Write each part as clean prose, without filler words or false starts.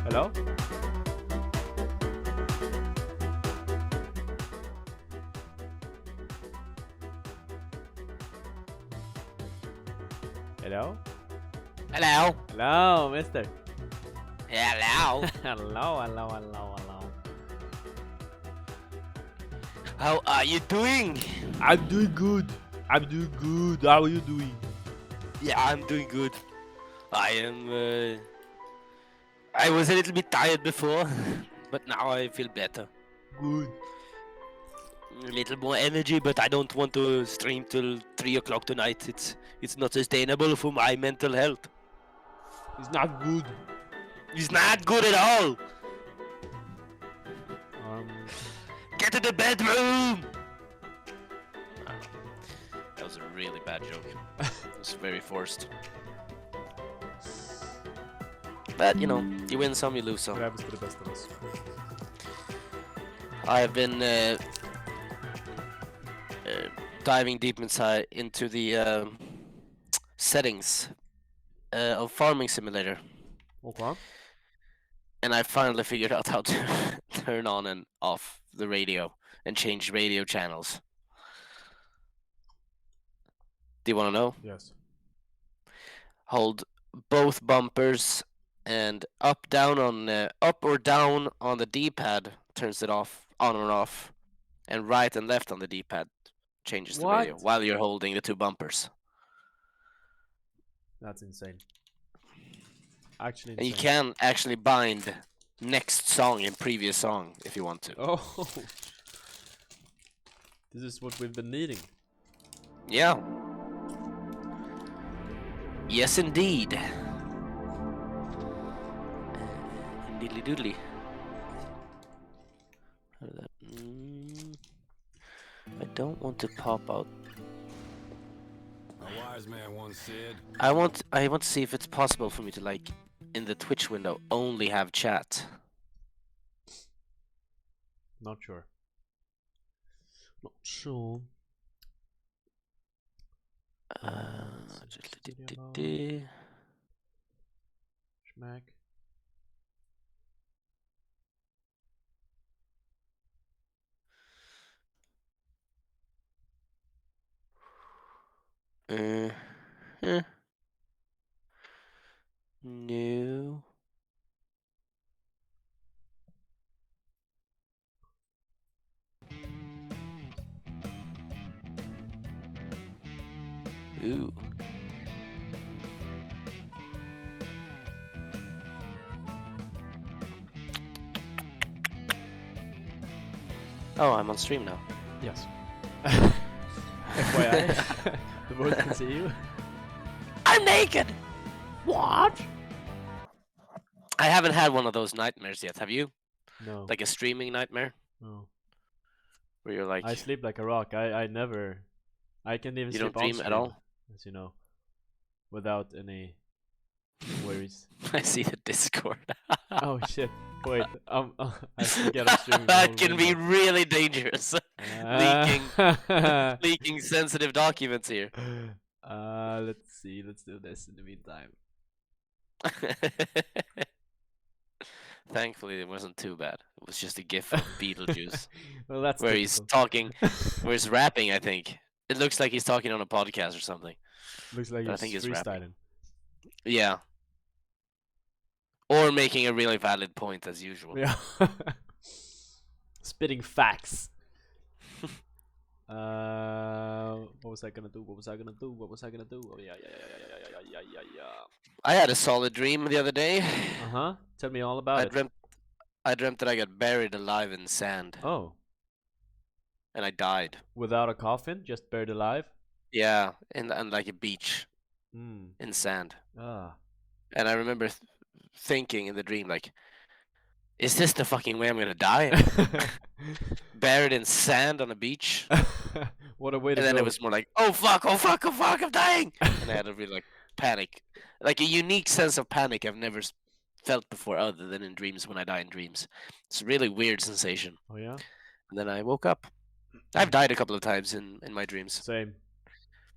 Hello? Hello? Hello. Hello, mister. Hello. Hello. How are you doing? I'm doing good. How are you doing? Yeah, I'm doing good. I am. I was a little bit tired before, but now I feel better. Good. A little more energy, but I don't want to stream till 3 o'clock tonight. It's not sustainable for my mental health. It's not good. It's not good at all. Um, Get to the bedroom. That was a really bad joke. It was very forced. But you know, you win some, you lose some. what happens to the best of us? I've been diving deep inside into the settings of Farming Simulator, Okay. and I finally figured out how to turn on and off the radio and change radio channels. Do you want to know? Yes. Hold both bumpers and up or down on the D-pad turns it off, on or off, and right and left on the D-pad changes the radio What? while you're holding the two bumpers. That's insane. Actually And you insane. can actually bind next song and previous song if you want to. Oh. This is what we've been needing. Yeah. Yes, indeed. Diddly doodly. I don't want to pop out. A wise man once said, I want to see if it's possible for me to, like, in the Twitch window only have chat. Not sure. Not sure. Schmack. No. Ooh. Oh, I'm on stream now. Yes. FYI. The world can see you. I'm naked! What? I haven't had one of those nightmares yet, have you? No. Like a streaming nightmare? No. Where you're like... I sleep like a rock. I never. I can't even You sleep don't dream on at all? as you know, without any worries. I see the Discord. Oh shit! Wait, I forget I'm streaming. That can be really dangerous. Leaking sensitive documents here. Let's see. Let's do this in the meantime. Thankfully, it wasn't too bad. It was just a gif of Beetlejuice. Well, that's where typical. he's talking, where he's rapping, I think. It looks like he's talking on a podcast or something. Looks like But I he's think he's freestyling. rapping. Yeah. Or making a really valid point as usual. Yeah. Spitting facts. What was I gonna do? What was I gonna do? Oh yeah. I had a solid dream the other day. Uh-huh. Tell me all about it. I dreamt that I got buried alive in sand. Oh. And I died. Without a coffin? Just buried alive? Yeah, and like a beach Mm. in sand. Ah. And I remember thinking in the dream, like, is this the fucking way I'm gonna die? Buried in sand on a beach. What a way to And then go. it was more like, oh fuck, I'm dying. And I had a really like panic, like a unique sense of panic I've never felt before, other than in dreams when I die in dreams. It's a really weird sensation. Oh yeah. And then I woke up. I've died a couple of times in my dreams. Same.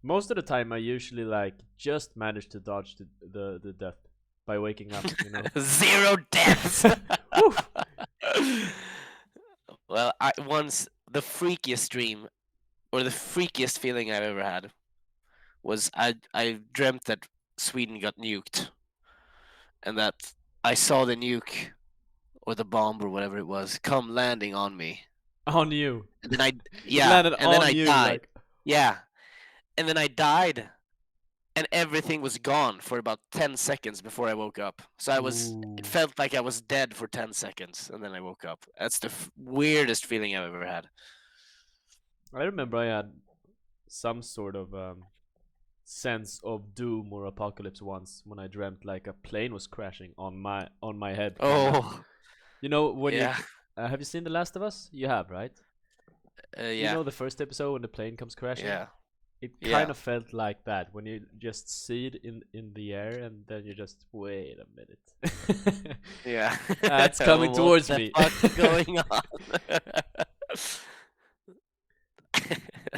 Most of the time, I usually like just manage to dodge the death, by waking up, you know. 0 deaths. Woo! Well, once the freakiest dream, or the freakiest feeling I've ever had, was I dreamt that Sweden got nuked, and that I saw the nuke or the bomb or whatever it was come landing on me. On you. And then It landed and then on I you, died. like. Yeah, and then I died, and everything was gone for about 10 seconds before I woke up. So it Ooh. felt like I was dead for 10 seconds, and then I woke up. That's the weirdest feeling I've ever had. I remember I had some sort of sense of doom or apocalypse once when I dreamt like a plane was crashing on my head. Kinda. Oh, You know when yeah, have you seen The Last of Us? You have, right? You yeah, know the first episode when the plane comes crashing? yeah, It yeah. kind of felt like that when you just see it in the air and then you just wait a minute. Yeah. It's coming towards me. What's going on?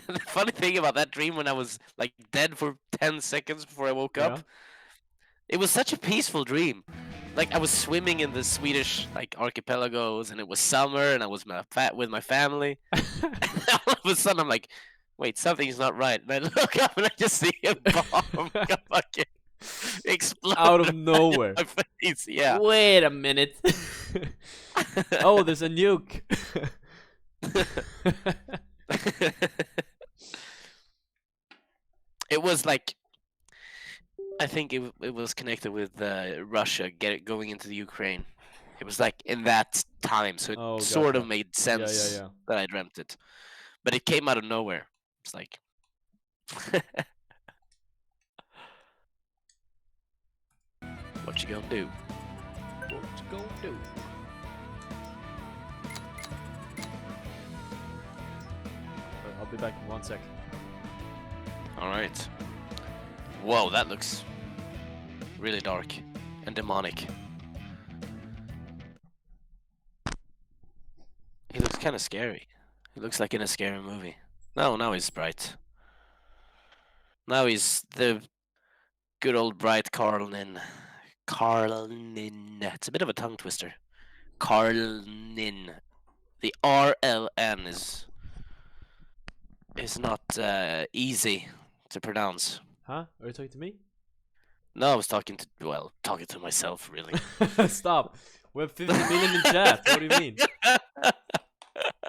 The funny thing about that dream, when I was like dead for 10 seconds before I woke Yeah. up, it was such a peaceful dream. Like I was swimming in the Swedish like archipelagos, and it was summer, and I was with my family. And all of a sudden, I'm like, "Wait, something's not right." And I look up, and I just see a bomb fucking explode Out of right nowhere. in my face. Yeah. Wait a minute. Oh, there's a nuke. It was like, I think it was connected with Russia going into the Ukraine. It was like in that time, so it Oh, sort of gotcha. made sense Yeah. that I dreamt it, but it came out of nowhere. It's like, what you gonna do? What you gonna do? I'll be back in 1 sec. All right. Whoa, that looks really dark and demonic. He looks kind of scary. He looks like in a scary movie. No, now he's bright. Now he's the good old bright Carlnin. Carlnin. It's a bit of a tongue twister. Carlnin. The RLN is not easy to pronounce. Huh? Are you talking to me? No, I was talking to myself, really. Stop. We have 50 million in chat. What do you mean?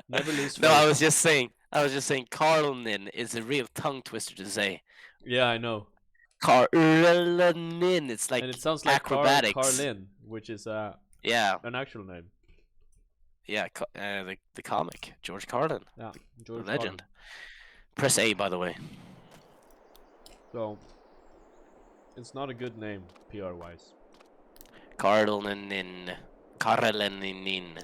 Never lose No, faith. I was just saying Carlnin is a real tongue twister to say. Yeah, I know. Carlnin. It's like, And it sounds like acrobatics. Carlin, which is Yeah, an actual name. yeah. The comic, George Carlin, Yeah, the George legend. Carlin. Press A, by the way. So, it's not a good name, PR wise. Carlnin. Carlinin.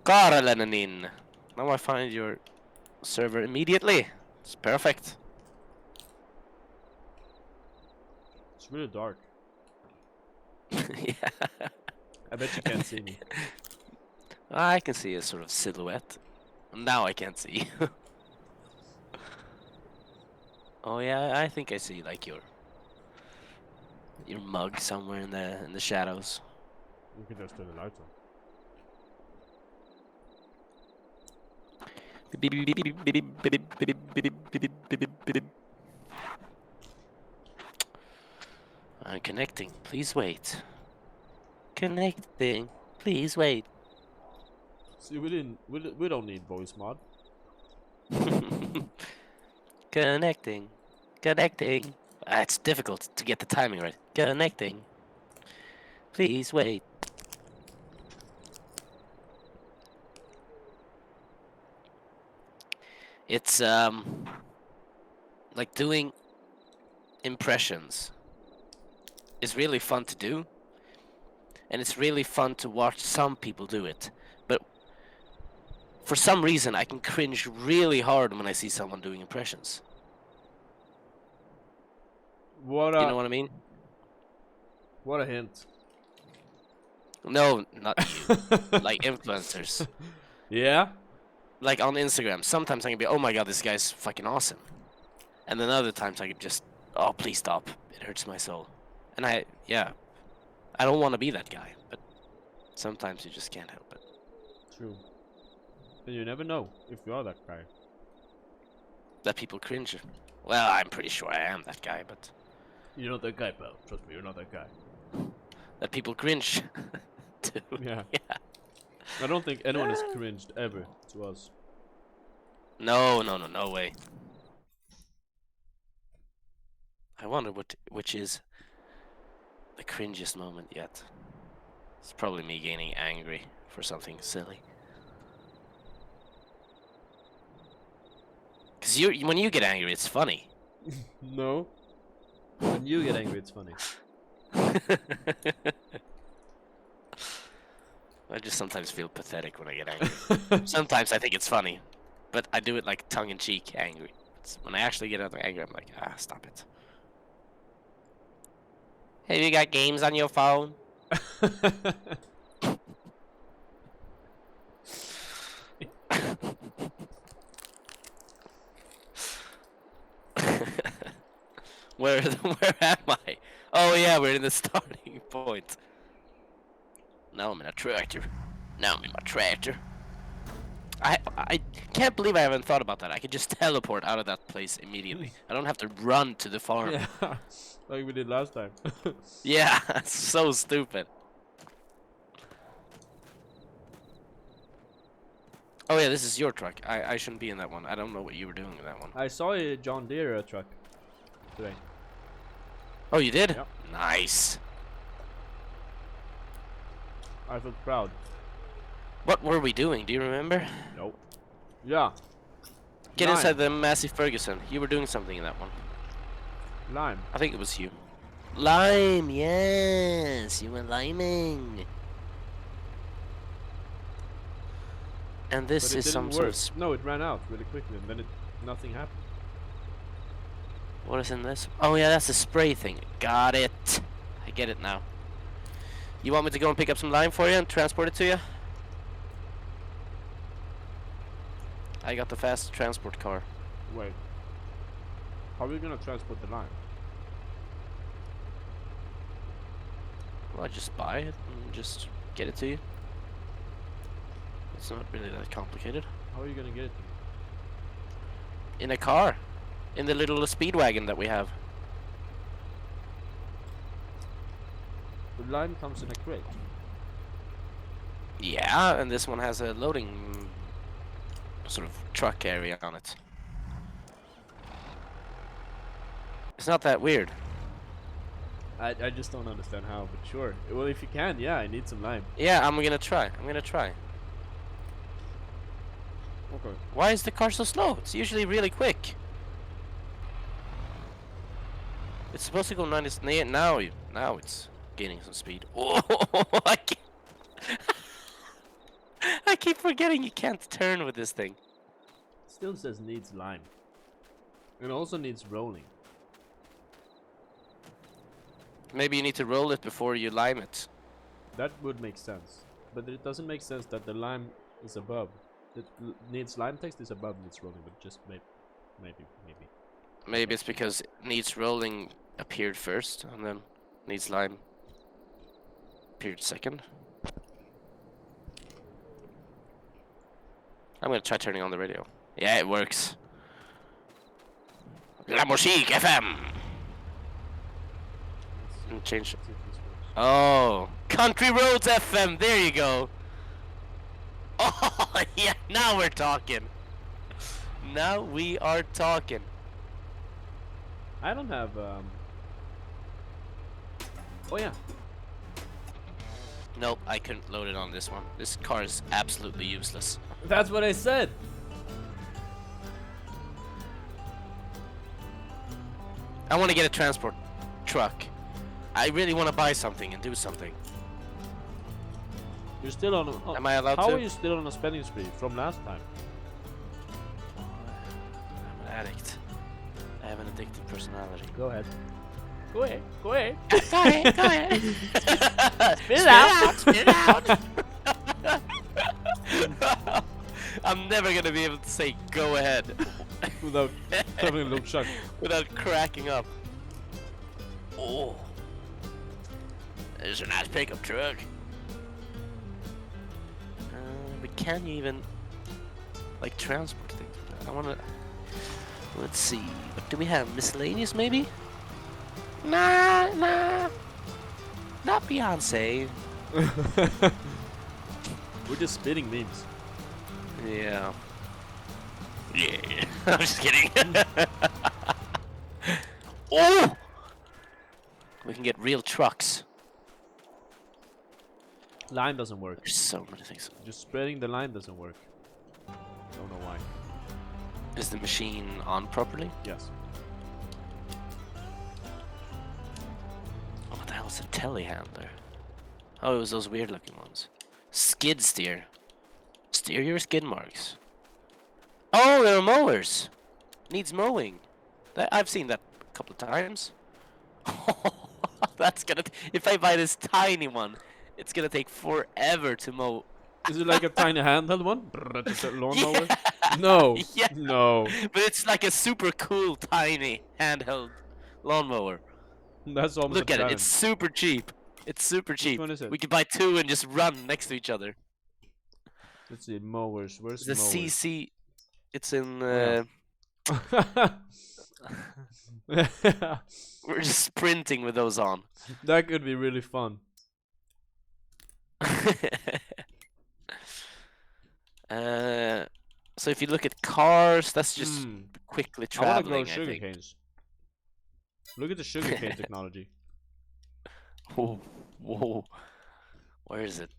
Carlinin. Now I find your server immediately. It's perfect. It's really dark. Yeah. I bet you can't see me. I can see a sort of silhouette. Now I can't see you. Oh yeah, I think I see like your mug somewhere in the shadows. You can just turn the lights on. I'm connecting. Please wait. Connecting. Please wait. See, we don't need voice mod. Connecting. Connecting. It's difficult to get the timing right. Connecting. Please wait. It's like doing impressions is really fun to do, and it's really fun to watch some people do it, but for some reason I can cringe really hard when I see someone doing impressions. What You know what I mean? What a hint. No, not you. Like influencers. Yeah? Like on Instagram, sometimes I can be, oh my god, this guy's fucking awesome. And then other times I can just, oh, please stop. It hurts my soul. And I don't want to be that guy, but sometimes you just can't help it. True. And you never know if you are that guy. That people cringe. Well, I'm pretty sure I am that guy, but You're not that guy, pal. Trust me, you're not that guy. that people cringe to. Yeah. Yeah. I don't think anyone has cringed ever to us. No way. I wonder which is the cringiest moment yet. It's probably me getting angry for something silly. Cause when you get angry, it's funny. No. When you get angry, it's funny. I just sometimes feel pathetic when I get angry. Sometimes I think it's funny, but I do it like tongue-in-cheek angry. When I actually get angry, I'm like, stop it. Have you got games on your phone? Where am I? Oh yeah, we're in the starting point. Now I'm in a tractor. Now I'm in my tractor. I can't believe I haven't thought about that. I could just teleport out of that place immediately. I don't have to run to the farm. Yeah, like we did last time. Yeah, so stupid. Oh yeah, this is your truck. I shouldn't be in that one. I don't know what you were doing in that one. I saw a John Deere truck today. Oh, you did? Yep. Nice. I felt proud. What were we doing? Do you remember? Nope. Yeah. Get Lime. inside the Massey Ferguson. You were doing something in that one. Lime. I think it was you. Lime, yes. You were liming. And this But it is didn't some work. sort of... No, it ran out really quickly and then nothing happened. What is in this? Oh yeah, that's a spray thing. Got it. I get it now. You want me to go and pick up some lime for you and transport it to you? I got the fast transport car. Wait. How are we gonna transport the lime? Well, I just buy it and just get it to you. It's not really that complicated. How are you gonna get it to me? In a car. In the little speedwagon that we have. The lime comes in a crate. Yeah, and this one has a loading sort of truck area on it. It's not that weird. I just don't understand how, but sure. Well, if you can, yeah, I need some lime. Yeah, I'm gonna try. Okay. Why is the car so slow? It's usually really quick. It's supposed to go 90. Now it's gaining some speed. Oh, I keep forgetting you can't turn with this thing. Still says needs lime. It also needs rolling. Maybe you need to roll it before you lime it. That would make sense. But it doesn't make sense that the lime is above. It needs lime text is above needs rolling, but just maybe. Maybe it's because needs rolling appeared first and then needs lime appeared second. I'm gonna try turning on the radio. Yeah, it works. La Musique FM. And change. See if this works. Oh, Country Roads FM. There you go. Oh yeah, now we're talking. Now we are talking. I don't have Oh yeah. Nope, I couldn't load it on this one. This car is absolutely useless. That's what I said. I want to get a transport truck. I really want to buy something and do something. You're still on Am I allowed How to? are you still on a spending spree from last time? I'm an addict. I have an addictive personality. Go ahead. Go ahead. Go ahead. Spit it out. Spit it out. I'm never gonna be able to say go ahead Without having a little shock. without cracking up. Oh, There's a nice pickup truck. But can you even like transport things with that? I wanna. Let's see. What do we have? Miscellaneous, maybe? Nah. Not Beyonce. We're just spitting memes. Yeah. Yeah. I'm just kidding. Oh! We can get real trucks. Line doesn't work. There's so many things. Just spreading the line doesn't work. Don't know why. Is the machine on properly? Yes. Oh, what the hell is a telehandler? Oh, it was those weird looking ones. Skid steer. Steer your skid marks. Oh, there are mowers. Needs mowing. I've seen that a couple of times. That's gonna. If I buy this tiny one, it's gonna take forever to mow. Is it like a tiny handheld one? Just a lawnmower? Yeah. No. Yeah. No. But it's like a super cool tiny handheld lawnmower. That's almost Look a at it. challenge. It's super cheap. It's super cheap. Which one is it? We could buy two and just run next to each other. Let's see, mowers. Where's The mowers? CC. It's in. We're just sprinting with those on. That could be really fun. So if you look at cars, that's just quickly I want to traveling. grow sugar canes. Look at the sugar cane technology. Whoa, whoa. Where is it?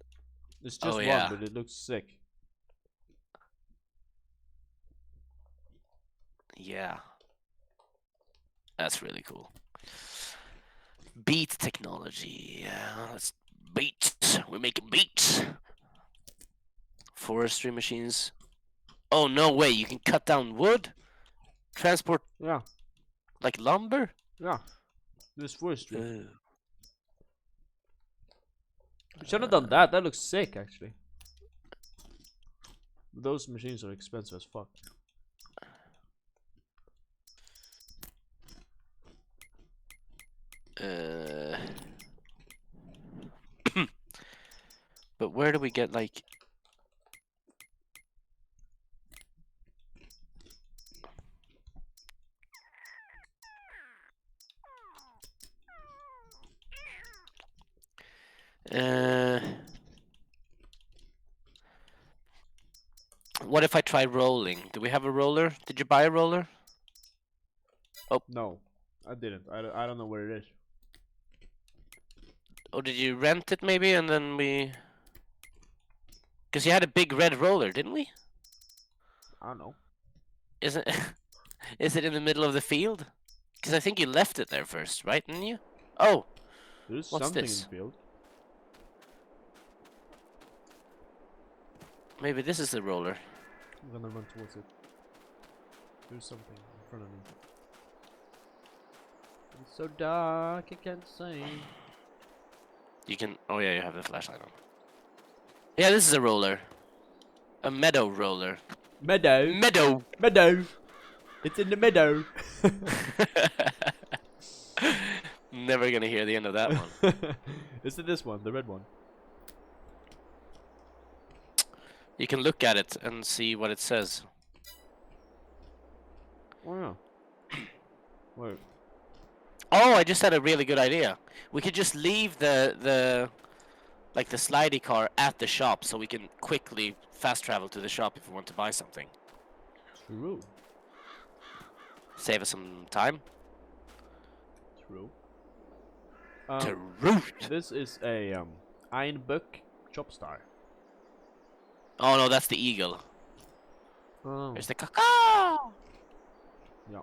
It's just one, yeah. but it looks sick. Yeah. That's really cool. Beat technology. Yeah, let's beats. We're making beats. Forestry machines. Oh, no way. You can cut down wood? Transport Yeah. like lumber? Yeah. This forestry. Ew. We should have done that. That looks sick, actually. Those machines are expensive as fuck. But where do we get like what if I try rolling? Do we have a roller? Did you buy a roller? Oh. No, I didn't. I don't know where it is. Or did you rent it maybe and then we... Because you had a big red roller, didn't we? I don't know. Is it is it in the middle of the field? Because I think you left it there first, right? Didn't you? Oh, There's what's something this? in the field. Maybe this is the roller. I'm gonna run towards it. There's something in front of me. It's so dark, I can't see. You can... Oh yeah, you have the flashlight on. Yeah, this is a roller. A meadow roller. Meadow. Meadow! Meadow. It's in the meadow. Never gonna hear the end of that one. Is it this one, the red one? You can look at it and see what it says. Oh yeah. Wait. Oh, I just had a really good idea. We could just leave the slidey car at the shop so we can quickly fast travel to the shop if we want to buy something. True. Save us some time. True. True. This is a Einbuck Chopstar. Oh no, that's the eagle. Oh. There's the caw. Yeah.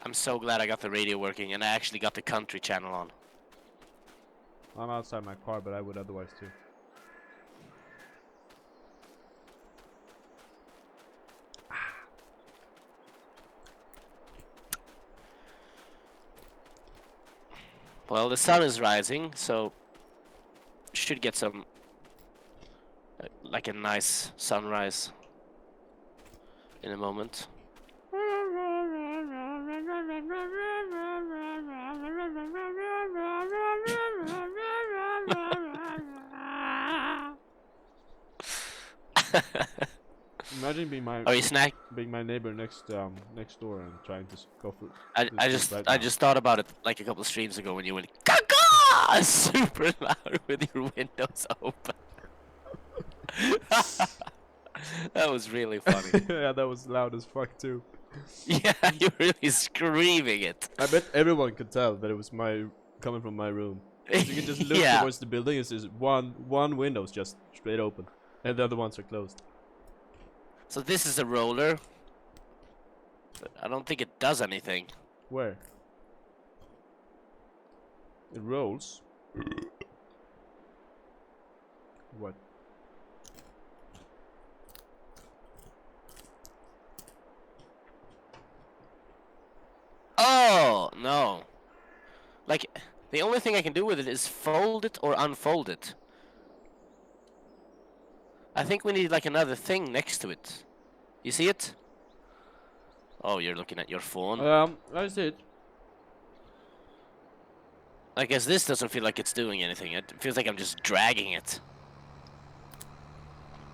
I'm so glad I got the radio working and I actually got the country channel on. I'm outside my car, but I would otherwise too. Well, the sun is rising, so should get some like a nice sunrise in a moment. Imagine being my Are you snack? neighbor next door and trying to go for I, to I sleep just right I now. just thought about it like a couple of streams ago when you went Gaga super loud with your windows open. That was really funny. Yeah, that was loud as fuck too. Yeah, you're really screaming it. I bet everyone could tell that it was coming from my room. 'Cause you can just look Yeah. towards the building. It's just one window's just straight open, and the other ones are closed. So this is a roller, but I don't think it does anything. Where? It rolls. What? Oh no! Like the only thing I can do with it is fold it or unfold it. I think we need like another thing next to it. You see it? Oh, you're looking at your phone. I see it. I guess this doesn't feel like it's doing anything. It feels like I'm just dragging it.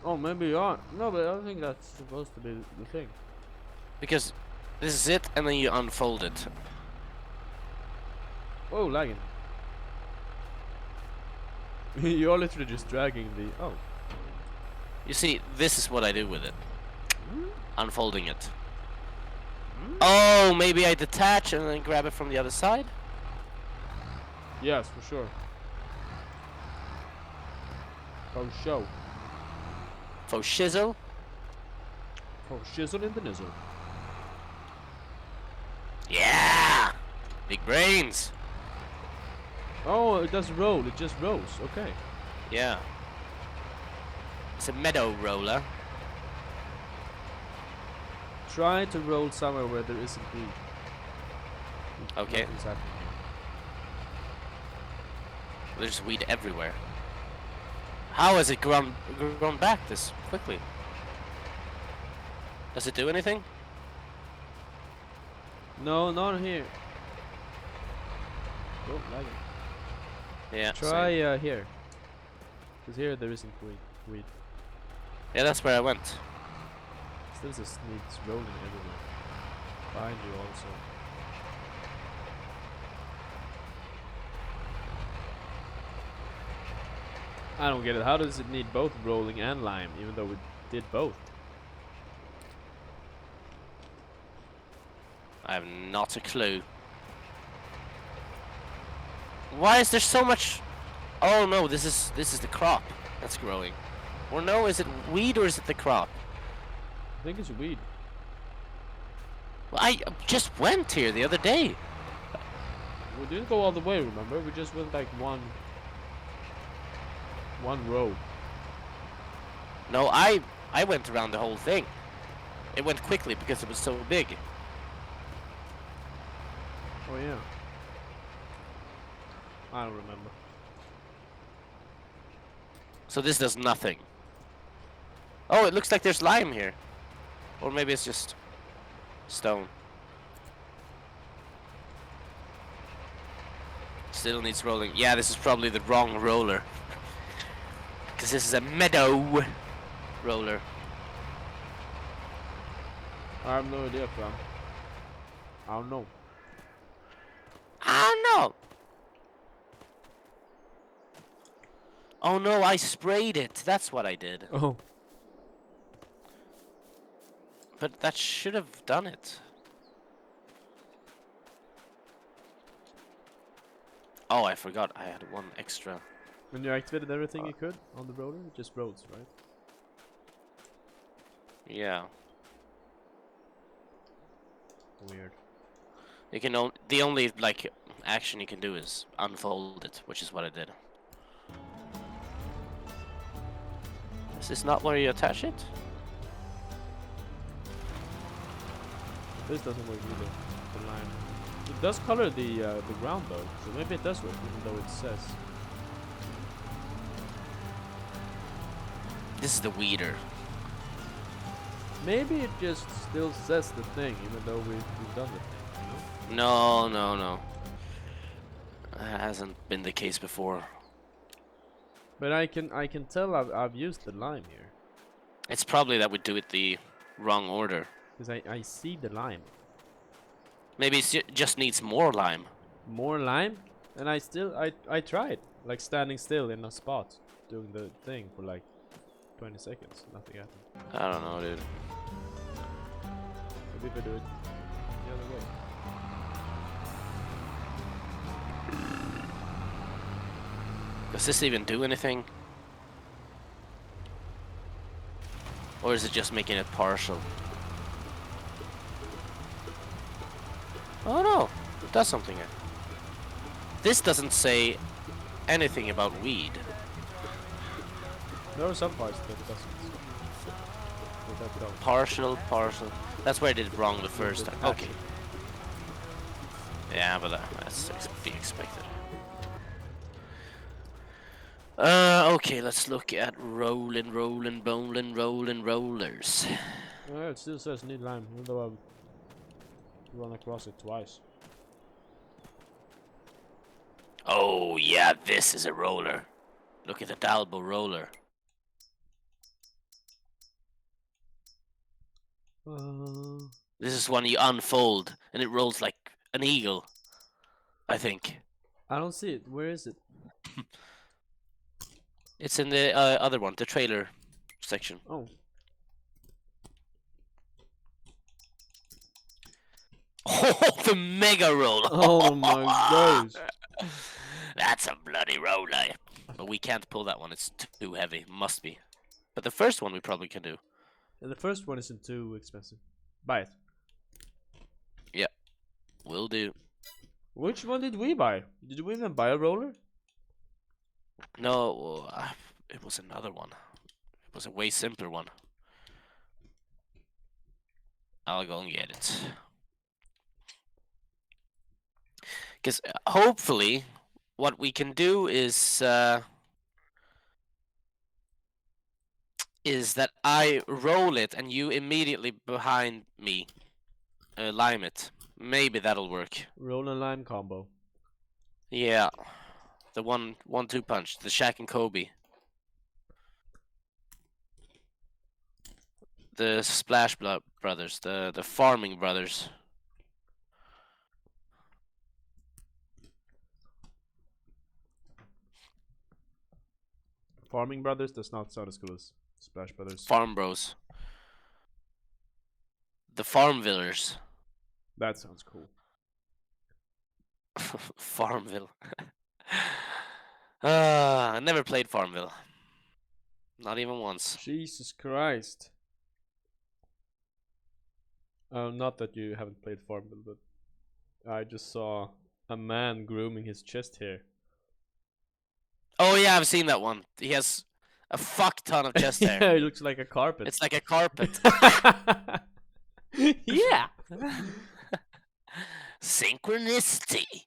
Oh, maybe you are. No, but I don't think that's supposed to be the thing. Because this is it, and then you unfold it. Oh, lagging. You're literally just dragging the. Oh. You see, this is what I do with it. Unfolding it. Oh, maybe I detach and then grab it from the other side? Yes, for sure. Oh, show. For shizzle? Oh, shizzle in the nizzle. Yeah! Big brains! Oh, it does roll. It just rolls. Okay. Yeah. It's a meadow roller. Try to roll somewhere where there isn't weed. Okay. Nothing's happening here. There's weed everywhere. How has it grown back this quickly? Does it do anything? No, not here. Oh, lagging. Yeah. Try same. here. Because here there isn't weed. Yeah, that's where I went. Still just needs rolling everywhere. Behind you also. I don't get it. How does it need both rolling and lime, even though we did both? I have not a clue. Why is there so much? Oh no, this is the crop that's growing. Or no, is it weed or is it the crop? I think it's weed. Well, I just went here the other day. We didn't go all the way, remember? We just went like one row. No, I went around the whole thing. It went quickly because it was so big. Oh yeah. I don't remember. So this does nothing. Oh, it looks like there's lime here. Or maybe it's just stone. Still needs rolling. Yeah, this is probably the wrong roller. Because this is a meadow roller. I have no idea, fam. I don't know. I don't know. Oh no, I sprayed it. That's what I did. Oh. But that should have done it. Oh, I forgot. I had one extra. When you activated everything you could on the roller, it just rolls, right? Yeah. Weird. You can the only like action you can do is unfold it, which is what I did. Is this not where you attach it? This doesn't work either. The line. It does color the ground though, so maybe it does work, even though it says. This is the weeder. Maybe it just still says the thing, even though we've done the thing. You No, know? no, no. That hasn't been the case before. But I can tell I've used the lime here. It's probably that we do it the wrong order. Because I see the lime. Maybe it just needs more lime. More lime? And I tried. Like standing still in a spot. Doing the thing for like 20 seconds. Nothing happened. I don't know, dude. Maybe if I do it the other way. Does this even do anything? Or is it just making it partial? Oh no, it does something here. This doesn't say anything about weed. There are some parts that it doesn't. But that don't. Partial. That's where I did it wrong the first time. Okay. Yeah, but that's to be expected. Okay, let's look at rolling rollers. It still says need lime, even though I've run across it twice. Oh yeah, this is a roller. Look at the Dalbo roller. This is one you unfold and it rolls like an eagle, I think. I don't see it. Where is it? It's in the other one, the trailer section. Oh. Oh, the mega roller! Oh my gosh. That's a bloody roller. But we can't pull that one, it's too heavy. Must be. But the first one we probably can do. And the first one isn't too expensive. Buy it. Yeah, will do. Which one did we buy? Did we even buy a roller? No, it was another one. It was a way simpler one. I'll go and get it. Because hopefully, what we can do is that I roll it and you immediately behind me lime it. Maybe that'll work. Roll and lime combo. Yeah, the 1-2 punch, the Shaq and Kobe, the Splash Brothers, the Farming Brothers. Farming Brothers does not sound as cool as Splash Brothers. Farm Bros. The Farmvillers. That sounds cool. Farmville. I never played Farmville. Not even once. Jesus Christ. Not that you haven't played Farmville, but I just saw a man grooming his chest hair. Oh yeah, I've seen that one. He has a fuck ton of chest hair. Yeah, it looks like a carpet. It's like a carpet. Yeah. Synchronicity.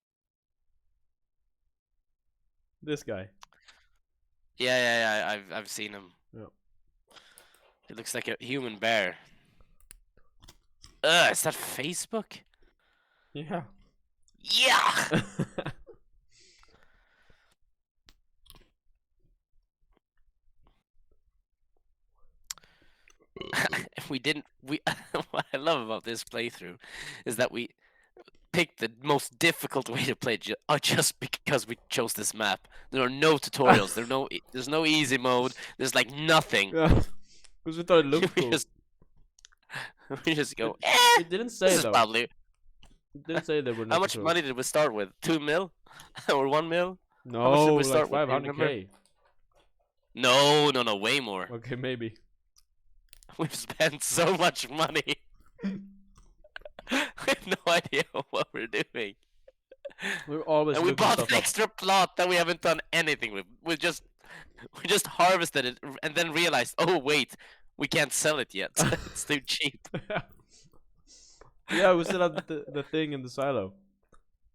This guy. Yeah. I've seen him. Yeah. He looks like a human bear. Is that Facebook? Yeah. Yeah. What I love about this playthrough is that we picked the most difficult way to play just because we chose this map. There are no tutorials. There's no easy mode. There's like nothing. Yeah. Because we thought it looked cool. We just go. It didn't say This is though. probably. It didn't say there were no How much tutorials. money did we start with? 2 mil or 1 mil? No, much did we like start with? 500k. No, way more. Okay, maybe. We've spent so much money. We have no idea what we're doing. We're always And we looking bought stuff an up. extra plot that we haven't done anything with. We just harvested it and then realized, oh wait, we can't sell it yet. It's too cheap. Yeah, we still have the thing in the silo.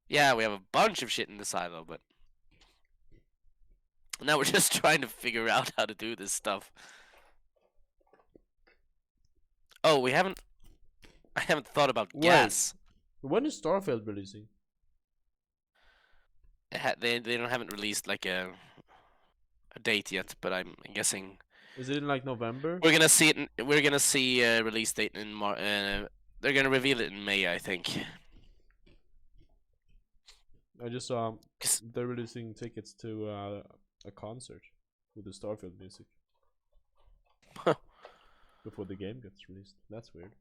Yeah, we have a bunch of shit in the silo, but now we're just trying to figure out how to do this stuff. Oh, I haven't thought about gas. When is Starfield releasing? They haven't released like a date yet, but I'm guessing Is it in like November? We're gonna see it. We're gonna see release date in they're gonna reveal it in May, I think. I just saw they're releasing tickets to a concert with the Starfield music before the game gets released. That's weird.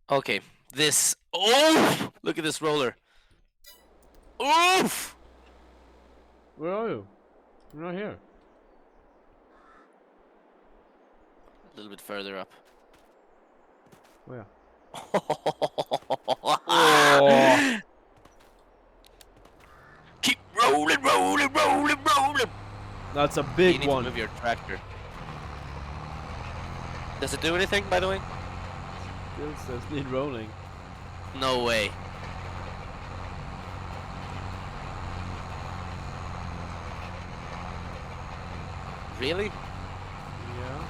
Okay, this. Oh, look at this roller. Oof! Where are you? You're not here. A little bit further up. Oh yeah. Oh. Keep rolling, rolling, rolling, rolling. That's a You big need one. to move your tractor. Does it do anything, by the way? Still says need rolling. No way. Really? Yeah.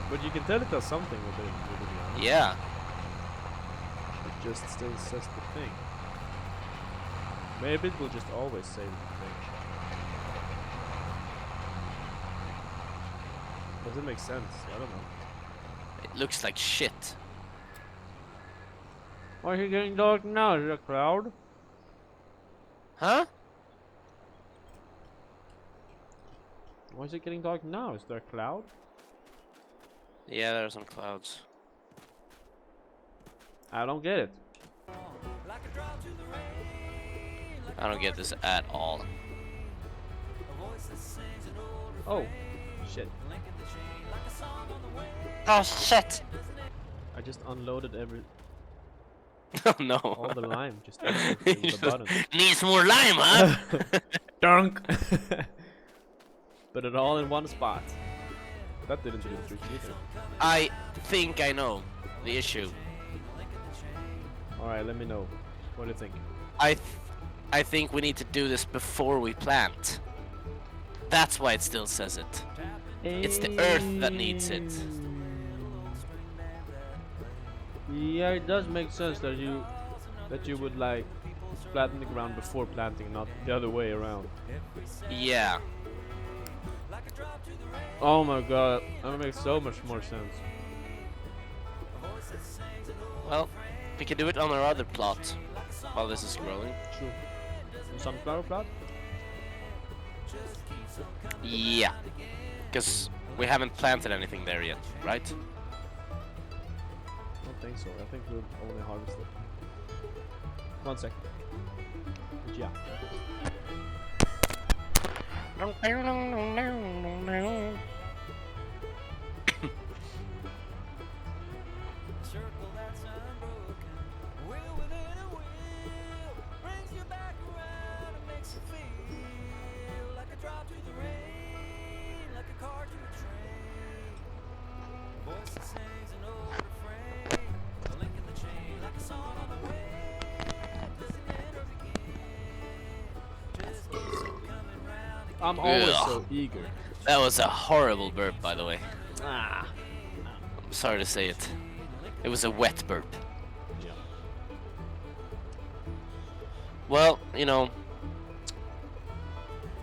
But you can tell it does something with it. Yeah. It just still says the thing. Maybe it will just always say the thing. Does it make sense? I don't know. It looks like shit. Why is it getting dark now? Is it a cloud? Huh? Why is it getting dark now? Is there a cloud? Yeah, there are some clouds. I don't get it. I don't get this at all. Oh, shit. Oh shit! I just unloaded Oh no. all the lime just with the button. Needs more lime, huh? Dunk! Put it all in one spot. But that didn't do the trick either. I think I know the issue. Alright, let me know. What do you think? I think we need to do this before we plant. That's why it still says it. It's the earth that needs it. Yeah, it does make sense that you would like flatten the ground before planting, not the other way around. Yeah. Oh my god, that makes so much more sense. Well, we can do it on our other plot while this is growing. True. Sunflower plot? Yeah. Because we haven't planted anything there yet, right? I don't think so. I think we'll only harvest it. 1 sec. But yeah. I'm always so eager. That was a horrible burp, by the way. Ah. I'm sorry to say it. It was a wet burp. Yeah. Well, you know,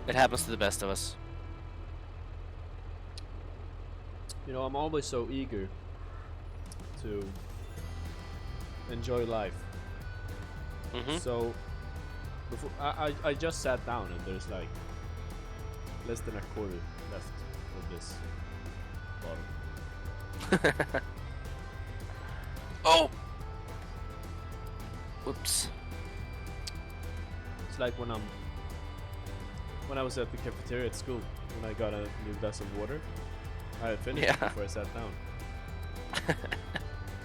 it happens to the best of us. You know, I'm always so eager to enjoy life. So, before I just sat down and there's like less than a quarter left of this bottle. Oh! Whoops. It's like when I was at the cafeteria at school, when I got a new glass of water, I had finished it before I sat down.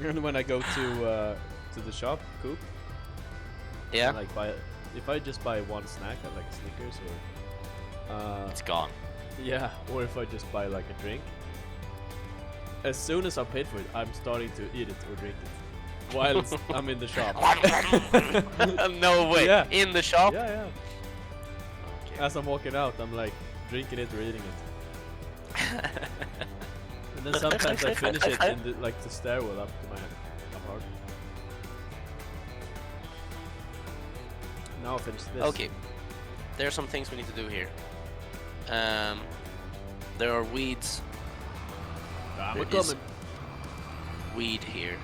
And when I go to the shop, Coop, Yeah. and like if I just buy one snack, like Snickers or It's gone. yeah, or if I just buy like a drink, as soon as I paid for it, I'm starting to eat it or drink it whilst I'm in the shop. No way. Yeah. In the shop? Yeah, yeah. Okay. As I'm walking out, I'm like drinking it or eating it. And then sometimes I finish it in the, like the stairwell up to my apartment. Now I'll finish this. Okay. There are some things we need to do here. There are weeds. I'm There coming. is weed here.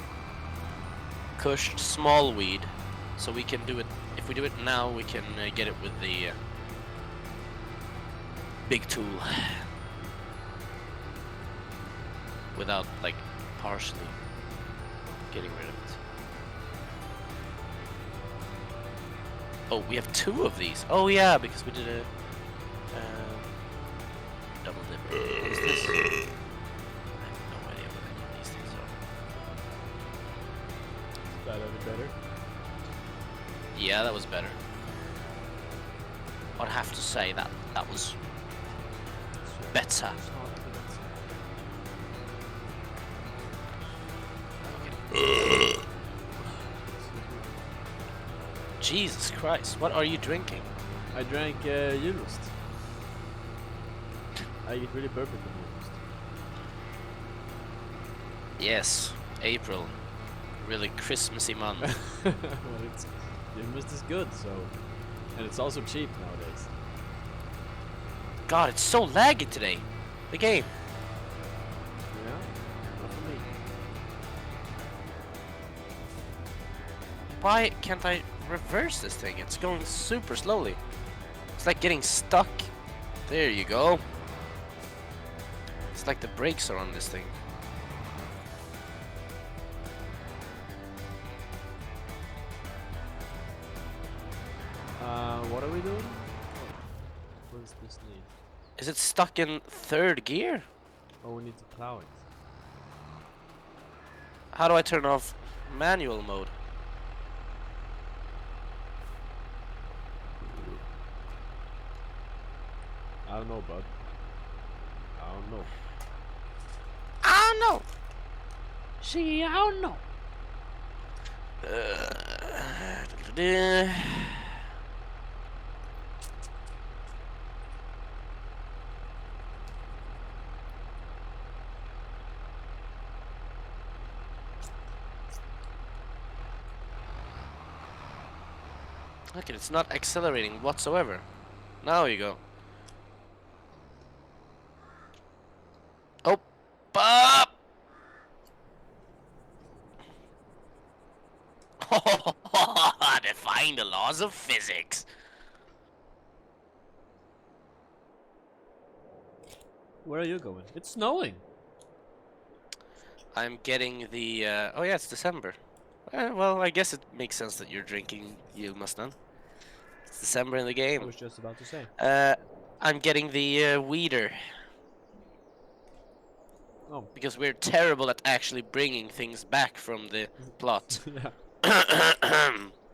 Cushed small weed. So we can do it. If we do it now, we can get it with the big tool. Without, like, partially getting rid of it. Oh, we have 2 of these. Oh yeah, because we did a double dip. What is this? I have no idea what any of these things are. Is that any better? Yeah, that was better. I'd have to say that was better. Jesus Christ, what are you drinking? I drank Julmust. I get really perfect with Julmust. Yes, April. Really Christmassy month. Well, Julmust is good, so, and it's also cheap nowadays. God, it's so laggy today. The game. Yeah, not for me. Why can't I reverse this thing? It's going super slowly. It's like getting stuck. There you go. It's like the brakes are on this thing. What are we doing? What does this need? Is it stuck in 3rd gear? Oh, we need to plow it. How do I turn off manual mode? I don't know, bud. I don't know. I don't know. See, I don't know. Look, it's not accelerating whatsoever. Now you go. Oh, up! Defying the laws of physics. Where are you going? It's snowing. I'm getting the. Oh yeah, it's December. Well, I guess it makes sense that you're drinking Julmust then. It's December in the I game. was just about to say. I'm getting the weeder. Oh. Because we're terrible at actually bringing things back from the plot. Yeah.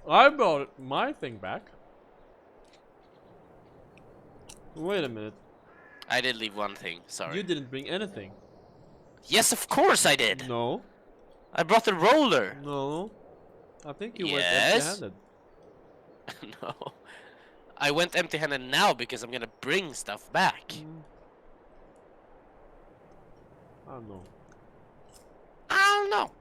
I brought my thing back. Wait a minute. I did leave one thing, sorry. You didn't bring anything. Yes, of course I did! No. I brought the roller! No. I think you Yes. went empty-handed. No. I went empty-handed now because I'm gonna bring stuff back. I don't know. I don't know.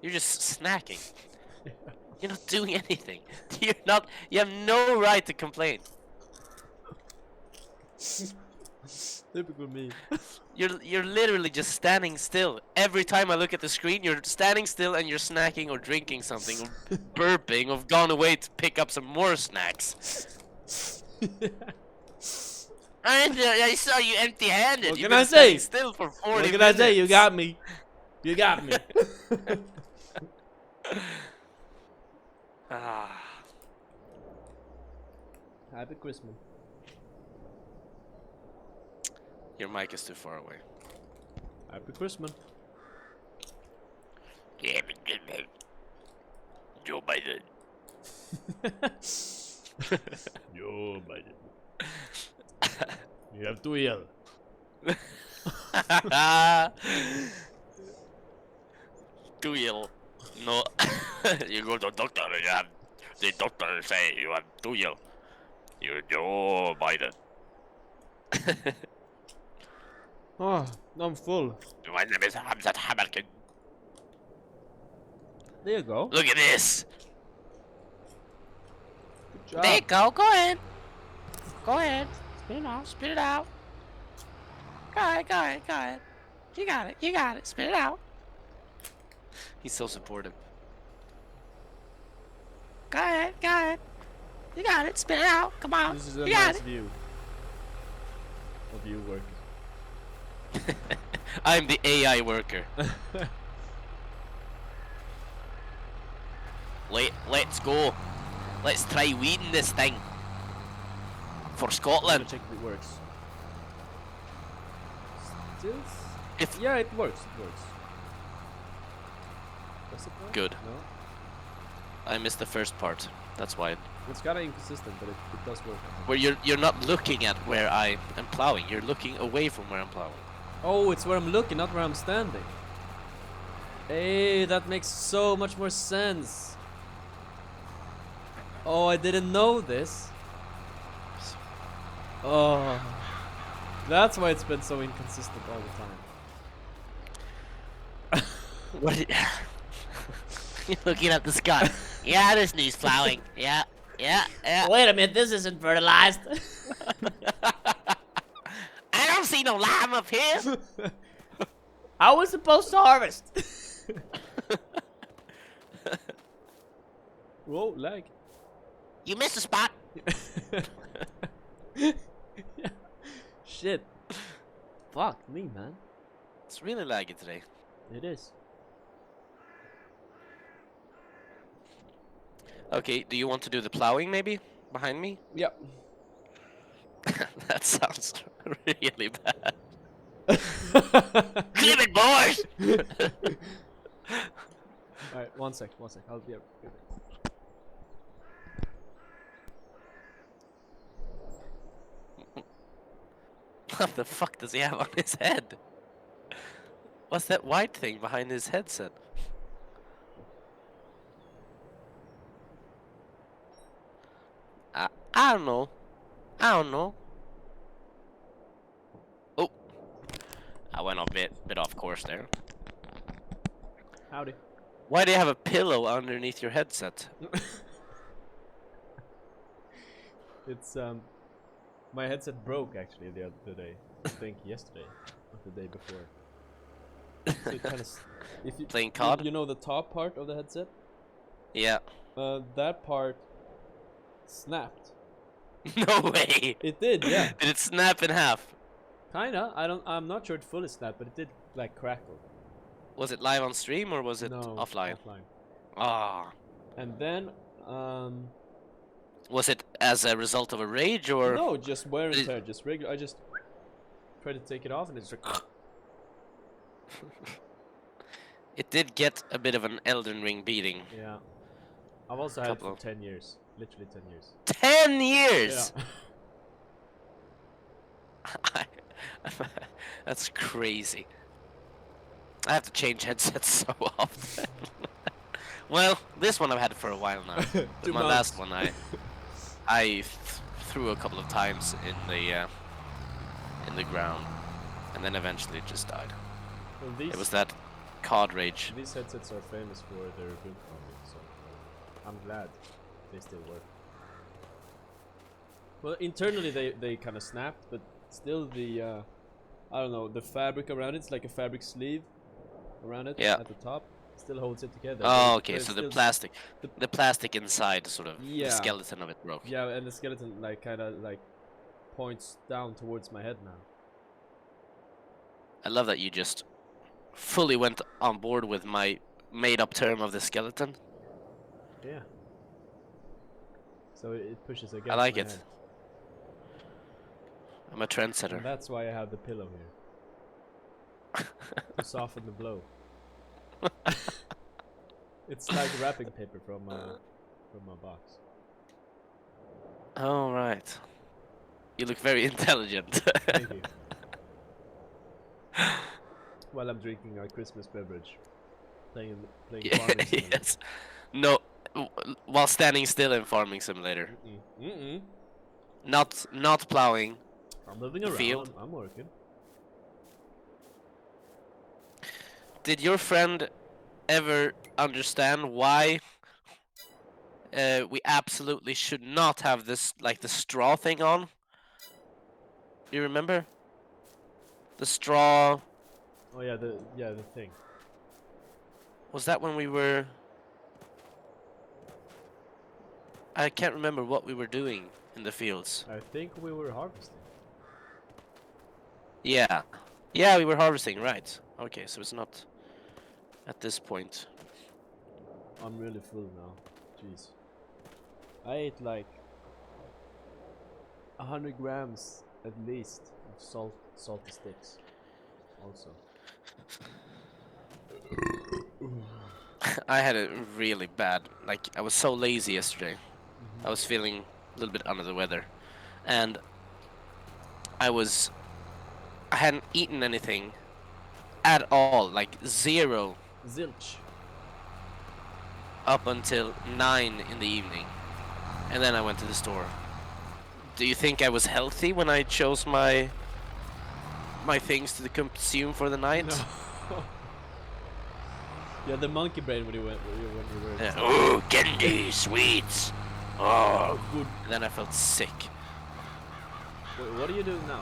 You're just snacking. You're not doing anything. You have no right to complain. Typical me. You're literally just standing still. Every time I look at the screen, you're standing still and you're snacking or drinking something or burping or gone away to pick up some more snacks. I saw you empty-handed. What You've can I been standing say? still for 40 What can minutes. I say? You got me. You got me. Ah. Happy Christmas. Your mic is too far away. Happy Christmas. Joe Biden. Joe Biden. You have to yell. Too ill. No. You go to doctor and you have the doctor say you have too ill. You're Joe Biden. Oh, I'm full. My name is Hamzat Hamerkin. There you go. Look at this. Good job. There you go. Go ahead. Go ahead. Spit it out. Spit it out. Go ahead, go ahead, go ahead. You got it, you got it. Spit it out. He's so supportive. Go ahead, go ahead. You got it, spit it out. Come on. This is a you got nice it. view of you working. I'm the AI worker. Let's go. Let's try weeding this thing. For Scotland. Check if it works. Still? If yeah, it works. It works. Does it work? Good. No. I missed the first part. That's why. It's kind of inconsistent, but it does work. Where you're not looking at where I am plowing. You're looking away from where I'm plowing. Oh, it's where I'm looking, not where I'm standing. Hey, that makes so much more sense. Oh, I didn't know this. Oh, that's why it's been so inconsistent all the time. What? You're looking at the sky. Yeah, this needs plowing. Yeah. Wait a minute, this isn't fertilized. I don't see no lime up here. How was supposed to harvest? Whoa, lag. You missed a spot. Yeah. Shit. Fuck me, man. It's really laggy today. It is. Okay, do you want to do the plowing maybe? Behind me? Yep. That sounds really bad. Clip it, boys! Alright, one sec. I'll be right back. What the fuck does he have on his head? What's that white thing behind his headset? I don't know. Oh, I went a bit off course there. Howdy. Why do you have a pillow underneath your headset? It's my headset broke actually the other day. I think yesterday or the day before. So it kind of if you Playing COD? you know the top part of the headset? Yeah. That part snapped. No way. It did, yeah. Did it snap in half? Kinda. I'm not sure it fully snapped, but it did like crackle. Was it live on stream or was it No, offline? offline. Ah. And then Was it as a result of a rage or? no, just wear and tear, just regular. I just tried to take it off and it's like It did get a bit of an Elden Ring beating. yeah. I've also had it Couple for of- 10 years. Literally 10 years. 10 years. Yeah. That's crazy. I have to change headsets so often. Well, this one I've had for a while now. But 2 my months. last one I threw a couple of times in the ground, and then eventually it just died. Well, these, It was that COD rage. these headsets are famous for their build quality, so I'm glad they still work. Well, internally they kind of snapped, but still the I don't know, the fabric around it's like a fabric sleeve around it Yeah. at the top still holds it together. Oh, but okay. it's So the still plastic inside, sort of, Yeah. the skeleton of it broke. yeah, and the skeleton like kind of like points down towards my head now. I love that you just fully went on board with my made-up term of the skeleton. Yeah. So it pushes against I like my it. head. I'm a trendsetter. And that's why I have the pillow here. To soften the blow. It's like wrapping paper from my box. All right. You look very intelligent. Thank you. While I'm drinking our Christmas beverage, playing Farming Simulator. Yes. No. While standing still in Farming Simulator, not plowing. I'm moving around. Field. I'm working. Did your friend ever understand why we absolutely should not have this, like, the straw thing on? You remember? The straw. Oh yeah, the thing. Was that when we were... I can't remember what we were doing in the fields. I think we were harvesting. Yeah. Yeah, we were harvesting, right. Okay, so it's not at this point. I'm really full now. Jeez. I ate like 100 grams at least of salty sticks. Also. I had it really bad. Like, I was so lazy yesterday. I was feeling a little bit under the weather. And I hadn't eaten anything at all. Like, zero. Zilch. Up until 9 in the evening. And then I went to the store. Do you think I was healthy when I chose my things to consume for the night? No. Yeah, the monkey brain when you were. Yeah. Oh, candy, sweets. Oh, good. And then I felt sick. Wait, what are you doing now?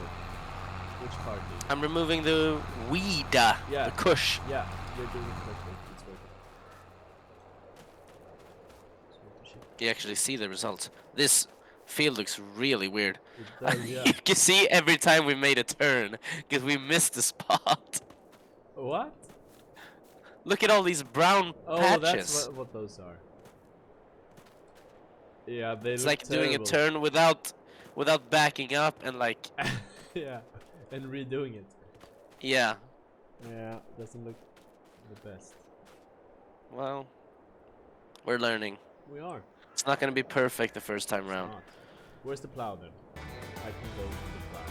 Which part? I'm removing the weed, the kush. Yeah, you're doing it correctly. It's working. You actually see the results. This field looks really weird. It does, yeah. You can see every time we made a turn because we missed the spot. What? Look at all these brown patches. That's what those are. Yeah, they it's look like terrible. doing a turn without backing up and like yeah, and redoing it. Yeah. Yeah, doesn't look the best. Well, we're learning. We are. It's not gonna be perfect the first time round. Not. Where's the plow then? I can go to the plow.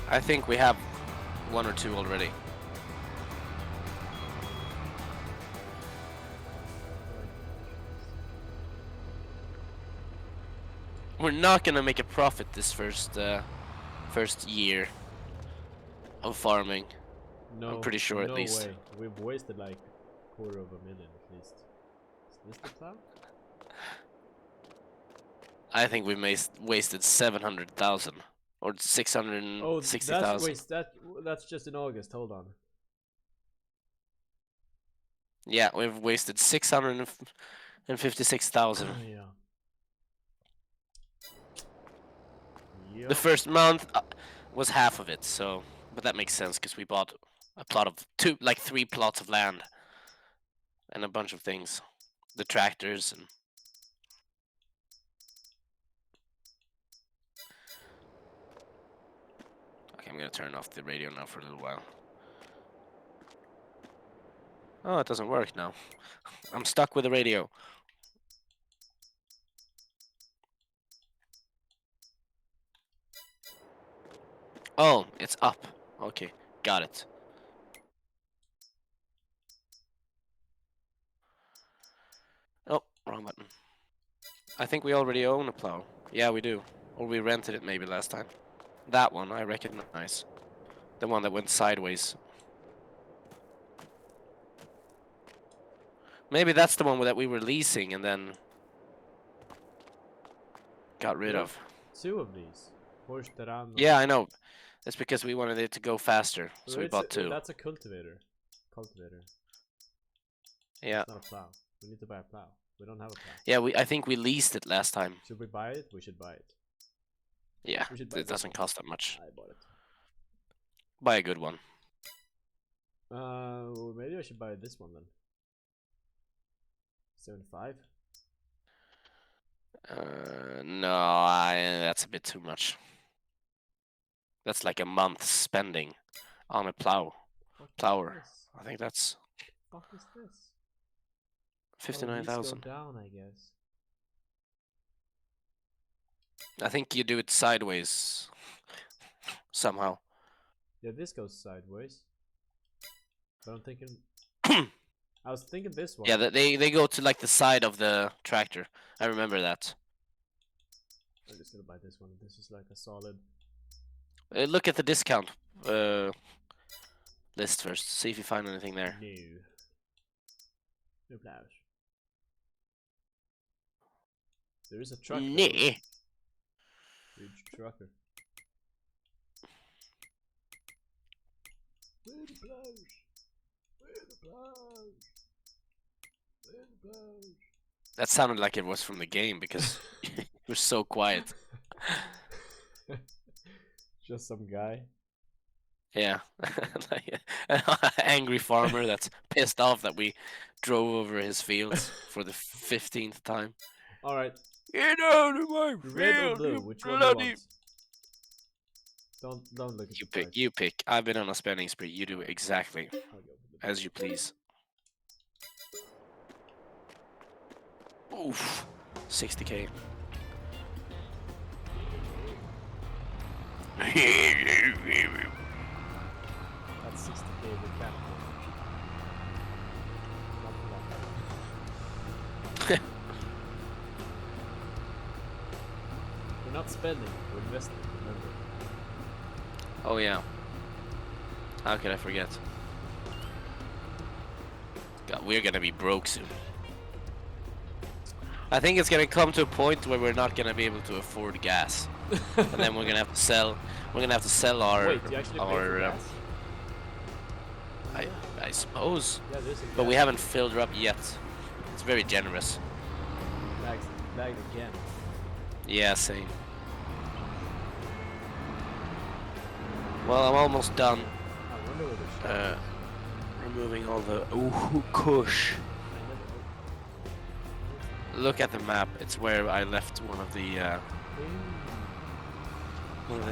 I think we have one or two already. We're not gonna make a profit this first year of farming. No, I'm pretty sure at least. No way. We've wasted like $250,000 at least. Is this the plow? I think we wasted 700,000 or 660,000. That's just in August. Hold on. Yeah, we've wasted 656,000. Yeah. The first month was half of it, so but that makes sense because we bought a plot of 3 plots of land and a bunch of things, the tractors and. Okay, I'm gonna turn off the radio now for a little while. Oh, it doesn't work now. I'm stuck with the radio. Oh, it's up. Okay, got it. Oh, wrong button. I think we already own a plow. Yeah, we do. Or we rented it maybe last time. That one I recognize. The one that went sideways. Maybe that's the one that we were leasing and then got rid of. 2 of these. Yeah, I know. That's because we wanted it to go faster, so we bought 2. That's a cultivator. Yeah. It's not a plow. We need to buy a plow. We don't have a plow. Yeah, I think we leased it last time. Should we buy it? We should buy it. Yeah, it doesn't cost that much. I bought it. Buy a good one. Maybe I should buy this one then. 75. No, that's a bit too much. That's like a month's spending on a plower. I think that's. What is this? 59,000. Down, I guess. I think you do it sideways somehow. Yeah, this goes sideways. But I'm thinking. I was thinking this one. Yeah, they go to like the side of the tractor. I remember that. I'm just gonna buy this one. This is like a solid. Look at the discount list first. See if you find anything there. No plows. There is a truck. Nee. Huge trucker. Where the blows? Where the blows? Where the blows? That sounded like it was from the game because it was so quiet. Just some guy. Yeah, like an angry farmer that's pissed off that we drove over his fields for the 15th time. All right. Get out of my Red or field, blue? you Which one do you bloody... want? Don't look at You the pick. price. You pick. I've been on a spending spree. You do exactly I'll go with the as you please. Oof, 60K. That's 60K with capital. Not a lot. We're not spending, we're investing, remember. Oh yeah. How could I forget? God, we're gonna be broke soon. I think it's gonna come to a point where we're not gonna be able to afford gas, and then we're gonna have to sell. We're gonna have to sell our Wait, do you actually pay for gas? I suppose, Yeah, there's a but we gas haven't filled her up yet. It's very generous. bagged again. Yeah, same. Well, I'm almost done. I wonder where the shop Removing all the kush. Look at the map. It's where I left one of the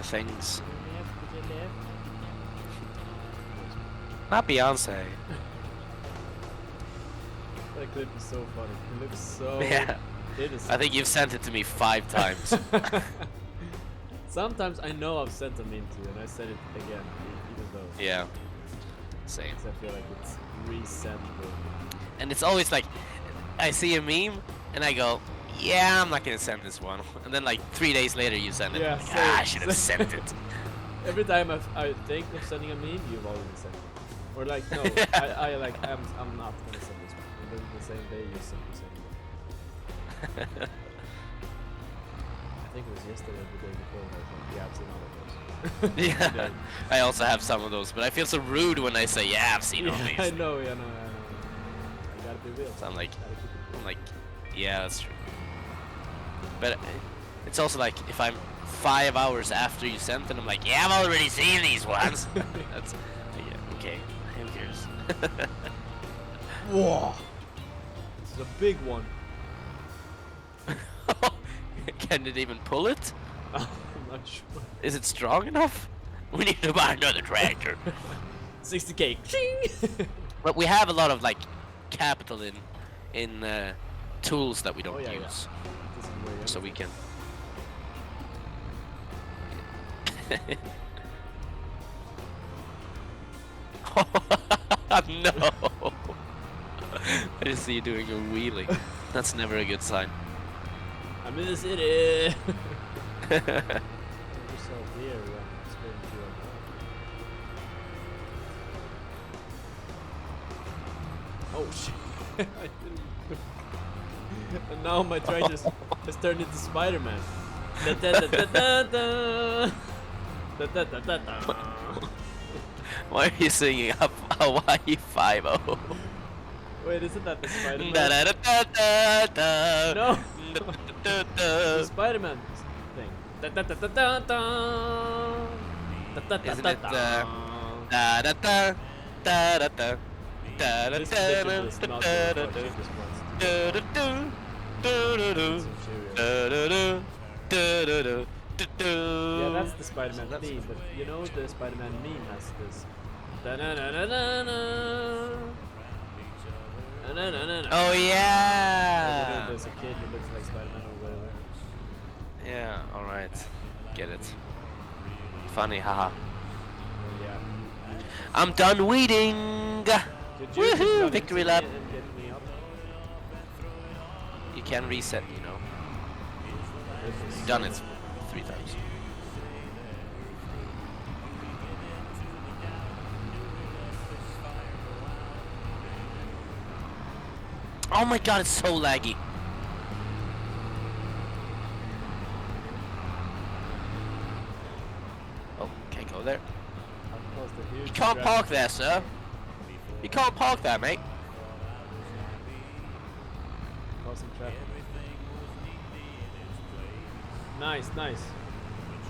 things. Not Beyonce. That clip is so funny. It looks so Yeah. innocent. I think you've sent it to me 5 times. Sometimes I know I've sent a meme to you and I said it again, even though. Yeah. Same. I feel like it's resent. And it's always like, I see a meme and I go, yeah, I'm not gonna send this one. And then like 3 days later you send it. Yeah, Like, same. I should have sent it. Every time I think of sending a meme, you've already sent it. Or like, no, I'm not gonna send this one. And then the same day you send the same one. I think it was yesterday or the day before. I was like, yeah, I've seen all of those. Yeah. I also have some of those, but I feel so rude when I say, yeah, I've seen all Yeah, these. I know. I gotta be real. So I'm like, Gotta keep it real. I'm like, yeah, that's true. But it's also like, if I'm 5 hours after you sent it, I'm like, yeah, I've already seen these ones. That's, yeah, okay, who cares? Whoa! This is a big one. Can it even pull it? I'm not sure. Is it strong enough? We need to buy another tractor. 60K. But we have a lot of like capital in tools that we don't Oh, yeah, use, This is where you so we can. No! I just see you doing a wheelie. That's never a good sign. I'm in the city. Yourself here when it's going to your home. Oh shit! I didn't. And now my train has turned into Spider-Man. Da da da da da da. Da da da da da. Why are you singing Hawaii 5-0? Wait, isn't that the Spider-Man? Da da da da da. No. Da, The Spider-Man thing. Da da da da da da. Da da da Isn't da it da. da da da da da da da da This da picture does not da do da much da of this one. da da da da da da Some serious. da da da da da. Yeah, that's the Spider-Man theme, but you know the Spider-Man meme has this. Da-na-na-na-na-na. Da-na-na-na-na. Oh And then yeah. there's a kid who looks like Spider-Man or whatever. Yeah. All right. Get it. Funny, haha. Oh, yeah. I'm done weeding. Could you just Woohoo! run Victory into lap. me and get me up? You can reset, you know. This is You've done it 3 times. Oh my god, it's so laggy. can't park there, sir. You can't park there, mate. Causing traffic. Nice, nice.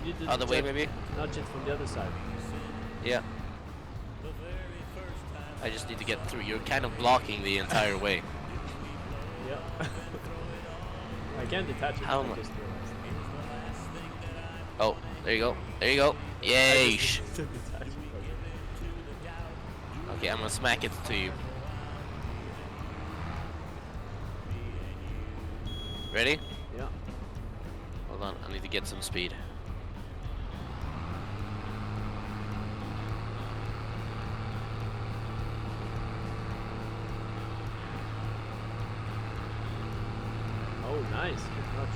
You did Other way, maybe? Nudge it from the other side. Yeah. I just need to get through. You're kind of blocking the entire way. Yeah. I can't detach it. How I much? just realized. Oh, there you go. There you go. Yay! Okay, I'm gonna smack it to you. Ready? Yeah. Hold on, I need to get some speed. Oh, nice. Good touch.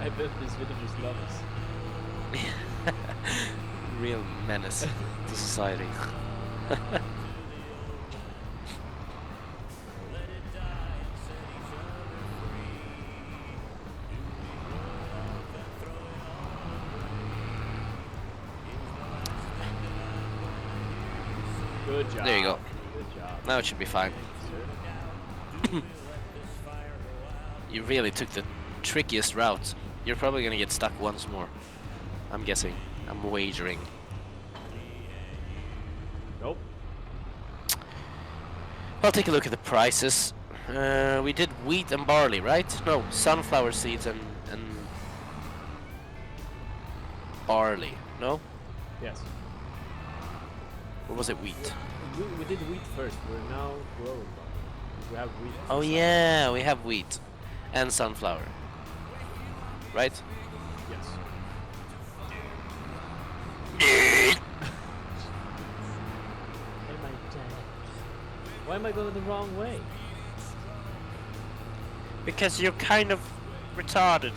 I bet these villagers love us. Real menace to society. Good job. There you go. Good job. Now it should be fine. Sir. You really took the trickiest route. You're probably gonna get stuck once more. I'm guessing. I'm wagering. Nope. I'll take a look at the prices. We did wheat and barley, right? No, sunflower seeds and barley. No? Yes. Or was it wheat? We did wheat first. We're now growing. We have wheat. Oh yeah, we have wheat and sunflower. Right? Yes. Why am I going the wrong way? Because you're kind of retarded.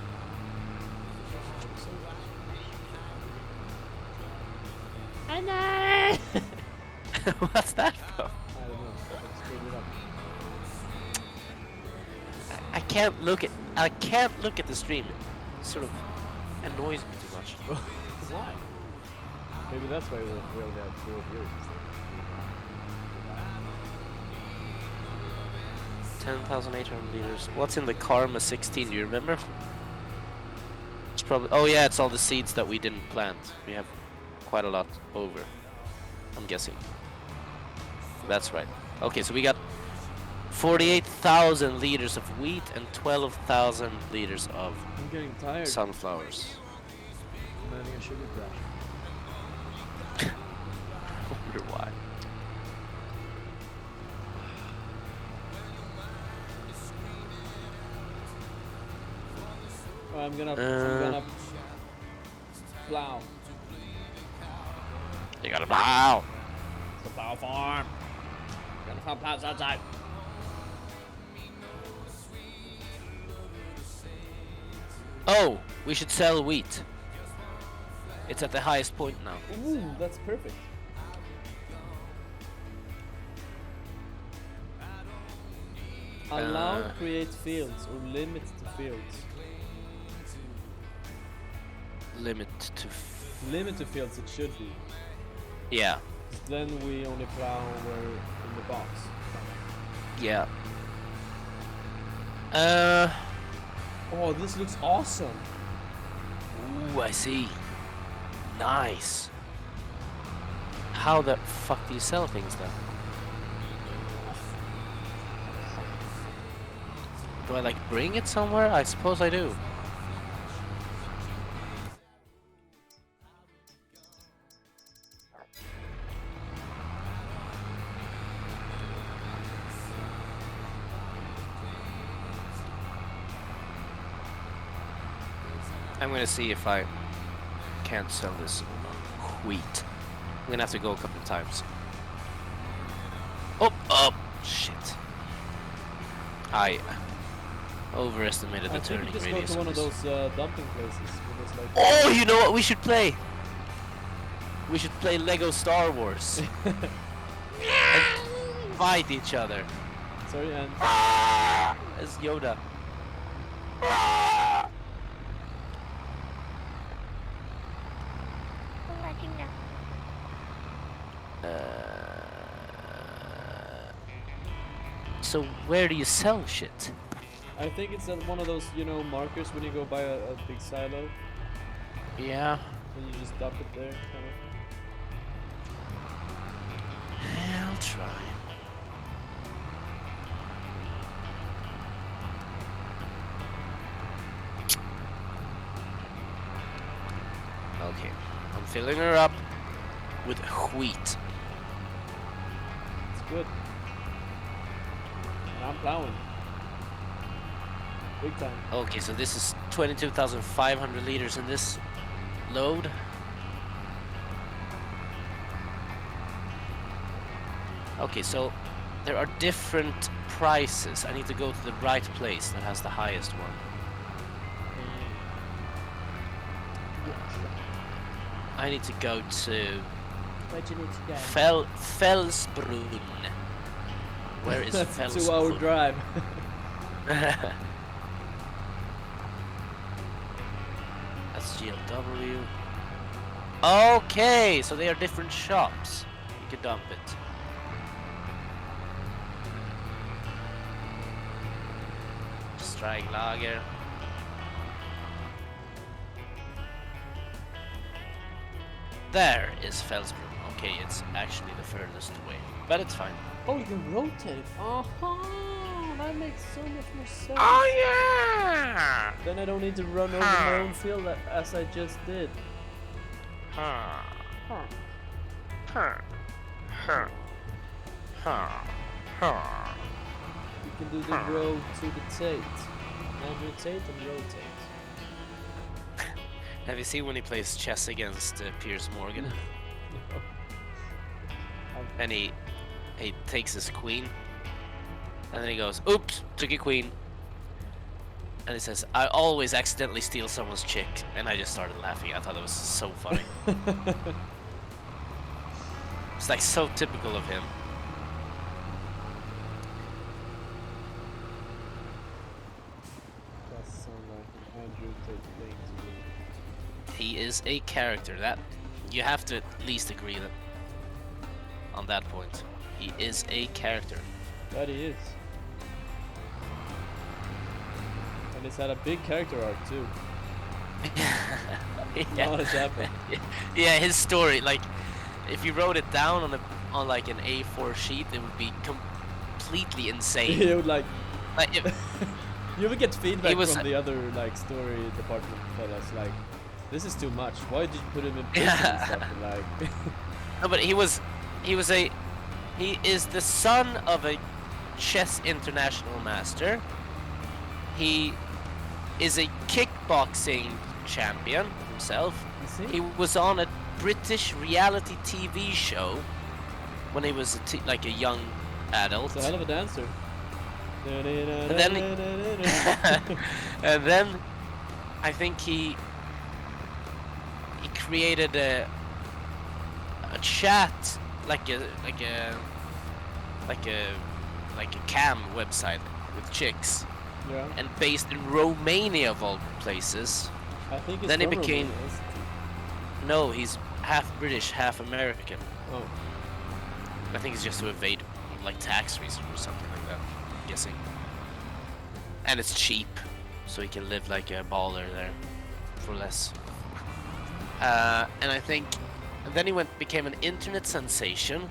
What's that from? I don't know. I screwed it up. I can't look at the stream. It sort of annoys me too much. Why? Maybe that's why we only have 4 viewers. 10,800 liters. What's in the Karma 16? Do you remember? It's probably. Oh yeah, it's all the seeds that we didn't plant. We have quite a lot over. I'm guessing. That's right. Okay, so we got 48,000 liters of wheat and 12,000 liters of I'm getting tired. sunflowers. I'm having a sugar crash. I wonder why. Oh, I'm gonna plow. You gotta plow. The plow farm. Gonna farm plows outside. Oh, we should sell wheat. It's at the highest point now. Ooh, that's perfect. Allow create fields or limit to fields. Limit to. Limit to fields it should be. Yeah. Then we only plow where in the box. Yeah. Oh, this looks awesome. Ooh, I see. Nice. How the fuck do you sell things then? Do I like bring it somewhere? I suppose I do. I'm gonna see if I can't sell this wheat. I'm gonna have to go a couple of times. Oh, shit. I overestimated the I think turning you just radius. go to of one of this. those dumping places. Where there's like Oh, you know what we should play? We should play Lego Star Wars. And fight each other. Sorry, and As Yoda. So where do you sell shit? I think it's at one of those, you know, markers when you go buy a big silo, Yeah. and you just dump it there, kind of. I'll try. Okay, I'm filling her up with wheat. It's good. And I'm plowing. Big time. Okay, so this is 22,500 liters in this load. Okay, so there are different prices. I need to go to the right place that has the highest one. I need to go to Where'd you need to go? Felsbrunn. Where is That's a Felsbrunn? 2-hour drive. That's GLW. Okay, so they are different shops. You can dump it. Strike lager. There is Felsbrunn. Okay, it's actually the furthest away, but it's fine. Oh, you can rotate. That makes so much more sense. Oh yeah! Then I don't need to run over my own field as I just did. Huh. Huh. Huh. Huh. Huh. Huh. You can do the road to the Tate. And rotate and rotate. Have you seen when he plays chess against Piers Morgan? And he takes his queen, and then he goes, "Oops, took a queen." And he says, "I always accidentally steal someone's chick," and I just started laughing. I thought that was so funny. It's like so typical of him. That sounds like an Andrew Tate thing to do. He is a character that you have to at least agree that on that point. He is a character. That he is. And he's had a big character arc too. Yeah. What has happened? Yeah, his story, like, if you wrote it down on like an A4 sheet, it would be completely insane. He would like Like, you would get feedback was- from the other like story department fellas like, this is too much. Why did you put him in prison? Yeah. And stuff? And, like no, but he is the son of a chess international master. He is a kickboxing champion himself. you see? He was on a British reality TV show when he was like a young adult. He's a hell of a dancer. then and then I think he created a chat like a cam website with chicks, Yeah. and based in Romania of all places. I think it's Then he from became- Romania, isn't it? No, he's half British, half American. Oh. I think it's just to evade like tax reasons or something like that, I'm guessing. And it's cheap, so he can live like a baller there for less. And I think, and then he became an internet sensation.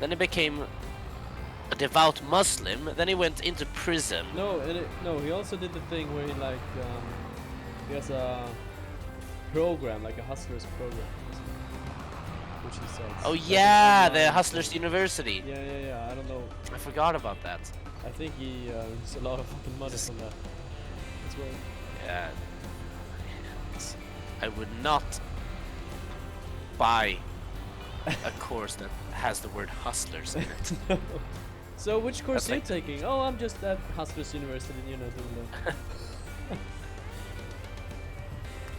Then he became a devout Muslim. Then he went into prison. No, he also did the thing where he like he has a program, like a hustlers program, which he says. Oh like an yeah, the online Hustlers thing. University. Yeah. I don't know. I forgot about that. I think he earns a lot of fucking money from that. That's why. Yeah. I would not buy a course that has the word hustlers in it. So which course That's are you like- taking? Oh, I'm just at Hustlers University, you know, doing that.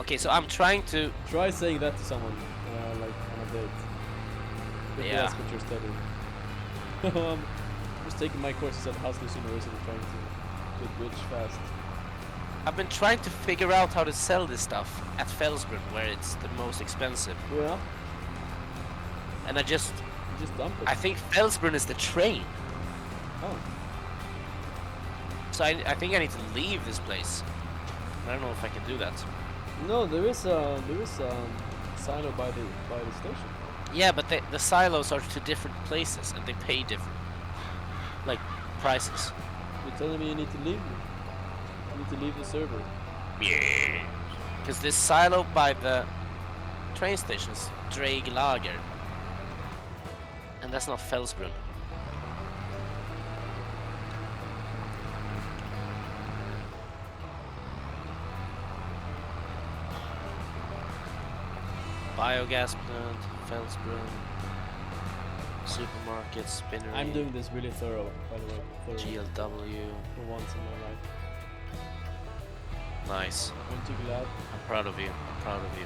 Okay, so I'm trying to. Try saying that to someone, like on a date. If they Yeah. ask what you're studying. I'm just taking my courses at Hustlers University, trying to get rich fast. I've been trying to figure out how to sell this stuff at Felsbrunn, where it's the most expensive. Yeah, And you just dump it. I think Felsbrunn is the train. Oh. So I think I need to leave this place. I don't know if I can do that. No, there is silo by the station. Yeah, but the silos are to different places and they pay different, like, prices. You're telling me you need to leave? You need to leave the server. Yeah. Because this silo by the train station is Draglager. And that's not Felsbrunn. Biogas plant, Felsbrunn, supermarket, spinnery. I'm doing this really thorough, by the way. GLW. For once in my life. Nice. Aren't you glad? I'm proud of you. I'm proud of you.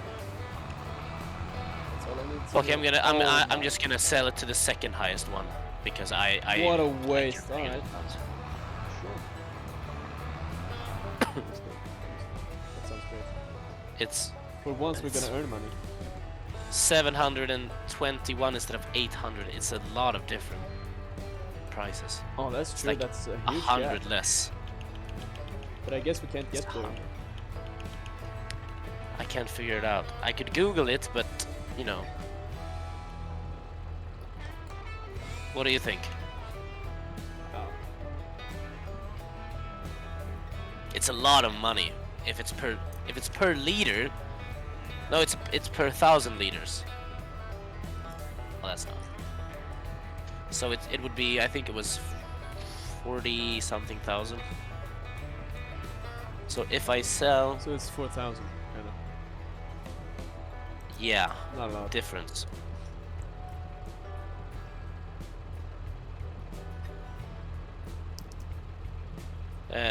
That's all I need to Okay, do. I'm just gonna sell it to the second highest one because I What a I waste. can't figure Alright. it out. Sure. That's good. That sounds great. It's For once we're gonna earn money. 721 instead of 800. It's a lot of different prices. Oh, that's true. like That's a huge 100 gap. less. But I guess we can't get It's there. 100. I can't figure it out. I could Google it, but you know. What do you think? Oh. It's a lot of money. If it's per liter. No, it's per 1,000 liters. Well, that's not. So it would be, I think it was 40 something thousand. So if I sell, So it's 4,000, kind of. yeah, Not a lot. difference.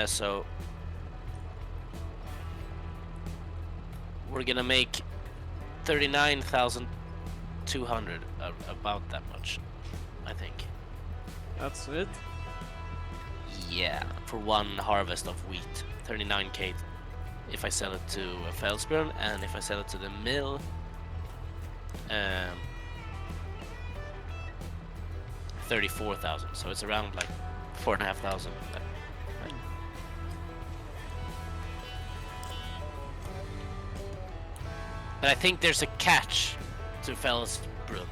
So we're gonna make 39,200, about that much, I think. That's it? Yeah, for one harvest of wheat, 39k if I sell it to Felsbrunn, and if I sell it to the mill, 34,000. So it's around like 4,500. But I think there's a catch to Felsbrunn.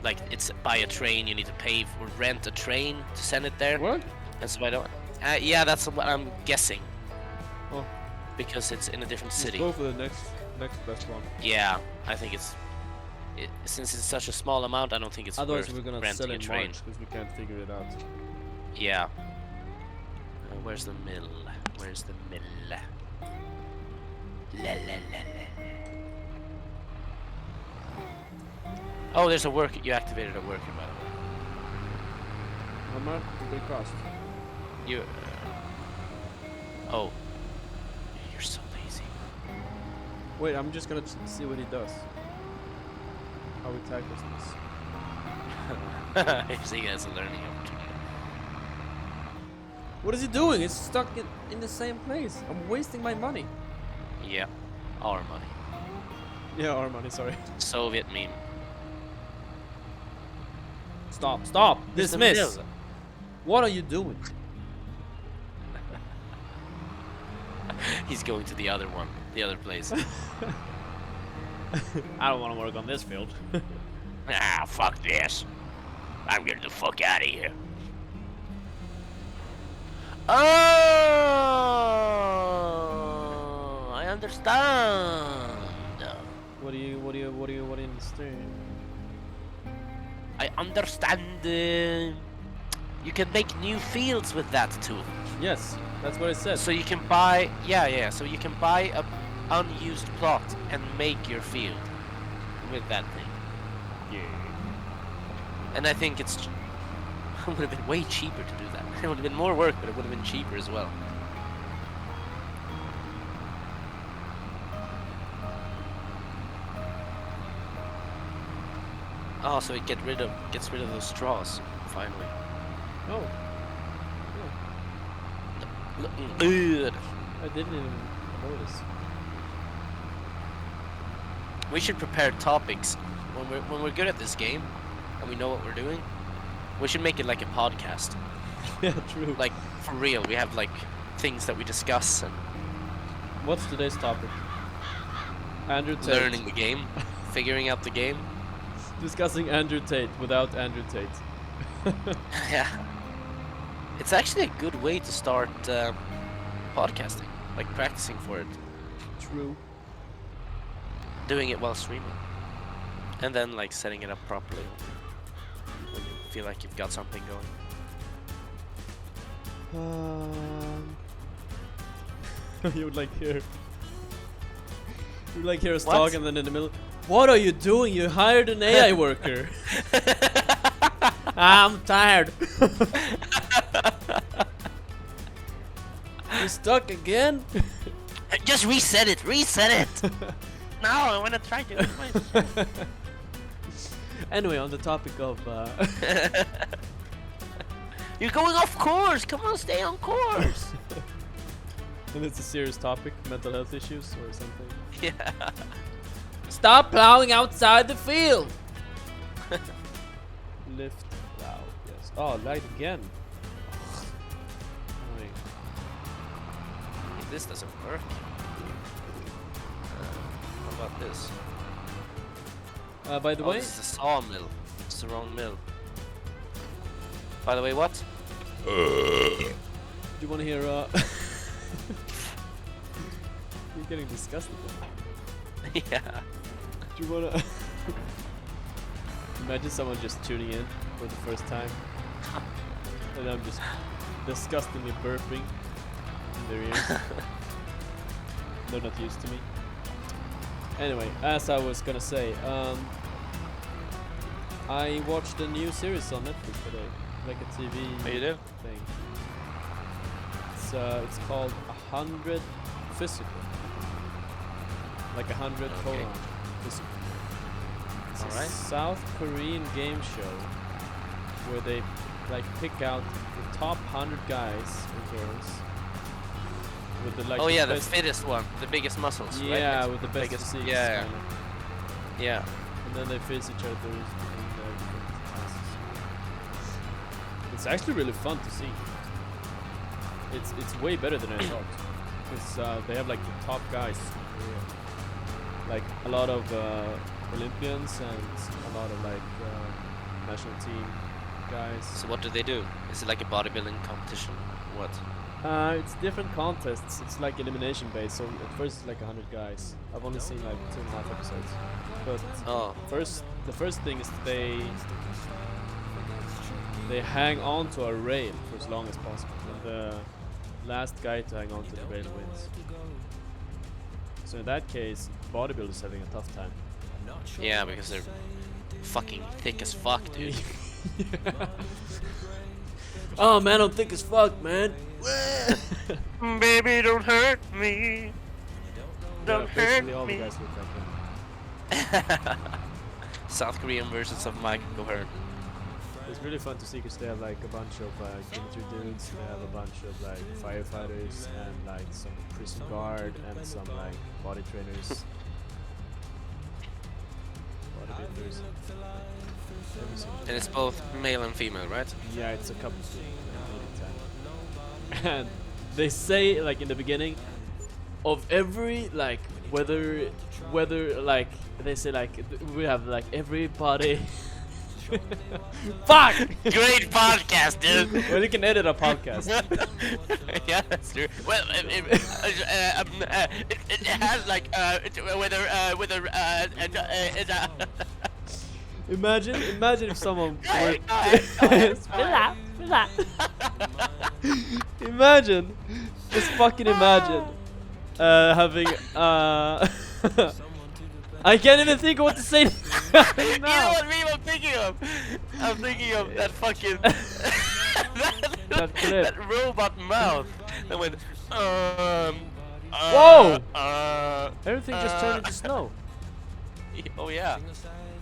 Like, it's by a train, you need to pay or rent a train to send it there. What? And so I don't. Yeah, that's what I'm guessing. Oh. Because it's in a different Let's city. go for the next best one. Yeah, I think since it's such a small amount, I don't think it's Otherwise worth we're gonna renting sell a in train. March because we can't figure it out. Yeah. Where's the mill? Where's the mill? La, la, la, la. Oh, there's a worker. You activated a worker, by the way. How much did it cost? You. Oh. You're so lazy. Wait, I'm just gonna see what he does. How he tackles this. You're seeing it as a learning opportunity. What is he doing? He's stuck in the same place. I'm wasting my money. Yeah. Our money. Yeah, our money, sorry. Soviet meme. Stop, stop! There's the Dismiss! mill. What are you doing? He's going to the other one. The other place. I don't want to work on this field. Ah, fuck this. I'm getting the fuck out of here. Oh, I understand. What do you understand? I understand. You can make new fields with that tool. Yes, that's what I said. So you can buy, yeah. So you can buy a unused plot and make your field with that thing. Yeah. And I think it would have been way cheaper to do that. It would have been more work, but it would have been cheaper as well. Oh, so it gets rid of those straws finally. Oh, Looking good. I didn't even notice. We should prepare topics when we're good at this game and we know what we're doing. We should make it like a podcast. Yeah, true. Like for real, we have like things that we discuss and What's today's topic? Andrew Tate. learning the game, figuring out the game. Discussing Andrew Tate without Andrew Tate. Yeah. It's actually a good way to start podcasting, like practicing for it, True. doing it while streaming, and then like setting it up properly when you feel like you've got something going. You would like hear. You would like hear us What? talk, and then in the middle, what are you doing? You hired an AI worker. I'm tired. You stuck again? Just reset it. No, I want to try to. Anyway, on the topic of You're going off course. Come on, stay on course. and it's a serious topic, mental health issues or something. Yeah. Stop plowing outside the field. Lift plow, yes. Oh, light again. Annoying. If this doesn't work, how about this? By the way, This is a sawmill. It's the wrong mill. By the way, what? do you want to hear? You're getting disgusted. Yeah. Do you wanna imagine someone just tuning in for the first time, and I'm just disgustingly burping in their ears. They're not used to me. Anyway, as I was gonna say, I watched a new series on Netflix today, like a TV What you do? thing. It's called 100 Physical. Like 100 colon physical. It's a Alright. South Korean game show where they like pick out the top 100 guys and girls with the like Oh the yeah, the best, fittest one, the biggest muscles. Right? yeah, Like, with the best biggest- physiques, yeah. kinda. Yeah. And then they face each other in different tasks. It's actually really fun to see. It's way better than I thought, because they have like the top guys from Korea. Like a lot of Olympians and a lot of like national team guys. So what do they do? Is it like a bodybuilding competition? What? It's different contests. It's like elimination based. So at first it's like 100 guys. I've only seen like 2.5 episodes. But Oh. the first thing is they hang on to a rail for as long as possible, and the last guy to hang on to the rail wins. So in that case, bodybuilders having a tough time. Yeah, because they're fucking thick as fuck, dude. Oh man, I'm thick as fuck, man. Baby, don't hurt me. Yeah, basically all the guys look like him. South Korean versions of Mike O'Hearn. It's really fun to see because they have like a bunch of military dudes, they have a bunch of like firefighters and like some prison guard and some like body trainers. Bodybuilders. Every single And it's both male and female, right? Yeah, it's a couple of and they say like in the beginning of every like whether like they say like we have like everybody. Fuck! Great podcast, dude. Well, you can edit a podcast. Yeah, that's true. Well, it has like Imagine if someone were imagine, just fucking imagine having I can't even think of what to say You know what meme I'm thinking of? I'm thinking of that fucking That clip. that robot mouth that went Whoa! Everything just turned into snow Oh yeah.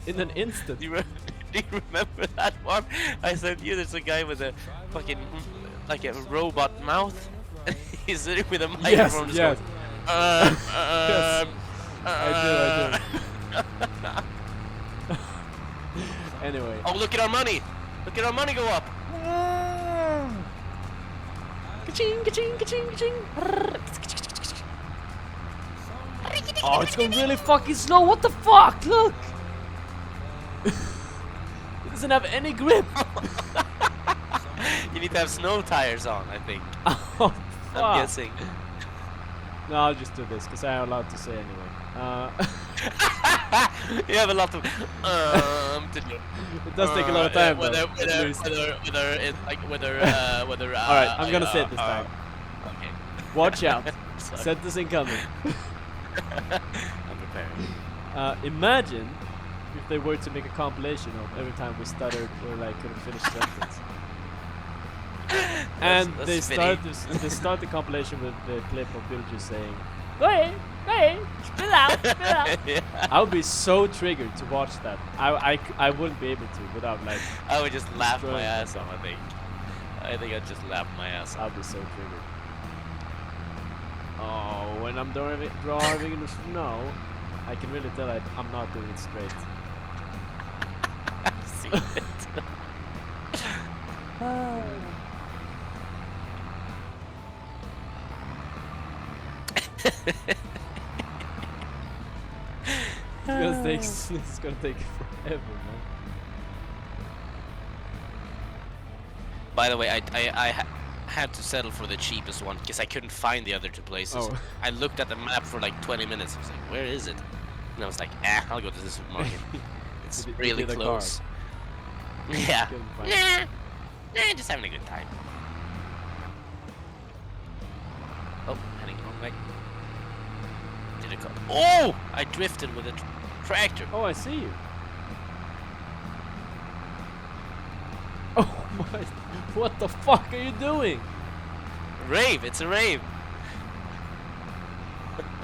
in an instant. Do you remember that one? I sent you. There's a guy with a fucking like a robot mouth, and he's sitting with a microphone. just Yes. going, Yes. I do. Anyway. Oh, look at our money! Look at our money go up! Ka-ching, ka-ching, ka-ching, ka-ching. Oh, it's going really fucking slow. What the fuck? Look. It doesn't have any grip. You need to have snow tires on, I think. Oh, fuck. I'm guessing. No, I'll just do this because I'm allowed to say anyway. You have a lot of to do. It does take a lot of time. Whether though, at least. it's like whether All right, I'm gonna say it this time. Okay. Watch out. Sorry. Sentence incoming. I'm prepared. Imagine if they were to make a compilation of every time we stuttered or like couldn't finish a sentence. And That's they start the compilation with the clip of Bill just saying, "Go ahead, spill out, spill out." Yeah. I would be so triggered to watch that. I wouldn't be able to without like. I would just laugh my destroying ass myself. off, I think I'd just laugh my ass off. I'll be so triggered. Oh, when I'm driving in the snow, I can really tell I'm not doing it straight. I've seen it. It's gonna take forever, man. By the way, I had to settle for the cheapest one because I couldn't find the other two places. Oh. I looked at the map for like 20 minutes. I was like, where is it? And I was like, I'll go to the supermarket. It's Did it really get a close. Yeah. Couldn't find it. Nah, just having a good time. Oh, heading the wrong way. Did it go? Oh! I drifted with a tractor. Oh, I see you. Oh my! What the fuck are you doing? Rave! It's a rave!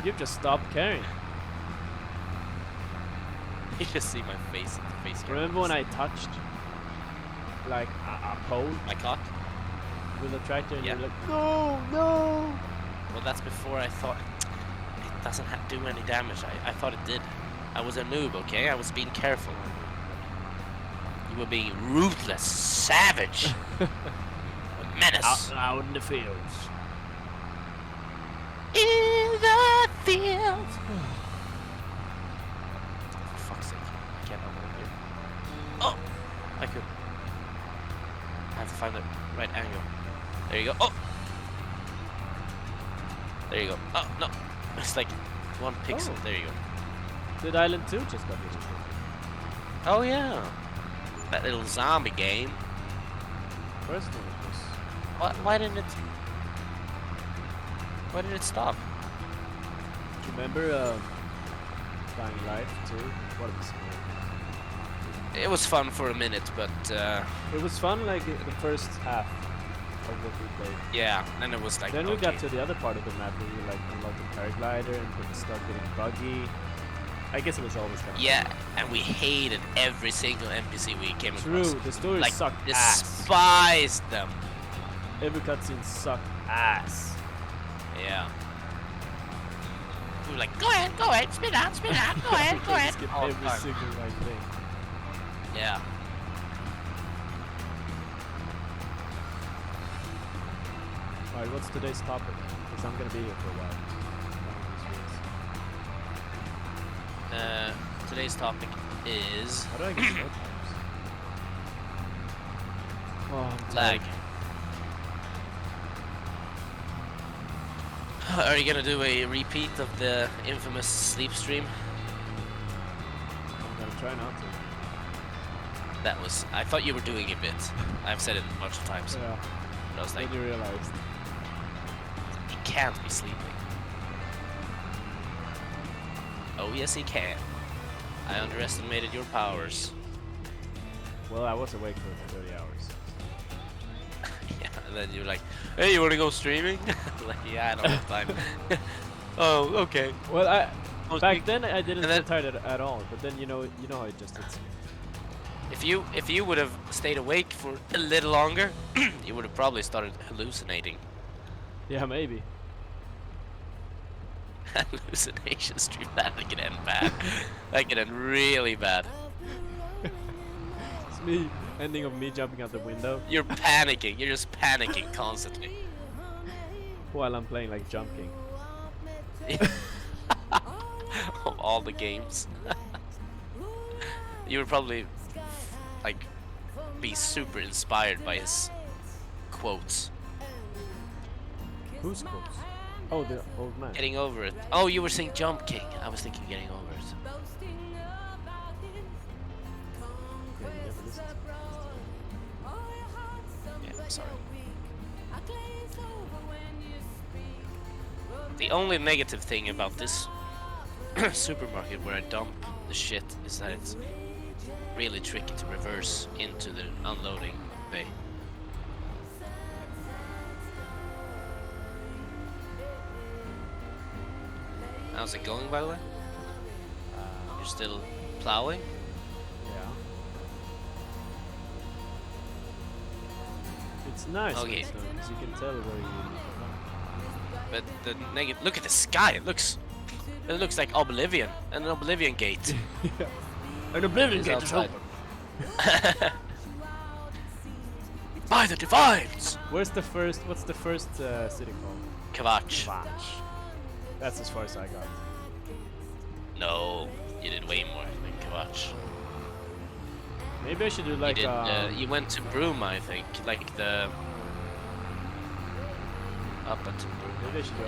You've just stopped caring. You just see my face in the face. Remember when I touched like a pole My cock? with a tractor and Yeah. you're like, no, no. Well, that's before I thought it doesn't do any damage. I thought it did. I was a noob, okay? I was being careful. You were being ruthless, savage, a menace. Out in the fields. In the fields. For fuck's sake, I can't open it here. Oh, I could. I have to find the right angle. There you go. Oh, there you go. Oh no, it's like one pixel. Oh. There you go. Did Island 2 just got released? Oh yeah, that little zombie game. First one was. Why didn't it? Why did it stop? Do you remember Dying Light 2? What was it? It was fun for a minute, but It was fun like the first half of what we played. yeah, then it was like. Then we okay. got to the other part of the map where you like unlock the paraglider and it start getting buggy. I guess it was always kind of Yeah, and we hated every single NPC we came across. true. The story Like sucked ass. despised them. Every cutscene sucked ass. Yeah. We were like, go ahead, spin out, go ahead, go ahead. Skip All the every time. single right thing. Yeah. Alright, what's today's topic? Because I'm gonna be here for a while. Today's topic is How do I get slow times? Oh, I'm lag. tired. Are you gonna do a repeat of the infamous sleep stream? I'm gonna try not to. That was. I thought you were doing a bit. I've said it a bunch of times. Yeah. But I was like, Then you realized. he can't be sleeping. Oh yes, he can. I underestimated your powers. Well, I was awake for 30 hours. Yeah, and then you're like, hey, you wanna go streaming? Like, yeah, I don't have time. Oh, okay. Well, Well, back then I didn't and get then- tired at all. But then you know how it just hits me. If you would have stayed awake for a little longer, you would have probably started hallucinating. Yeah, maybe. Hallucination stream, that could end bad. That could end really bad. It's me ending of me jumping out the window. You're panicking. You're just panicking constantly. while I'm playing like Jump King. Of all the games. You would probably like be super inspired by his quotes. Whose quotes? Oh, the old man. Getting over it. Oh, you were saying Jump King. I was thinking getting over it. Yeah, you never listen to Yeah, I'm sorry. The only negative thing about this supermarket where I dump the shit is that it's really tricky to reverse into the unloading bay. How's it going, by the way? You're still plowing? Yeah. It's nice when Okay. it's done, 'cause you can tell where you. But the negative. Look at the sky. It looks like Oblivion, an Oblivion gate. Yeah. An Oblivion It's gate is outside. open. By the divides. What's the first city called? Kvatch. Kvatch. That's as far as I got. No, you did way more than Kvatch. Maybe I should do like you did. You went to Bruma, I think, like the up until Bruma. maybe I should do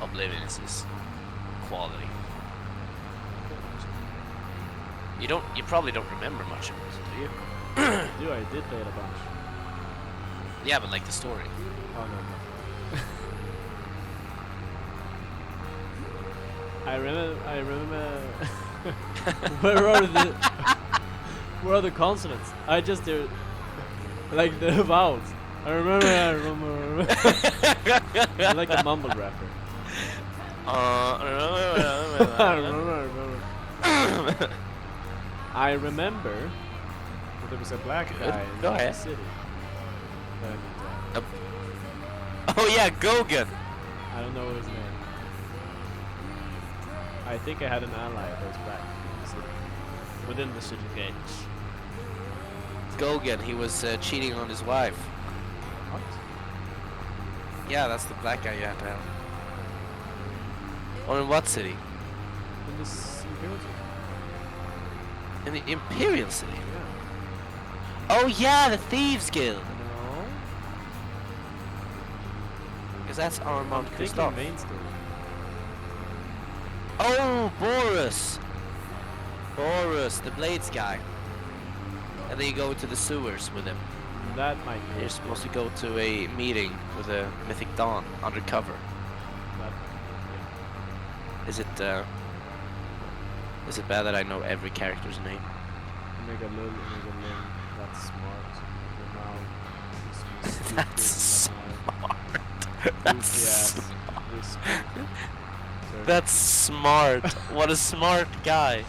Oblivion is quality. You probably don't remember much of it, do you? Do I did play it a bunch. Yeah, but like the story. Oh no. I remember. Where are the consonants? I just hear like the vowels. I remember. I'm like a mumble rapper. I remember that there was a black guy in Go the ahead. city. Oh yeah, Gogan. I don't know his name. I think I had an ally that was black in the city. Within the city gates. Gogan, he was cheating on his wife. What? Yeah, that's the black guy you had to have. Or in what city? In this Imperial city? In the Imperial City. Yeah. Oh yeah, the Thieves Guild. No. Because that's our Mount Thinking Christoph. main story. Oh, Boris. Boris, the Blades guy. And then you go into the sewers with him. That might be. You're supposed to go to a meeting with a Mythic Dawn undercover. That, Is it bad that I know every character's name? Omega Lil, that's smart. That's smart. That's smart. That's smart. What a smart guy.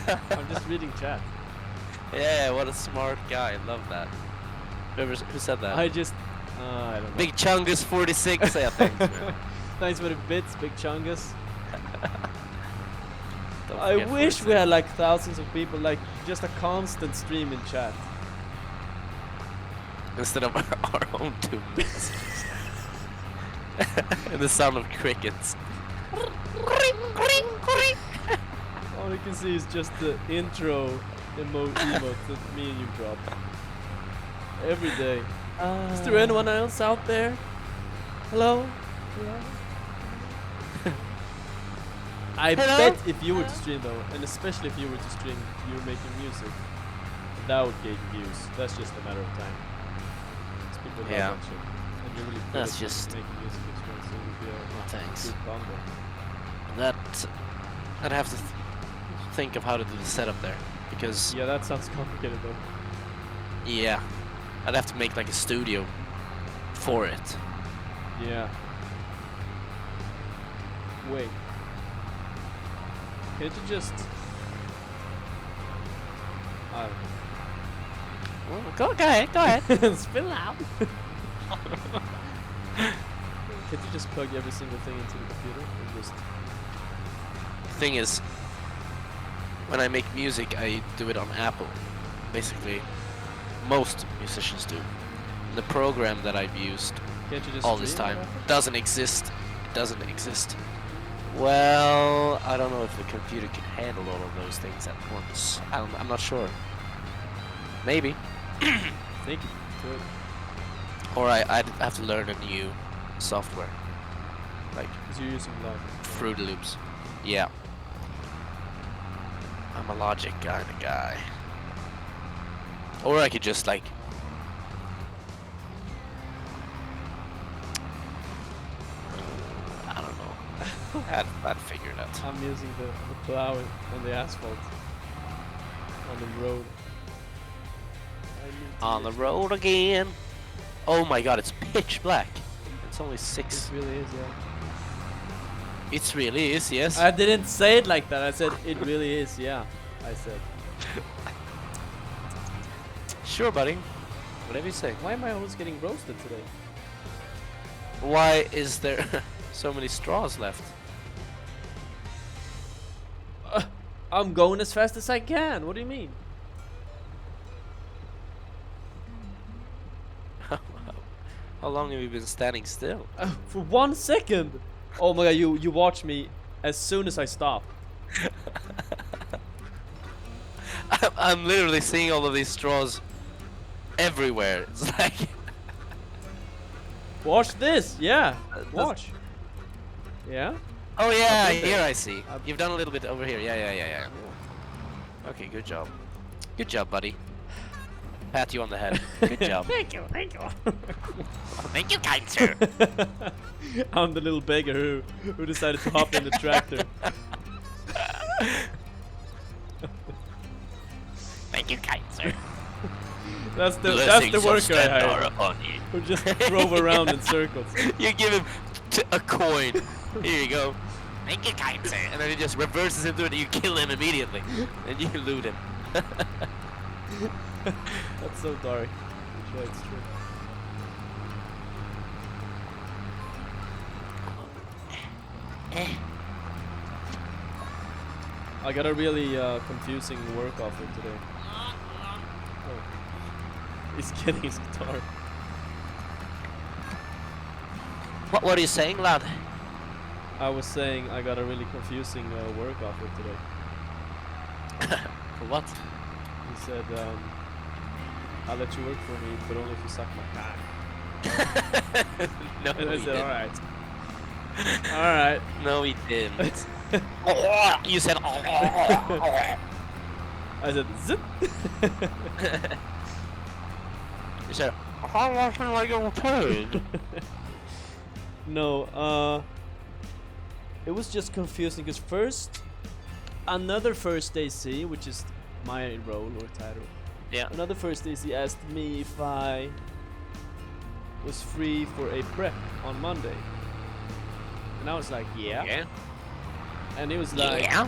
I'm just reading chat. Yeah, what a smart guy. I love that. Who said that? I don't know. Big Chungus 46, I think. Man. Thanks for the bits, Big Chungus. Don't I forget wish 46. we had like thousands of people, like just a constant stream in chat. Instead of our own 2 messages. And the sound of crickets. All you can see is just the intro emote that me and you drop every day. Is there anyone else out there? Hello? I Hello? bet if you were to stream though, and especially if you were to stream you're making music, that would get views. That's just a matter of time. 'Cause people love Yeah. that shit. And you're really good That's at just- making music as well, so it would be a Thanks. good combo. I'd have to think of how to do the setup there. Because, Yeah, that sounds complicated though. yeah, I'd have to make like a studio for it. Yeah. Wait. Can't you just... Well, go ahead. Spill out. Can't you just plug every single thing into the computer and just... Thing is, when I make music, I do it on Apple. Basically, most musicians do. the program that I've used Can't you just all this stream time it? doesn't exist. It doesn't exist. Well, I don't know if the computer can handle all of those things at once. I'm not sure. Maybe. Think it could. Or I'd have to learn a new software. Like Because you're using Logic. Fruity Loops. Yeah. I'm a Logic kind of guy. Or I could just like... I don't know. I'd figure it out. I'm using the plow on the asphalt. On the road. I need to On the use- road again. Oh my god, it's pitch black. It's only It 6. really is, yeah. It really is, yes. I didn't say it like that. I said it really is, yeah. I said. Sure, buddy. Whatever you say. Why am I always getting roasted today? Why is there so many straws left? I'm going as fast as I can. What do you mean? How long have you been standing still? For 1 second. Oh my god, you watch me as soon as I stop. I'm literally seeing all of these straws everywhere. It's like... Watch this. Yeah. That's- Watch. Yeah. Oh yeah, Up in there. here I see. Up- You've done a little bit over here. Yeah. Okay, good job. Good job, buddy. Pat you on the head. Good job. Thank you. Thank you. Thank you, kind sir. I'm the little beggar who decided to hop in the tractor. Thank you, kind sir. That's the worker I hired. upon you. Who just drove around in circles. You give him a coin. Here you go. Thank you, kind sir. And then he just reverses into it and you kill him immediately. And you loot him. That's so dark. Sure, it's true. I got a really confusing work offer today. Oh. He's getting his guitar. What are you saying, lad? I was saying I got a really confusing work offer today. For what? He said, I'll let you work for me, but only if you suck my cock. No, And I he said, didn't. alright. Alright. No, he didn't. You said. I said, zip. You said. How much am I getting paid? No, it was just confusing because first, another first AC, which is my role or title, Yeah. another first AC asked me if I was free for a prep on Monday. And I was like, yeah. Okay. And he was like, Yeah.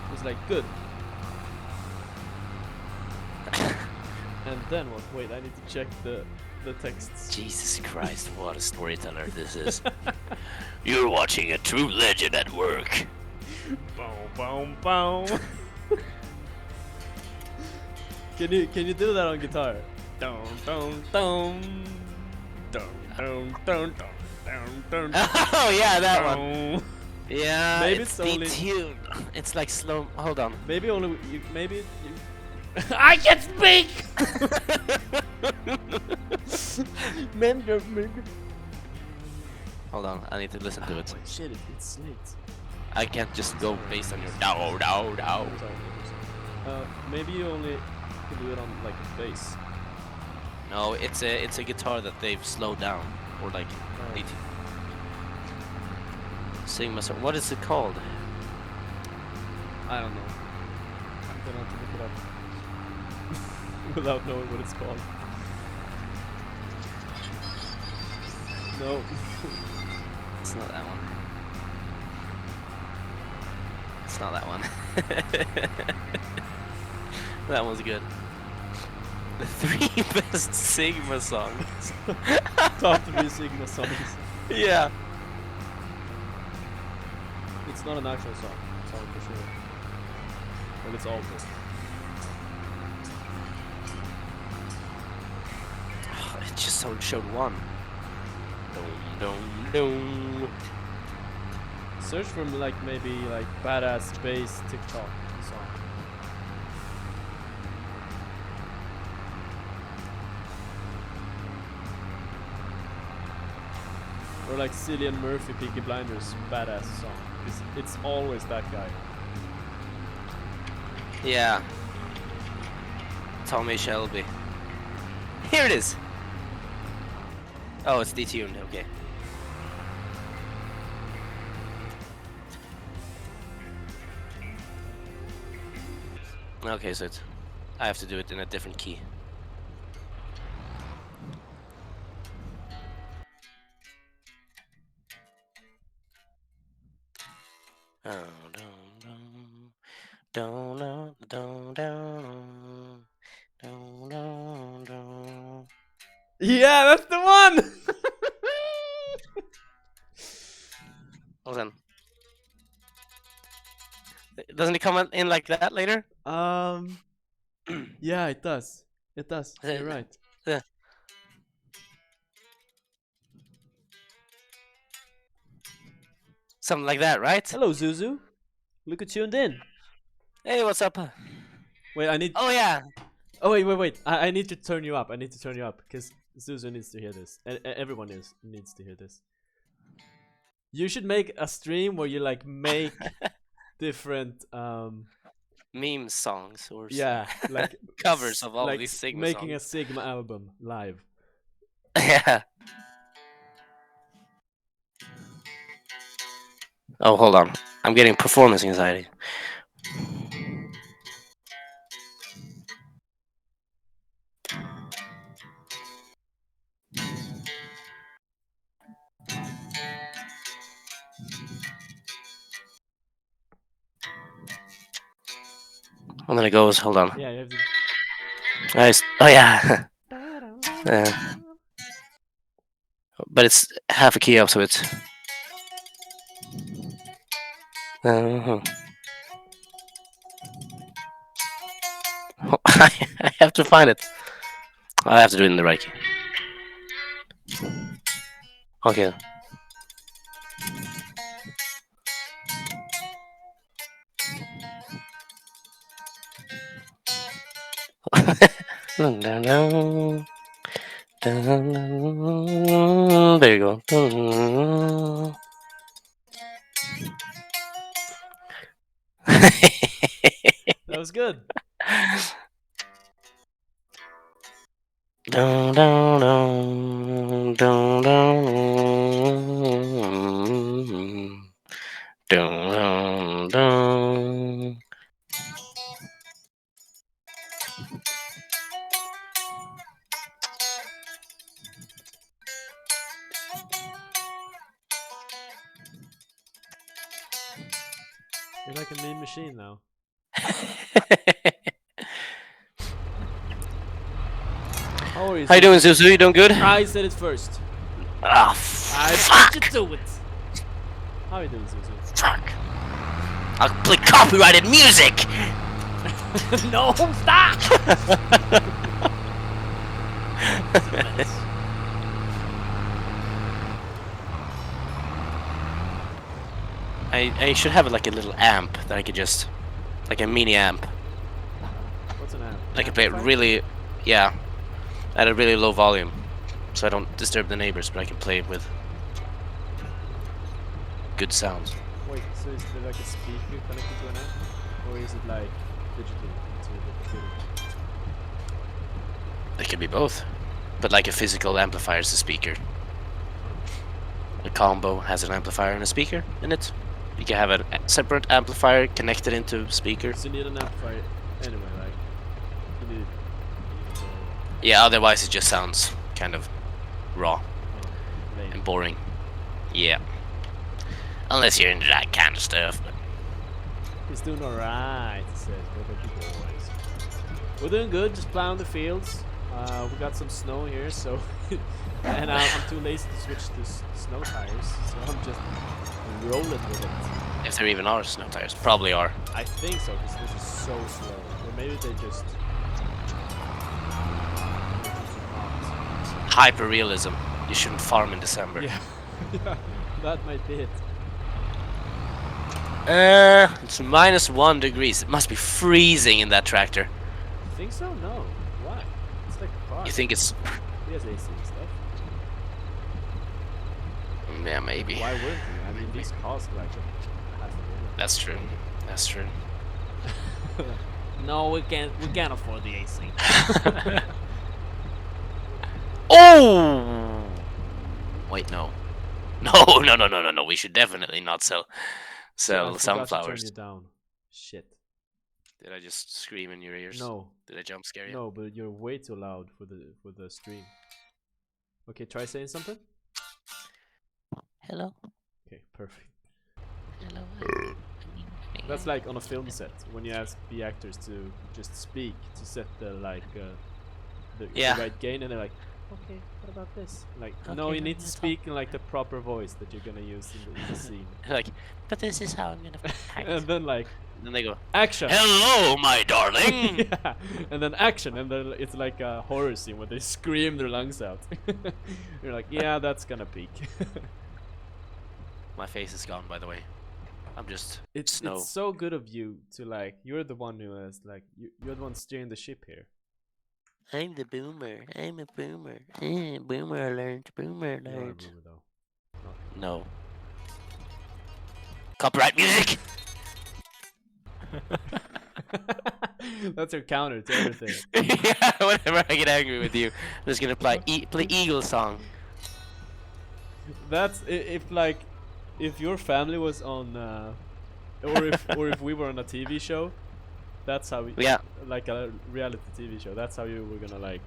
he was like, good. And then what? Wait, I need to check the texts. Jesus Christ, what a storyteller this is. You're watching a true legend at work. Boom, boom, boom. Can you do that on guitar? Dun dun dun dun dun dun dun dun. Oh yeah, that one. Yeah, Maybe it's it's only- detuned. It's like slow. Hold on. Maybe only you. Maybe you. I can speak. Hold on, I need to listen to it. Shit, it's late. I can't just go based on your no. Sorry. Maybe you only can do it on like a bass. No, it's a guitar that they've slowed down or like detuned. Sigma. What is it called? I don't know. I'm gonna have to look it up without knowing what it's called. No. It's not that one. It's not that one. That one's good. The 3 best Sigma songs. Top 3 Sigma songs. Yeah. It's not an actual song for sure. But it's all good. showed one. Dum, dum. Search for like maybe like badass bass TikTok song. Or like Cillian Murphy, Peaky Blinders, badass song. It's always that guy. Yeah. Tommy Shelby. Here it is. Oh, it's detuned. Okay. Okay, so I have to do it in a different key. Yeah, that's the one. Hold on. Doesn't it come in like that later? Yeah, it does. It does. You're right. Yeah. Something like that, right? Hello, Zuzu. Look who tuned in. Hey, what's up? Wait, I need. Oh yeah. Oh wait. I need to turn you up. I need to turn you up because Zuzu needs to hear this. Everyone needs to hear this. You should make a stream where you like make different Meme songs or yeah, like covers of all like these Sigma making songs. a Sigma album live. Yeah. Oh, hold on. I'm getting performance anxiety. And then it goes, hold on. Yeah, you have to. Nice. Oh yeah. But it's half a key up, so it's. I have to find it. I have to do it in the right key. Okay. There you go. That was good. You're like a meme machine now. How are you? How you doing, Zuzu? You doing good? I said it first. Ah, I fuck! beat you to it. How are you doing, Zuzu? Fuck! I'll play copyrighted music. No, stop! I should have like a little amp that I could just, like a mini amp. What's an amp? I can play it really, yeah, at a really low volume, so I don't disturb the neighbors, but I can play it with good sounds. Wait, so is there like a speaker connected to an amp? Or is it like digital into the computer? It can be both, but like a physical amplifier is a speaker. A combo has an amplifier and a speaker in it. You can have a separate amplifier connected into speaker. So you need an amplifier anyway, like you need Yeah, otherwise it just sounds kind of raw lame. and boring. Yeah. Unless you're into that kind of stuff. But He's doing alright, he says. What about you boys? We're doing good, just plowing the fields. We got some snow here, so and I'm too lazy to switch to snow tires, so I'm just rolling with it. if there even are snow tires, probably are. I think so, because this is so slow. Or maybe they just. hyper realism. You shouldn't farm in December. Yeah, yeah, that might be it. It's -1 degrees. It must be freezing in that tractor. You think so? No. Why? It's like a car. You think it's? He has AC and stuff. Yeah, maybe. Why wouldn't he? I mean, these cost like half a million. That's true. That's true. No, we can't afford the AC. Oh! Wait, no. No. We should definitely not sell I forgot to turn sunflowers. you down. Shit. Did I just scream in your ears? No. Did I jump scare you? No, but you're way too loud for the stream. Okay, try saying something. Hello. Okay, perfect. Hello. That's like on a film set when you ask the actors to just speak to set the like the right gain, and they're like, okay, what about this? Like, no, Okay, you need to let's speak in like the proper voice that you're gonna use in the scene. Like, but this is how I'm gonna act. And then like, then they go, action. hello, my darling. Yeah, and then action, and then it's like a horror scene where they scream their lungs out. You're like, yeah, that's gonna peak. My face is gone, by the way. I'm just It's snow. it's so good of you to like. You're the one who has like. You're the one steering the ship here. I'm the boomer. I'm a boomer. Boomer alert. Boomer You are a alert. boomer though. No. Copyright music. That's your counter to everything. Yeah, whenever I get angry with you, I'm just gonna play Eagle song. That's if your family was on, or if we were on a TV show, that's how we, Yeah. like a reality TV show. That's how you were gonna like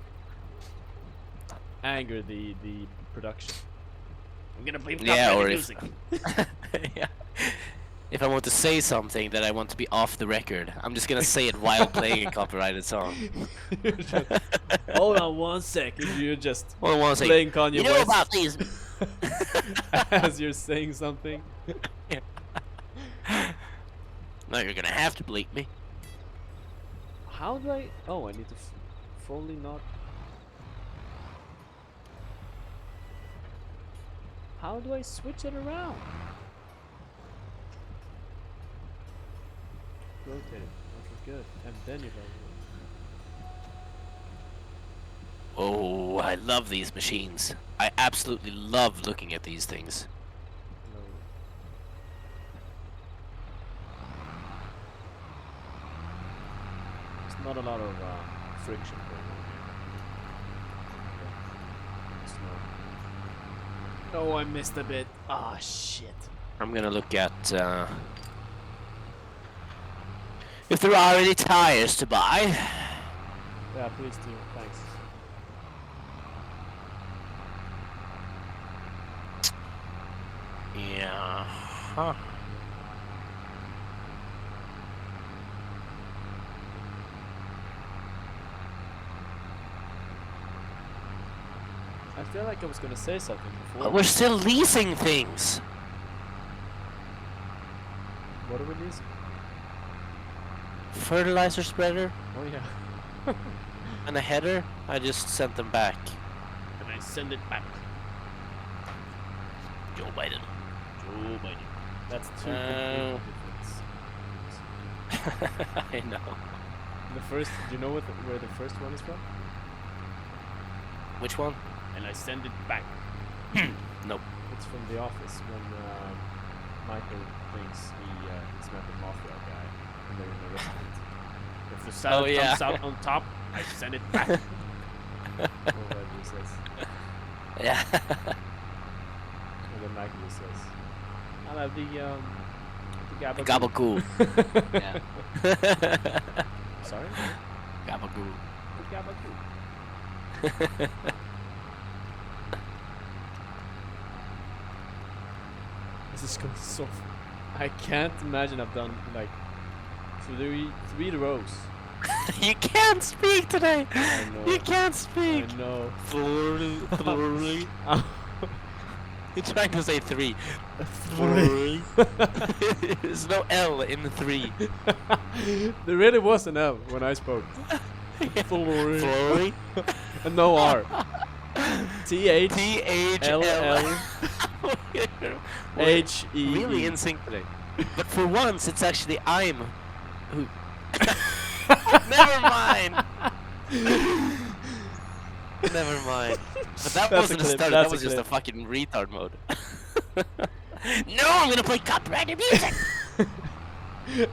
anger the production. I'm gonna play Yeah, or music. yeah. If I want to say something that I want to be off the record, I'm just gonna say it while playing a copyrighted song. Hold on 1 second. You're just Well, I want to say, playing Kanye you know West about these? as you're saying something. No, you're gonna have to bleep me. How do I? Oh, I need to fully not. How do I switch it around? Rotate it. Okay, good. And then you go. Oh, I love these machines. I absolutely love looking at these things. No. There's not a lot of friction going on here. Snow. No, I missed a bit. Ah, shit. I'm gonna look at if there are any tires to buy. Yeah, please do. Thanks. Yeah. Huh. I feel like I was gonna say something before. But we're still leasing things. What are we leasing? Fertilizer spreader Oh yeah. and a header. I just sent them back. And I send it back. Joe Biden. Joe Biden. That's two complete different. I know. The first, do you know where the first one is from? Which one? And I send it back. Nope. It's from The Office when Michael thinks he's met the mafia guy and they're in a restaurant. If the salad yeah. comes out on top, I send it back. Or whatever he says. Yeah. And then Michael says, I'll have the gabagool. Gabagool. Yeah. Sorry? Gabagool. The gabagool. This is going so I can't imagine I've done like three rows. You can't speak today. I know. You can't speak. I know. Three. You're trying to say three. Three. There's no L in the three. There really was an L when I spoke. Three. And no R. TH THL. HE. Really in sync today. But for once, it's actually I'm who. Never mind. Never mind. But that That's a wasn't a clip, stutter. that's That was a just a clip. fucking retard mode. No, I'm gonna play copyrighted music.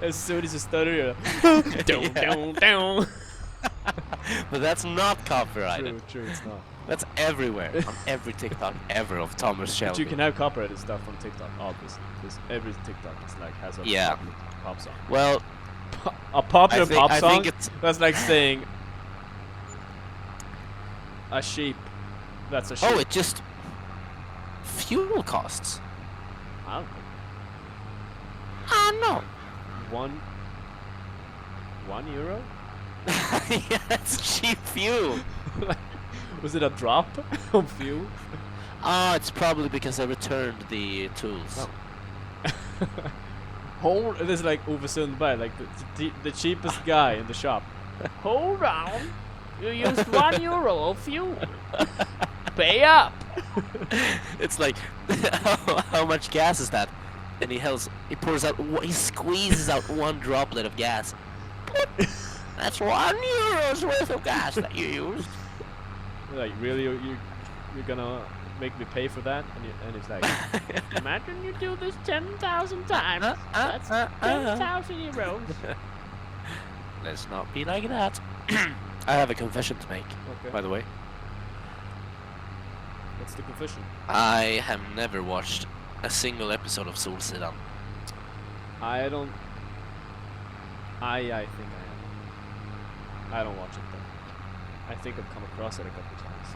As soon as you stutter, you're like, Yeah. down, down. But that's not copyrighted. True, it's not. That's everywhere on every TikTok ever of Thomas But Shelby. you can have copyrighted stuff on TikTok, obviously. Because every TikTok is like has a Yeah. popular pop song. Well, A popular pop I song? think it's That's like saying a sheep. That's a sheep. oh, it just fuel costs. I don't know. No. €1? Yeah, it's cheap fuel. Was it a drop of fuel? Ah, it's probably because I returned the tools. Hold. It is like Ove Sundberg, like the cheapest guy in the shop. Hold on. You used €1 of fuel. Pay up. It's like, how much gas is that? And he pours out, he squeezes out one droplet of gas. That's €1 worth of gas that you used. Like, really, you're gonna make me pay for that? And it's like, imagine you do this 10,000 times. That's €10,000. Let's not be like that. I have a confession to make, Okay. by the way. What's the confession? I have never watched a single episode of Solsidan. I don't. I think I am. I don't watch it though. I think I've come across it a couple times.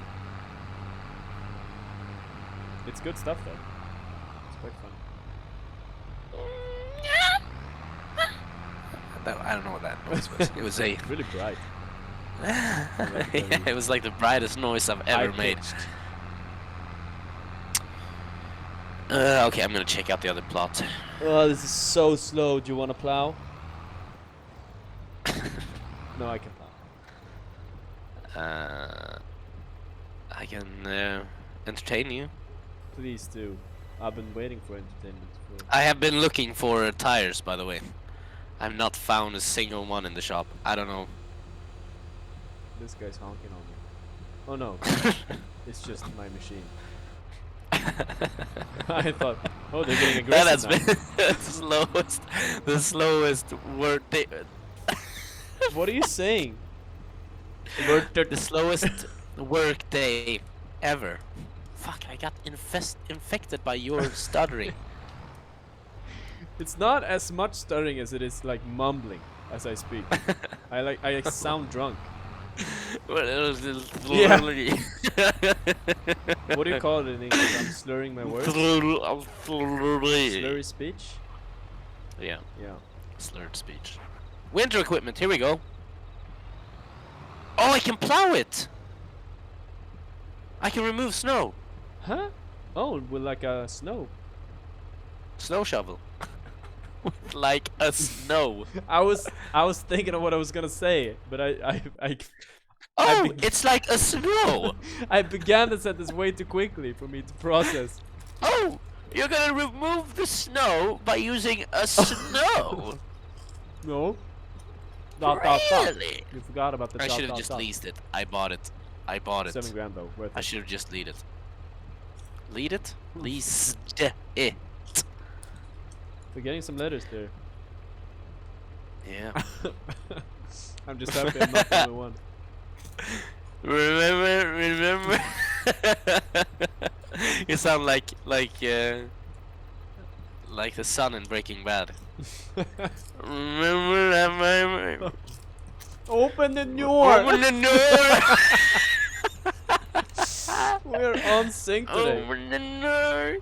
It's good stuff though. It's quite fun. I don't know what that noise was. It was a. Really bright. Yeah, it was like the brightest noise I've ever made. High-pitched. Okay, I'm gonna check out the other plot. Oh, this is so slow. Do you want to plow? No, I can plow. I can entertain you. Please do. I've been waiting for entertainment. I have been looking for tires, by the way. I've not found a single one in the shop. I don't know. This guy's honking on me. Oh no, it's just my machine. I thought, oh, they're getting That has aggressive now. been the slowest word. What are you saying? The slowest work day ever. Fuck! I got infected by your stuttering. It's not as much stuttering as it is like mumbling as I speak. I sound drunk. Yeah. What do you call it in English? I'm slurring my words. Slurry speech. Yeah, Yeah. slurred speech. Winter equipment. Here we go. Oh, I can plow it. I can remove snow. Huh? Oh, with like a snow. Snow shovel. With like a snow. I was thinking of what I was gonna say, but I Oh, it's like a snow. I began the sentence way too quickly for me to process. Oh, you're gonna remove the snow by using a snow. No. Dot, dot, dot. Really? You forgot about the I dot, should have dot, just dot. leased it. I bought it. I bought it. $7 grand though, worth I it. should have just leased it. Lead it? Leased it. We're getting some letters there. Yeah. I'm just happy I'm not the only one. Remember. You sound like the son in Breaking Bad. Remember that moment? Open the door! Open the door! We're on sync today. Open the door!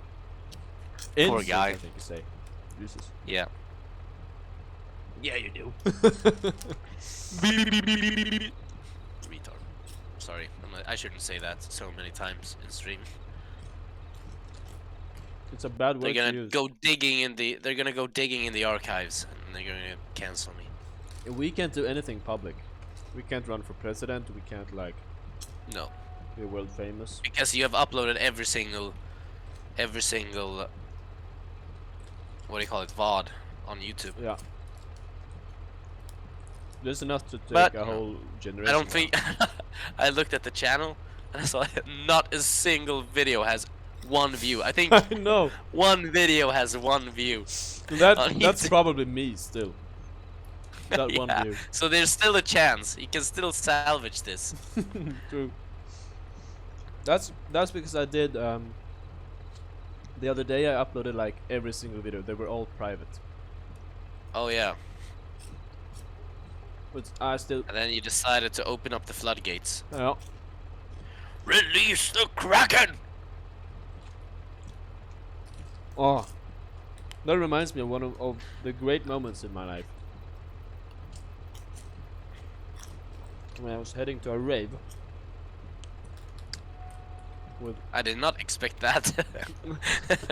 In Poor sync, guy. I think you say. Jesus. Yeah. Yeah, you do. Retard. Sorry, I shouldn't say that so many times in stream. It's a bad They're word to gonna use. go digging in the. They're gonna go digging in the archives, and they're gonna cancel me. We can't do anything public. We can't run for president. We can't like. No. You're world famous. Because you have uploaded every single, what do you call it, VOD on YouTube. Yeah. There's enough to take But a whole generation. I don't think I looked at the channel and I saw not a single video has one view. I think I know. one video has one view. That's YouTube. probably me still. That one Yeah, view. so there's still a chance. You can still salvage this. True. That's because I did the other day I uploaded like every single video. They were all private. Oh yeah. But I still And then you decided to open up the floodgates. yeah. Release the Kraken! Oh. That reminds me of one of the great moments in my life. When I was heading to a rave with I did not expect that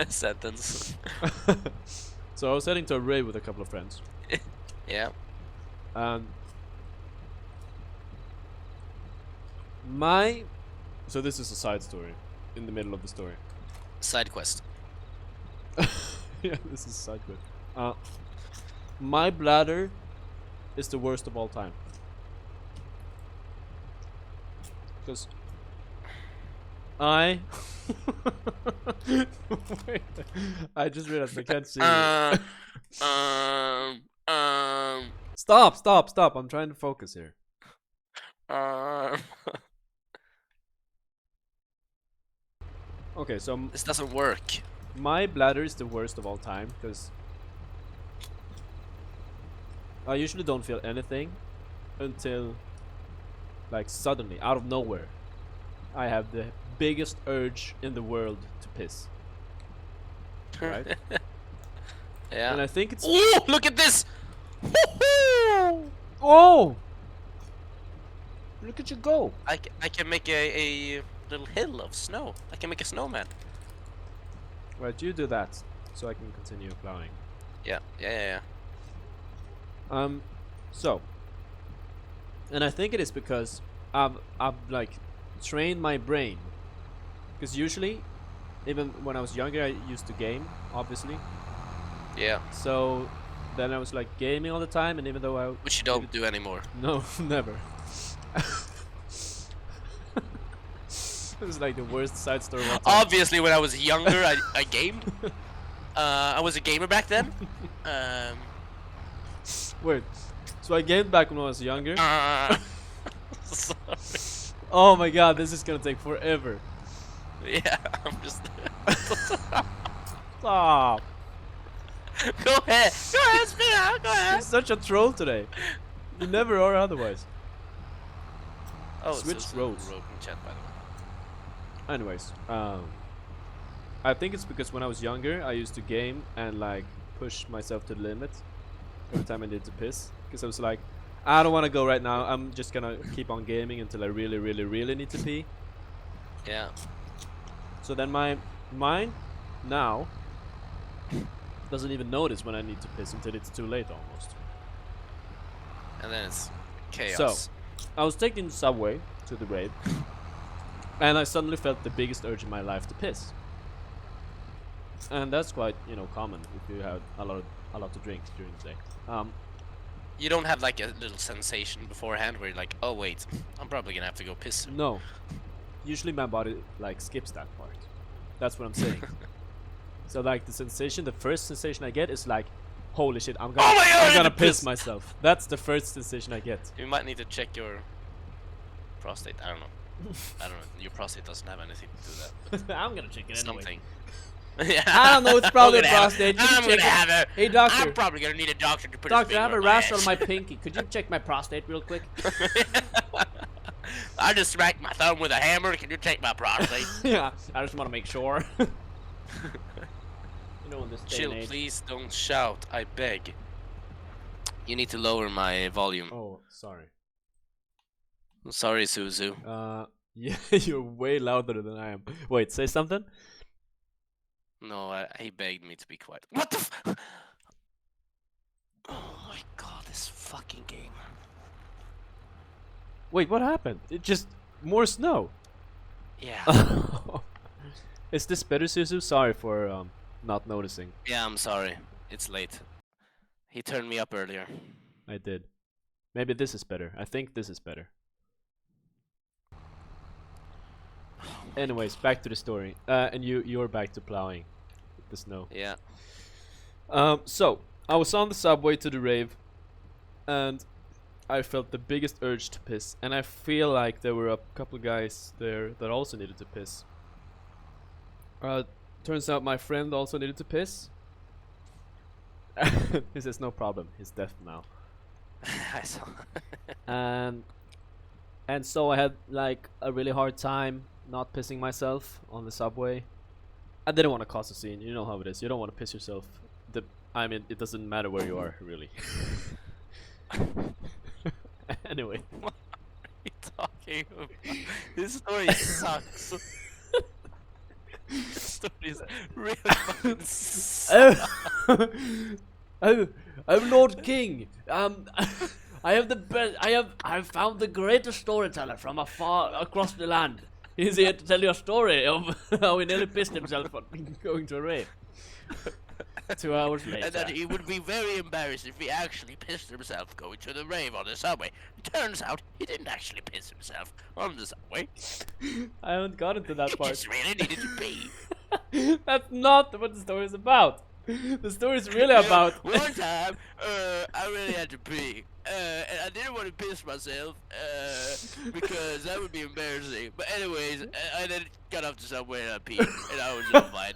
sentence. so I was heading to a rave with a couple of friends. Yeah. And so this is a side story in the middle of the story. Side quest. Yeah, this is a side quest. My bladder is the worst of all time. Because I wait, I just realized I can't see you. Stop, I'm trying to focus here. Okay, so This doesn't work. my bladder is the worst of all time because I usually don't feel anything until like suddenly out of nowhere I have the biggest urge in the world to piss. Right? Yeah. And I think it's Ooh, look at this! oh! Look at you go! I can make a little hill of snow. I can make a snowman. Right, you do that so I can continue plowing. Yeah. So, and I think it is because I've like trained my brain. Because usually, even when I was younger, I used to game, obviously. Yeah. So then I was like gaming all the time, and even though I Which you don't do anymore. no, never. It was like the worst side story of all time. Obviously, when I was younger, I gamed. I was a gamer back then. Wait, so I gamed back when I was younger. Sorry. Oh my god, this is gonna take forever. Yeah, I'm just. Stop. Go ahead, spit out. Go You're ahead. such a troll today. You never are otherwise. Oh, Switch it's roles. Rogue in chat, by the way. Anyways, I think it's because when I was younger, I used to game and like push myself to the limit every time I needed to piss. Because I was like, I don't want to go right now. I'm just gonna keep on gaming until I really, really, really need to pee. Yeah. So then my mind now doesn't even notice when I need to piss until it's too late almost. And then it's chaos. So I was taking the subway to the rave, and I suddenly felt the biggest urge in my life to piss. And that's quite, common if you have a lot to drink during the day. You don't have like a little sensation beforehand where you're like, oh wait, I'm probably gonna have to go piss. No, usually my body like skips that part. That's what I'm saying. So like the first sensation I get is like, holy shit, I'm gonna, Oh my God, I I'm gonna need to piss piss. myself. That's the first sensation I get. You might need to check your prostate. I don't know. Your prostate doesn't have anything to do with that. I'm gonna check it anyway. Something. Yeah. I don't know, it's probably I'm gonna have- prostate. You I'm check gonna it. have a. Hey doctor, I'm probably gonna need a doctor to put doctor, his I have finger a in rash on ass. my pinky. Could you check my prostate real quick? I just smacked my thumb with a hammer. Can you check my prostate? Yeah, I just want to make sure. In this day Chill, and age. please don't shout. I beg. You need to lower my volume. Oh, sorry. Sorry, Suzu. Yeah, you're way louder than I am. Wait, say something? No, he begged me to be quiet. What the f- Oh my god, this fucking game. Wait, what happened? It just more snow. Yeah. Is this better, Suzu? Sorry for not noticing. Yeah, I'm sorry. It's late. He turned me up earlier. I did. Maybe this is better. I think this is better. Anyways, back to the story. And you're back to plowing the snow. Yeah. So I was on the subway to the rave, and I felt the biggest urge to piss. And I feel like there were a couple of guys there that also needed to piss. Turns out my friend also needed to piss. He says no problem. He's deaf now. I saw. And so I had like a really hard time not pissing myself on the subway. I didn't want to cause a scene. You know how it is. You don't want to piss yourself. I mean, it doesn't matter where you are, really. Anyway. What are you talking about? This story sucks. This story is really fucking sucks. Oh, I'm Lord King. I have the best. I've found the greatest storyteller from afar across the land. He's here to tell you a story of how he nearly pissed himself on going to a rave. 2 hours later. And that he would be very embarrassed if he actually pissed himself going to the rave on the subway. It turns out he didn't actually piss himself on the subway. I haven't gotten to that He part. just really needed to pee. That's not what the story is about. The story is really about. One time, I really had to pee. And I didn't want to piss myself, because that would be embarrassing. But anyways, I then got off the subway and I peed, and I was all fine.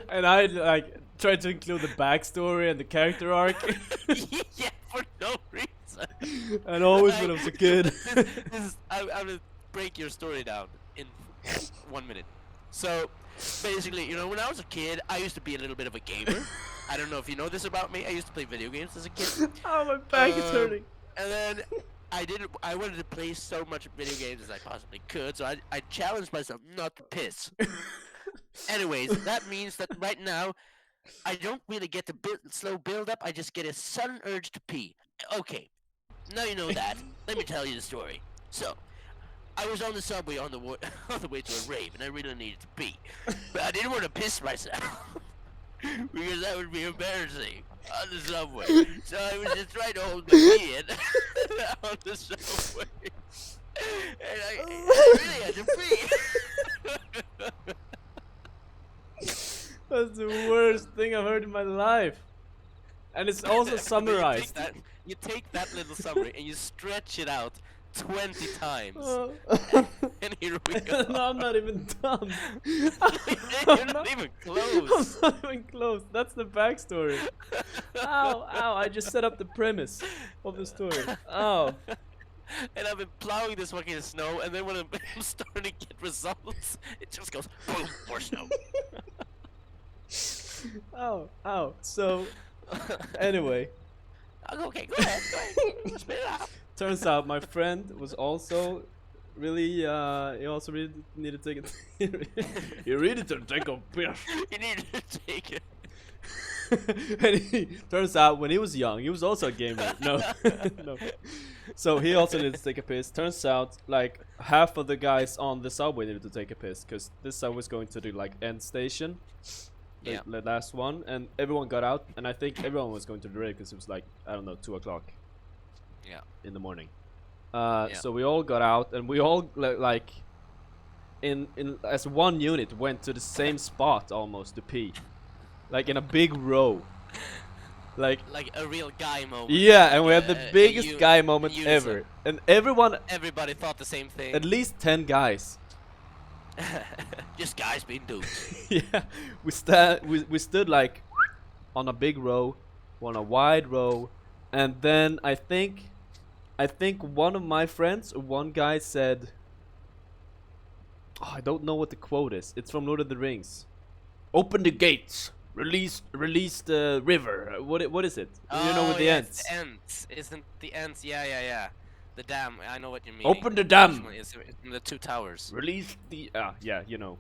And I like tried to include the backstory and the character arc. Yeah, for no reason. And always when I was a kid. I'm gonna break your story down in 1 minute. So, basically, you know, when I was a kid, I used to be a little bit of a gamer. I don't know if you know this about me. I used to play video games as a kid. Oh, my back is hurting. And then I wanted to play so much video games as I possibly could, so I challenged myself not to piss. Anyways, that means that right now, I don't really get the slow build up, I just get a sudden urge to pee. Okay, now you know that. Let me tell you the story. So, I was on the subway on the way to a rave, and I really needed to pee. But I didn't want to piss myself, because that would be embarrassing on the subway. So I was just trying to hold my pee in on the subway. And I really had to pee. That's the worst thing I've heard in my life. And it's also summarized. You take that little summary and you stretch it out 20 times. And here we go. No, I'm not even done. You're not even close. I'm not even close. That's the backstory. Ow, ow, I just set up the premise of the story. Ow. And I've been plowing this fucking snow, and then when I'm starting to get results, it just goes boom, more snow. Ow, ow. So, anyway. Okay, go ahead. Spit it out. Turns out my friend was also really, he also really needed to take it. He really needed to take a piss. You need to take it. And he turns out when he was young, he was also a gamer. No, no. So he also needed to take a piss. Turns out like half of the guys on the subway needed to take a piss because this subway was going to the like end station. Yeah. The last one, and everyone got out, and I think everyone was going to the rave because it was like, I don't know, 2 o'clock. Yeah. In the morning. Yeah. So we all got out, and we all like in as one unit went to the same spot almost to pee, like in a big row, like a real guy moment. yeah, and we had the biggest guy moment ever, and everybody thought the same thing. At least 10 guys. Just guys being dudes. Yeah, we stood like on a big row, on a wide row, and then I think one of my friends, one guy said, oh, I don't know what the quote is. It's from Lord of the Rings. Open the gates. Release the river. What is it? You know, with the ants. The ants. Isn't the ants? Yeah. The dam. I know what you mean. Open the dam. It's in the 2 towers. Release the yeah, you know.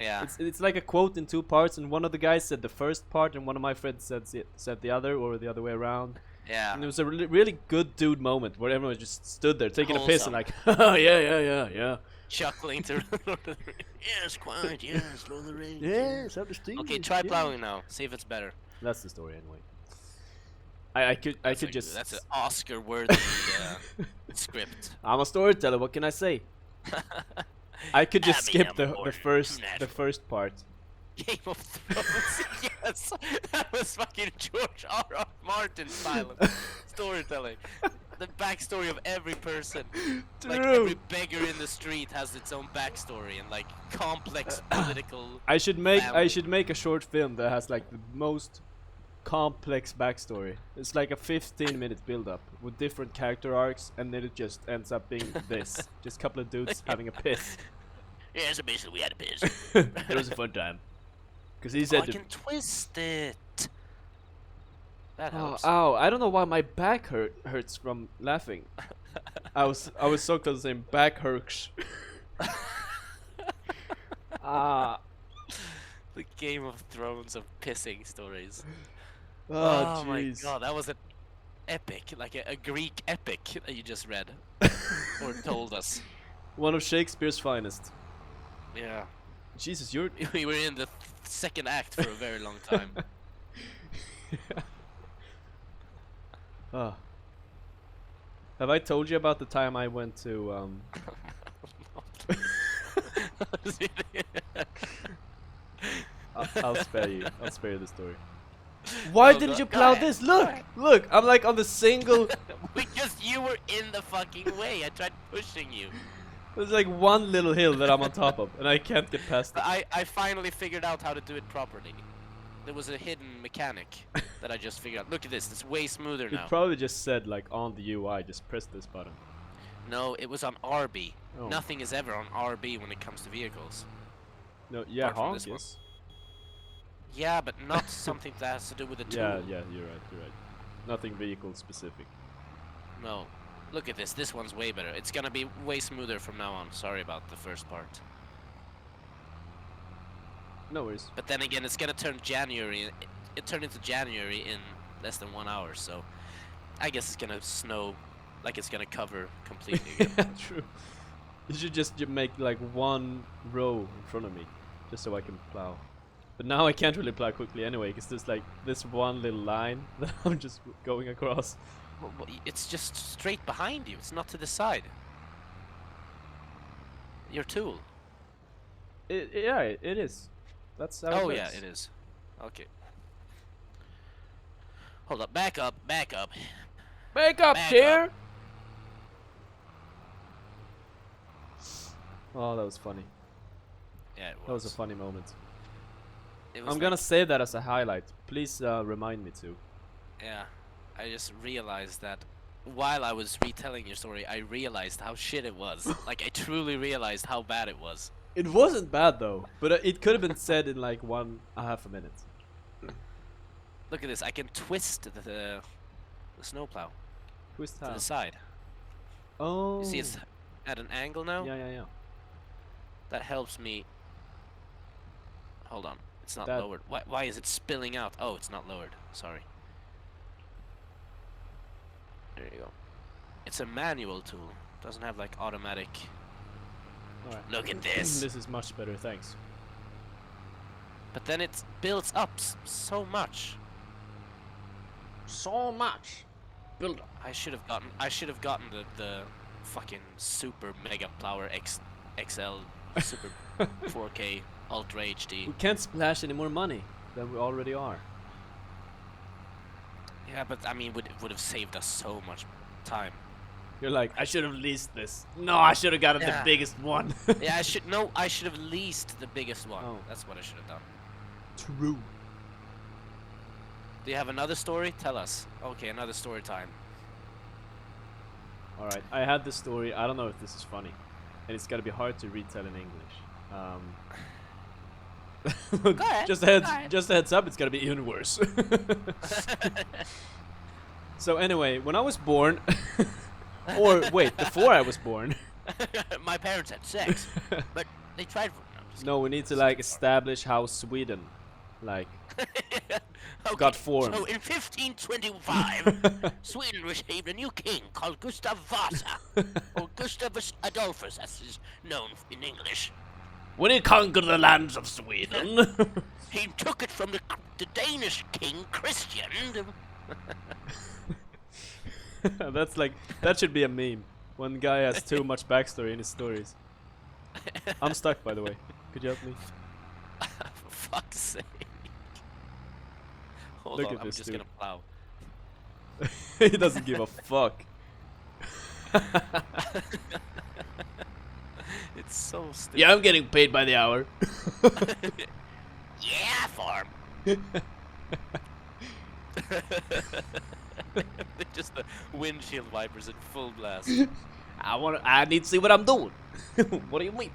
Yeah. It's like a quote in 2 parts, and one of the guys said the first part, and one of my friends said the other, or the other way around. Yeah. And it was a really good dude moment where everyone just stood there taking a piss and like, oh, yeah. chuckling to Lord of the Rings. Yes, quiet. Yes, Lord of the Rings. Yes, I'm the Okay, try plowing now. See if it's better. That's the story anyway. I could just. That's an Oscar-worthy script. I'm a storyteller. What can I say? I could just skip the first part. Game of Thrones. Yes, that was fucking George R.R. Martin style of storytelling. The backstory of every person. Like every beggar in the street has its own backstory and like complex political. I should make a short film that has like the most complex backstory. It's like a 15-minute build-up with different character arcs, and then it just ends up being this. Just a couple of dudes having a piss. Yeah, so basically we had a piss. It was a fun time. Cause he said I can twist it. That helps. Ow! I don't know why my back hurts from laughing. I was so close to saying back hurts. The Game of Thrones of pissing stories. Oh my jeez. god, that was an epic, like a Greek epic that you just read or told us. One of Shakespeare's finest. Yeah. Jesus, you're. We were in the second act for a very long time. Oh. Have I told you about the time I went to I'll spare you. I'll spare you the story. Why didn't you plow this? Look! Look! I'm like on the single. Because you were in the fucking way. I tried pushing you. There's like one little hill that I'm on top of, and I can't get past it. I finally figured out how to do it properly. There was a hidden mechanic that I just figured out. Look at this. It's way smoother now. It probably just said like on the UI, just press this button. No, it was on RB. Oh. Nothing is ever on RB when it comes to vehicles. No, yeah, Apart from honk this one. is. Yeah, but not something that has to do with the tool. Yeah, you're right, you're right. Nothing vehicle specific. No. Look at this. This one's way better. It's gonna be way smoother from now on. Sorry about the first part. No worries. But then again, it's gonna turn January. It turned into January in less than 1 hour, so I guess it's gonna snow, like it's gonna cover completely again. True. You should just make like one row in front of me, just so I can plow. But now I can't really plow quickly anyway, because there's like this one little line that I'm just going across. Well, it's just straight behind you. It's not to the side. Your tool. Yeah, it is. That's how Oh it yeah, works. it is. Okay. Hold up. Back up. Back up. Back up, Back here! up. Oh, that was funny. Yeah, it was. That was a funny moment. It was I'm gonna like- save that as a highlight. Please remind me to. Yeah, I just realized that while I was retelling your story, I realized how shit it was. Like I truly realized how bad it was. It wasn't bad though, but it could have been said in like 1.5 minutes. Look at this. I can twist the snowplow Twist to how? the side. Oh. You see, it's at an angle now. Yeah. That helps me. Hold on. It's not That- lowered. Why is it spilling out? Oh, it's not lowered. Sorry. There you go. It's a manual tool. Doesn't have like automatic. Alright. Look at this. This is much better, thanks. But then it builds up so much. So much. Build up. I should have gotten the fucking super mega plower XL super 4K Ultra HD. We can't splash any more money than we already are. Yeah, but I mean, would have saved us so much time. You're like, I should have leased this. No, I should have gotten the Yeah. biggest one. Yeah, I should have leased the biggest one. Oh. That's what I should have done. True. Do you have another story? Tell us. Okay, another story time. Alright, I had this story. I don't know if this is funny. And it's gotta be hard to retell in English. Look, Go ahead, just go ahead. a heads up, it's gonna be even worse. So anyway, when I was born, or wait, before I was born. My parents had sex, but they tried for. No, I'm just No, we need to like establish how Sweden like Okay, got formed. So in 1525, Sweden received a new king called Gustav Vasa, or Gustavus Adolphus, as is known in English. When he conquered the lands of Sweden. He took it from the Danish king Christian. That's like, that should be a meme. One guy has too much backstory in his stories. I'm stuck, by the way. Could you help me? For fuck's sake. Hold Look on, at I'm this just dude. gonna plow. He doesn't give a fuck. It's so stupid. Yeah, I'm getting paid by the hour. Yeah, farm. Just the windshield wipers in full blast. I need to see what I'm doing. What do you mean?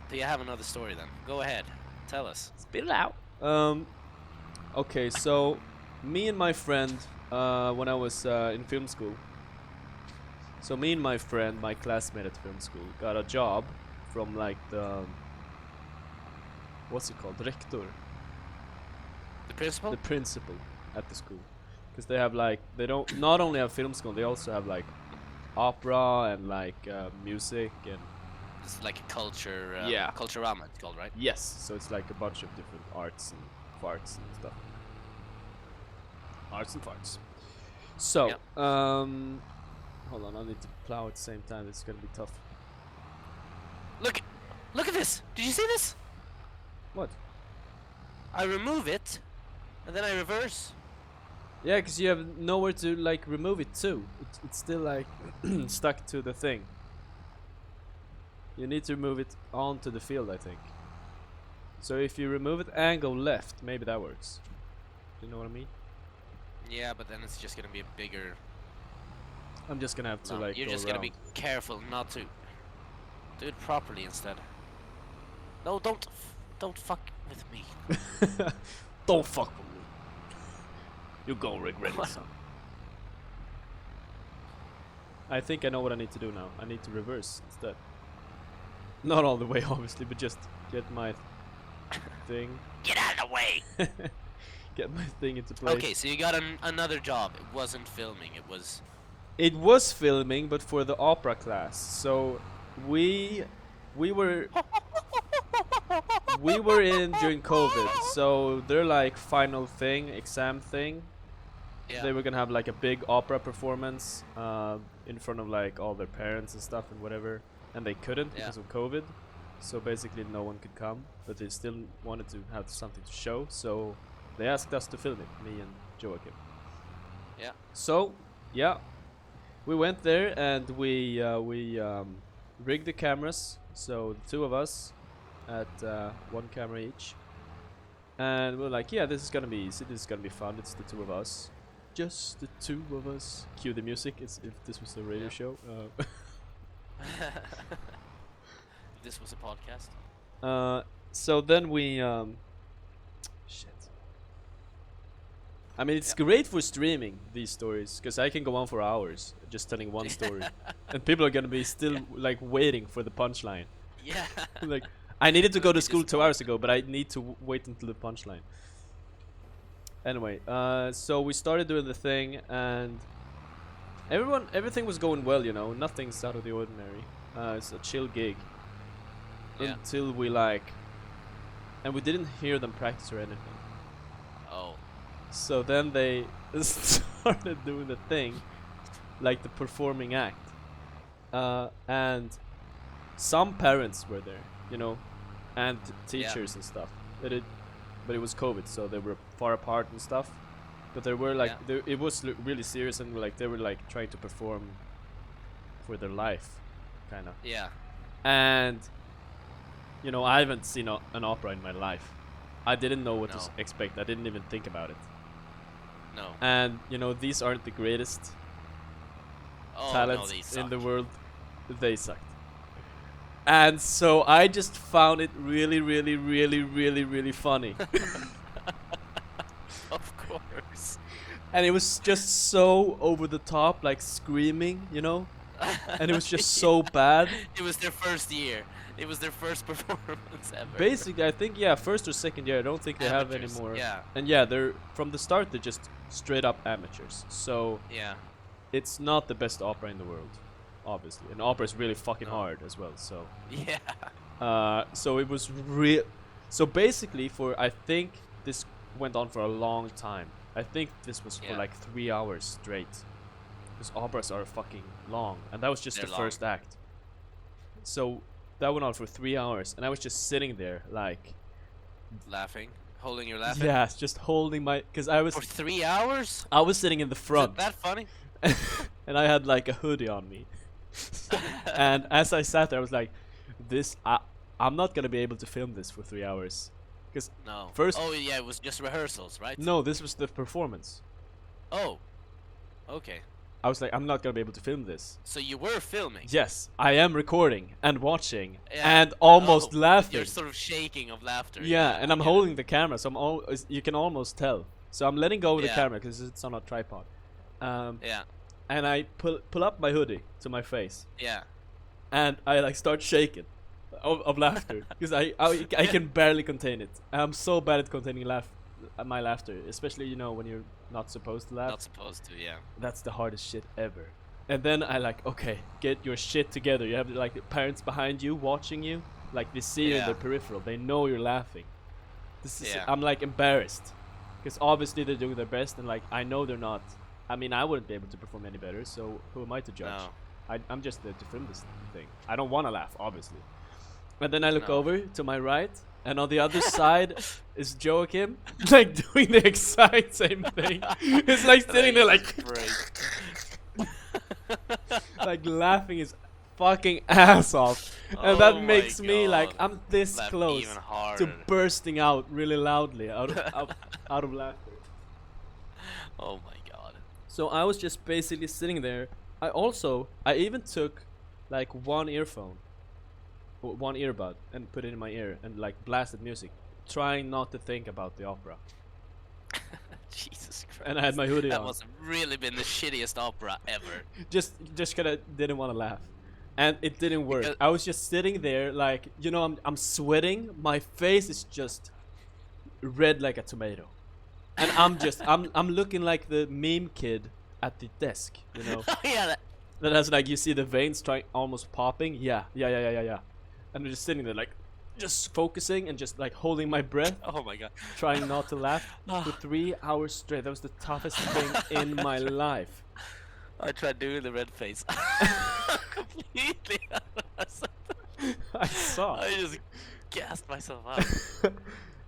Do you have another story then? Go ahead. Tell us. Spit it out. Okay, so me and my friend, when I was in film school. So me and my friend, my classmate at film school, got a job from like the what's it called, rector, The principal? the principal at the school, because they have like they don't not only have film school, they also have like opera and like music and It's like a culture. Yeah. Culturama, it's called, right? yes, so it's like a bunch of different arts and farts and stuff. Arts and farts. So, Yep. hold on, I need to plow at the same time. It's gonna be tough. Look at this. Did you see this? What? I remove it, and then I reverse. Yeah, because you have nowhere to like remove it to. It's still like stuck to the thing. You need to move it onto the field, I think. So if you remove it and go left, maybe that works. Do you know what I mean? Yeah, but then it's just gonna be a bigger. I'm just gonna have to No, like you're go just around. gonna be careful not to do it properly instead. No, don't fuck with me. Don't fuck with me. You're gonna regret it, What? son. I think I know what I need to do now. I need to reverse instead. Not all the way, obviously, but just get my thing. Get out of the way. Get my thing into place. Okay, so you got another job. It wasn't filming. It was. It was filming, but for the opera class. So we were in during COVID. So their like final thing, exam thing. Yeah. They were gonna have like a big opera performance in front of like all their parents and stuff and whatever, and they couldn't Yeah. because of COVID. So basically, no one could come, but they still wanted to have something to show. So they asked us to film it, me and Joachim. Yeah. So yeah, we went there and we rigged the cameras. So the two of us at one camera each, and we're like, yeah, this is gonna be easy. This is gonna be fun. It's the two of us. Just the two of us. Cue the music. It's if this was a radio Yeah. show. This was a podcast. So then we shit. I mean, it's great for streaming these stories because I can go on for hours just telling one story, and people are gonna be still like waiting for the punchline. Yeah. Like, I needed to go to Be school 2 hours ago, but I need to wait until the punchline. Anyway, so we started doing the thing, and everything was going well, you know. Nothing's out of the ordinary. It's a chill gig. Yeah. Until we like, and we didn't hear them practice or anything. Oh. So then they started doing the thing, like the performing act, and some parents were there, you know, and teachers and stuff. But it was COVID, so they were far apart and stuff. But there were like, it was really serious, and like they were like trying to perform for their life, kind of. Yeah. And you know, I haven't seen an opera in my life. I didn't know what to No. expect. I didn't even think about it. No. And you know, these aren't the greatest Oh, no, talents these in the suck. world. They sucked. And so I just found it really, really, really, really, really funny. Of course. And it was just so over the top, like screaming, you know, and it was just so bad. It was their first year. It was their first performance ever. Basically, I think first or second year. I don't think they have any Amateurs, more. yeah. And yeah, they're from the start. They're just straight up amateurs. So Yeah. it's not the best opera in the world, obviously. And opera is really fucking hard as well. So Yeah. so it was real. So basically, I think this went on for a long time. I think this was for like 3 hours straight. Because operas are fucking long, and that was just They're the long. first act. So that went on for 3 hours, and I was just sitting there, like, Laughing, holding your laughing. yeah, just holding my, because For 3 hours? I was sitting in the Is front, it that funny? and I had like a hoodie on me, and as I sat there, I was like, I'm not gonna be able to film this for 3 hours, because No. First- Oh yeah, it was just rehearsals, right? no, this was the performance. Oh. Okay. I was like, I'm not gonna be able to film this. So you were filming. Yes, I am recording and watching Yeah. and almost Oh, laughing. You're sort of shaking of laughter. Yeah, and I'm I get it. holding the camera, so you can almost tell. So I'm letting go of the Yeah. camera because it's on a tripod. Yeah. And I pull up my hoodie to my face, Yeah. and I like start shaking of laughter because I can barely contain it. I'm so bad at containing my laughter, especially when you're not supposed to laugh. Not supposed to. Yeah. That's the hardest shit ever. And then I like, okay, get your shit together. You have like parents behind you watching you, like they see you in Yeah. the peripheral. They know you're laughing. Yeah. I'm like embarrassed, because obviously they're doing their best, and like I know they're not. I mean, I wouldn't be able to perform any better. So who am I to judge? No. I'm just there to film this thing. I don't want to laugh, obviously. And then I look No. over to my right, and on the other side is Joachim, like doing the exact same thing. It's like sitting there like like laughing his fucking ass off, and Oh that my makes me like God. I'm this Laugh close even to harder. bursting out really loudly out of laughter. Oh my god. So I was just basically sitting there. I even took like one earbud and put it in my ear and like blasted music, trying not to think about the opera. Jesus Christ. And I had my hoodie That on. must have really been the shittiest opera ever. Just kinda didn't want to laugh, and it didn't work. Because- I was just sitting there like, I'm sweating. My face is just red like a tomato, and I'm looking like the meme kid at the desk, Yeah. that has like, you see the veins almost popping. Yeah. And I'm just sitting there like, just focusing and just like holding my breath, Oh my god. trying not to laugh for 3 hours straight. That was the toughest thing in my life. I tried doing the red face. Completely. I saw. I just gassed myself out.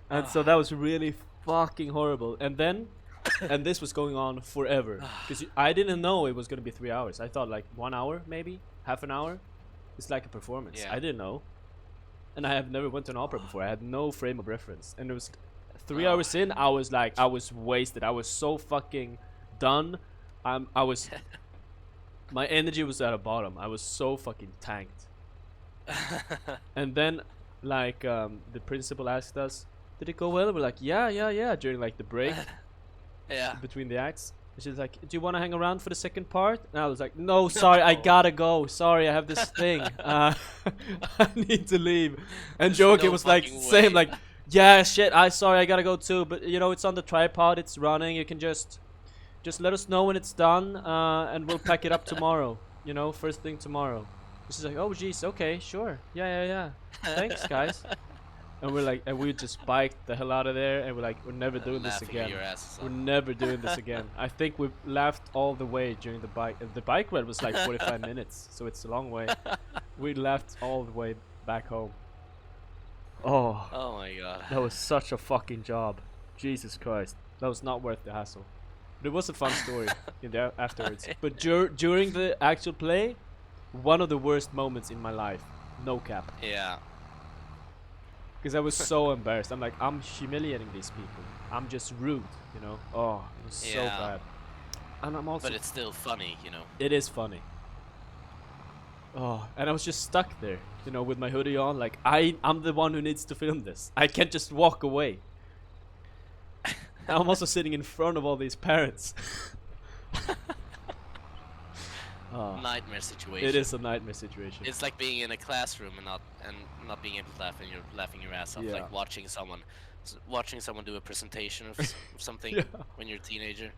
And so that was really fucking horrible. And this was going on forever, because I didn't know it was gonna be 3 hours. I thought like 1 hour, maybe half an hour. It's like a performance. Yeah. I didn't know, and I have never went to an opera before. I had no frame of reference, and it was 3 hours in. I was like, I was wasted. I was so fucking done. I was. My energy was at a bottom. I was so fucking tanked. And then, like, the principal asked us, "Did it go well?" We're like, "Yeah." During like the break Yeah. between the acts, and she's like, "Do you want to hang around for the second part?" And I was like, "No, sorry, I gotta go. Sorry, I have this thing. I need to leave." And There's Joachim no was like, fucking "Same, way." like, yeah, shit. I gotta go too. But it's on the tripod. It's running. You can just let us know when it's done, and we'll pack it up tomorrow. First thing tomorrow." She's like, "Oh, jeez, okay, sure, yeah. Thanks, guys." And we just biked the hell out of there, and we're like, we're never doing this Laughing again. your asses We're off. never doing this again. I think we laughed all the way during the bike. The bike ride was like 45 minutes, so it's a long way. We laughed all the way back home. Oh, Oh my god. that was such a fucking job. Jesus Christ, that was not worth the hassle. But it was a fun story afterwards. But during the actual play, one of the worst moments in my life. No cap. Yeah. Because I was so embarrassed. I'm like, I'm humiliating these people. I'm just rude, Oh, it was so Yeah. bad. And I'm also... But it's still funny, It is funny. Oh, and I was just stuck there, with my hoodie on. Like, I'm the one who needs to film this. I can't just walk away. I'm also sitting in front of all these parents. nightmare situation. It is a nightmare situation. It's like being in a classroom and not being able to laugh, and you're laughing your ass off. Yeah. Like watching someone do a presentation of something Yeah. when you're a teenager.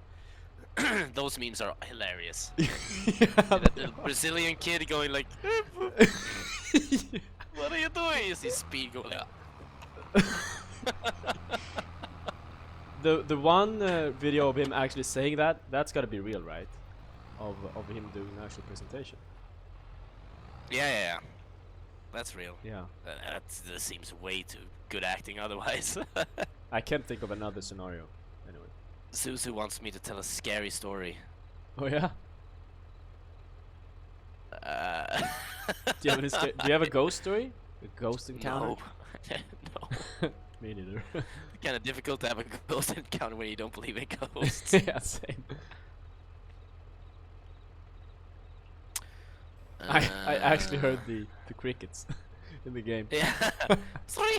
Those memes are hilarious. Yeah, That they little are. Brazilian kid going like, "What are you doing?" You see Speed go like, The one video of him actually saying that's gotta be real, right? Of him doing an actual presentation. yeah. That's real. Yeah. That seems way too good acting otherwise. I can't think of another scenario. Anyway. Suzu wants me to tell a scary story. Oh yeah. Uh, Do you have a ghost story? A ghost encounter? No. No. Me neither. Kind of difficult to have a ghost encounter when you don't believe in ghosts. Yeah, same. I actually heard the crickets in the game. Yeah. Sorry.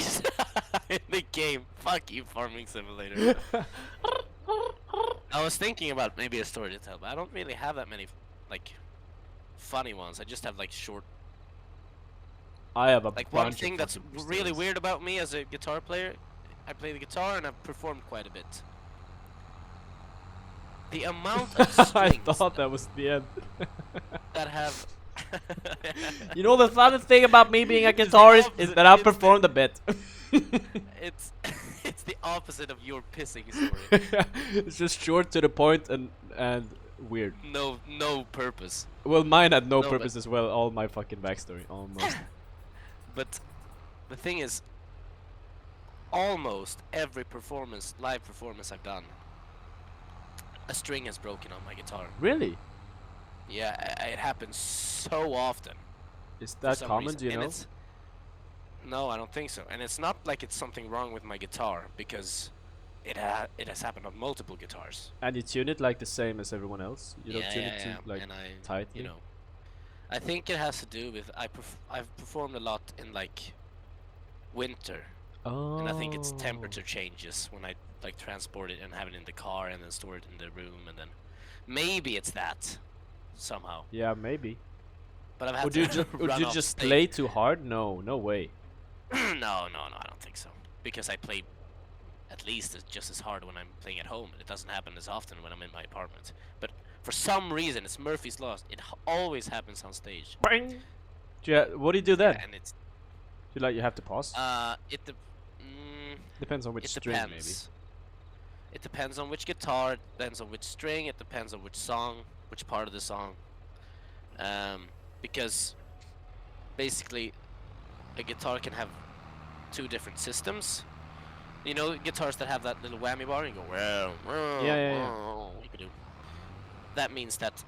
In the game. Fuck you, Farming Simulator. I was thinking about maybe a story to tell, but I don't really have that many like funny ones. I just have like short. I have a Like bunch one of thing that's fucking really stories. weird about me as a guitar player, I play the guitar and I've performed quite a bit. The amount of strings I thought that was the end. that have. You know the funny thing about me being a guitarist is that I performed a bit. It's it's the opposite of your pissing story. It's just short to the point and weird. No purpose. Well, mine had no No, purpose as well. All my fucking backstory, almost. But the thing is, almost every live performance I've done, a string has broken on my guitar. Really? Yeah, it happens so often. Is for that some common? reason. Do you And know? No, I don't think so. And it's not like it's something wrong with my guitar, because it has happened on multiple guitars. And you tune it like the same as everyone else? You don't tune it yeah. to like And tightly? you know, I think it has to do with I've performed a lot in like winter, Oh. and I think it's temperature changes when I like transport it and have it in the car and then store it in the room, and then maybe it's that somehow. Yeah, maybe. But I've had Would to you run off just stage. play too hard? No, no way. No, I don't think so. Because I play at least just as hard when I'm playing at home. It doesn't happen as often when I'm in my apartment. But for some reason, it's Murphy's Law. It always happens on stage. Bang! What do you do then? Yeah, and it's You have to pause? Depends on which it string, depends. maybe. It depends on which guitar. It depends on which string. It depends on which song, which part of the song. Because basically, a guitar can have two different systems. You know, guitars that have that little whammy bar, and you go, Yeah. you can do. That means that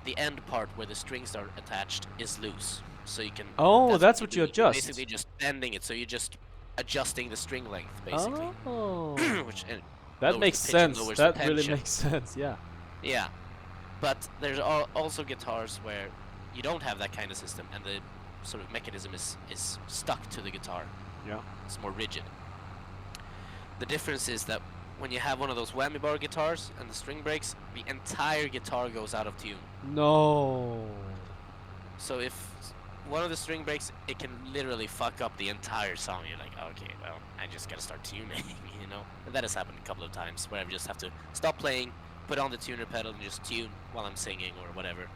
the end part where the strings are attached is loose, so you can. Oh, that's what do. you adjust. Basically, just bending it, so you're just adjusting the string length, basically. Oh. Which That lowers makes the pitch and sense. lowers That the really tension. makes sense, yeah. Yeah, but there's also guitars where you don't have that kind of system, and the sort of mechanism is stuck to the guitar. Yeah. It's more rigid. The difference is that when you have one of those whammy bar guitars and the string breaks, the entire guitar goes out of tune. No. So if one of the string breaks, it can literally fuck up the entire song. You're like, okay, well, I just gotta start tuning, you know? And that has happened a couple of times where I just have to stop playing, put on the tuner pedal, and just tune while I'm singing or whatever.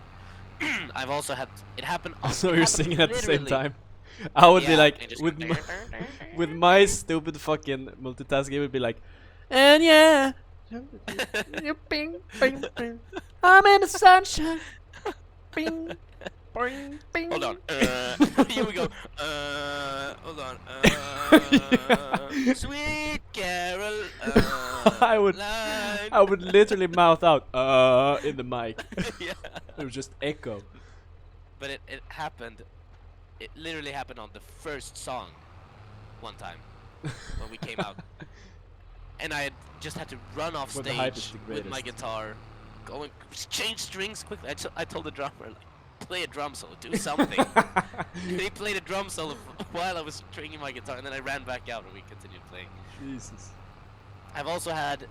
I've also had it happen. So it you're happened singing at the same literally- time. I would be Yeah, like, and just with go my, with my stupid fucking multitasking, it would be like, and yeah, bing, bing, bing. I'm in the sunshine. Bing, bing, bing. Hold on. Here we go. Hold on. Sweet Carol. I would literally mouth out in the mic. Yeah. It would just echo. But it happened. It literally happened on the first song one time when we came out. And I just had to run off When the hype is stage the with my greatest. guitar, go and change strings quickly. I told the drummer, like, play a drum solo, do something. He played a drum solo while I was stringing my guitar, and then I ran back out and we continued playing. Jesus. I've also had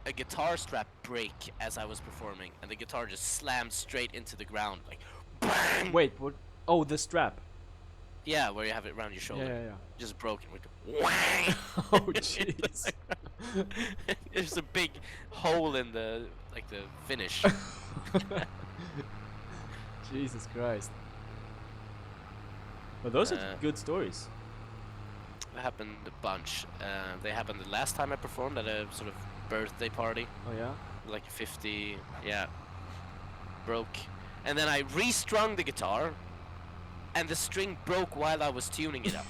a guitar strap break as I was performing, and the guitar just slammed straight into the ground, like bang. Wait, what? Oh, the strap. Yeah, where you have it around your shoulder. Yeah. Just broken with whang. Oh, jeez. There's a big hole in the finish. Jesus Christ. Well, those are good stories. It happened a bunch. They happened the last time I performed at a sort of birthday party. Oh yeah. Like 50, yeah. Broke. And then I restrung the guitar, and the string broke while I was tuning it up.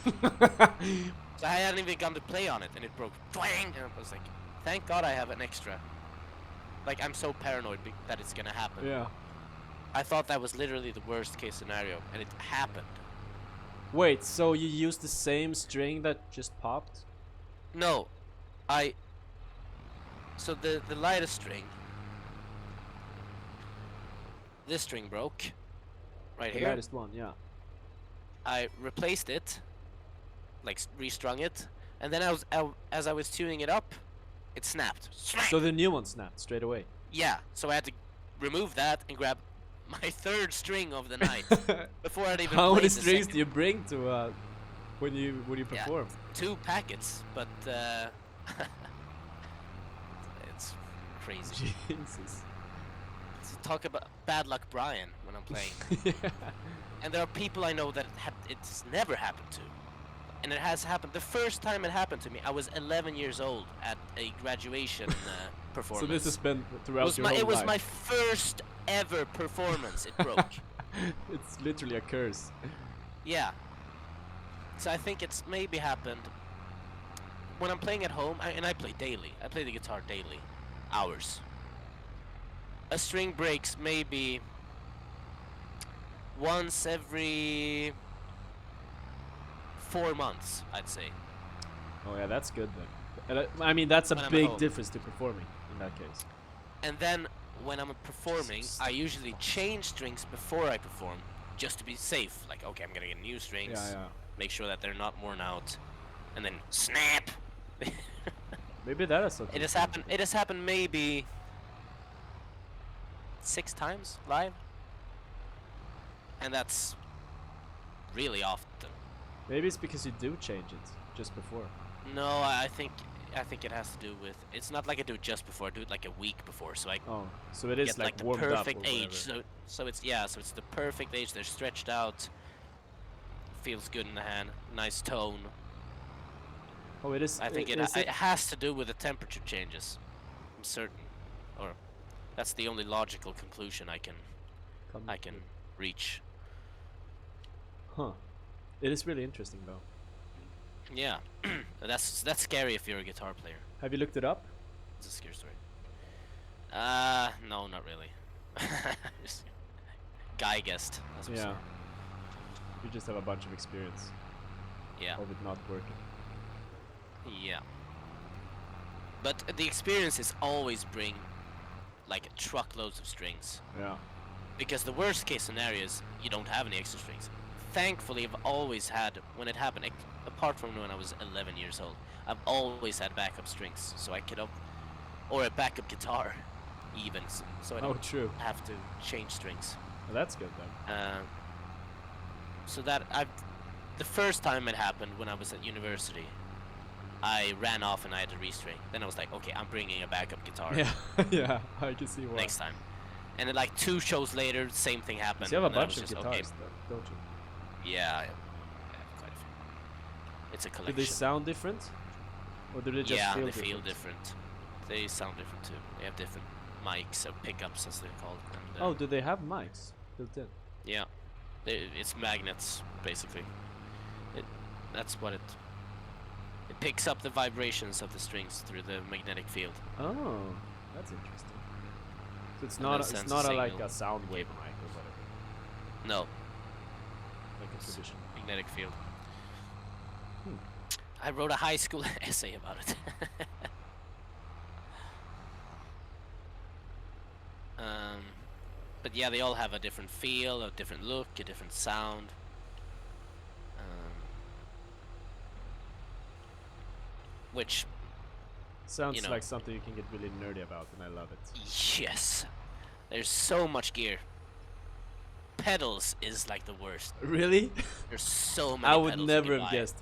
So I hadn't even gone to play on it, and it broke. Twang! And I was like, thank God I have an extra. Like, I'm so paranoid that it's gonna happen. Yeah. I thought that was literally the worst case scenario, and it happened. Wait, so you used the same string that just popped? No, so the lightest string, this string broke, right The here. lightest one, yeah. I replaced it, like restrung it, and then as I was tuning it up, it snapped. So the new one snapped straight away. Yeah, so I had to remove that and grab my third string of the night before I'd even How played many the strings second. do you bring to when you Yeah. perform? 2 packets, but it's crazy. Jesus. Talk about bad luck Brian when I'm playing. Yeah. And there are people I know that it's never happened to. And it has happened. The first time it happened to me, I was 11 years old at a graduation performance. So this has been throughout your whole It was life. my first ever performance. It broke. It's literally a curse. Yeah. So I think it's maybe happened when I'm playing at home, and I play daily. I play the guitar daily, hours. A string breaks maybe once every 4 months, I'd say. Oh yeah, that's good then. And I mean, that's a When I'm at big home. difference to performing in that case. And then when I'm performing, I usually change strings before I perform, just to be safe. Like, okay, I'm gonna get new strings. Yeah. Make sure that they're not worn out, and then snap. Maybe that is something. It has happened. It has happened maybe 6 times live, and that's really often. Maybe it's because you do change it just before. No, I think it has to do with. It's not like I do it just before. I do it like a week before, so I Oh, so it is get like the warmed perfect up or age. whatever. So it's so it's the perfect age. They're stretched out. Feels good in the hand. Nice tone. Oh, it is. I think it has to do with the temperature changes. I'm certain, or that's the only logical conclusion I can reach. Huh. It is really interesting though. Yeah, that's scary if you're a guitar player. Have you looked it up? It's a scary story. No, not really. Just guy guessed. As we say. Yeah. You just have a bunch of experience Yeah. of it not working. Yeah. But the experiences always bring like truckloads of strings. Yeah. Because the worst case scenario is you don't have any extra strings. Thankfully, I've always had, when it happened, apart from when I was 11 years old, I've always had backup strings, so I could or a backup guitar, even, so I don't true. have to change strings. Well, that's good then. So that the first time it happened when I was at university, I ran off and I had to restring. Then I was like, okay, I'm bringing a backup guitar Yeah, yeah, I can see why. next time. And then like 2 shows later, same thing happened. So you have a and then I bunch of was just, guitars, okay, though, don't you? yeah, I have quite a few. It's a Do collection. they sound different? Or do they just Yeah, feel they different? feel different. They sound different too. They have different mics or pickups, as they're called. And, Oh, do they have mics built in? yeah, it's magnets basically. That's what it picks up the vibrations of the strings through the magnetic field. Oh, that's interesting. So it's And not then it's sends a not like signal. a sound wave mic or whatever, No, like a traditional. magnetic field. Hmm. I wrote a high school essay about it. But yeah, they all have a different feel, a different look, a different sound. Which Sounds know. like something you can get really nerdy about, and I love it. Yes. There's so much gear. Pedals is like the worst. Really? There's so many I would pedals you never can have buy. guessed.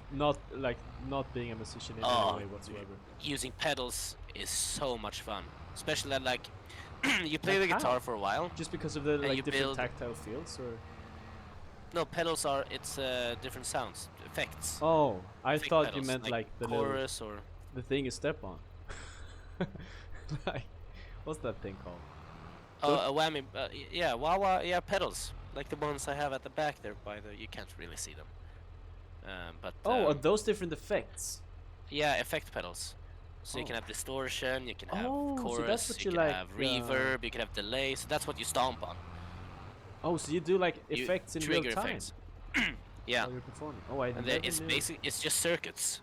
Not being a musician in Oh, any way whatsoever. using pedals is so much fun. Especially that, like, you play Like the guitar how? for a while. Just because of the And like you different build- tactile fields, or? No, pedals are, it's different sounds, effects. Oh, I Effect thought you pedals, meant like the little, chorus or... the thing you step on. Like, what's that thing called? Oh, a whammy, yeah, wah-wah, yeah, pedals. Like the ones I have at the back there by the, you can't really see them. But Oh, are those different effects? yeah, effect pedals. So you can Oh. have distortion, you can have Oh, so chorus, that's what you you can like, have reverb, you can have delay, so that's what you stomp on. Oh, so you do like You effects in real trigger time effects. Yeah, while you're performing. Oh, I and never it's knew. it's just circuits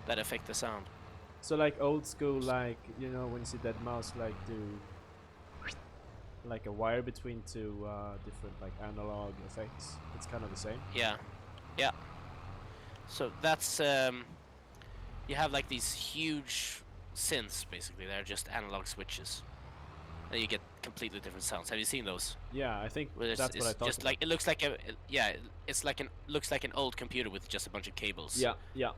that affect the sound. So like old school, like you know when you see that mouse like do like a wire between two different like analog effects. It's kind of the same. Yeah, yeah. So that's you have like these huge synths basically. They're just analog switches, and you get completely different sounds. Have you seen those? Yeah, I think Where that's what I thought. just like it looks like a yeah, it's like looks like an old computer with just a bunch of cables. Yeah, yeah.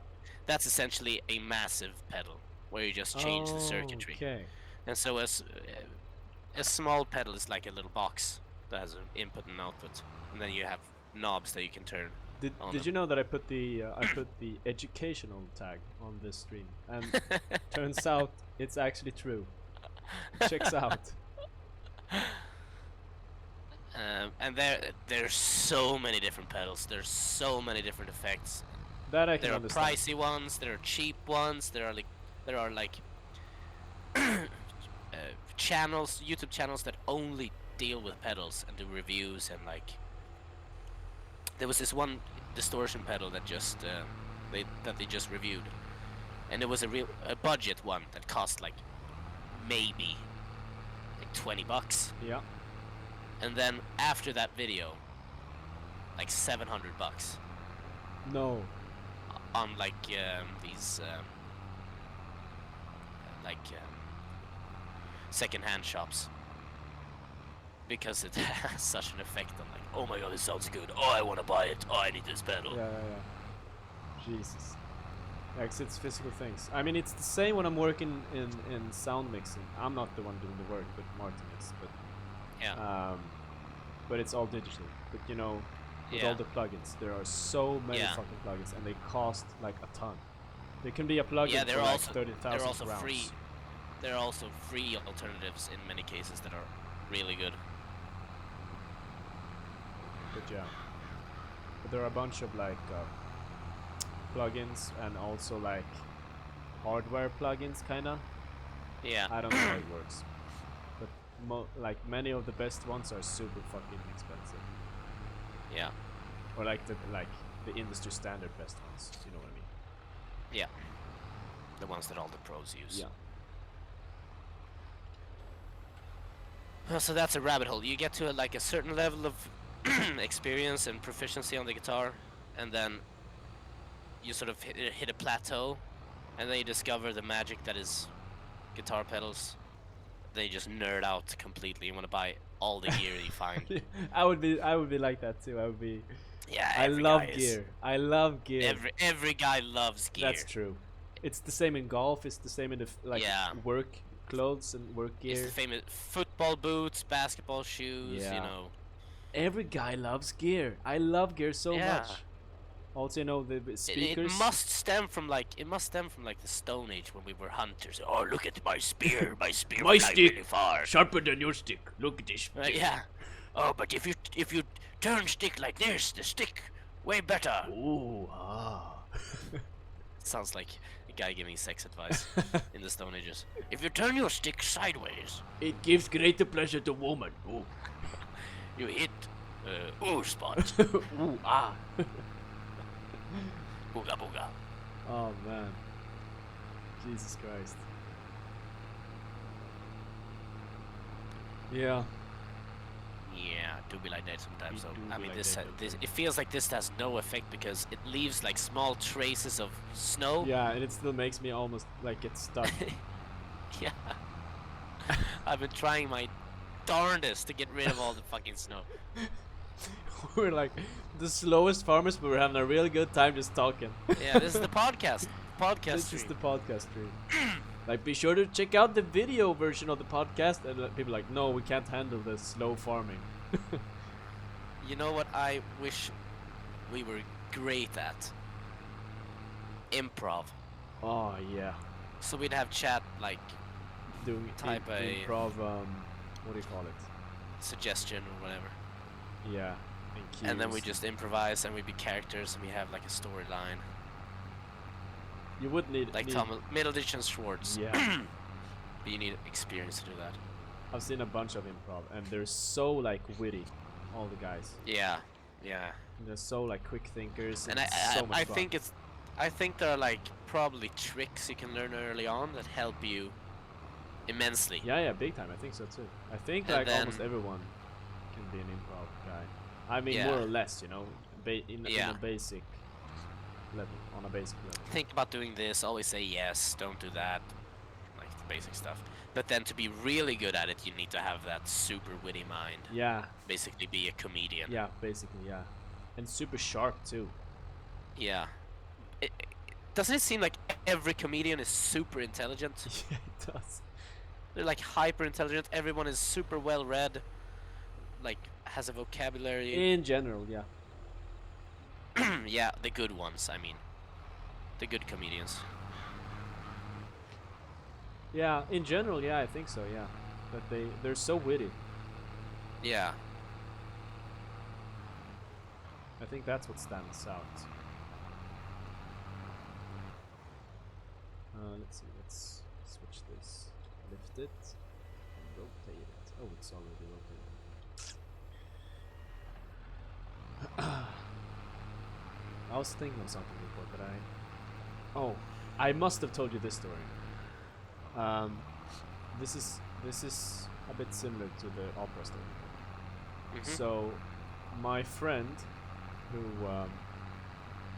That's essentially a massive pedal where you just change the circuitry. Okay. And so a small pedal is like a little box that has an input and output, and then you have knobs that you can turn. Did you know that I put the educational tag on this stream, and turns out it's actually true. Checks out. And there's so many different pedals. There's so many different effects. That I can There are understand. pricey ones. There are cheap ones. There are like channels, YouTube channels that only deal with pedals and do reviews and like. There was this one distortion pedal that just they just reviewed, and it was a budget one that cost like maybe like $20. Yeah. And then after that video, like $700 No. on like these second-hand shops, because it has such an effect on like, oh my god, it sounds good. Oh, I want to buy it. Oh, I need this pedal. Yeah, yeah, yeah. Jesus. Yeah, 'cause it's physical things. I mean, it's the same when I'm working in sound mixing. I'm not the one doing the work, but Martin is. But Yeah. but it's all digital. But you know, with Yeah. all the plugins, there are so many Yeah. fucking plugins, and they cost like a ton. There can be a plugin Yeah, for they're like also 30,000 they're also rounds. free. There are also free alternatives in many cases that are really good. But yeah, but there are a bunch of like plugins and also like hardware plugins, kinda. Yeah. I don't know how it works, but like many of the best ones are super fucking expensive, Yeah. or like the industry standard best ones. You know what I mean? Yeah. The ones that all the pros use. Yeah. Well, so that's a rabbit hole. You get to like a certain level of experience and proficiency on the guitar, and then you sort of hit a plateau, and then you discover the magic that is guitar pedals. Then you just nerd out completely. You want to buy all the gear you find. I would be like that too. I would be. Yeah, I every love guy is. gear. I love gear. Every guy loves gear. That's true. It's the same in golf. It's the same in the Yeah. work clothes and work It's gear. the famous football boots, basketball shoes. Yeah. You know. Every guy loves gear. I love gear so Yeah. much. Also, you know the It speakers. must stem from like the Stone Age when we were hunters. Oh, look at my spear! My spear My flies stick. really far. Sharper than your stick. Look at this. Yeah. Oh, but if you turn stick like this, the stick way better. Ooh, ah. Sounds like a guy giving sex advice in the Stone Ages. If you turn your stick sideways, It gives greater pleasure to woman. Ooh. you hit ooh spot. Ooh, ah. Booga booga. Oh man. Jesus Christ. Yeah. Yeah, do be like that sometimes. It So do I be mean, like this that this sometimes. it feels like this has no effect because it leaves like small traces of snow. Yeah, and it still makes me almost like get stuck. Yeah. I've been trying my darndest to get rid of all the fucking snow. We're like the slowest farmers, but we're having a really good time just talking. Yeah, this is the podcast. Podcast This is stream. the podcast stream. Like, be sure to check out the video version of the podcast. And people are like, no, we can't handle the slow farming. You know what I wish we were great at? Improv. Oh yeah, So we'd have chat like doing Type a- improv. What do you call it? suggestion or whatever. Yeah, And then we cues. just improvise and we be characters and we have like a storyline. You would need Like Middleditch and Schwartz. Yeah, But you need experience to do that. I've seen a bunch of improv, and they're so like witty, all the guys. Yeah. Yeah. And they're so like quick thinkers, and, And it's so much I fun. think I think there are like probably tricks you can learn early on that help you immensely. Yeah, big time. I think so too. I think And like almost then- everyone can be an improv guy. I mean, Yeah. more or less, you know, in Yeah. a basic level, on a basic level. Think about doing this, always say yes, don't do that. Like the basic stuff. But then to be really good at it, you need to have that super witty mind. Yeah, Basically be a comedian. yeah, basically, yeah, and super sharp too. Yeah. Doesn't it seem like every comedian is super intelligent? Yeah, it does. They're like hyper intelligent. Everyone is super well read. Like has a vocabulary. In general, yeah. Yeah, the good ones. I mean, the good comedians. Yeah, in general, yeah, I think so. Yeah, but they're so witty. Yeah. I think that's what stands out. Let's see. Let's switch this. Lift it and rotate it. Oh, it's already rotated. I was thinking of something before, but oh, I must have told you this story. This is a bit similar to the opera story. So, my friend, who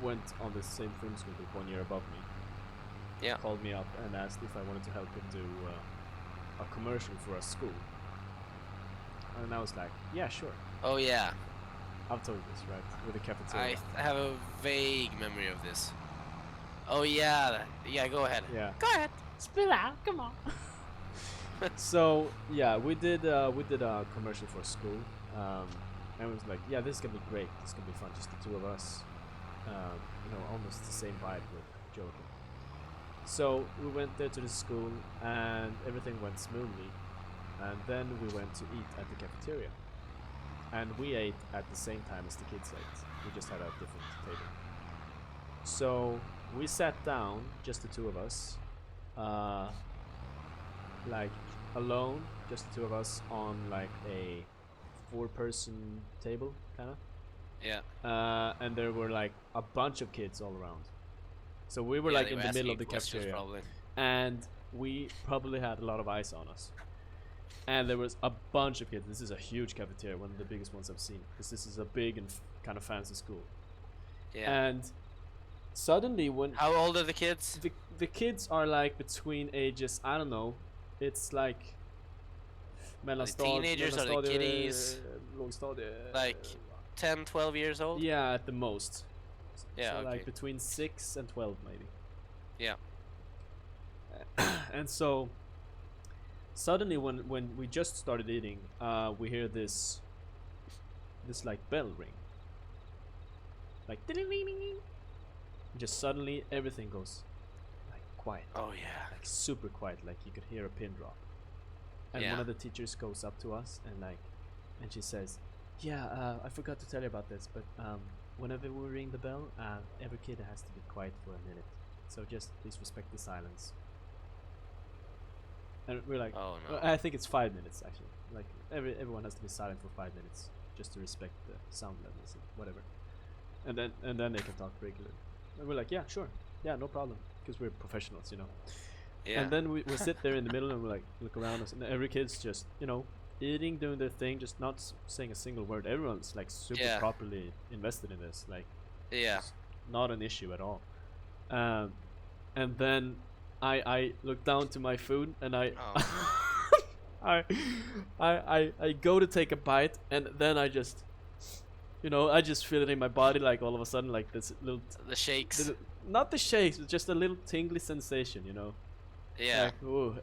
went on the same film school group 1 year above me, Yeah. called me up and asked if I wanted to help him do a commercial for a school. And I was like, yeah, sure. Oh yeah. I've told you this, right? With the cafeteria. I have a vague memory of this. Oh yeah. Yeah. Go ahead. Yeah. Go ahead. Spill out, come on. So yeah, we did a commercial for a school, and it was like, yeah, this is gonna be great. This is gonna be fun, just the two of us. Almost the same vibe with joking. So we went there to the school, and everything went smoothly. And then we went to eat at the cafeteria, and we ate at the same time as the kids ate. We just had a different table. So we sat down, just the two of us, like alone, just the two of us on like a 4-person table, kind of. Yeah. And there were like a bunch of kids all around. So we were Yeah, like they in were the middle asking of the questions cafeteria, probably. and we probably had a lot of eyes on us. And there was a bunch of kids. This is a huge cafeteria, one of the biggest ones I've seen, because this is a big and kind of fancy school. Yeah. And suddenly, when How old are the kids? the kids are like between ages, I don't know, it's like teenagers or the kiddies? lågstadie, Like 10, 12 years old? yeah, at the most. Yeah, So okay. like between 6 and 12 maybe. Yeah. And so suddenly when we just started eating, we hear this like bell ring, like ding ding ding ding. Just suddenly everything goes like quiet, Oh yeah. like super quiet, like you could hear a pin drop. And Yeah. one of the teachers goes up to us and she says, yeah, I forgot to tell you about this, but whenever we ring the bell, every kid has to be quiet for a minute, so just please respect the silence. And we're like, Oh no. I think it's 5 minutes actually. Like everyone has to be silent for 5 minutes just to respect the sound levels and whatever. And then they can talk regularly. And we're like, yeah, sure, yeah, no problem, because we're professionals, you know. Yeah. And then we sit there in the middle and we like look around us, and every kid's just eating, doing their thing, just not saying a single word. Everyone's like super Yeah. properly invested in this. Like, Yeah. it's not an issue at all. And then I look down to my food and Oh. I go to take a bite, and then I just, I just feel it in my body, like all of a sudden, like this little, The shakes. not the shakes, but just a little tingly sensation, Yeah. Like, ooh.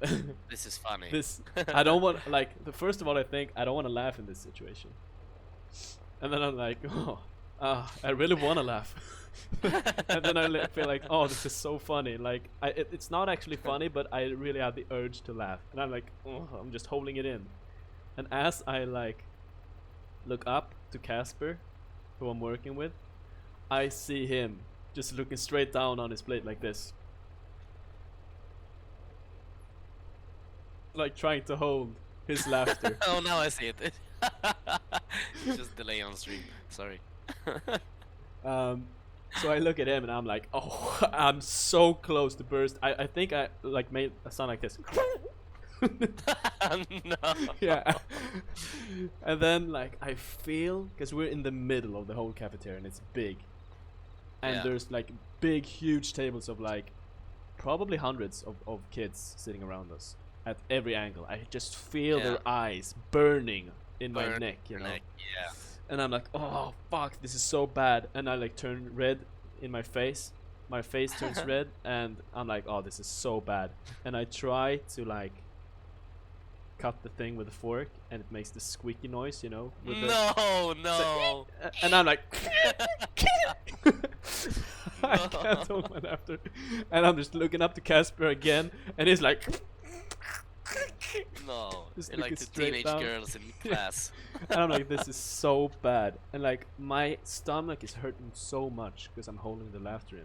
This is funny. This, I don't want, like, first of all, I think I don't want to laugh in this situation. And then I'm like, I really want to laugh. And then I feel like, oh, this is so funny. Like, it's not actually funny, but I really have the urge to laugh. And I'm like, oh, I'm just holding it in. And as I, like, look up to Casper, who I'm working with, I see him just looking straight down on his plate like this. Like, trying to hold his laughter. Oh, now I see it. Just delay on stream. Sorry. So I look at him and I'm like, oh, I'm so close to burst. I think I like made a sound like this. No. Yeah. And then like I feel, because we're in the middle of the whole cafeteria and it's big. And Yeah. there's like big, huge tables of like probably hundreds of kids sitting around us at every angle. I just feel Yeah. their eyes burning in my Burn neck, your neck, yeah. And I'm like, oh fuck, this is so bad. And I like turn red in my face. My face turns red, and I'm like, oh, this is so bad. And I try to like cut the thing with a fork, and it makes this squeaky noise, with No. and I'm like, I can't hold my laughter. And I'm just looking up to Casper again, and he's like, No. Just You're like looking the straight teenage down. girls in class. and I'm like, this is so bad. And like my stomach is hurting so much because I'm holding the laughter in.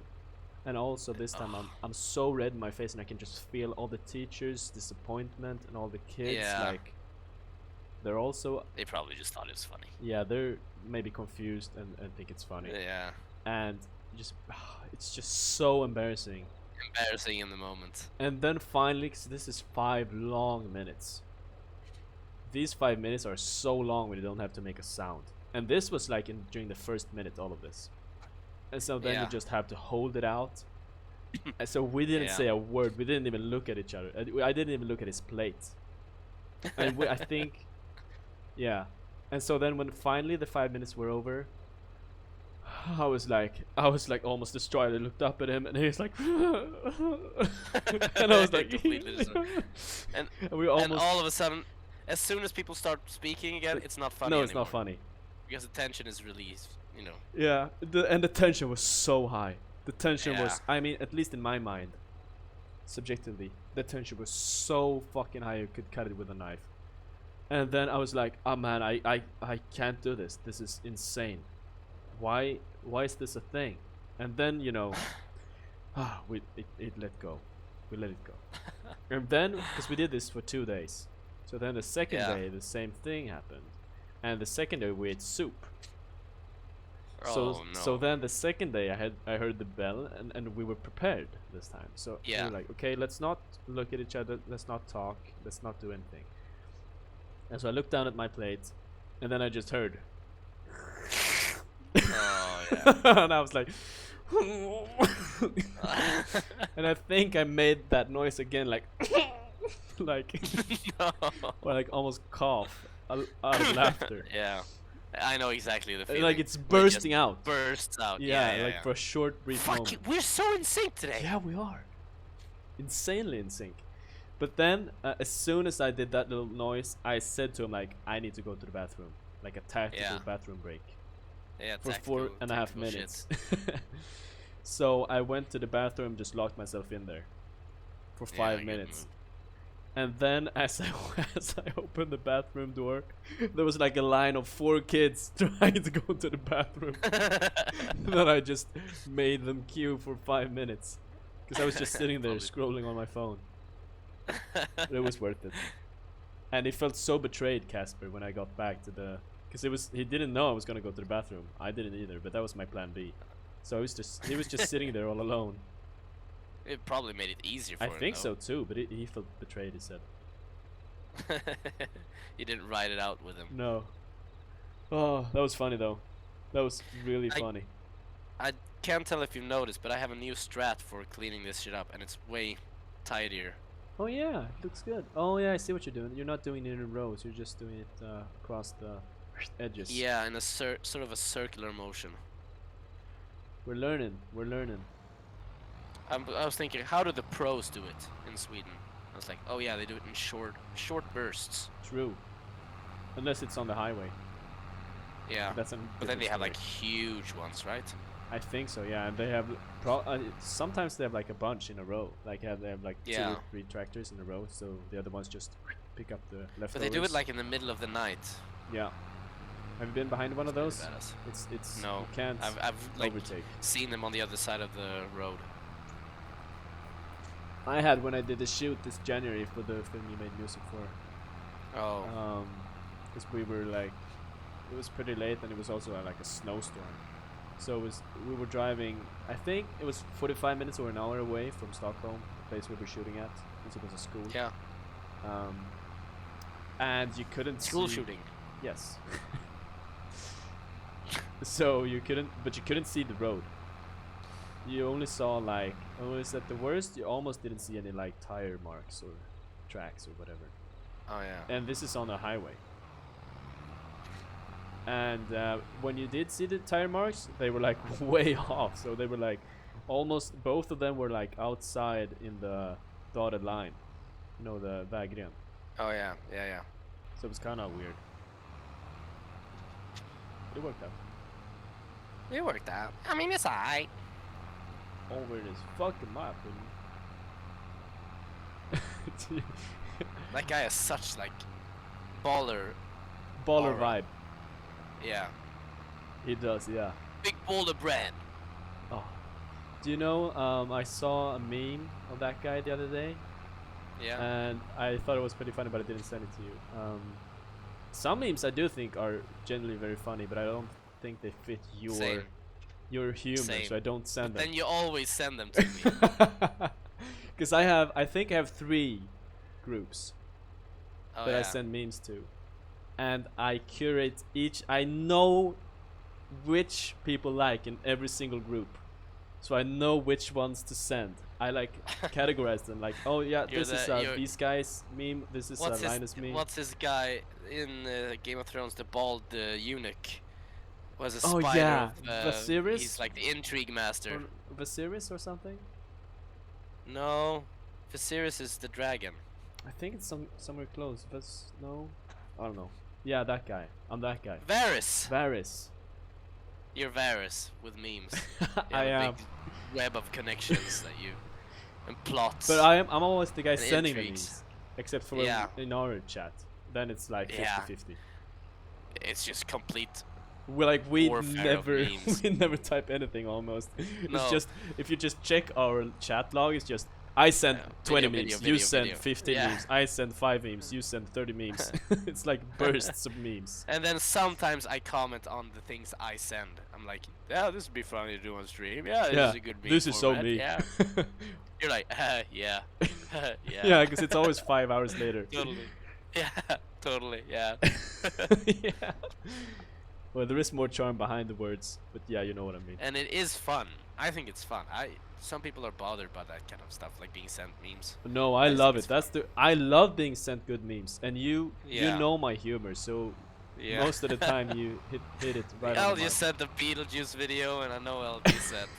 And also this time I'm so red in my face, and I can just feel all the teachers' disappointment and all the kids. Yeah. Like, they're also, They probably just thought it was funny. yeah, they're maybe confused and think it's funny. Yeah. And just, it's just so embarrassing. Embarrassing in the moment. And then finally, 'cause this is 5 long minutes. These 5 minutes are so long when you don't have to make a sound. And this was like during the first minute, all of this. And so then you Yeah. just have to hold it out. And so we didn't Yeah. say a word. We didn't even look at each other. I didn't even look at his plate. And I think, yeah. And so then when finally the 5 minutes were over, I was like almost destroyed. I looked up at him, and he was like, and I was like, Completely destroyed. And we almost. And all of a sudden, as soon as people start speaking again, it's not funny No, anymore. it's not funny. Because the tension is released, Yeah, and the tension was so high. The tension was, Yeah. I mean, at least in my mind, subjectively, the tension was so fucking high you could cut it with a knife. And then I was like, oh man, I can't do this. This is insane. Why is this a thing? And then, it let go. We let it go. And then, because we did this for 2 days. So then the second Yeah. day, the same thing happened. And the second day we ate soup. Oh no. So then the second day I heard the bell, and we were prepared this time. So we Yeah. were like, okay, let's not look at each other, let's not talk, let's not do anything. And so I looked down at my plate, and then I just heard. Oh yeah. And I was like, and I think I made that noise again, like, like, No. or like almost cough out of laughter. Yeah. I know exactly the feeling. Like it's where it just bursting out. Bursts out. Yeah, Yeah. like for a short brief Fuck moment. you, we're so in sync today. Yeah, we are. Insanely in sync. But then, as soon as I did that little noise, I said to him, like, I need to go to the bathroom. Like a tactical Yeah. bathroom break. Yeah. For tactical- 4.5 tactical minutes. shit. So I went to the bathroom, just locked myself in there. For Yeah, 5 good minutes. move. And then, as I opened the bathroom door, there was like a line of 4 kids trying to go to the bathroom. That I just made them queue for 5 minutes. Because I was just sitting there Probably. scrolling on my phone. But it was worth it. And it felt so betrayed, Casper, when I got back to the... Because he didn't know I was going to go to the bathroom. I didn't either, but that was my plan B. So he was just sitting there all alone. It probably made it easier for I him. think though. so too, but he felt betrayed, he said. You didn't ride it out with him. No. Oh, that was funny though. That was really I- funny. I can't tell if you've noticed, but I have a new strat for cleaning this shit up, and it's way tidier. Oh yeah, it looks good. Oh yeah, I see what you're doing. You're not doing it in rows. You're just doing it across the edges. Yeah, in a sort of a circular motion. We're learning. We're learning. I was thinking, how do the pros do it in Sweden? I was like, oh yeah, they do it in short bursts. True. Unless it's on the highway. Yeah, That's a but then different they have story. like huge ones, right? I think so. Yeah, and they have sometimes they have like a bunch in a row. Like they have like 2 Yeah. or 3 tractors in a row. So the other ones just pick up the leftovers. But they do it like in the middle of the night. Yeah. Have you been behind one of Really those? badass. It's No, you can't I've like overtake. seen them on the other side of the road. I had when I did the shoot this January for the film you made music for. Oh, Because we were like, it was pretty late and it was also like a snowstorm. So we were driving, I think it was 45 minutes or an hour away from Stockholm, the place we were shooting at, since it was a school. yeah, And you couldn't school see, shooting. Yes. So you couldn't see the road. You only saw like, at the worst, you almost didn't see any like tire marks or tracks or whatever. Oh yeah. And this is on a highway. And when you did see the tire marks, they were like way off. So they were like almost, both of them were like outside in the dotted line. You know, the vägren. Oh yeah, yeah. So it was kind of weird. It worked out. It worked out. I mean, it's alright. Over this fucking map. That guy has such like baller. Baller Aura. vibe. Yeah. He does, yeah. Big baller brand. Oh. Do you know, I saw a meme of that guy the other day. Yeah. And I thought it was pretty funny, but I didn't send it to you. Some memes I do think are generally very funny, but I don't think they fit Same. your humor, Same. so I don't send them. Then you always send them to me. Because I think I have 3 groups Oh that yeah. I send memes to, and I curate each. I know which people like in every single group, so I know which ones to send. I like categorize them like, oh yeah, You're this is you're- these guys meme, this is Linus meme. What's his guy in Game of Thrones? The bald eunuch was a Oh, spider. yeah, Of, Viserys? he's like the intrigue master. Or Viserys or something? No, Viserys is the dragon. I think it's somewhere close. No, I don't know. Yeah, that guy. I'm that guy. Varys. Varys. You're Varys with memes. You I have a am. big web of connections that you and plots. But I'm always the guy And sending the intrigues. memes, except for Yeah. in our chat. Then it's like 50-50. Yeah. It's just complete. We Warfare of never memes. we never type anything almost. It's No. just if you just check our chat log, it's just I send Yeah, 20 video, memes, video, you video, send video. 15 Yeah. memes, I send 5 memes, you send 30 memes. It's like bursts of memes. And then sometimes I comment on the things I send. I'm like, yeah, this would be funny to do on stream. Yeah, this Yeah, is a good meme this is so format. me. Yeah. You're like, yeah. Yeah. Yeah, because it's always 5 hours later. Totally. Yeah, totally. Yeah. Yeah. Well, there is more charm behind the words, but yeah, you know what I mean. And it is fun. I think it's fun. Some people are bothered by that kind of stuff, like being sent memes. No, I It's- love it's it. I love being sent good memes, and you Yeah. know my humor, so Yeah. most of the time you hit it right on I'll the just mark. send the Beetlejuice video, and I know I'll be sent.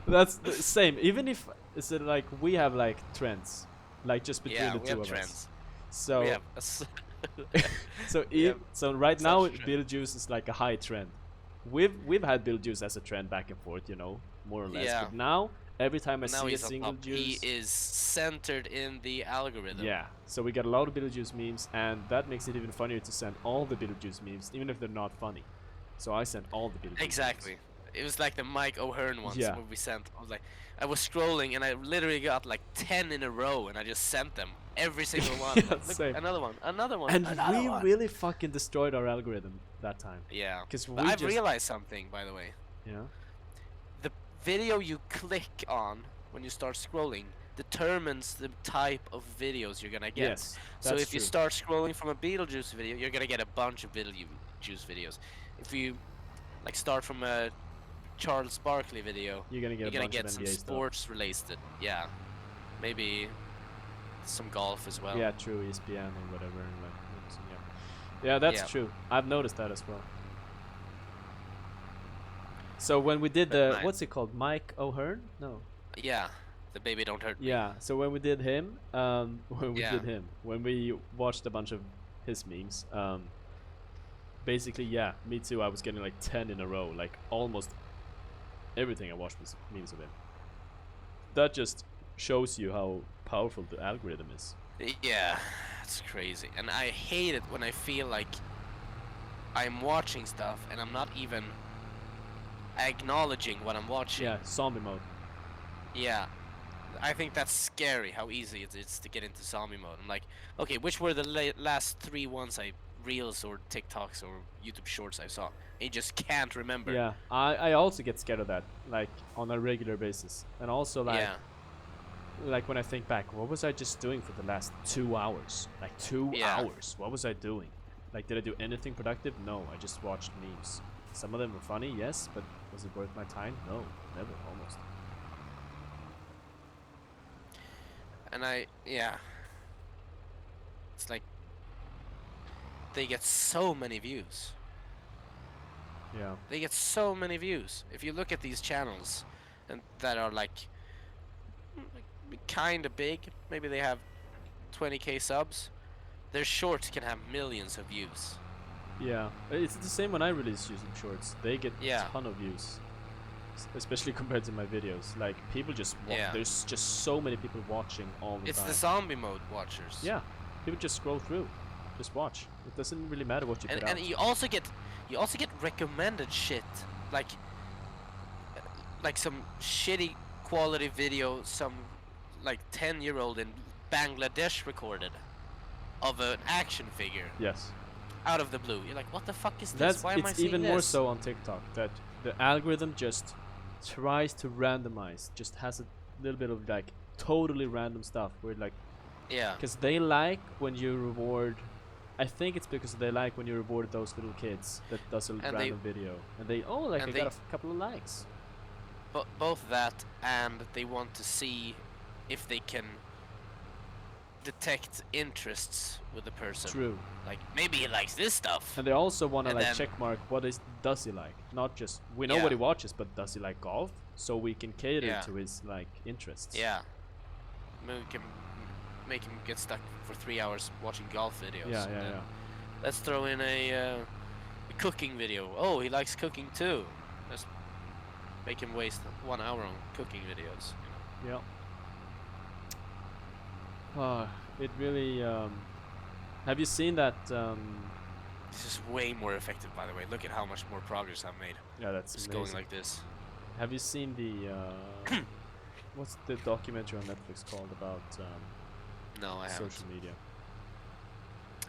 That's the same. Even if it's like we have like trends, like just between Yeah, the we two have of trends. us. So We have so we have so right now such a trend. Beetlejuice is like a high trend. We've had Beetlejuice as a trend back and forth, you know, more or less. Yeah. But now every time I now see a he's on single top. He juice, is centered in the algorithm. yeah. So we get a lot of Beetlejuice memes, and that makes it even funnier to send all the Beetlejuice memes, even if they're not funny. So I sent all the Beetlejuice. Exactly. Memes. It was like the Mike O'Hearn ones Yeah. where we sent. I was scrolling and I literally got like 10 in a row, and I just sent them every single one. Yeah, Like, look, same. another one, another one, And another we one. really fucking destroyed our algorithm that time. Yeah. 'Cause But we I've just- realized something, by the way. Yeah. The video you click on when you start scrolling determines the type of videos you're gonna get. Yes, So that's if you true. start scrolling from a Beetlejuice video, you're gonna get a bunch of Beetlejuice videos. If you like start from a Charles Barkley video, You're gonna get you're a gonna bunch of get some NBA stuff. sports related. Yeah, maybe some golf as well. Yeah, true. ESPN or whatever. And like, yeah, that's Yeah. true. I've noticed that as well. So when we did But the nice. what's it called, Mike O'Hearn? No. Yeah, the baby don't hurt me. Yeah. So when we did him, Yeah. when we watched a bunch of his memes, basically, yeah, me too. I was getting like 10 in a row, like almost everything I watched was memes of him. That just shows you how powerful the algorithm is. Yeah, it's crazy. And I hate it when I feel like I'm watching stuff and I'm not even acknowledging what I'm watching. Yeah, zombie mode. Yeah. I think that's scary how easy it is to get into zombie mode. I'm like, okay, which were the last 3 ones Reels or TikToks or YouTube Shorts I saw? I just can't remember. Yeah, I also get scared of that, like on a regular basis, and also like Yeah. like when I think back, what was I just doing for the last 2 hours? Like 2 Yeah. hours. What was I doing? Like, did I do anything productive? No, I just watched memes. Some of them were funny, yes, but was it worth my time? No, never, almost. And yeah. It's like they get so many views. Yeah. They get so many views. If you look at these channels and that are like kind of big, maybe they have 20k subs, their shorts can have millions of views. Yeah, it's the same when I release YouTube Shorts. They get Yeah. a ton of views, especially compared to my videos. Like, people just Yeah. there's just so many people watching all the It's time. the zombie mode watchers. Yeah, people just scroll through, just watch. It doesn't really matter what you put And out. you also get recommended shit like some shitty quality video some like 10-year-old in Bangladesh recorded of an action figure Yes, out of the blue. You're like, what the fuck is this? that's Why am I it's seeing even this? more so on TikTok, that the algorithm just tries to randomize, just has a little bit of like totally random stuff where like, Yeah. because they like when you reward. I think it's because they like when you reward those little kids that does a And random video, and they like I and got they- a couple of likes. Both that and they want to see if they can detect interests with the person. True, Like, maybe he likes this stuff. and they also want to And like then- checkmark does he like, not just we know Yeah. what he watches, but does he like golf? So we can cater Yeah. to his like interests. Yeah. We can make him get stuck for 3 hours watching golf videos. Yeah, and yeah, then yeah. Let's throw in a cooking video. Oh, he likes cooking too. Let's make him waste 1 hour on cooking videos. Yeah. It really. Have you seen that? This is way more effective, by the way. Look at how much more progress I've made. Yeah, that's Just amazing. going like this. Have you seen the? What's the documentary on Netflix called about No, I haven't. social media?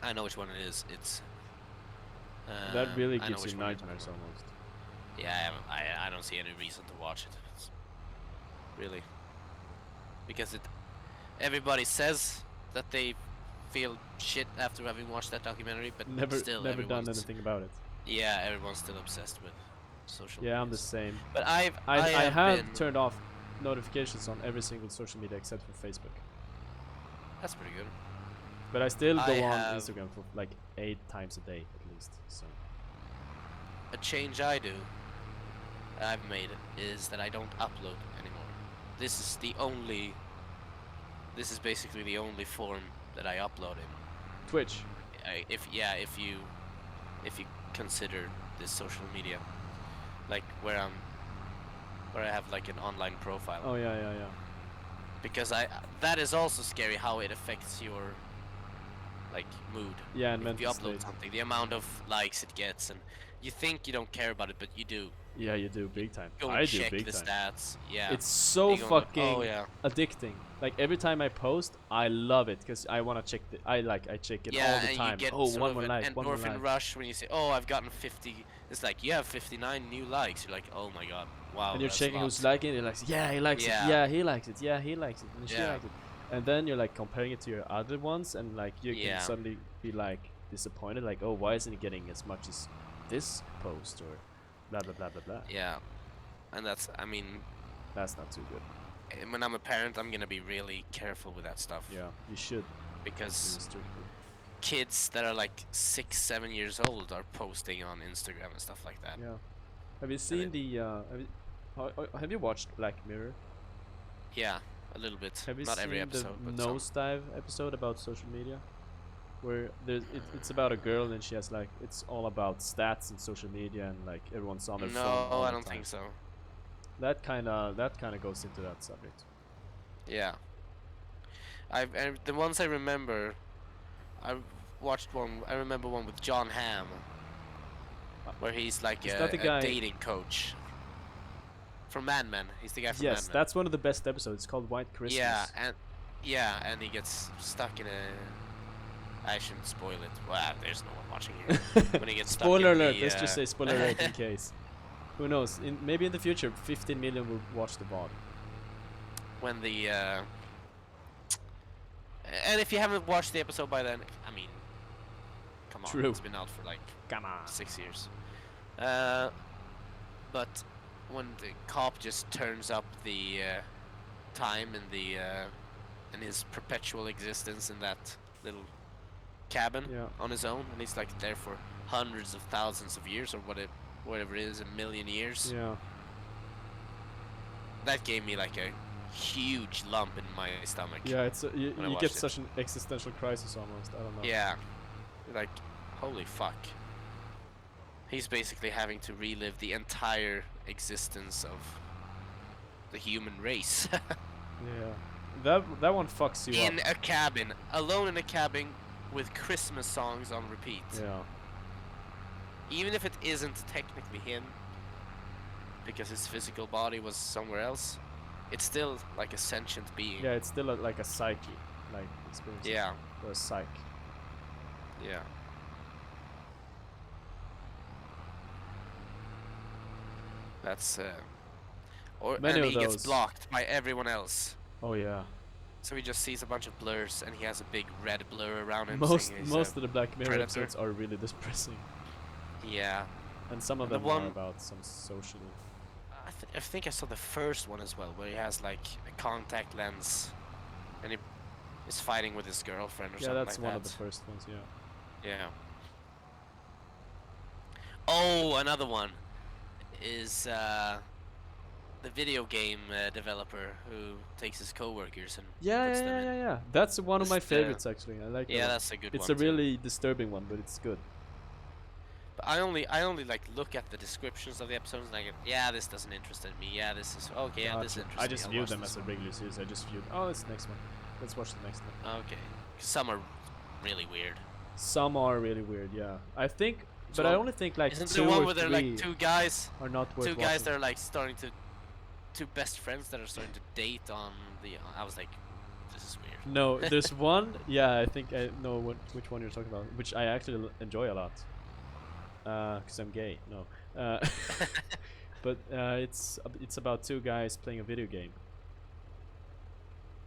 I know which one it is. It's. That really I know gives which you one you're talking nightmares about. almost. Yeah, I don't see any reason to watch it. Really. Because everybody says that they feel shit after having watched that documentary, but Never still done everyone's- anything about it. Yeah, everyone's still obsessed with social Yeah, I'm the medias. same. But I have have been, turned off notifications on every single social media except for Facebook. That's pretty good. But I still I go on have- Instagram for like 8 times a day at least. So A change I've made is that I don't upload anymore. This is basically the only form that I upload in. Twitch. If you consider this social media, like where I have like an online profile, Oh yeah. because that is also scary how it affects your like mood. Yeah, and If you mental upload state. something, the amount of likes it gets, and you think you don't care about it, but you do. Yeah, you do big time. Go I and do check big the time. stats. Yeah. It's so You go and look, fucking oh yeah. addicting. Like every time I post, I love it because I wanna check the. I check it all Yeah, the and you time. get Oh, sort one of more an like, one more endorphin like. rush when you say, "Oh, I've gotten 50." It's like you have 59 new likes. You're like, "Oh my god, wow, And you're that's a checking lot." who's liking it. You're like, yeah, he likes it. Yeah. Yeah, he likes it. Yeah, he likes it. And she Yeah. likes it. And then you're like comparing it to your other ones, and like you can Yeah. suddenly be like disappointed. Like, oh, why isn't he getting as much as this post or blah blah blah blah blah. Yeah, and that's, I mean, That's not too good. when I'm a parent, I'm gonna be really careful with that stuff. Yeah, you should be Because restricted. kids that are like 6, 7 years old are posting on Instagram and stuff like that. Yeah. Have you seen the? Have you watched Black Mirror? Yeah, a little bit. Have you Not every seen episode, the but some. nosedive episode about social media? Where it's about a girl and she has like it's all about stats and social media and like everyone's on their phone No, all I the don't time. think so. That kind of goes into that subject. Yeah. And the ones I remember, I watched one. I remember one with John Hamm, where he's like Is that the a guy- dating coach. From Mad Men. He's the guy from Yes, Mad Men. that's one of the best episodes. It's called White Christmas. and he gets stuck in a. I shouldn't spoil it. Well, there's no one watching here. When he gets stuck Spoiler in alert! the, Let's just say spoiler alert in case. Who knows? Maybe in the future, 15 million will watch the VOD. when the and if you haven't watched the episode by then, I mean, come on, True. it's been out for like Come on. 6 years. But when the cop just turns up the time in the in his perpetual existence in that little cabin Yeah. on his own, and he's like there for hundreds of thousands of years or whatever it is, a million years. Yeah. That gave me like a huge lump in my stomach. Yeah. It's you When I get watched it. such an existential crisis almost. I don't know. Yeah. Like, holy fuck. He's basically having to relive the entire existence of the human race. Yeah. That one fucks you In up. a cabin, alone in a cabin with Christmas songs on repeat. Yeah. Even if it isn't technically him, because his physical body was somewhere else, it's still like a sentient being. Yeah. It's still like a psyche, like experience. Yeah. Or a psych. Yeah. That's Many and of he gets those. blocked by everyone else. Oh yeah. So he just sees a bunch of blurs, and he has a big red blur around him. Most saying he's of the Black Mirror predator. episodes are really depressing, Yeah, and some of The them are one- about some social. I think I saw the first one as well, where he has like a contact lens, and he is fighting with his girlfriend or Yeah, something that's like one that. of the first ones. Yeah. Yeah. Oh, another one is the video game developer who takes his coworkers and Yeah, puts yeah, them yeah, in. yeah, yeah. That's one of my It's the- favorites actually. I like that. Yeah, one. that's a good It's one. a too. really disturbing one, but it's good. But I only like look at the descriptions of the episodes and I go, yeah, this doesn't interest me. Yeah, this is okay. Yeah, this Gotcha. interests me. I just I'll view watch them this as a one." regular series. I just viewed. Oh, it's the next one. Let's watch the next one. Okay. 'Cause some are really weird. Some are really weird. Yeah, I think, So but I only think like Isn't two the one or where they're three like two guys are not worth that watching. are like starting to two best friends that are starting to date on the I was like, this is weird. No, there's one. Yeah, I think I know which one you're talking about, which I actually enjoy a lot. Cause I'm gay. No. But it's about two guys playing a video game.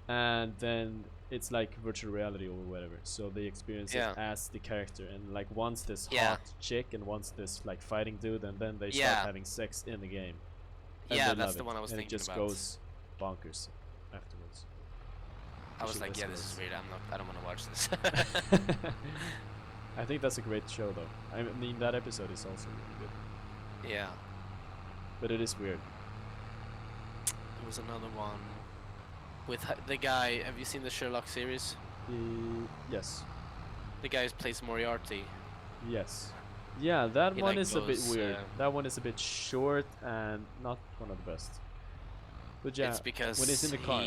And then it's like virtual reality or whatever. So they experience Yeah. it as the character, and like once this Yeah. hot chick and once this like fighting dude, and then they Yeah. start having sex in the game. And Yeah, they that's love the it, one I was and thinking it just about. goes bonkers afterwards. I was should like, yeah, listen to this is this. weird. I don't want to watch this. I think that's a great show though. I mean that episode is also really good, Yeah. but it is weird. There was another one with the guy. Have you seen the Sherlock series? Yes, The guy who plays Moriarty. yes, yeah. That He, one like, is a bit goes, weird. That one is a bit short and not one of the best. But yeah, It's because when he's in the car.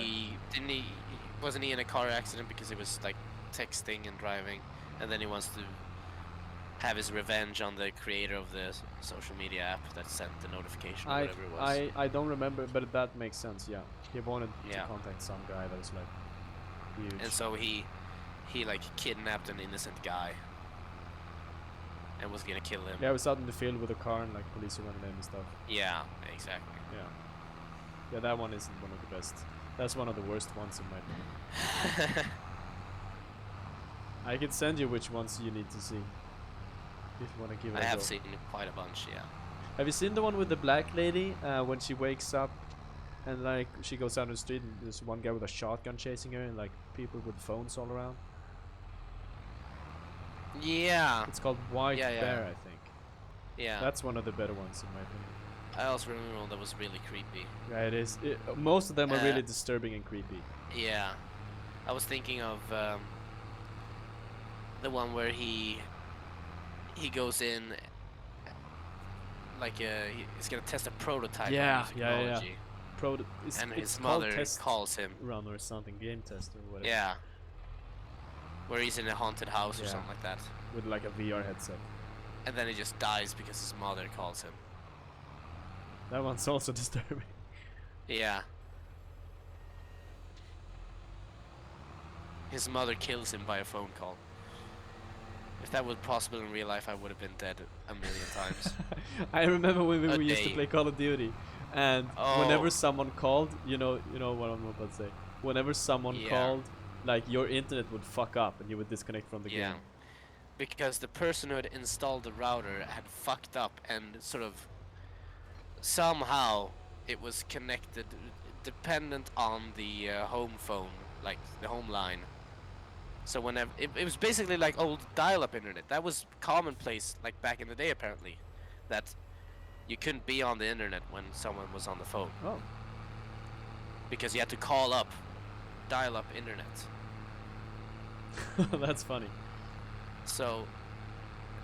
wasn't he in a car accident because he was like texting and driving, and then he wants to have his revenge on the creator of the social media app that sent the notification or whatever it was. I don't remember, but that makes sense. Yeah, he wanted to Yeah. contact some guy that was like huge. And so he like kidnapped an innocent guy and was gonna kill him. Yeah, I was out in the field with a car and like police were running in and stuff. Yeah, exactly. Yeah. Yeah, that one isn't one of the best. That's one of the worst ones in my opinion. I can send you which ones you need to see. If you want to give it I a have go. seen quite a bunch, yeah. Have you seen the one with the black lady when she wakes up and like she goes down the street and there's one guy with a shotgun chasing her and like people with phones all around? Yeah. It's called White Yeah, yeah. Bear, I think. Yeah. That's one of the better ones in my opinion. I also remember one that was really creepy. Yeah, it is. Most of them are really Uh, disturbing and creepy. Yeah. I was thinking of the one where he goes in like he's gonna test a prototype of Yeah, new yeah, yeah. technology. And It's his called mother Test calls him. Run or something, game test or whatever. Yeah. Where he's in a haunted house or Yeah. something like that. With like a VR headset. And then he just dies because his mother calls him. That one's also disturbing. Yeah. His mother kills him by a phone call. If that was possible in real life, I would have been dead a million times. I remember when A we used to day. play Call of Duty, and Oh. whenever someone called, you know what I'm about to say. Whenever someone Yeah. called, like your internet would fuck up and you would disconnect from the Yeah. game. Because the person who had installed the router had fucked up and sort of somehow it was connected dependent on the home phone, like the home line. So whenever it was basically like old dial-up internet. That was commonplace like back in the day apparently, that you couldn't be on the internet when someone was on the phone Oh. because you had to call up dial-up internet. That's funny. So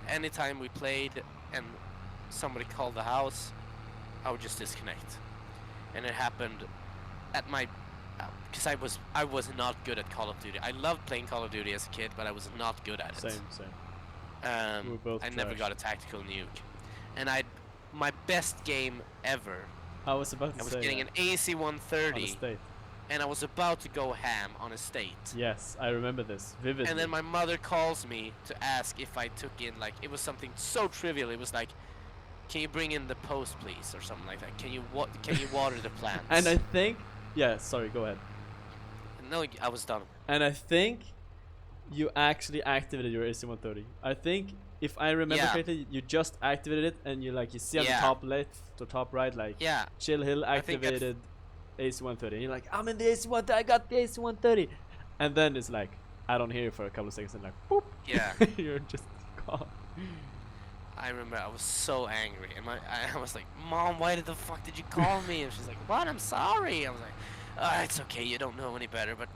anytime we played and somebody called the house, I would just disconnect. And it happened at my because I was not good at Call of Duty. I loved playing Call of Duty as a kid, but I was not good at it. Same. We were both I never trash. got a tactical nuke. And my best game ever, I was about to I was say getting that. an AC-130 On the state. and I was about to go ham on a state. Yes, I remember this vividly. And then my mother calls me to ask if I took in, like, it was something so trivial. It was like, can you bring in the post, please, or something like that? Can you water the plants? And I think, yeah, sorry, go ahead. No, I was done. And I think you actually activated your AC-130. I think if I remember Yeah. correctly, you just activated it, and you see on the Yeah. top left or top right, like Yeah, Chillhill I think at activated AC-130. And you're like, I'm in the AC-130. I got the AC-130. And then it's like, I don't hear you for a couple of seconds, and like, boop. yeah. You're just gone. I remember I was so angry, and I was like, Mom, why the fuck did you call me? And she's like, what? I'm sorry. I was like, it's okay, you don't know any better, but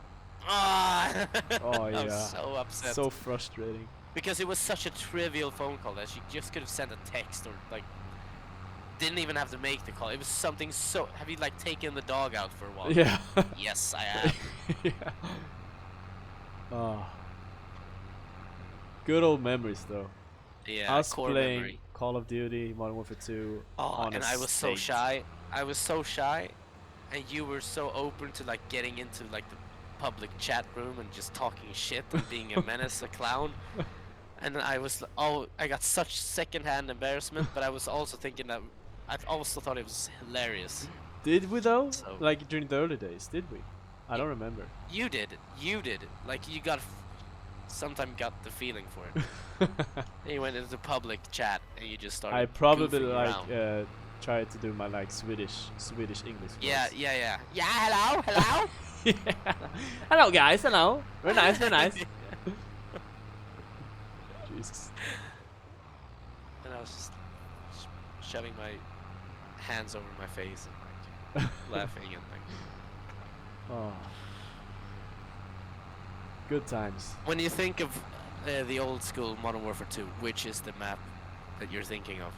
oh Oh, I yeah. was so upset So frustrating. because it was such a trivial phone call that she just could have sent a text or like didn't even have to make the call. It was something so. Have you like taken the dog out for a while? Yeah. Yes, I have. Yeah. Oh. Good old memories, though. Yeah, Us core playing memory. Call of Duty, Modern Warfare 2. Oh, on and a I was so state. shy. I was so shy, and you were so open to like getting into like the public chat room and just talking shit and being a menace, a clown. And I was I got such secondhand embarrassment, but I was also thinking that I also thought it was hilarious. Did we though? So- Like during the early days, did we? I don't remember. You did. Like you got sometime got the feeling for it. And you went into the public chat and you just started. I probably goofing like around. tried to do my like Swedish English. Yeah, voice. yeah. Yeah, hello. Yeah. Hello guys, hello. Very nice, very nice. Jesus. And I was just shoving my hands over my face and like laughing and like. Oh. Good times. When you think of the old school Modern Warfare 2, which is the map that you're thinking of?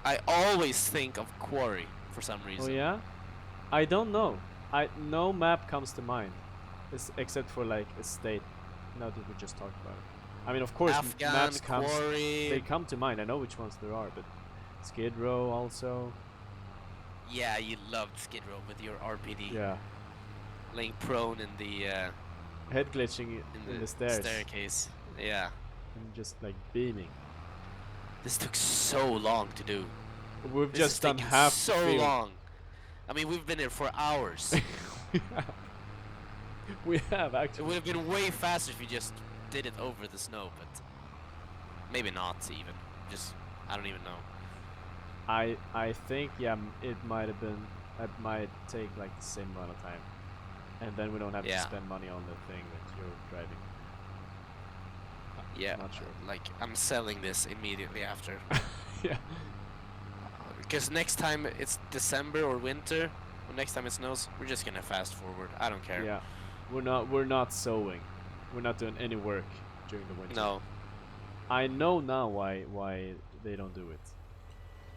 I always think of Quarry for some reason. Oh yeah? I don't know. No map comes to mind. Except for like a state. Now that we just talked about it. I mean, of course, Afghan, maps Quarry. they come to mind. I know which ones there are, but Skid Row also. Yeah, you loved Skid Row with your RPD. Yeah. Laying prone in the Head glitching in the stairs. staircase. Yeah. And just like beaming. This took so long to do. We've This just has done taken half so the field. long. I mean, we've been here for hours. We have It actually. would have been way faster if you just did it over the snow, but maybe not even. Just, I don't even know. I think it might have been. It might take like the same amount of time, and then we don't have to Yeah. spend money on the thing that you're driving. Yeah, Not sure. like I'm selling this immediately after. Yeah. Because next time it's December or winter, or next time it snows, we're just gonna fast forward. I don't care. Yeah. We're not sowing. We're not doing any work during the winter. No. I know now why they don't do it.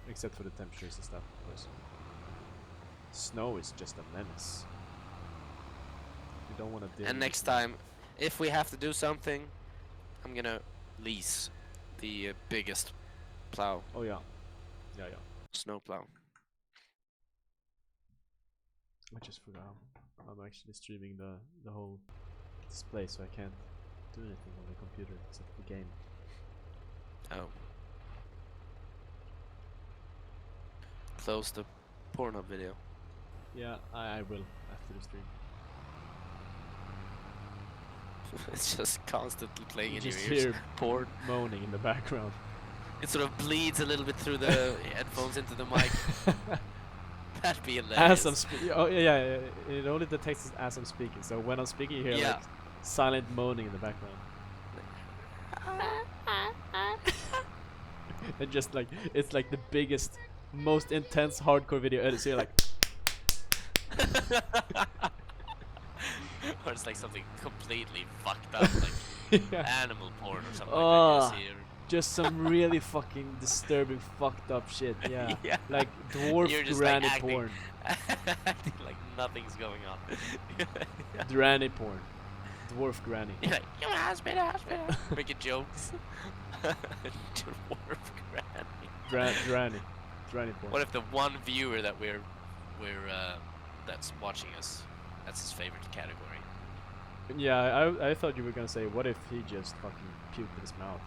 Except for the temperatures and stuff, of course. Snow is just a menace. You don't want to deal And with next snow. time, if we have to do something, I'm gonna lease the biggest plow, Oh yeah. Yeah. snow plow. I just forgot. I'm actually streaming the whole display, so I can't do anything on the computer except the game. Oh. Close the Pornhub video. Yeah, I will after the stream. It's just constantly playing You in your just ears. hear Porn. moaning in the background. It sort of bleeds a little bit through the headphones into the mic. That'd be hilarious. As I'm speaking, oh yeah, it only detects it as I'm speaking. So when I'm speaking, you hear Yeah. like silent moaning in the background. And just like it's like the biggest, most intense hardcore video edit. So you're like, Or it's like something completely fucked up, like yeah, animal porn or something Oh. like that. You see, just some really fucking disturbing, fucked up shit. Yeah, Yeah. like dwarf You're just, like, granny acting- porn, acting like nothing's going on. granny porn, dwarf granny. You're like, you hospital, making jokes. Dwarf granny. Granny porn. What if the one viewer that we're that's watching us, that's his favorite category? Yeah, I thought you were gonna say, what if he just fucking puked in his mouth?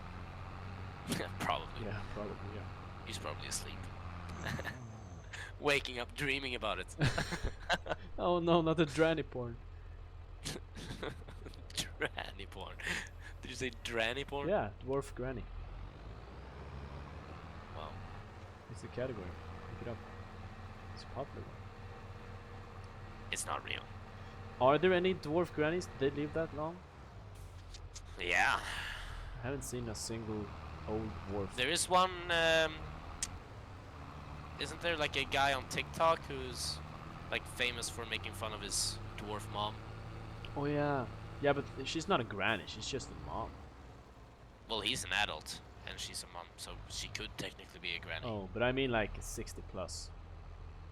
Probably. Yeah, probably. Yeah. He's probably asleep. Waking up dreaming about it. Oh no, not the granny porn. Dranny porn. Did you say dranny porn? Yeah, dwarf granny. Wow. It's a category. Look it up. It's a popular one. It's not real. Are there any dwarf grannies? Did they live that long? Yeah. I haven't seen a single old dwarf. There is one, isn't there like a guy on TikTok who's like famous for making fun of his dwarf mom? Oh yeah. Yeah, but she's not a granny. She's just a mom. Well, he's an adult and she's a mom, so she could technically be a granny. Oh, but I mean like 60 plus.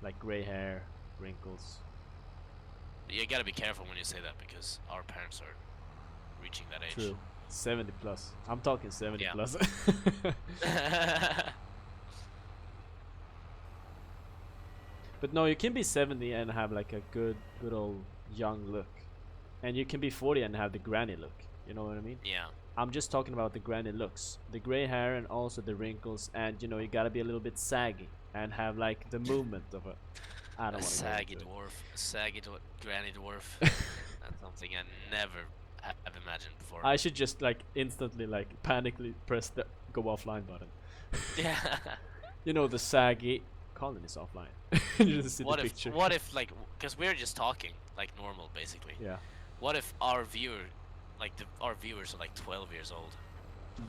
Like gray hair, wrinkles. You gotta be careful when you say that because our parents are reaching that age. True. 70 plus. I'm talking 70 Yeah. plus. But no, you can be 70 and have like a good old young look. And you can be 40 and have the granny look. You know what I mean? Yeah. I'm just talking about the granny looks. The gray hair and also the wrinkles, and you know, you gotta be a little bit saggy and have like the movement of a I don't A want to saggy dwarf. A saggy granny dwarf. That's something I never have imagined before. I should just like instantly like panically press the go offline button. Yeah. You know, the saggy Colin is offline. You just see What the if, picture. what if, like, because we're just talking like normal, basically. Yeah. What if our viewer, like, our viewers are like 12 years old?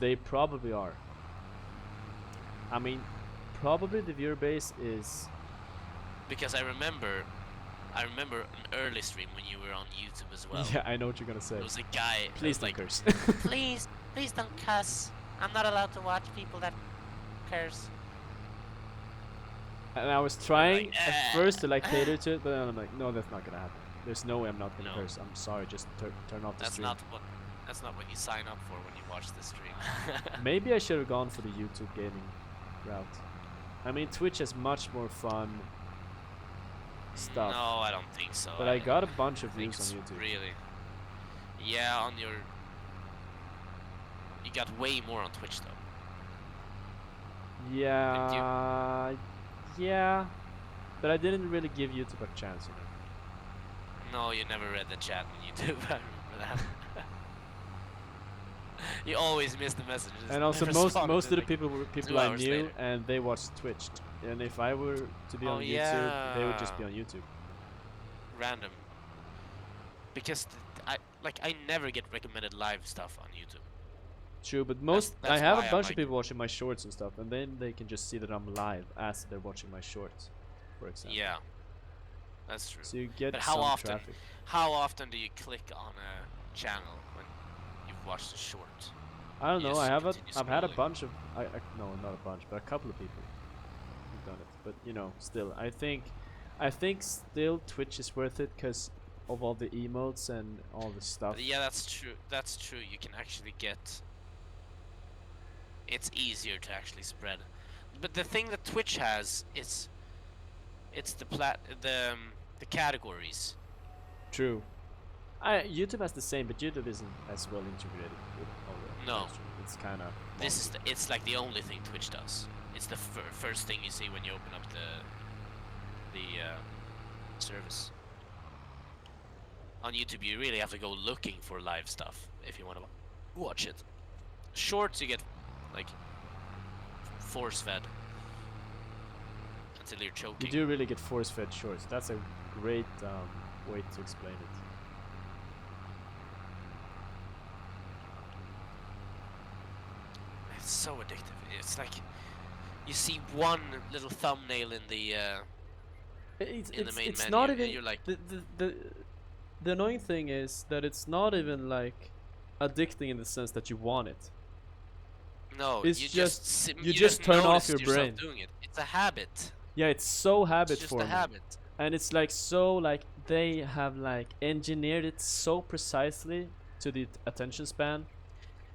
They probably are. I mean, probably the viewer base is. Because I remember an early stream when you were on YouTube as well. Yeah, I know what you're gonna say. There was a guy. that Please was don't like, curse. please don't cuss. I'm not allowed to watch people that curse. And I was trying Like, at first to like cater to it, but then I'm like, no, that's not gonna happen. There's no way I'm not gonna No. curse. I'm sorry, just turn off the That's stream. not what. That's not what you sign up for when you watch the stream. Maybe I should have gone for the YouTube gaming route. I mean, Twitch has much more fun stuff. No, I don't think so. But I got a bunch of think views on it's YouTube. really. Yeah, on your. You got way more on Twitch though. Yeah, yeah, but I didn't really give YouTube a chance, you know. No, you never read the chat on YouTube. I remember that. You always miss the messages. And also, Never most responded of the like people were people 2 I hours knew, later. and they watched Twitch. And if I were to be Oh, on YouTube, they would just be on YouTube. Random. Because I never get recommended live stuff on YouTube. True, but that's I have why a I bunch like of people watching my shorts and stuff, and then they can just see that I'm live as they're watching my shorts, for example. Yeah, that's true. So you get But how some often? traffic. How often do you click on a channel when you've watched a short? I don't You know. just I've continue had a scrolling. bunch of no, not a bunch, but a couple of people who've done it. But you know, still, I think still Twitch is worth it because of all the emotes and all the stuff. Yeah, that's true. That's true. You can actually get. It's easier to actually spread. But the thing that Twitch has is, it's the categories. True. YouTube has the same, but YouTube isn't as well integrated with all the. No. live stream. It's kind of. It's like the only thing Twitch does. It's the first thing you see when you open up the service. On YouTube, you really have to go looking for live stuff if you want to watch it. Shorts, you get like force fed until you're choking. You do really get force-fed shorts. That's a great way to explain it. It's so addictive. It's like you see one little thumbnail in the It's in the main it's menu, not and even you're like, the annoying thing is that it's not even like addicting in the sense that you want it. no, It's you just- sim- you just turn off noticed your yourself brain. doing it. It's a habit. Yeah, it's so habit It's just a forming. habit. And it's like so like they have like engineered it so precisely to the attention span.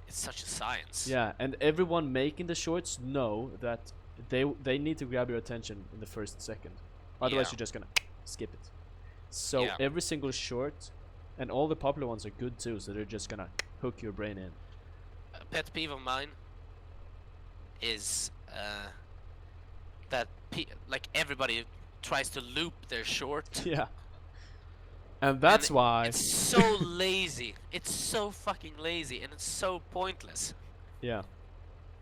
It's such a science. Yeah, and everyone making the shorts know that they need to grab your attention in the first second. Otherwise Yeah. you're just gonna skip it. So Yeah. every single short and all the popular ones are good too, so they're just gonna hook your brain in. A pet peeve of mine is that like everybody tries to loop their short. Yeah. And that's why It's so lazy. It's so fucking lazy, and it's so pointless. yeah.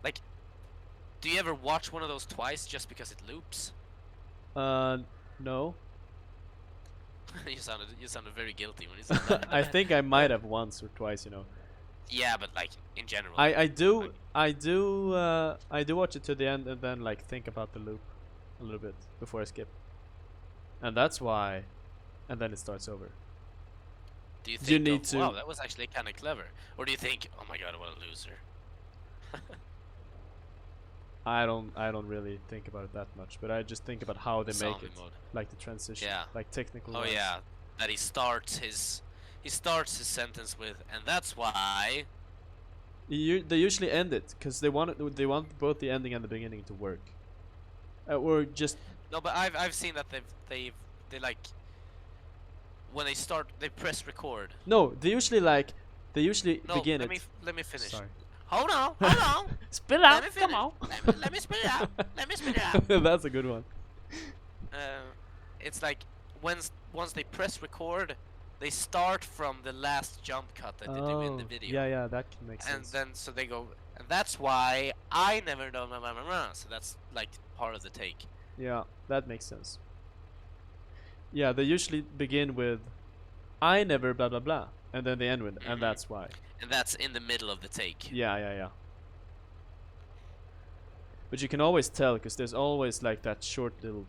Like, do you ever watch one of those twice just because it loops? No. you sounded very guilty when you said that. I think I might have once or twice, you know. Yeah, but like in general. I do Like- I do watch it to the end and then like think about the loop a little bit before I skip. And that's why and then it starts over. Do you you think, need oh, to- wow, that was actually kind of clever? Or do you think, oh my god, what a loser? I don't really think about it that much, but I just think about how they make Zombie it. mode. Like the transition, Yeah. like technical Oh wise. yeah, that he starts his sentence with, and that's why. They usually end it because they want both the ending and the beginning to work. Or just No, but I've seen that they like when they start they press record. no, they usually No, begin let it. let me finish. Sorry. Hold on. Spit it Let out. me Come finish. on. Let me spit it out. Let me spit it out. That's a good one. It's like once they press record, they start from the last jump cut that they do in the video. Yeah, that can make And sense. then so they go, and that's why I never know. So that's like part of the take. Yeah, that makes sense. Yeah, they usually begin with I never blah blah blah and then they end with and Mhm. that's why. And that's in the middle of the take. Yeah. But you can always tell because there's always like that short little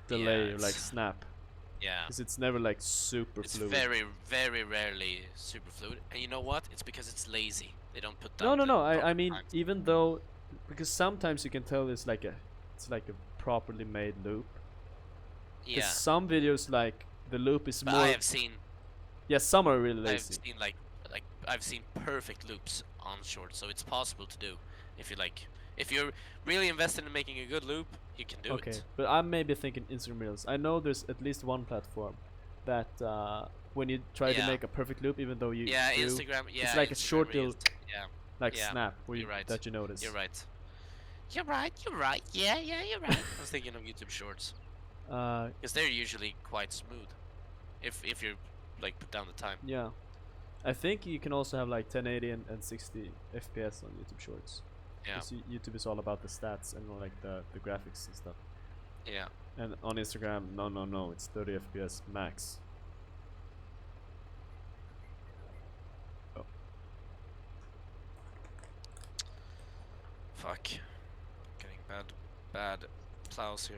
delay or it's- like snap Yeah. because it's never like super It's fluid. very, very rarely super fluid. And you know what? It's because it's lazy. They don't put No, down no, the no. I proper mean times. even though because sometimes you can tell it's like a properly made loop. 'Cause Yeah. some videos like the loop is But more I have seen yeah, some are really I've lazy. seen like I've seen perfect loops on shorts, so it's possible to do. If you like, if you're really invested in making a good loop, you can do Okay, it. but I'm maybe thinking Instagram Reels. I know there's at least one platform that when you try to Yeah. make a perfect loop, even though you Yeah, do, Instagram. Yeah, it's like a Instagram short Reels. little Yeah, like yeah. snap where You're right. that you notice. You're right. You're right. You're right. Yeah, yeah. You're right. I was thinking of YouTube Shorts because they're usually quite smooth. If you like put down the time. Yeah, I think you can also have like 1080 and 60 FPS on YouTube Shorts. Yeah. Because YouTube is all about the stats and like the graphics and stuff. Yeah. And on Instagram, no, it's 30 FPS max. Oh. Fuck. Getting bad plows here.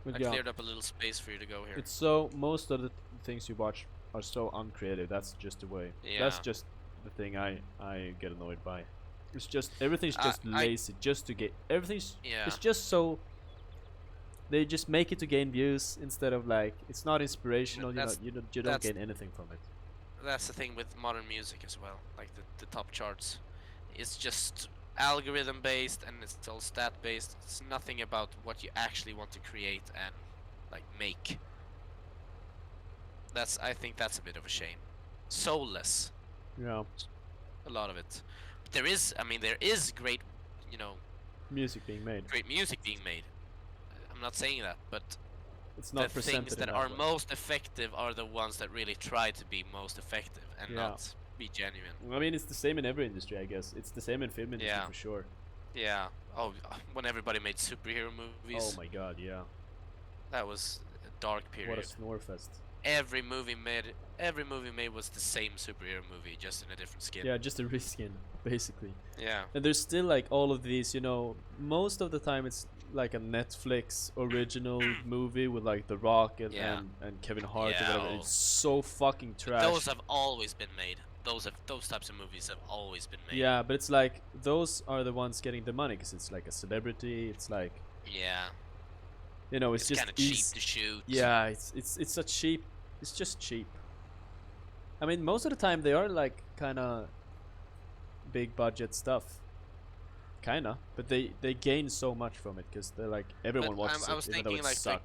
But I yeah, cleared up a little space for you to go here. it's so most of the things you watch are so uncreative. That's just the way. That's Yeah. just the thing I get annoyed by. It's just everything's I- just I- lazy, just to get everything's. Yeah. It's just so. They just make it to gain views instead of like it's not inspirational. That's- You don't that's- gain anything from it. That's the thing with modern music as well. Like the top charts, it's just algorithm based and it's all stat based. It's nothing about what you actually want to create and like make. I think that's a bit of a shame. Soulless, Yeah, a lot of it. But there is great, you know, music being made. great music being made. I'm not saying that, but It's not the presented things in that are way. most effective are the ones that really try to be most effective and Yeah. not be genuine. I mean, it's the same in every industry, I guess. It's the same in film industry Yeah. for sure. Yeah. Oh, when everybody made superhero movies, Oh my god, yeah. that was a dark What period. a snorefest. Every movie made was the same superhero movie, just in a different skin. Yeah, just a reskin, basically. Yeah. And there's still like all of these, most of the time it's like a Netflix original movie with like The Rock Yeah. and Kevin Hart or Yeah, whatever. oh. It's so fucking trash. Those have always been made. Those types of movies have always been made. Yeah, but it's like those are the ones getting the money because it's like a celebrity. It's like Yeah. it's just kind of cheap to shoot. Yeah, it's a cheap. It's just cheap. I mean, most of the time they are like kind of big budget stuff. Kinda, but they gain so much from it because they're like everyone But watches I was it, even though thinking it like sucks.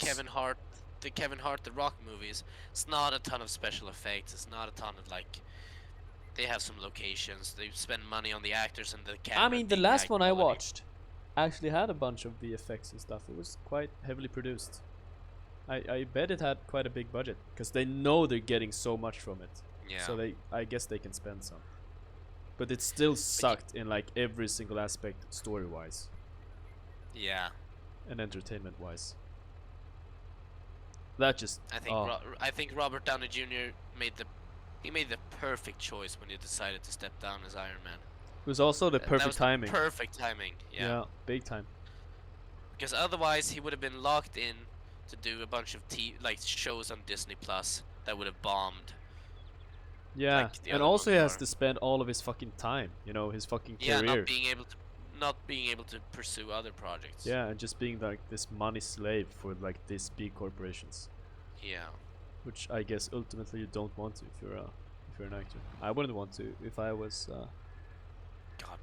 the Kevin Hart, The Rock movies. It's not a ton of special effects. It's not a ton of like. They have some locations. They spend money on the actors and the camera. I mean, the being last high one I quality. watched actually had a bunch of VFX and stuff. It was quite heavily produced. I bet it had quite a big budget because they know they're getting so much from it. Yeah. So I guess they can spend some. But it still sucked in like every single aspect, story-wise Yeah. and entertainment-wise. That just I think Robert Downey Jr. made the perfect choice when he decided to step down as Iron Man. it was also the That perfect was the timing. perfect timing. Yeah. Big time. Because otherwise he would have been locked in to do a bunch of shows on Disney Plus that would have bombed. Yeah, Like the and other also he ones has are. to spend all of his fucking time, his fucking Yeah, career. not being able to pursue other projects. Yeah, and just being like this money slave for like these big corporations, Yeah. which I guess ultimately you don't want to if you're an actor. I wouldn't want to if I was. God.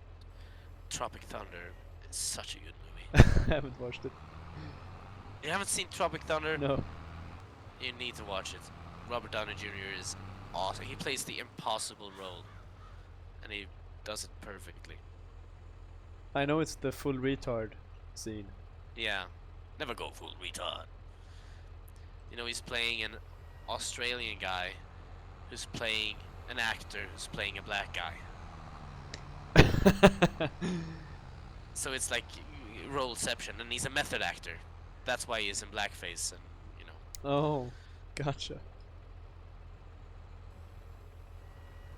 Tropic Thunder is such a good movie. I haven't watched it. You haven't seen Tropic Thunder? No. You need to watch it. Robert Downey Jr. is awesome. He plays the impossible role, and he does it perfectly. I know it's the full retard scene. Yeah, never go full retard. He's playing an Australian guy who's playing an actor who's playing a black guy. So it's like roleception, and he's a method actor. That's why he's in blackface, and Oh, gotcha.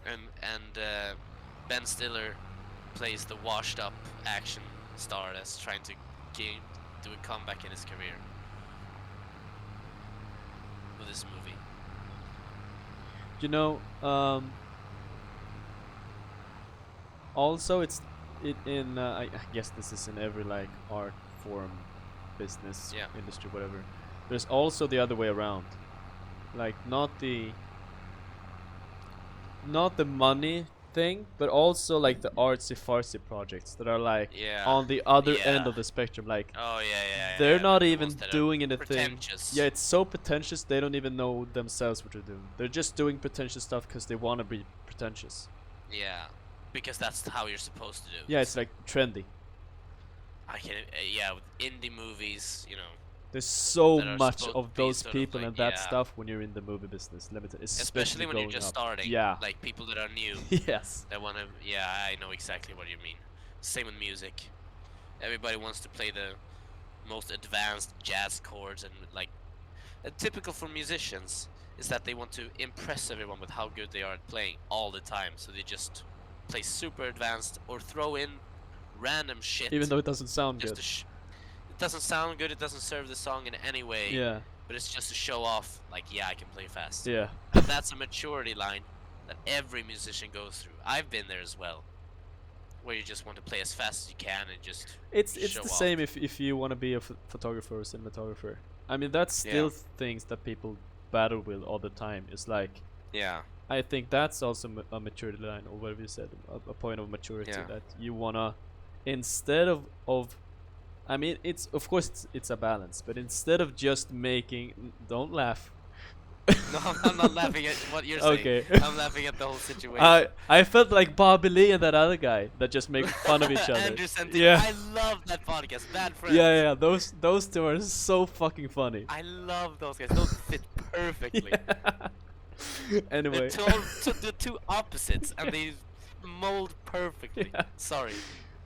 and Ben Stiller plays the washed-up action star that's trying to do a comeback in his career with this movie. Also I guess this is in every like art form, business, Yeah. industry, whatever. There's also the other way around, like not the not the money thing, but also like the artsy fartsy projects that are like Yeah. on the other end Yeah. of the spectrum. Like Oh yeah. they're not the even ones that are doing anything. pretentious. Yeah, it's so pretentious they don't even know themselves what they're doing. They're just doing pretentious stuff because they want to be pretentious. Yeah, because that's how you're supposed to do. Yeah, it's like trendy. I can. Yeah, with indie movies, you know. There's so That are much supposed of to be those sort of people like, and that yeah. stuff when you're in the movie business. Limited, Especially when you're going just up. starting. Yeah. Like people that are new. Yes. That wanna. Yeah, I know exactly what you mean. Same with music. Everybody wants to play the most advanced jazz chords and like. Typical for musicians is that they want to impress everyone with how good they are at playing all the time. So they just play super advanced or throw in random shit. Even though it doesn't sound just good. It doesn't sound good. It doesn't serve the song in any way. Yeah. But it's just to show off, like, yeah, I can play fast. Yeah. But that's a maturity line that every musician goes through. I've been there as well, where you just want to play as fast as you can and just It's show the off. same if you want to be a photographer or cinematographer. I mean, that's still things that people battle with all the time. It's like, Yeah. I think that's also a maturity line, or whatever you said, a point of maturity Yeah. that you wanna, instead of I mean, it's of course it's a balance, but instead of just making, don't laugh. No, I'm not laughing at what you're saying. Okay. I'm laughing at the whole situation. I felt like Bobby Lee and that other guy that just make fun of each other. Anderson, Yeah. I love that podcast. Bad Friends. Yeah, those two are so fucking funny. I love those guys. Those fit perfectly. Anyway. The two opposites, and they mold perfectly. Yeah. Sorry.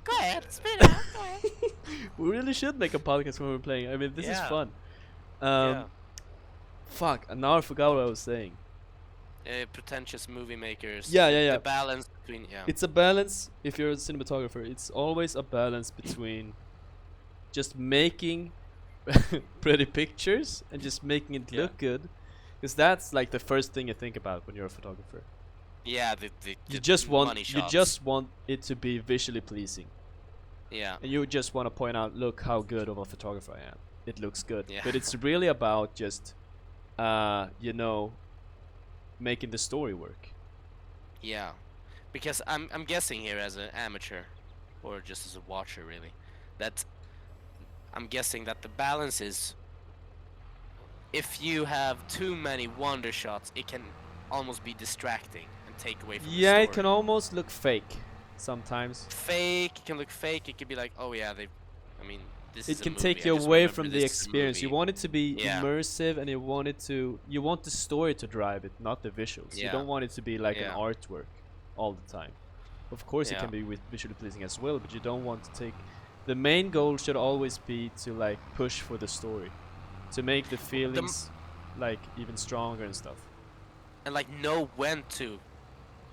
Go ahead, spit it out. Go ahead. We really should make a podcast when we're playing. I mean, this is Yeah. fun. Yeah. Fuck, and now I forgot what I was saying. Pretentious movie makers. Yeah. The balance between It's a balance. If you're a cinematographer, it's always a balance between just making pretty pictures and just making it Yeah. look good, because that's like the first thing you think about when you're a photographer. Yeah, You the just money shots. want it to be visually pleasing, Yeah. and you just want to point out, look how good of a photographer I am. It looks good, Yeah. but it's really about just, you know, making the story work. Yeah. Because I'm guessing here as an amateur, or just as a watcher really, that I'm guessing that the balance is, if you have too many wonder shots, it can almost be distracting and take away from the Yeah, story. it can almost look fake sometimes. Fake, it can look fake. It could be like, oh yeah, I mean, this is It a can movie. take I you just away remember from the this is a experience. You movie. want it to be Yeah. immersive, and you want the story to drive it, not the visuals. You Yeah. don't want it to be like Yeah. an artwork all the time. Of course, it Yeah. can be visually pleasing as well, but you don't want to take. The main goal should always be to like push for the story, to make the feelings like even stronger and stuff. And like know when to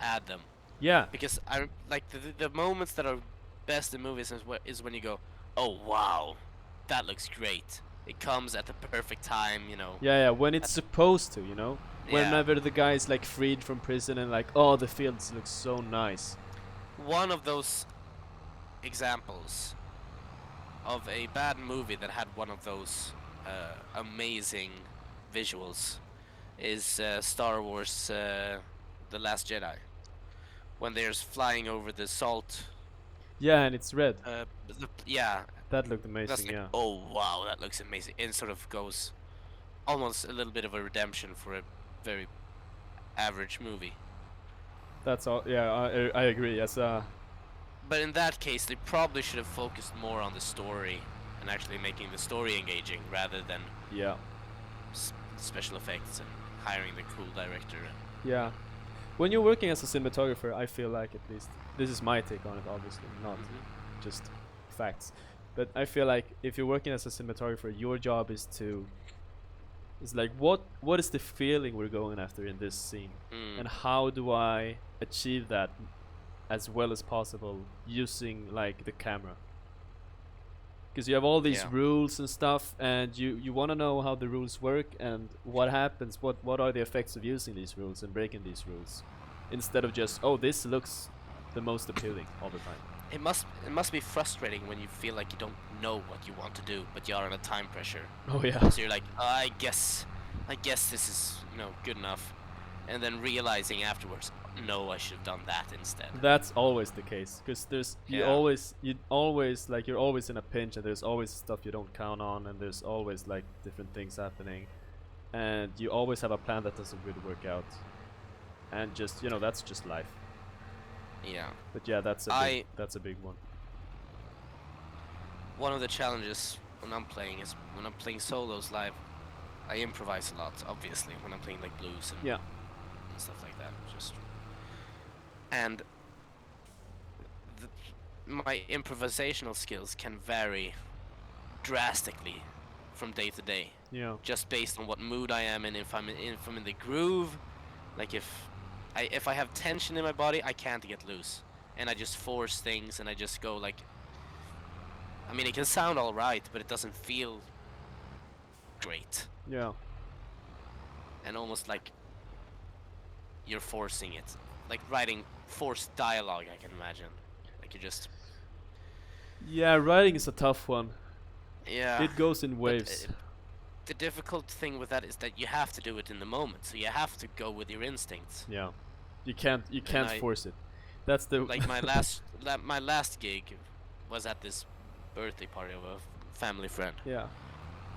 add them, Yeah, because I like the moments that are best in movies is when you go, oh wow, that looks great. It comes at the perfect time, you know. yeah. When it's supposed to, you know. Yeah. Whenever the guy is like freed from prison and like, oh, the fields look so nice. One of those examples of a bad movie that had one of those amazing visuals is Star Wars The Last Jedi, when they're flying over the salt. Yeah, and it's red. Yeah, That looked that's amazing. like, Yeah. oh wow, that looks amazing. It sort of goes almost a little bit of a redemption for a very average movie. That's all. Yeah, I agree. Yes. But in that case, they probably should have focused more on the story and actually making the story engaging rather than Yeah. special effects and hiring the cool director. Yeah. When you're working as a cinematographer, I feel like, at least this is my take on it, obviously not just facts, but I feel like if you're working as a cinematographer, your job is like what is the feeling we're going after in this scene, and how do I achieve that as well as possible using like the camera, because you have all these Yeah. rules and stuff, and you want to know how the rules work and what happens, what are the effects of using these rules and breaking these rules, instead of just, oh, this looks the most appealing all the time. It must be frustrating when you feel like you don't know what you want to do, but you are under time pressure. Oh yeah. So you're like, I guess this is good enough, and then realizing afterwards, no, I should have done that instead. That's always the case, because Yeah. you're always in a pinch, and there's always stuff you don't count on, and there's always like different things happening, and you always have a plan that doesn't really work out, and just that's just life. Yeah. But yeah, that's a big one. One of the challenges when I'm playing is when I'm playing solos live, I improvise a lot, obviously, when I'm playing like blues and, Yeah. and stuff like that. And my improvisational skills can vary drastically from day to day, Yeah. just based on what mood I am in. If I'm in the groove, like if I have tension in my body, I can't get loose, and I just force things, and I just go like. I mean, it can sound all right, but it doesn't feel great, Yeah. and almost like you're forcing it, like writing forced dialogue. I can imagine, like you just. Yeah, writing is a tough one. Yeah. It goes in But, waves. the difficult thing with that is that you have to do it in the moment, so you have to go with your instincts. Yeah. You can't I- force it. That's the Like my last gig was at this birthday party of a family friend, Yeah.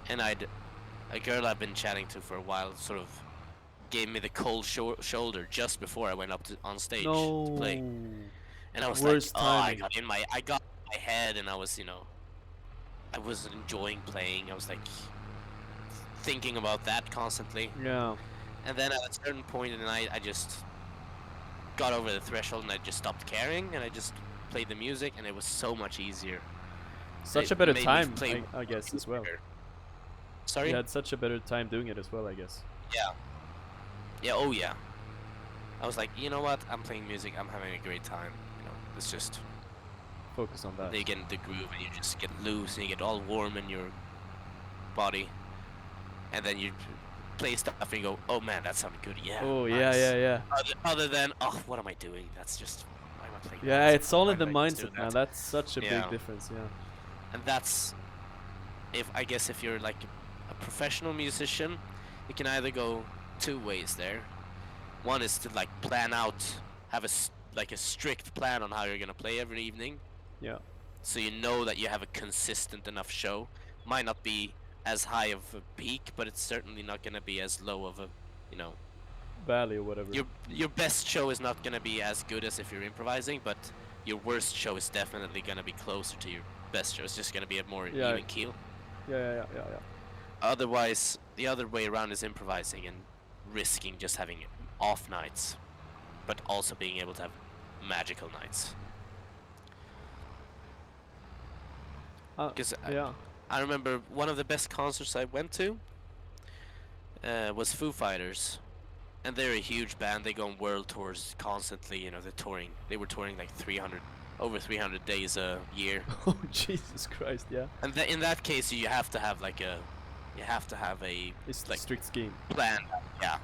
and a girl I've been chatting to for a while sort of gave me the cold shoulder just before I went up on stage to play, and I was Worst like, timing. I got in my head, and I was I was enjoying playing. I was like thinking about that constantly, Yeah. and then at a certain point in the night, I just got over the threshold, and I just stopped caring, and I just played the music, and it was so much easier. Such It a better made me time, play I guess, as well. Sorry? You had such a better time doing it as well, I guess. Yeah. Yeah, oh yeah. I was like, you know what? I'm playing music. I'm having a great time. It's just Focus on that. they get in the groove, and you just get loose, and you get all warm in your body, and then you play stuff and you go, oh man, that sounded good. Yeah. Oh, nice. yeah. Other than, oh, what am I doing? That's just why am I playing Yeah, that? it's all Why in the did I just do mindset, man. that? That's such a Yeah. big difference, yeah. And that's if you're like a professional musician, you can either go two ways there. One is to like plan out, have a strict plan on how you're gonna play every evening, Yeah. so you know that you have a consistent enough show. Might not be as high of a peak, but it's certainly not gonna be as low of a, Valley or whatever. your best show is not gonna be as good as if you're improvising, but your worst show is definitely gonna be closer to your best show. It's just gonna be a more Yeah. even keel. Yeah. Otherwise, the other way around is improvising and risking just having off nights, but also being able to have magical nights. Because Yeah. I remember one of the best concerts I went to was Foo Fighters, and they're a huge band. They go on world tours constantly. They're touring. They were touring like over 300 days a year. Oh, Jesus Christ, yeah. And in that case, you have to have a It's like strict scheme. plan, yeah,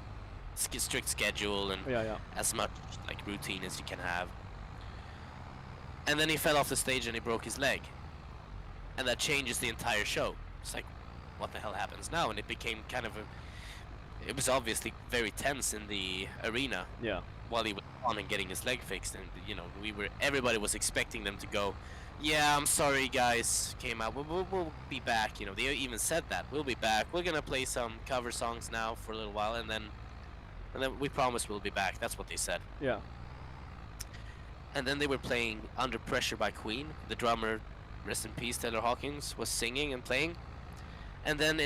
strict schedule and Yeah. as much like routine as you can have. And then he fell off the stage and he broke his leg, and that changes the entire show. It's like, what the hell happens now? And it became kind of it was obviously very tense in the arena Yeah. while he was on and getting his leg fixed, and everybody was expecting them to go, yeah, I'm sorry guys, came out, we'll be back. They even said that, we'll be back, we're gonna play some cover songs now for a little while, and then we promise we'll be back. That's what they said. Yeah. And then they were playing Under Pressure by Queen. The drummer, rest in peace, Taylor Hawkins, was singing and playing, and then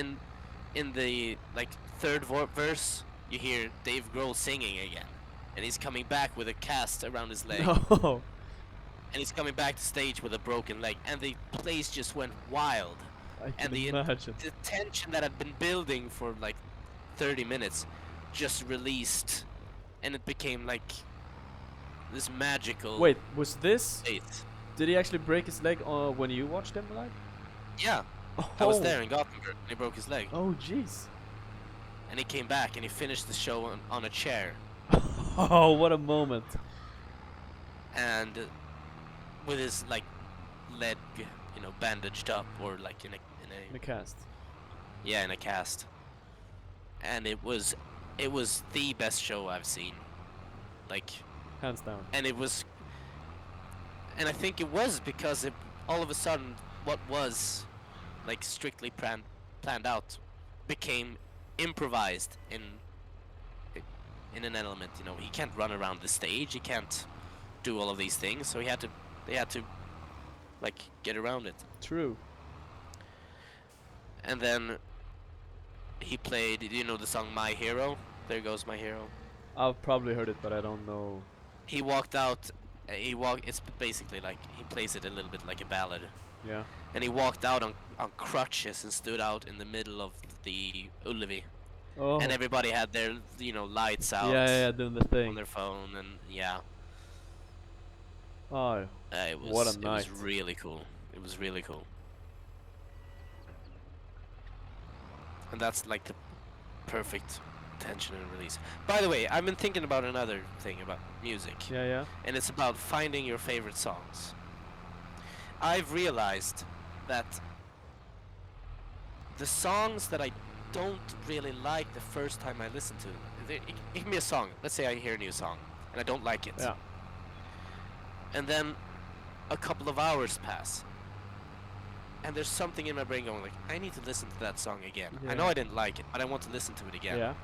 in the like third verse you hear Dave Grohl singing again, and he's coming back with a cast around his leg. No. And he's coming back to stage with a broken leg, and the place just went wild. I And can imagine. the tension that had been building for like 30 minutes just released, and it became like this magical Wait, was this? state. Did he actually break his leg when you watched him live? Yeah, Oh. I was there in Gothenburg, and he broke his leg, Oh, jeez. and he came back and he finished the show on a chair, Oh, what a moment. and with his like leg, bandaged up, or like in In a cast. a cast. And it was it was the best show I've seen. Like, Hands down. and it was, and I think it was because it all of a sudden what was like strictly planned out became improvised in an element. You know, he can't run around the stage. He can't do all of these things. So they had to like get around it. True. And then he played, you know, the song My Hero? There Goes My Hero. I've probably heard it, but I don't know. He walked out, it's basically like, he plays it a little bit like a ballad. Yeah. And he walked out on crutches and stood out in the middle of the Ullevi. Oh. And everybody had their, you know, lights out Yeah, doing the on thing. their phone, and yeah. Oh, It was, what a it night. was really cool. It was really cool. And that's like the perfect tension and release. By the way, I've been thinking about another thing about music. yeah. And it's about finding your favorite songs. I've realized that the songs that I don't really like the first time I listen to, give me a song. Let's say I hear a new song and I don't like it. Yeah. And then a couple of hours pass. And there's something in my brain going like, I need to listen to that song again. I know Yeah. I didn't like it, but I want to listen to it again. Yeah.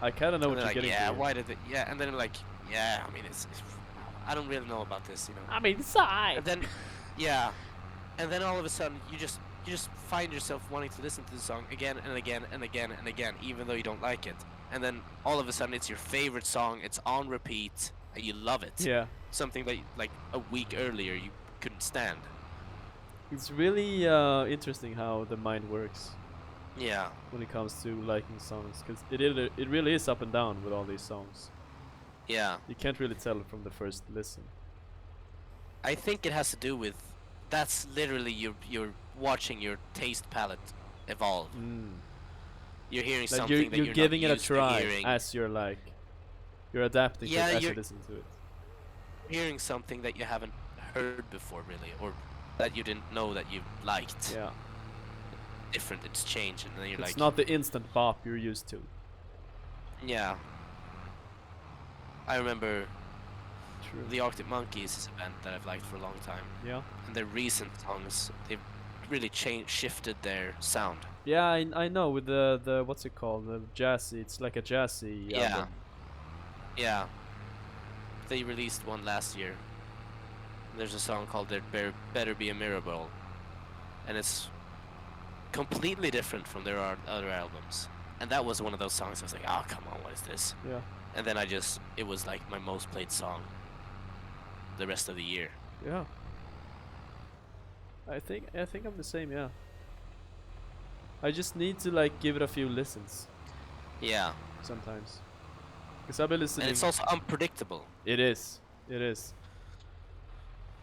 I kind of know And what then you're like, getting yeah, to. why did it? Yeah, and then like, yeah, I mean, it's I don't really know about this, you know. I'm inside. And then, yeah, and then all of a sudden you just find yourself wanting to listen to the song again and again and again and again, even though you don't like it. And then all of a sudden it's your favorite song. It's on repeat, and you love it. Yeah. Something that like a week earlier you couldn't stand. It's really interesting how the mind works Yeah. when it comes to liking songs, because it really is up and down with all these songs. Yeah. You can't really tell from the first listen. I think it has to do with that's literally you're watching your taste palette evolve. You're hearing Like something that you're you're giving not it a used to try hearing. as you're like you're adapting Yeah, to it as you you're- listen to it. Hearing something that you haven't heard before really, or that you didn't know that you liked. Yeah. Different, it's changed, and then you're It's like, not the instant bop you're used to. yeah. I remember True. the Arctic Monkeys is a band that I've liked for a long time, Yeah. and their recent songs they've really shifted their sound. Yeah, I know with the what's it called? The jazzy. It's like a jazzy Yeah. album. Yeah. They released one last year. There's a song called "There Better Be a Miracle," and it's completely different from their other albums. And that was one of those songs I was like, oh come on, what is this? Yeah. And then it was like my most played song the rest of the year. Yeah. I think I'm the same, yeah. I just need to like give it a few listens Yeah. sometimes. Cuz I've been listening. And it's also unpredictable. It is.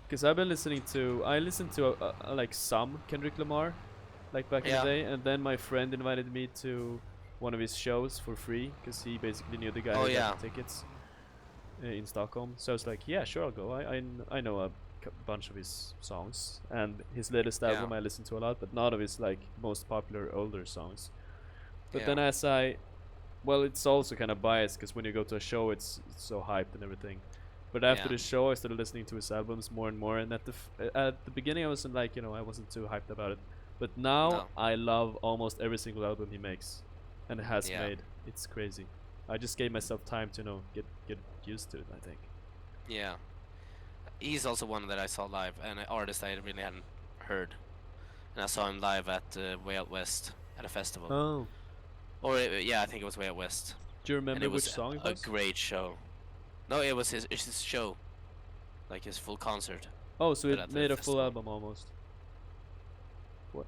Cuz I've been listening to I listened to like some Kendrick Lamar like back in Yeah. the day, and then my friend invited me to one of his shows for free cuz he basically knew the guy Oh, who yeah. got the tickets in Stockholm. So I was like, yeah, sure, I'll go. I know a bunch of his songs, and his latest Yeah. album I listen to a lot, but none of his like most popular older songs. But Yeah. then well, it's also kind of biased because when you go to a show, it's so hyped and everything. But after Yeah. the show, I started listening to his albums more and more. And at the beginning, I wasn't like, I wasn't too hyped about it. But now No. I love almost every single album he makes, and has Yeah. made. It's crazy. I just gave myself time to get used to it, I think. Yeah. He's also one that I saw live, and an artist I really hadn't heard. And I saw him live at Way Out West at a festival. Oh, Or yeah, I think it was Way Out West. do you And remember it which was song it a was? great show. No, it was his show, like his full concert. Oh, so but it at the made a full festival. album almost.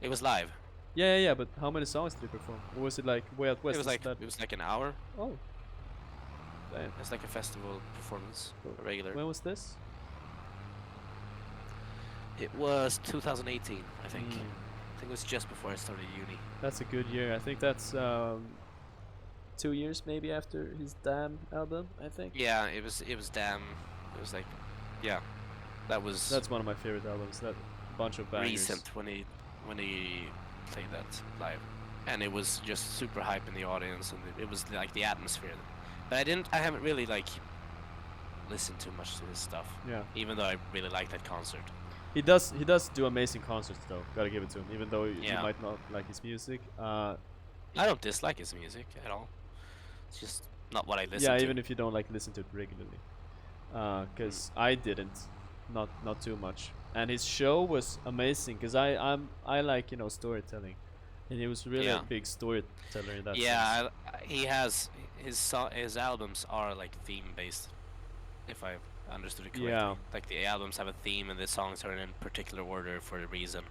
It was live. Yeah. But how many songs did he perform? Or was it like Way Out West? It was is like that- it was like an hour. Oh. Damn. It's like a festival performance, Cool. a regular. When was this? It was 2018, I think. Mm. I think it was just before I started uni. That's a good year. I think that's 2 years maybe after his Damn album, I think. Yeah, it was damn. It was like, yeah, that was That's one of my favorite albums. That bunch of bangers. recent when he played that live. and it was just super hype in the audience, and it was like the atmosphere. But I haven't really like listened too much to his stuff. Yeah. Even though I really like that concert. He does do amazing concerts though. Gotta give it to him. Even though you Yeah. might not like his music. I don't dislike his music at all. It's just not what I listen to. Yeah, even if you don't like listen to it regularly. Cause I didn't, not too much. And his show was amazing. Cause I like storytelling, and he was really a big storyteller in that sense. Yeah, he has his albums are like theme based. If I understood it correctly. Yeah. Like the albums have a theme and the songs are in a particular order for a reason.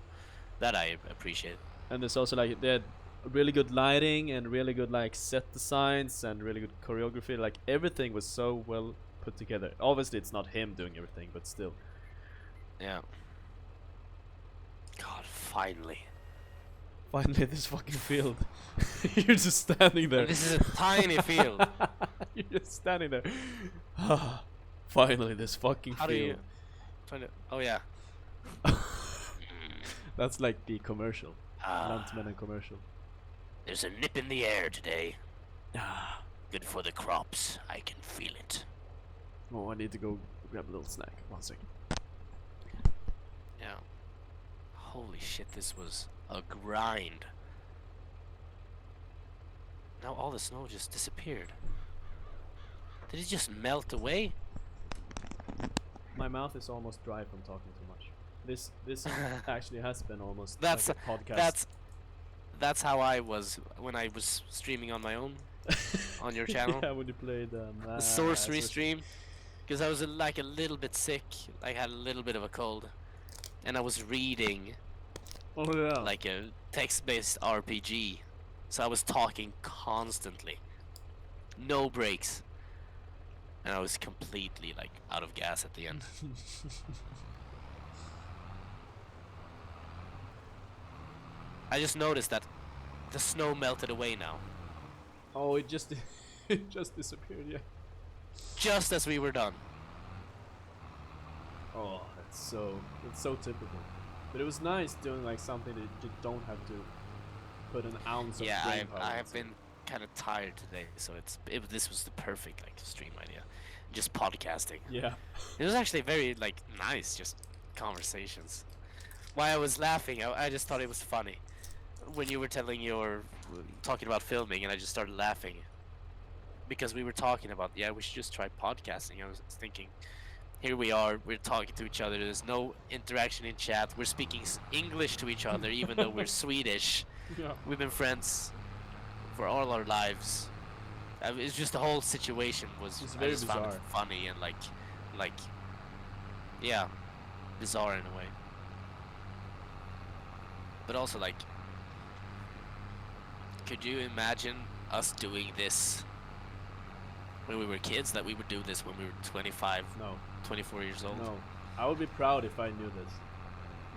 That I appreciate. And there's also like they had really good lighting and really good like set designs and really good choreography. Like everything was so well put together. Obviously, it's not him doing everything, but still. Yeah. God, finally. Finally, this fucking field. You're just standing there. And this is a tiny field. You're just standing there. Finally, this fucking How do field. you find it? Oh yeah. That's like the commercial. Ah. Lantmännen commercial. There's a nip in the air today. Ah. Good for the crops. I can feel it. Oh, I need to go grab a little snack. 1 second. Yeah. Holy shit, this was a grind. Now all the snow just disappeared. Did it just melt away? My mouth is almost dry from talking too much. This actually has been almost That's like a podcast. that's how I was when I was streaming on my own on your channel. Yeah, when you played The sorcery stream, because I was like a little bit sick. I had a little bit of a cold, and I was reading Oh yeah. like a text-based RPG, so I was talking constantly, no breaks, and I was completely like out of gas at the end. I just noticed that the snow melted away now, Oh, it just it just disappeared. Yeah. just as we were done. Oh, it's so typical. But it was nice doing like something that you don't have to put an ounce of Yeah, brain power I have into. been kind of tired today, so this was the perfect like stream idea, just podcasting. Yeah. It was actually very like nice, just conversations. Why I was laughing, I just thought it was funny when you were talking about filming, and I just started laughing because we were talking about we should just try podcasting. I was thinking, here we are, we're talking to each other. There's no interaction in chat. We're speaking English to each other, even though we're Swedish. Yeah. We've been friends for all our lives. It's just the whole situation was It's I very just found it bizarre. funny and like yeah, bizarre in a way. But also like, could you imagine us doing this when we were kids? That we would do this when we were 25, No. 24 years old? No. I would be proud if I knew this.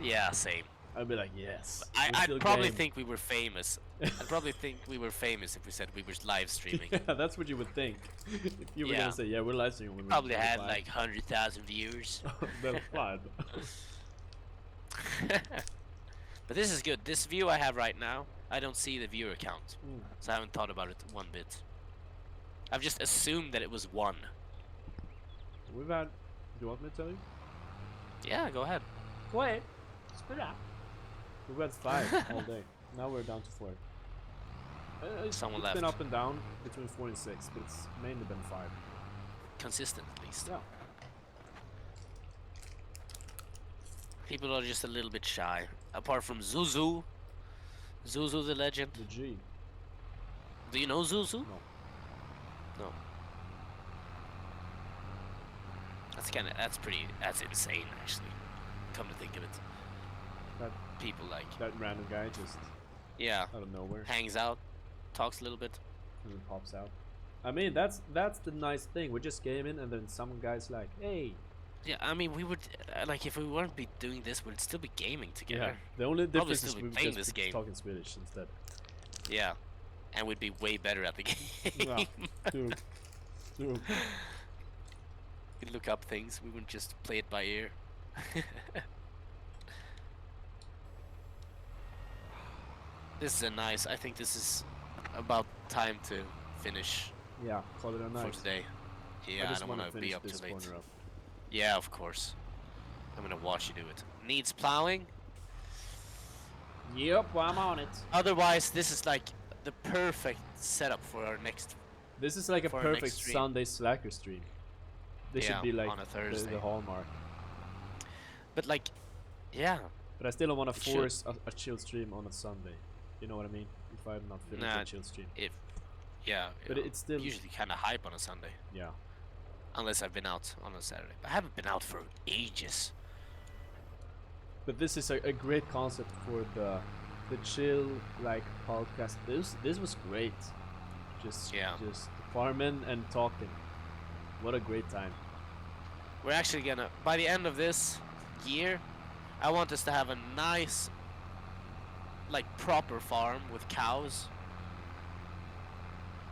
Yeah, same. I'd be like, yes. I'd probably think we were famous. I'd probably think we were famous if we said we were live streaming. Yeah, that's what you would think. If you were Yeah. gonna say, yeah, we're live streaming. when we're Probably had 25. like 100,000 viewers. Then fine. But this is good. This view I have right now, I don't see the viewer count, Mm. so I haven't thought about it one bit. I've just assumed that it was 1. We've had. Do you want me to tell you? Yeah, go ahead. Wait. Spit out. We've had 5 all day. Now we're down to 4. Someone It's been left. up and down between 4 and 6, but it's mainly been 5. Consistent, at least. Yeah. People are just a little bit shy. Apart from Zuzu. Zuzu the legend. The G. Do you know Zuzu? No. No. That's insane, actually. Come to think of it. That People like, that random guy just yeah, out of nowhere hangs out, talks a little bit. and then pops out. I mean, that's the nice thing. We're just gaming, and then some guy's like, "Hey." Yeah, I mean, we would, like, if we weren't be doing this, we'd still be gaming together. The only Probably difference is still be we playing just this be game. talking Swedish instead. Yeah. And we'd be way better at the game. Yeah. Dude. Dude. We'd look up things, we wouldn't just play it by ear. This is a nice. I think this is about time to finish Yeah, call it a for night. today. I Yeah, I just don't want want to to be finish up this too late. corner up. Yeah, of course. I'm gonna watch you do it. Needs plowing. Yep, I'm on it. Otherwise, this is like the perfect setup for our next. This is like a For our next perfect stream. Sunday slacker stream. This Yeah, should be like on a Thursday. the hallmark. But like, yeah. But I still don't want to It should. force a chill stream on a Sunday. You know what I mean? If I'm not feeling Nah, a chill stream. Yeah. But it's still usually kind of hype on a Sunday, yeah. unless I've been out on a Saturday. But I haven't been out for ages. But this is a great concept for the chill like podcast. This was great. Just farming and talking. What a great time. We're actually gonna, by the end of this year, I want us to have a nice, like, proper farm with cows.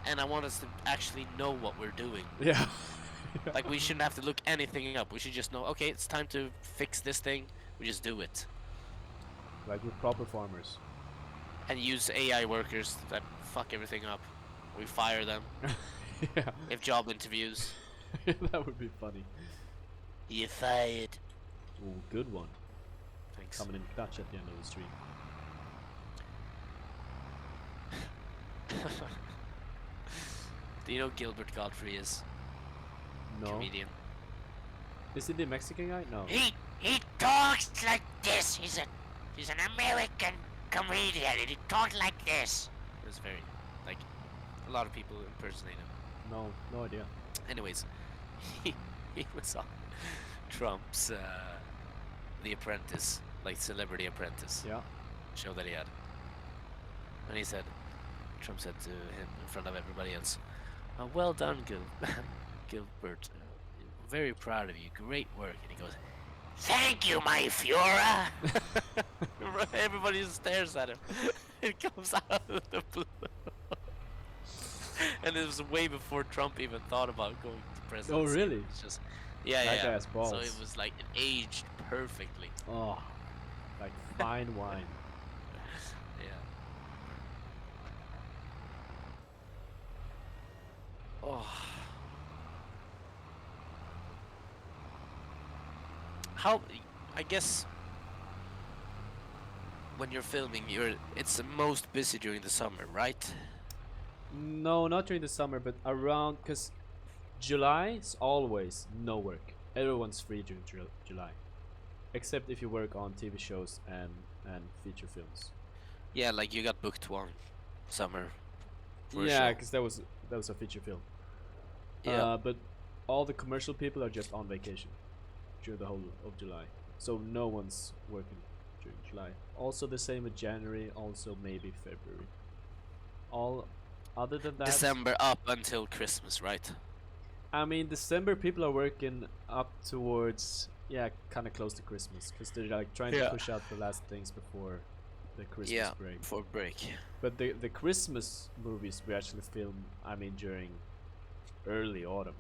And I want us to actually know what we're doing. Yeah. Like, we shouldn't have to look anything up. We should just know, okay, it's time to fix this thing. We just do it. Like we're proper farmers. And use AI workers that fuck everything up. We fire them. Yeah. If job interviews. That would be funny. You're fired. Ooh, good one. Thanks. Coming in clutch at the end of the stream. Do you know Gilbert Godfrey is? No. Comedian. Is he the Mexican guy? No. He talks like this. He's an American comedian, and he talks like this. It was very, like, a lot of people impersonate him. No idea. Anyways, he was on Trump's The Apprentice, like Celebrity Apprentice Yeah. show that he had. And he said, Trump said to him in front of everybody else, well done, Gilbert. Very proud of you. Great work. And he goes, Thank you, my Führer. everybody just stares at him. It comes out of the blue. And it was way before Trump even thought about going to presidency. Oh, really? It's just, yeah, That yeah. guy has balls. So it was like, it aged perfectly. Oh, like fine wine. Yeah. Oh. How, I guess, when you're filming, it's the most busy during the summer, right? No, not during the summer, but around, because July is always no work. Everyone's free during July, except if you work on TV shows and feature films. Yeah, like you got booked one summer. For a Yeah, show. because that was a feature film. Yeah. But all the commercial people are just on vacation during the whole of July, so no one's working during July. Also the same with January. Also maybe February. All other than that, December up until Christmas, right? I mean, December people are working up towards, yeah, kind of close to Christmas, because they're like trying to Yeah. push out the last things before the Christmas Yeah, break. for break. But the Christmas movies we actually film, I mean, during early autumn,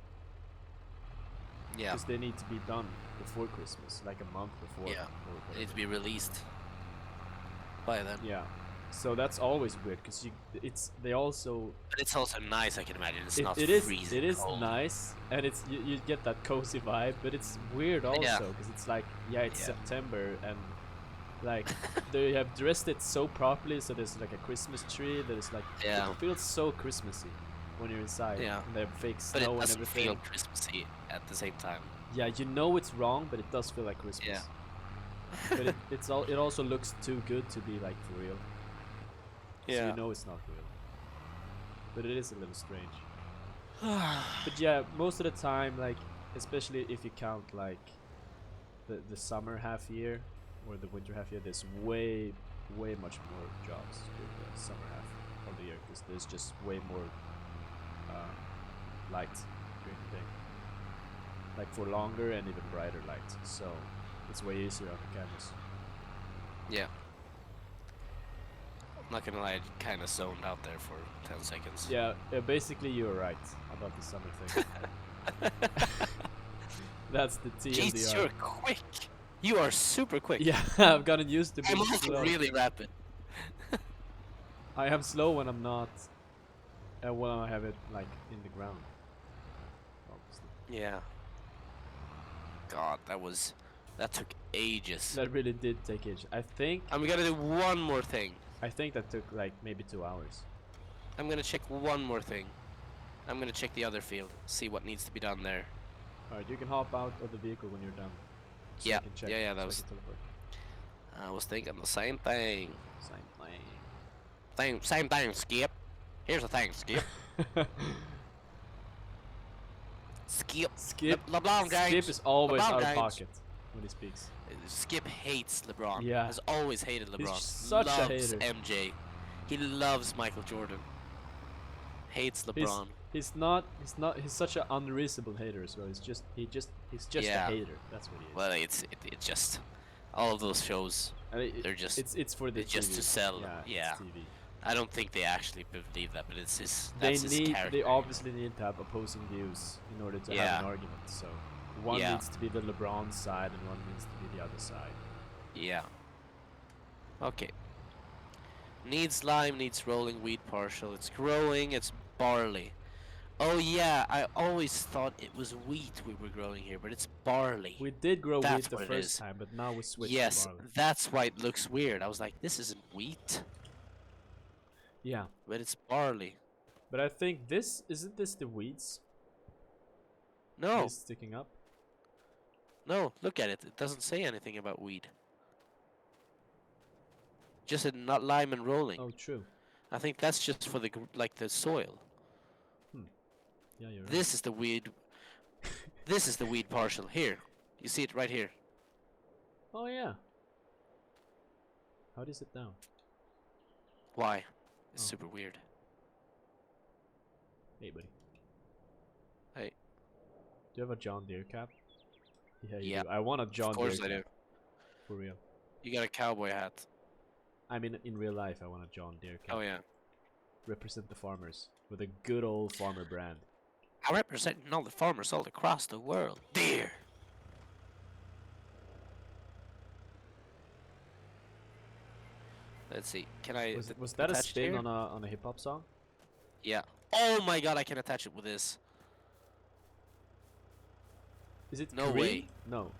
Yeah, because they need to be done before Christmas, like a month before. Yeah. or it need to whatever. be released by then. Yeah, so that's always weird, because they also But it's also nice, I can imagine. It's it, not it is freezing it is cold. nice, and it's you get that cozy vibe, but it's weird also because it's like, yeah, it's Yeah. September, and like they have dressed it so properly, so there's like a Christmas tree that is like, Yeah. it feels so Christmassy when you're inside. Yeah. And they have fake But it snow and doesn't everything. feel Christmassy at the same time. Yeah, you know it's wrong, but it does feel like Christmas. Yeah. But it also looks too good to be like for real. So you know it's not real. But it is a little strange. But yeah, most of the time, like, especially if you count like the summer half year or the winter half year, there's way much more jobs during the summer half of the year, because there's just way more light during the day, like for longer and even brighter light. So it's way easier on the cameras. Yeah. Not gonna lie, I kind of zoned out there for 10 seconds. Yeah, basically you're right about the summer thing. That's the TLDR. Jeez, you're quick. You are super quick. Yeah, I've gotten used to I'm being also slow. really rapid. I am slow when I'm not, and when I have it like in the ground. Obviously. Yeah. God, that took ages. That really did take age. I think I'm gonna do one more thing. that took like maybe 2 hours. I'm gonna check one more thing. I'm gonna check the other field, see what needs to be done there. Alright, you can hop out of the vehicle when you're done. So Yeah, I can check, yeah, that so I was. can teleport. I was thinking the same thing. Same Same thing, Skip. Here's the thing, Skip. thing. Skip. Skip. LeBron James. Skip is always LeBron out of James. pocket when he speaks. Skip hates LeBron. Yeah. Has always hated LeBron. such a loves hater. MJ. He loves Michael Jordan. Hates LeBron. He's such an unreasonable hater as well. He's just Yeah. a hater. That's what he is. Well, it's just all of those shows. I mean, They're just it's for the it's just TV. to sell. Yeah. It's TV. I don't think they actually believe that, but it's that's his character. They obviously need to have opposing views in order to have an argument. So one needs to be the LeBron side and one needs to be the other side. Yeah. Okay. Needs lime, needs rolling wheat partial. It's growing, it's barley. Oh yeah, I always thought it was wheat we were growing here, but it's barley. We did grow That's wheat the what it first is. time, but now we switched Yes, to barley. that's why it looks weird. I was like, this isn't wheat, Yeah, but it's barley. but I think isn't this the weeds? No, It's sticking up. no, look at it. It doesn't say anything about weed. Just said not lime and rolling. Oh, true. I think that's just for the the soil. Yeah, you're right. This is the weed. This is the weed partial. Here, you see it right here. Oh yeah. How do you sit down? Why? It's Oh. super weird. Hey, buddy. Hey. Do you have a John Deere cap? Yeah, you Yeah, do. I want a John Of course Deere I cap. do. For real. You got a cowboy hat. I mean, in real life, I want a John Deere cap. Oh yeah. Represent the farmers with a good old farmer brand. I represent all the farmers all across the world. Deer. Let's see. Can I? Was that a attach spin here? on a hip hop song? Yeah. Oh my god! I can attach it with this. Is it No Cream? way. No.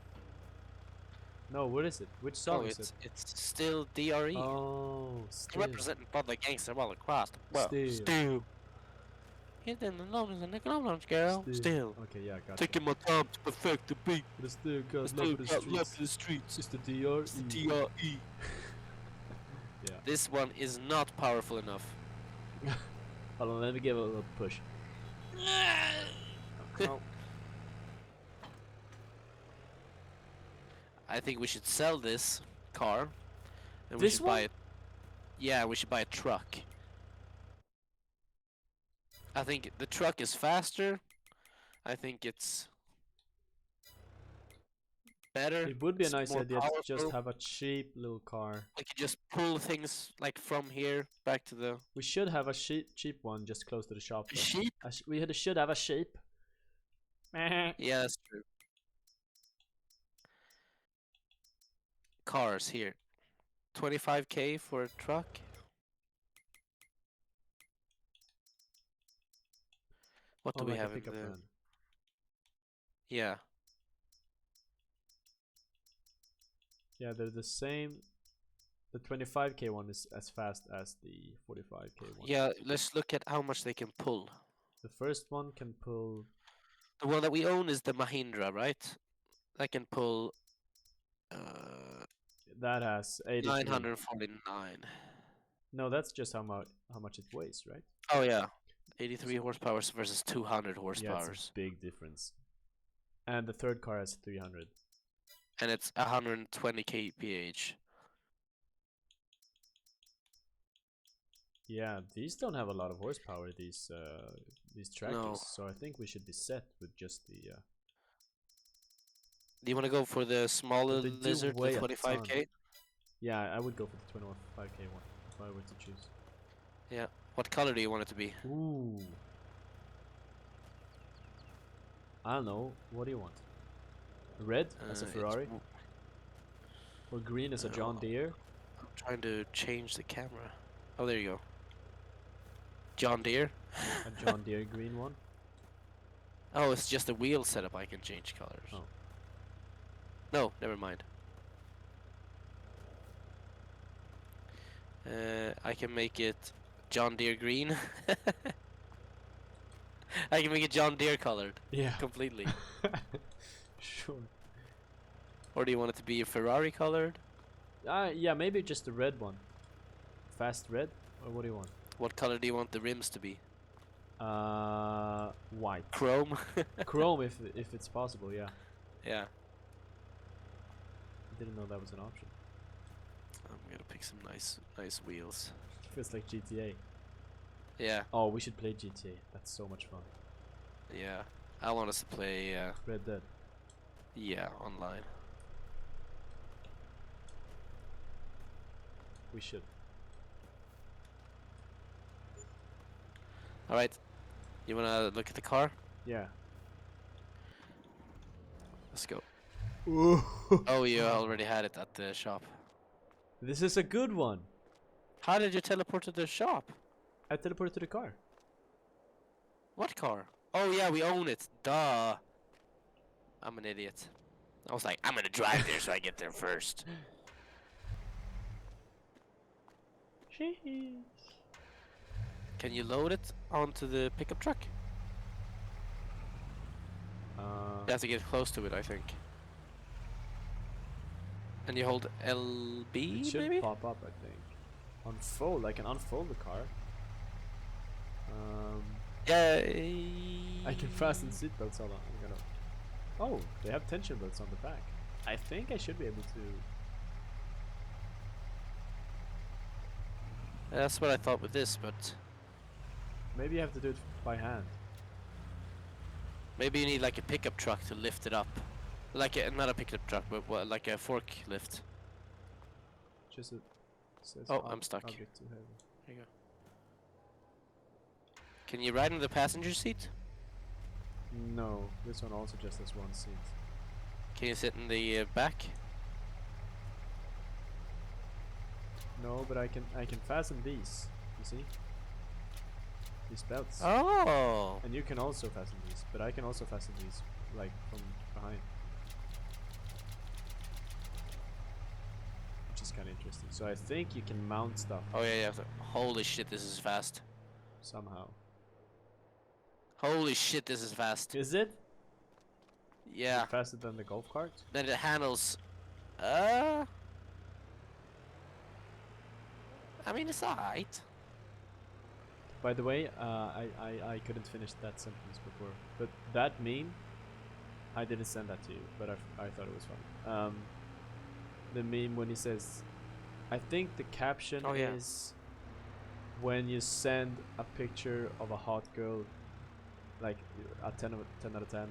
No, what is it? Which Oh, song is it? it's still DRE. Oh, still. Representing all the gangsters all across the world. Still. Hitting the numbers and the numbers, girl. Still. Okay, yeah, got Taking my time to perfect the beat. But it's still got Still love for the got streets. love for the streets. It's the DR. It's the DRE. Yeah. This one is not powerful enough. Hold on, let me give it a little push. No. I think we should sell this car. And we This should buy one? it. Yeah, we should buy a truck. I think the truck is faster. I think it's better. It would be a It's nice more idea to just powerful. have a cheap little car. We could just pull things like from here back to the We should have a cheap one just close to the shop. though. sheep. Should have a sheep. Yeah, that's true. Cars here. 25k for a truck. What do Oh, we like a have in pickup the? van. Yeah. Yeah, they're the same. The 25k one is as fast as the 45k one. Yeah, let's look at how much they can pull. The first one can pull. The one that we own is the Mahindra, right? That can pull That has 83. 949. No, that's just how much it weighs, right? Oh yeah. 83 horsepower versus 200 Yeah, horsepower. it's a big difference. And the third car has 300. And it's 120 kph. Yeah, these don't have a lot of horsepower. These tractors. No. So I think we should be set with just the. Do you want to go for the smaller They do lizard, weigh the a 25k? ton. Yeah, I would go for the 25k one if I were to choose. Yeah. What color do you want it to be? Ooh. I don't know. What do you want? Red as a It's Ferrari, w- or green as a John No. Deere? I'm trying to change the camera. Oh, there you go. John Deere. A John Deere green one. Oh, it's just the wheel setup. I can change colors. Oh. No, never mind. I can make it John Deere green. I can make it John Deere colored Yeah. completely. Sure. Or do you want it to be Ferrari colored? Yeah, maybe just the red one. Fast red, or what do you want? What color do you want the rims to be? White. Chrome. Chrome, if it's possible. Yeah. Yeah. I didn't know that was an option. I'm gonna pick some nice wheels. Feels like GTA. Yeah. Oh, we should play GTA. That's so much fun. Yeah. I want us to play. Red Dead. Yeah, online. We should. All right. You wanna look at the car? Yeah. Let's go. Ooh. Oh, you already had it at the shop. This is a good one. How did you teleport to the shop? I teleported to the car. What car? Oh yeah, we own it. Duh. I'm an idiot. I was like, I'm gonna drive there so I get there first. Can you load it onto the pickup truck? You have to get close to it, I think. And you hold LB, It should maybe? pop up, I think. Unfold. I can unfold the car. Yeah. I can fasten seatbelts. Hold on. I'm gonna. Oh, they have tension belts on the back. I think I should be able to. That's what I thought with this, but Maybe you have to do it by hand. maybe you need like a pickup truck to lift it up. Like not a pickup truck, but like a forklift. Just it says Oh, I'm stuck. object too heavy. There you go. Can you ride in the passenger seat? No, this one also just has one seat. Can you sit in the back? No, but I can fasten these. You see? These belts. Oh. And you can also fasten these, but I can also fasten these like from behind. Which is kind of interesting. So I think you can mount stuff Oh yeah, yeah. Holy shit, this is fast. somehow. Holy shit, this is fast. Is it? Yeah. Faster than the golf cart? Then it handles. I mean, it's alright. By the way, I couldn't finish that sentence before, but that meme, I didn't send that to you, but I thought it was funny. The meme when he says, I think the caption Oh, yeah. is when you send a picture of a hot girl, like a 10 out of 10,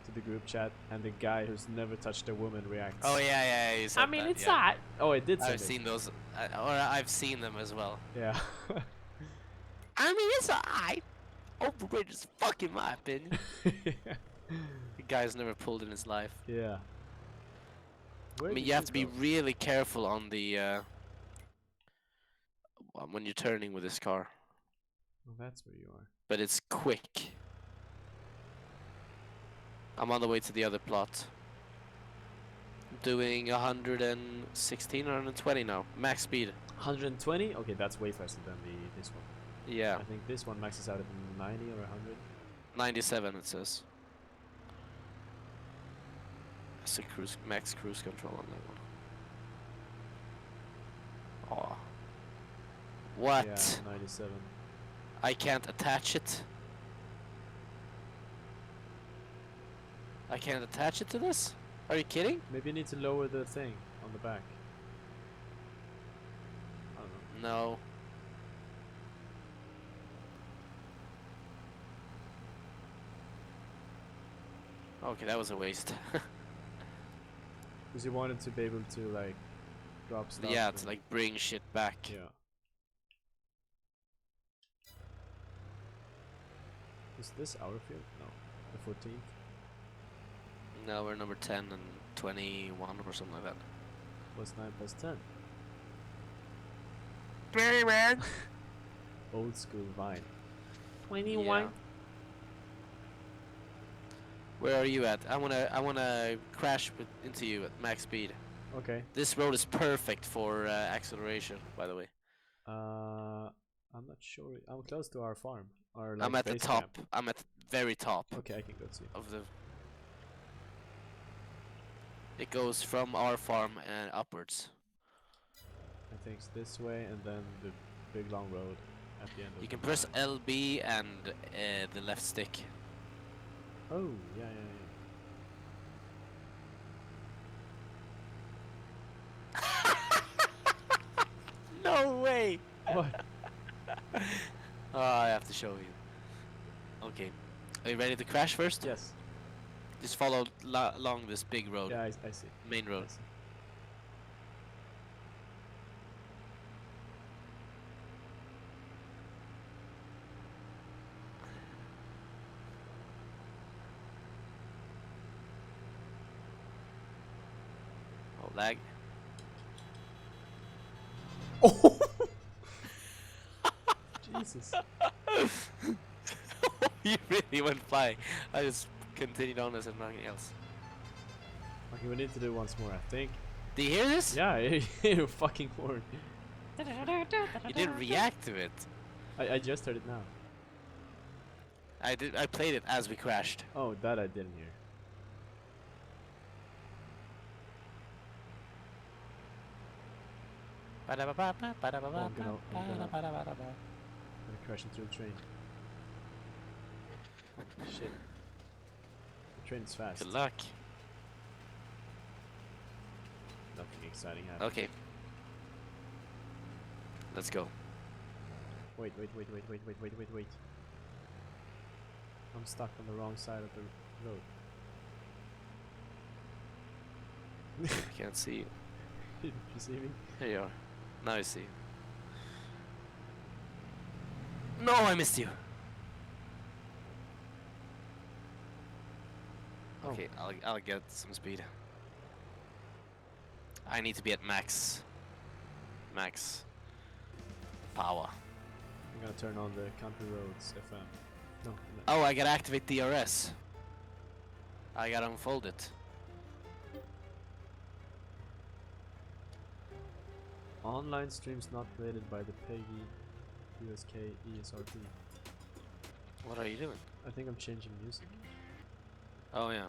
to the group chat, and the guy who's never touched a woman reacts. Oh yeah, yeah. You said I mean, that, it's yeah. not. Oh, it did. Send I've it. seen those, or I've seen them as well. Yeah. I mean, it's alright. Overrated as fuck in my opinion. The guy's never pulled in his life. Yeah. I mean, you have to be really careful on the when you're turning with this car. Oh, that's where you are. But it's quick. I'm on the way to the other plot. Doing 116, 120 now. Max speed. 120? Okay, that's way faster than this one. Yeah. I think this one maxes out at 90 or 100. 97 it says. That's a max cruise control on that one. Oh. What? Yeah, 97. I can't attach it. I can't attach it to this? Are you kidding? Maybe you need to lower the thing on the back. I don't know. No. Okay, that was a waste. Because you wanted to be able to like drop stuff. Yeah, and- to like bring shit back. Yeah. Is this our field? No. The 14th? No, we're number 10 and 21 or something like that. What's 9 plus 10? Very man. Old school Vine. Yeah. Where are you at? I wanna crash into you at max speed. Okay. This road is perfect for acceleration, by the way. I'm not sure. I'm close to our farm. Our I'm like at the base top. camp. I'm at the very top Okay, I can go see. of the. It goes from our farm and upwards. I think it's this way, and then the big long road at the end of You the can press map. LB and the left stick. Oh, yeah. No way! What? Oh, I have to show you. Okay. Are you ready to crash first? Yes. Just follow along this big road. Yeah, I see. Main road. I see. Oh, lag. Oh! Jesus. You really went flying. I just continued on as if nothing else. Okay, we need to do once more, I think. Do you hear this? Yeah, you fucking horn. You didn't react to it. I just heard it now. I played it as we crashed. Oh, that I didn't hear. I'm gonna crash into the train. Shit. The train is fast. Good luck. Nothing exciting happened. Okay. Let's go. Wait. I'm stuck on the wrong side of the road. I can't see you. Did you see me? Here you are. Now I see you. No, I missed you. Oh. Okay, I'll get some speed. I need to be at max power. I'm gonna turn on the country roads FM. No. Oh, I gotta activate DRS. I gotta unfold it. Online streams not rated by the PEGI USK ESRB. What are you doing? I think I'm changing music. Oh yeah.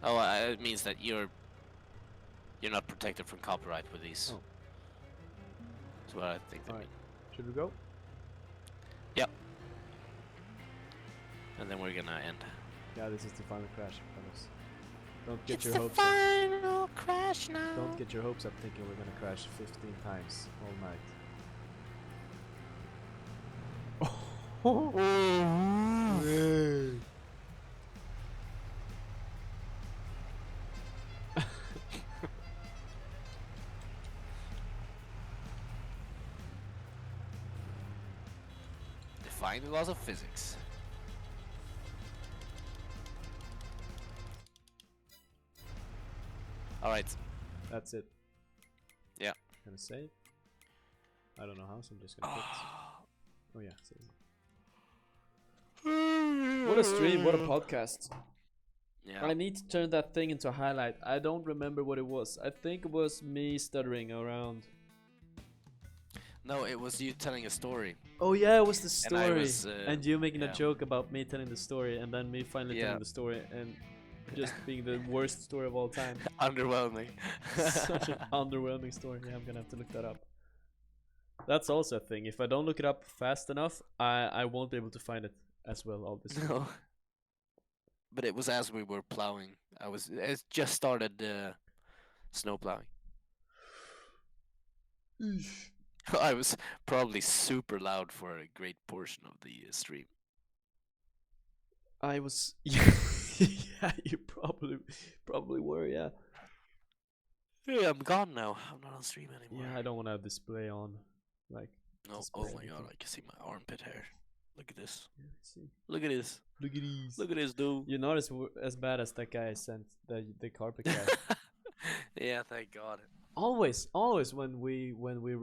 Oh, it means that you're not protected from copyright with these. Oh. That's what I think they Alright. mean. Should we go? Yep. And then we're gonna end. Yeah, this is the final crash, fellas. Don't get It's your the hopes up. final crash now. Don't get your hopes up thinking we're gonna crash 15 times all night. Define the laws of physics. Alright. That's it. Yeah. Gonna save. I don't know how, so I'm just gonna hit. Oh yeah, save. What a stream, what a podcast. Yeah. I need to turn that thing into a highlight. I don't remember what it was. I think it was me stuttering around. No, it was you telling a story. Oh yeah, it was the And I story. was, And you making yeah. a joke about me telling the story, and then me finally Yeah. telling the story, and just being the worst story of all time. Underwhelming. Such an underwhelming story. Yeah, I'm gonna have to look that up. That's also a thing. If I don't look it up fast enough, I won't be able to find it as well, obviously. No. But it was as we were plowing. It just started snow plowing. I was probably super loud for a great portion of the stream. I was. Yeah, you probably were. Yeah. Yeah, I'm gone now. I'm not on stream anymore. Yeah, I don't want to display on, like. No. display Oh my god, anything. I can see my armpit hair. Look at this. Yeah, I see. Look at this. Look at these. Look at this, dude. You're not as bad as that guy I sent, the carpet guy. Yeah, thank god. always when we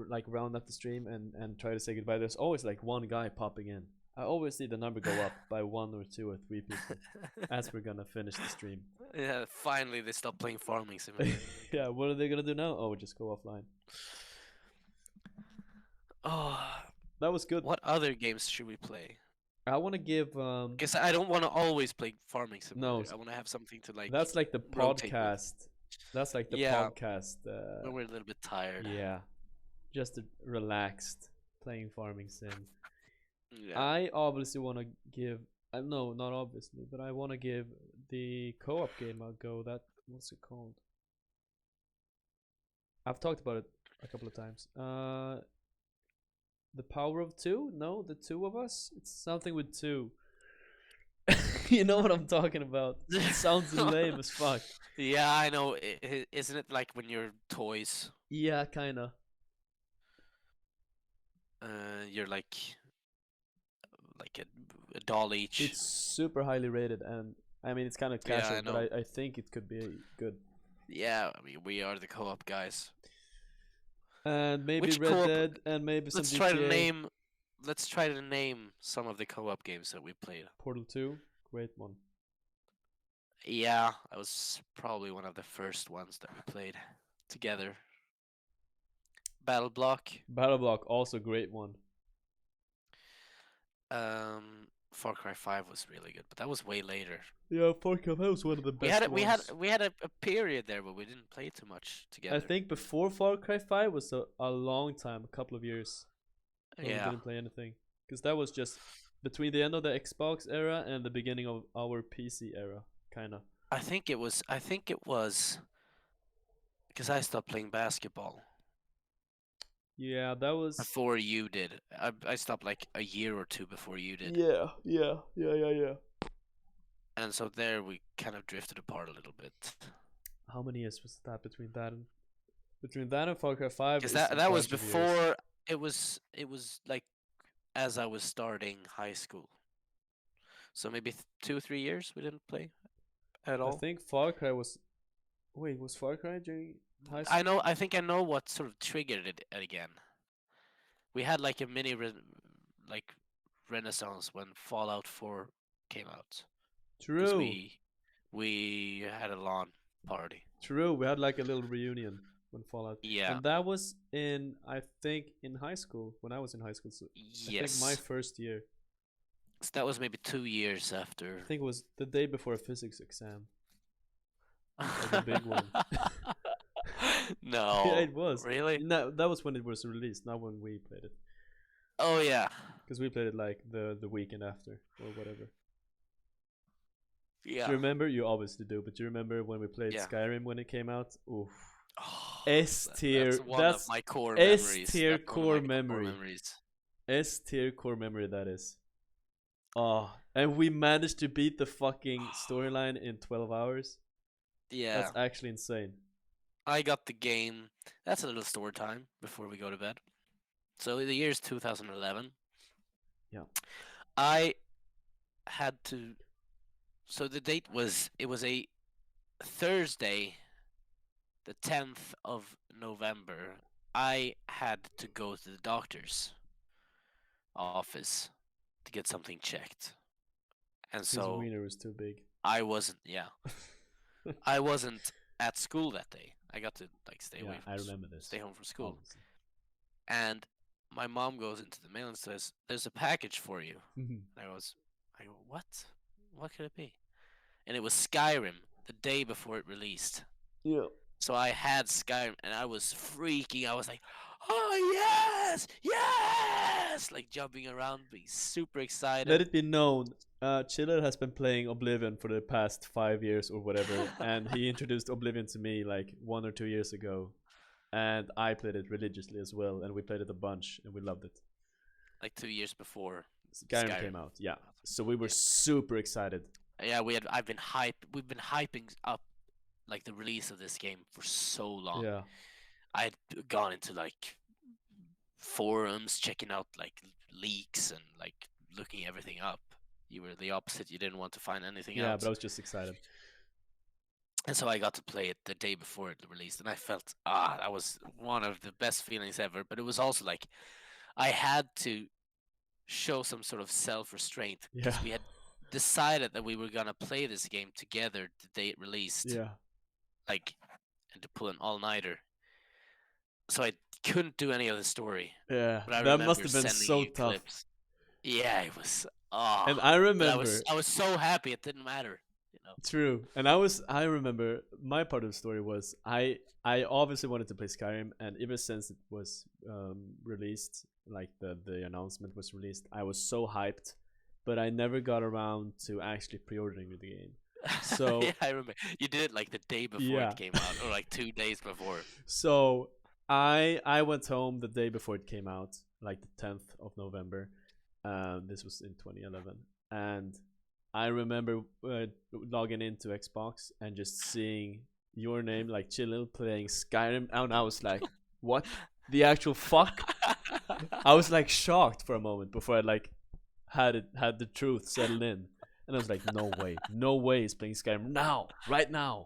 like round up the stream and try to say goodbye, there's always like one guy popping in. I always see the number go up by 1 or 2 or 3 people as we're gonna finish the stream. Yeah, finally they stopped playing Farming Simulator. Yeah, what are they gonna do now? Oh, just go offline. Oh, That was good. what other games should we play? I want to give Because I don't want to always play Farming Simulator. No, I want to have something to like. that's like the rotate with. podcast. That's like the Yeah. podcast. When we're a little bit tired. Yeah, just relaxed playing farming sim. Yeah. I obviously want to give. No, not obviously, but I want to give the co-op game a go. What's it called? I've talked about it a couple of times. The Power of Two? No, the two of us. It's something with two. You know what I'm talking about. It sounds lame as fuck. Yeah, I know. Isn't it like when you're toys? Yeah, kinda. You're like a doll each. It's super highly rated, and I mean it's kind of Yeah, casual, I know. but I think it could be good. Yeah, I mean we are the co-op guys. And maybe Which Red co-op- Dead, and maybe some Let's GTA. try to name. Let's try to name some of the co-op games that we played. Portal 2, great one. Yeah, that was probably one of the first ones that we played together. Battle Block. Battle Block, also great one. Far Cry 5 was really good, but that was way later. Yeah, Far Cry was one of the best We ones. had a period there where we didn't play too much together. I think before Far Cry 5 was a long time, a couple of years. When we Yeah. didn't play anything. Because that was just between the end of the Xbox era and the beginning of our PC era, kinda. I think it was because I stopped playing basketball Yeah, that was. before you did. I stopped like a year or two before you did. Yeah. And so there we kind of drifted apart a little bit. How many years was that between that and Far Cry 5? Because is a that was bunch of years. before it was like as I was starting high school. So maybe 2-3 years we didn't play at all. I think Far Cry was. Wait, was Far Cry during high school? I know. I think I know what sort of triggered it again. We had like a mini renaissance when Fallout 4 came out. 'Cause True. we had a LAN party. True. We had like a little reunion when Fallout. Yeah. And that was I think in high school, when I was in high school. So I Yes. think my first year. So that was maybe 2 years after. I think it was the day before a physics exam. Like a big one. No. Yeah, it was. Really? No, that was when it was released, not when we played it. Oh yeah. Because we played it like the weekend after or whatever. Yeah. Do you remember? You obviously do, but do you remember when we played Yeah. Skyrim when it came out? Oof. Oh, S tier. That's one That's of my core S memories. tier That's one of core my memory. memories. S tier core memory that is. Oh, and we managed to beat the fucking storyline in 12 hours. Yeah. That's actually insane. I got the game. That's a little story time before we go to bed. So the year's 2011. Yeah. I had to. So the date was a Thursday, the 10th of November. I had to go to the doctor's office to get something checked, and His so wiener was too big. I wasn't. Yeah, I wasn't at school that day. I got to like stay away. Yeah, I remember this. Stay home from school. Obviously. And my mom goes into the mail and says, "There's a package for you." Mhm. I go, "What? What could it be?" And it was Skyrim the day before it released. Yeah. So I had Skyrim and I was freaking. I was like, "Oh yes, yes!" Like jumping around, being super excited. Let it be known, Chillhill has been playing Oblivion for the past 5 years or whatever, and he introduced Oblivion to me like 1 or 2 years ago, and I played it religiously as well, and we played it a bunch, and we loved it. Like 2 years before Skyrim came out, yeah. So we were super excited. Yeah, we've been hyping up like the release of this game for so long. Yeah. I'd gone into like forums, checking out like leaks and like looking everything up. You were the opposite. You didn't want to find anything Yeah, else. but I was just excited. And so I got to play it the day before it released, and I felt that was one of the best feelings ever. But it was also like I had to show some sort of self-restraint Yeah. because we had decided that we were gonna play this game together the day it released, Yeah. like, and to pull an all-nighter. So I couldn't do any of the story. Yeah. But I That must remember have been sending so you tough. clips. Yeah, it was. And I But remember. I was so happy it didn't matter. You know. True. And I remember my part of the story was I obviously wanted to play Skyrim, and ever since it was released, like the announcement was released, I was so hyped, but I never got around to actually pre-ordering the game. So yeah, I remember you did it like the day before Yeah. it came out, or like 2 days before. So I went home the day before it came out, like the 10th of November. This was in 2011, and I remember logging into Xbox and just seeing your name, like Chillhill, playing Skyrim, and I was like, "What the actual fuck?" I was like shocked for a moment before I like had the truth settled in, and I was like, no way he's playing Skyrim now, right now,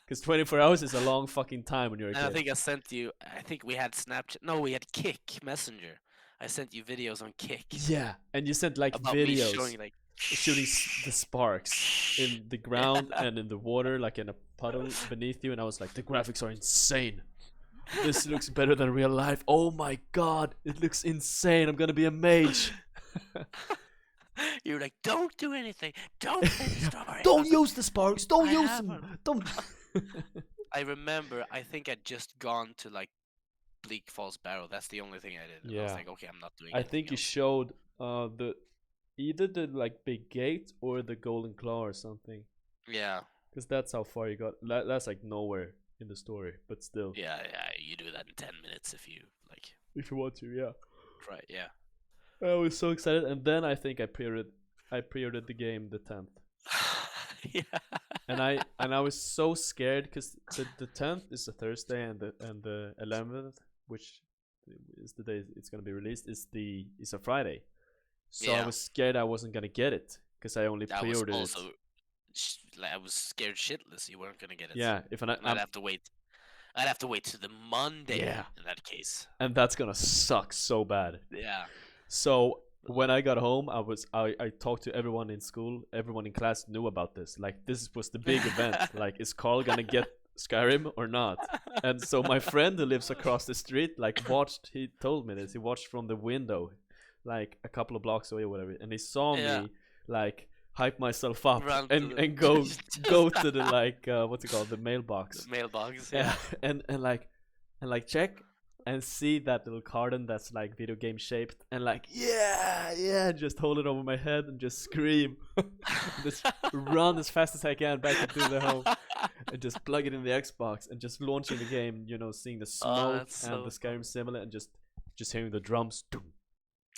because 24 hours is a long fucking time when you're a And I kid. think I sent you. I think we had Snapchat. No, we had Kick Messenger. I sent you videos on Kick Yeah, and you sent like about me videos showing like shooting the sparks in the ground and in the water, like in a puddle beneath you, and I was like, the graphics are insane. This looks better than real life. Oh my god, it looks insane. I'm gonna be a mage. You were like, "Don't do anything. Don't play the story." I Don't was like, use the sparks. Don't I use haven't. them. Don't. I remember. I think I'd just gone to like Bleak Falls Barrow. That's the only thing I did. And I was Yeah. like, okay, I'm not doing. I anything think you else. showed the either the like big gate or the golden claw or something, Yeah. because that's how far you got. That's like nowhere in the story, but still, Yeah. You do that in 10 minutes if you like if you want to, yeah. try. Yeah. I was so excited, and then I think I pre-ordered the game the 10th, yeah. and I was so scared because the 10th is a Thursday, and the 11th, which is the day it's gonna be released, is a Friday. So I Yeah. was scared I wasn't gonna get it because I only I was pre-ordered also it. like, I was scared shitless you weren't gonna get it. Yeah, if And I'd have to wait. I'd have to wait to the Monday. Yeah. In that case. and that's gonna suck so bad. Yeah. So when I got home, I talked to everyone in school. Everyone in class knew about this. Like, this was the big event. Like, is Carl gonna get Skyrim or not? And so my friend who lives across the street like watched. He told me this. He watched from the window, like a couple of blocks away or whatever, and he saw Yeah. me like hype myself up Run to the- and go Just- go to the like what's it called, the mailbox. The mailbox. Yeah, Yeah. and like check and see that little carton that's like video game shaped, and like yeah, just hold it over my head and just scream, just run as fast as I can back into the home, and just plug it in the Xbox and just launching the game. You know, seeing the smoke that's and so the Skyrim similar, and just hearing the drums.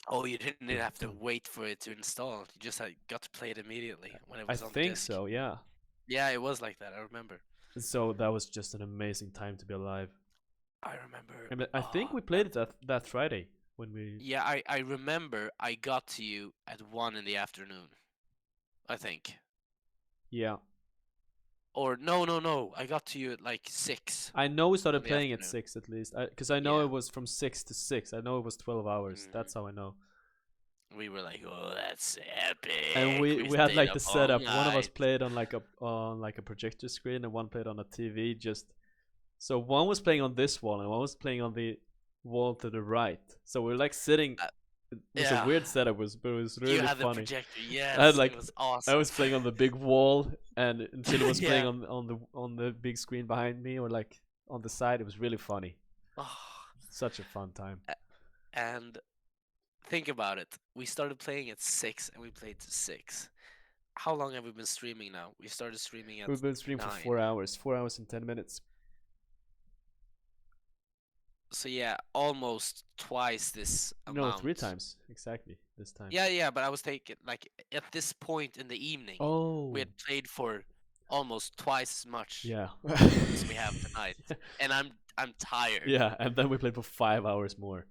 Oh, you didn't have to wait for it to install. You just got to play it immediately when it I was on the think disc. so, yeah. Yeah, it was like that. I remember. So that was just an amazing time to be alive. I remember. And I think we played it that Friday when we. Yeah, I remember. I got to you at 1 in the afternoon. I think. Yeah. Or no. I got to you at like 6. I know we started in the playing at afternoon. 6 at least, because I know Yeah. it was from 6 to 6. I know it was 12 hours. That's how I know. We were like, oh, that's epic. And we had stayed like up the all setup. One of us night. played on like a projector screen, and one played on a TV. Just so one was playing on this wall, and one was playing on the wall to the right. So we're like sitting. It was yeah. a weird setup, but it was really You had the funny. projector, yes. I had, like, it was awesome. I was playing on the big wall, and Chile was playing Yeah. on the big screen behind me, or like on the side. It was really funny. Oh, Such a fun time. and think about it. We started playing at 6 and we played to 6. How long have we been streaming now? We started streaming at We've been streaming for 9. 4 hours. 4 hours and 10 minutes. So yeah, almost twice this amount. No, 3 times exactly this time. Yeah, but I was thinking like at this point in the evening, Oh. we had played for almost twice as much Yeah. as we have tonight, and I'm tired. Yeah, and then we played for 5 hours more.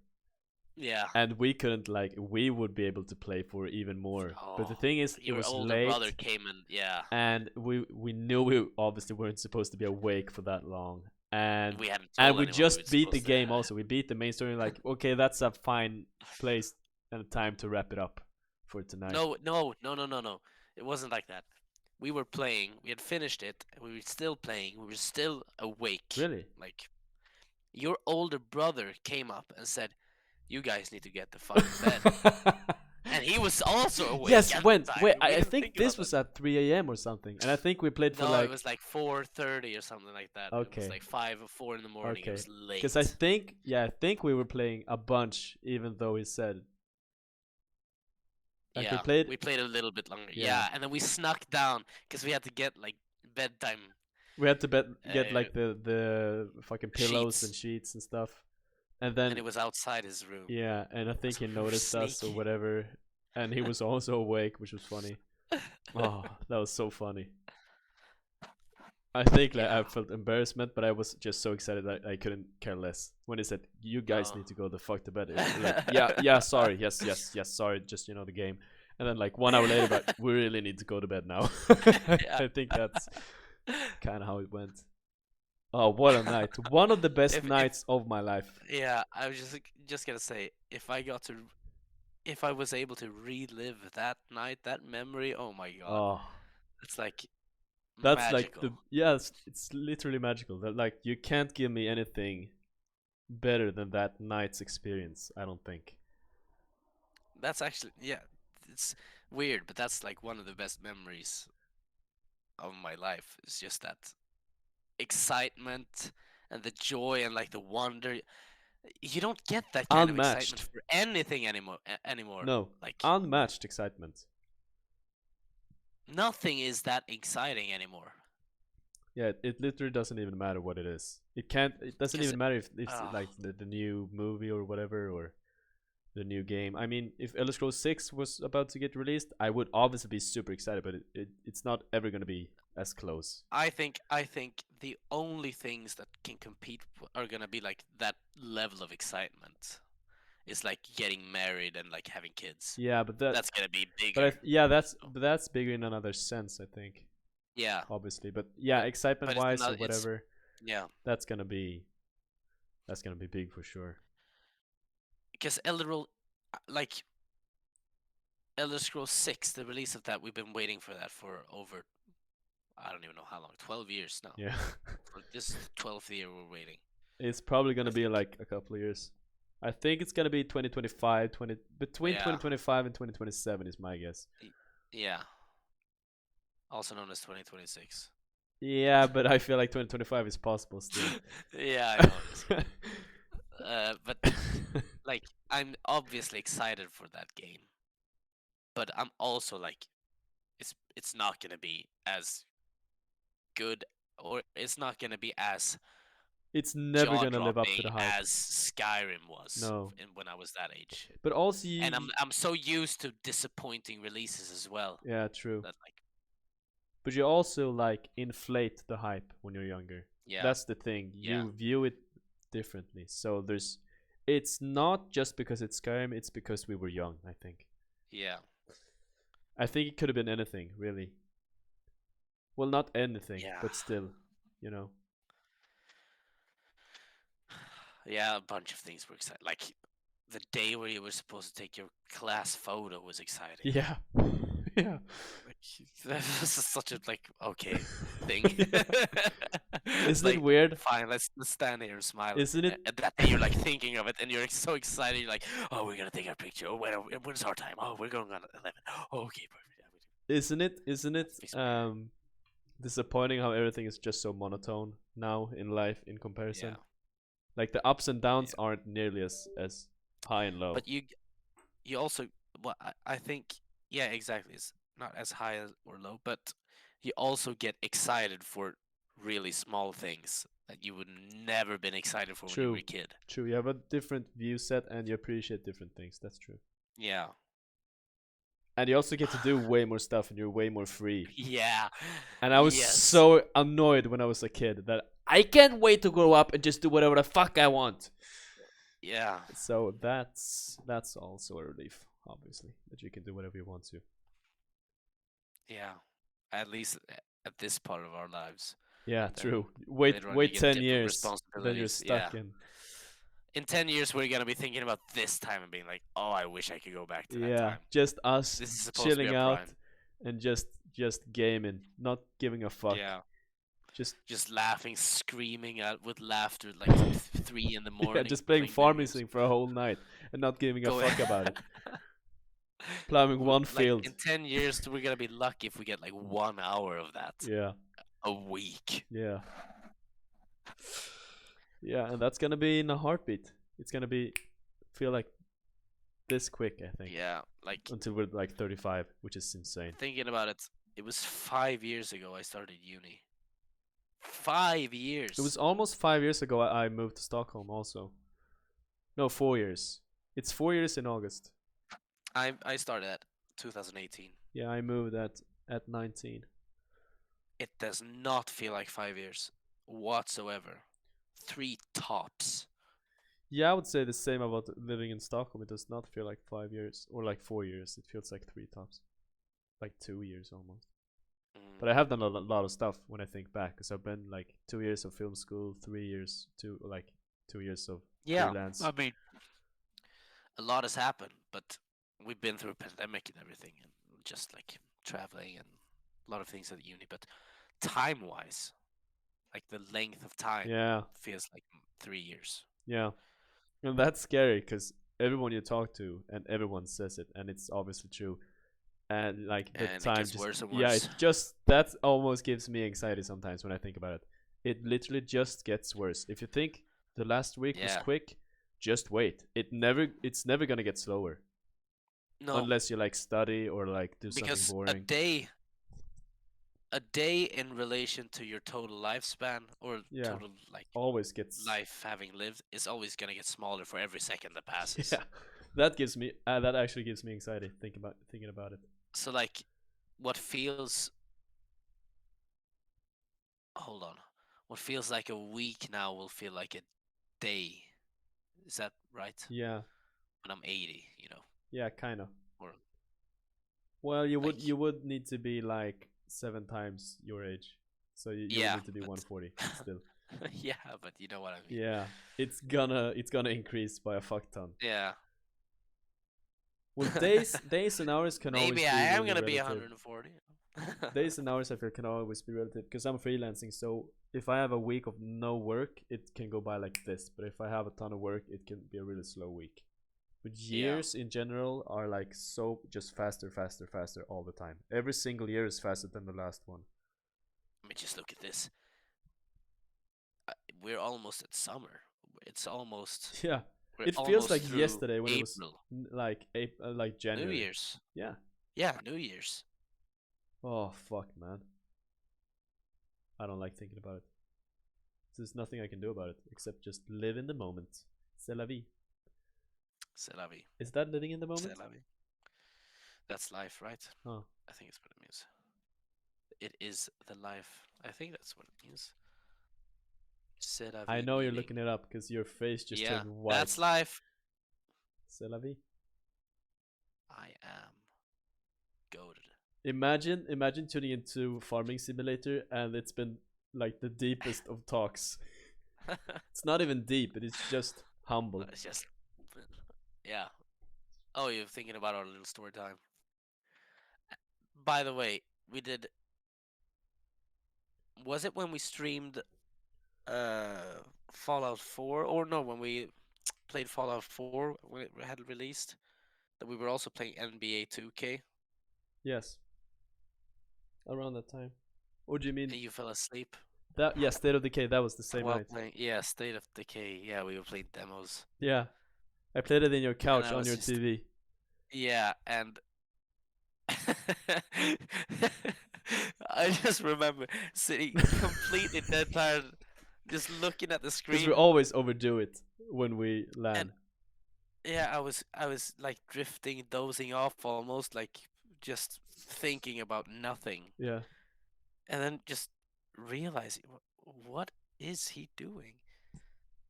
Yeah. and we couldn't like we would be able to play for even more. But the Oh, thing is, it your was older late, brother came and yeah, and we knew we obviously weren't supposed to be awake for that long, and we hadn't and told we anyone we were just beat the supposed to. game. Also, we beat the main story. Like, okay, that's a fine place and time to wrap it up for tonight. No. It wasn't like that. We were playing. We had finished it. And we were still playing. We were still awake. Really? Like, your older brother came up and said, "You guys need to get the fuck to bed." And he was also awake. Yes, at when the time. wait, We I didn't think about this was that. at 3 a.m. or something, and I think we played for No, like it was like 4:30 or something like that. It was Okay. like 5 or 4 in the morning. It okay, was late. because I think we were playing a bunch, even though he said like Yeah, we played a little bit longer. Yeah. Yeah, and then we snuck down because we had to get like bedtime. we had to get Uh, like the fucking pillows and sheets. sheets and stuff, and then And it was outside his room. yeah, and I think So he we were noticed us or sneaky. whatever, and he was also awake, which was funny. Oh, that was so funny. I think like I Yeah. felt embarrassment, but I was just so excited that I couldn't care less when he said, "You guys Oh. need to go the fuck to bed." It was like, yeah, sorry, yes, sorry, just the game. And then like 1 hour later, but we really need to go to bed now. I think that's kind of how it went. Oh, what a night! One of the best If- nights of my life. Yeah, I was just gonna say if I was able to relive that night, that memory, oh my god, Oh, it's like that's magical. like it's literally magical. That like you can't give me anything better than that night's experience. I don't think. That's actually it's weird, but that's like one of the best memories of my life. It's just that excitement and the joy and like the wonder. You don't get that kind of excitement Unmatched. for anything anymore. No, Like unmatched excitement. nothing is that exciting anymore. Yeah, it literally doesn't even matter what it is. It can't. It doesn't 'Cause even matter if it's ah. like the new movie or whatever or the new game. I mean, if Elder Scrolls 6 was about to get released, I would obviously be super excited, but it's not ever gonna be as close. I think the only things that can compete are gonna be like that level of excitement. Is like getting married and like having kids. Yeah, but That's gonna be bigger. but that's bigger in another sense, I think. Yeah, Obviously, but yeah, excitement it's wise not- or it's- whatever, yeah. that's gonna be big for sure. Because like Elder Scrolls 6, the release of that, we've been waiting for that for over I don't even know how long, 12 years now. Yeah, This is the 12th year we're waiting. it's probably gonna I be think- like a couple of years. I think it's gonna be 2025, between Yeah. 2025 and 2027 is my guess. Yeah. Also known as 2026. Yeah, but I feel like 2025 is possible still. Yeah, I know. But like I'm obviously excited for that game. But I'm also like it's not gonna be as good or it's not gonna be as It's never gonna live up to jaw-dropping the hype. as Skyrim was No. when I was that age. But also, And I'm so used to disappointing releases as well. yeah, true. That like But you also like inflate the hype when you're younger. yeah. That's the thing. You Yeah. view it differently. So it's not just because it's Skyrim, it's because we were young, I think. Yeah. I think it could have been anything, really. Well, not anything, Yeah. but still, you know. Yeah, a bunch of things were exciting. Like the day where you were supposed to take your class photo was exciting. Yeah. Yeah. Like, that was such a like okay thing. Isn't Like, it weird? Fine, let's stand here and smile. Isn't it? And that day you're like thinking of it, and you're so excited. You're like, oh, we're gonna take our picture. Oh, when's our time? Oh, we're going on at 11. Oh, okay, perfect. Yeah, we do. Isn't it Fix my hair. disappointing how everything is just so monotone now in life in comparison? Yeah. Like the ups and downs aren't nearly as high and low. But you also I think yeah, exactly. It's not as high or low, but you also get excited for really small things that you would never been excited for when you were a kid. True, you have a different view set and you appreciate different things. That's true. Yeah. And you also get to do way more stuff and you're way more free. Yeah. And I was Yes. so annoyed when I was a kid that I can't wait to grow up and just do whatever the fuck I want. Yeah, So that's also a relief, obviously, that you can do whatever you want to. yeah. At least at this part of our lives. Yeah, Then true. later on you Wait get 10 different years, then you're responsibilities. Yeah. stuck in. In 10 years, we're gonna be thinking about this time and being like, oh, I wish I could go back to that Yeah, time. just us This is supposed to be chilling our out prime. and just gaming, not giving a fuck. Yeah. Just Just laughing, screaming out with laughter like 3 in the yeah, morning. just playing video games. FARMIN for a whole night and not giving a Go- fuck about it. Plowing one Like field. in 10 years, we're gonna be lucky if we get like 1 hour of that Yeah, a week. yeah. Yeah, and that's gonna be in a heartbeat. It's gonna be feel like this quick, I think. Yeah, like Until we're like 35, which is insane. thinking about it, it was 5 years ago I started uni. 5 years. It was almost 5 years ago I moved to Stockholm also. No, 4 years. It's 4 years in August. I started at 2018. Yeah, I moved at 19. It does not feel like 5 years whatsoever. 3 tops. Yeah, I would say the same about living in Stockholm. It does not feel like 5 years or like 4 years. It feels like 3 tops, like 2 years almost. But I have done a lot of stuff when I think back, because I've been like 2 years of film school, 3 years, 2 years of freelance. I mean, a lot has happened, but we've been through a pandemic and everything, and just like traveling and a lot of things at uni. But time-wise, like the length of time Yeah, feels like 3 years. yeah, and that's scary because everyone you talk to and everyone says it, and it's obviously true. And like the And it time gets just worse and yeah, worse. it just that almost gives me anxiety sometimes when I think about it. It literally just gets worse. If you think the last week was Yeah. quick, just wait. It's never gonna get slower No, unless you like study or like do because something boring. a day in relation to your total lifespan or Yeah. total like Always gets life having lived is always gonna get smaller for every second that passes. yeah. That gives me that actually gives me anxiety thinking about it. So like, what feels hold on, what feels like a week now will feel like a day. Is that right? Yeah, When I'm 80, you know, yeah, kind of. or Well, you would like you would need to be like 7 times your age, so you would yeah, need to be but 140 still. yeah, but you know what I mean. Yeah, it's gonna increase by a fuck ton. Yeah. Well, days and hours can always Maybe be I am really gonna be relative. 140. Days and hours I feel can always be relative because I'm freelancing. So if I have a week of no work, it can go by like this. But if I have a ton of work, it can be a really slow week. But Yeah. years in general are like so just faster, faster, faster all the time. Every single year is faster than the last one. Let me just look at this. We're almost at summer. It's almost. Yeah, We're it feels almost like through yesterday when it was April. like New January. Year's. Yeah. Yeah, New Year's. Oh fuck, man. I don't like thinking about it. There's nothing I can do about it except just live in the moment. C'est la vie. C'est la vie. Is that living in the moment? C'est la vie. That's life, right? Oh. I think it's what it means. It is the life. I think that's what it means. C'est la vie. I know you're meaning- looking it up because your face just Yeah, turned white. that's life. C'est la vie. I am goaded. Imagine tuning into Farming Simulator and it's been like the deepest of talks. It's not even deep, it is just humble. It's just, yeah. Oh, you're thinking about our little story time. By the way, we did. Was it when we streamed Fallout 4? Or no, when we played Fallout 4 when it had released? That we were also playing NBA 2K? Yes. Around that time. Or do you And mean you fell asleep that? Yeah, State of Decay. That was the same while night. playing. Yeah, State of Decay. Yeah, we were playing demos. Yeah, I played it in your couch I on was your just- TV. Yeah, and I just remember sitting completely dead tired, just looking at the Because screen. we always overdo it when we land. Yeah, I was like drifting, dozing off almost, like just thinking about nothing, Yeah. and then just realizing, what is he doing?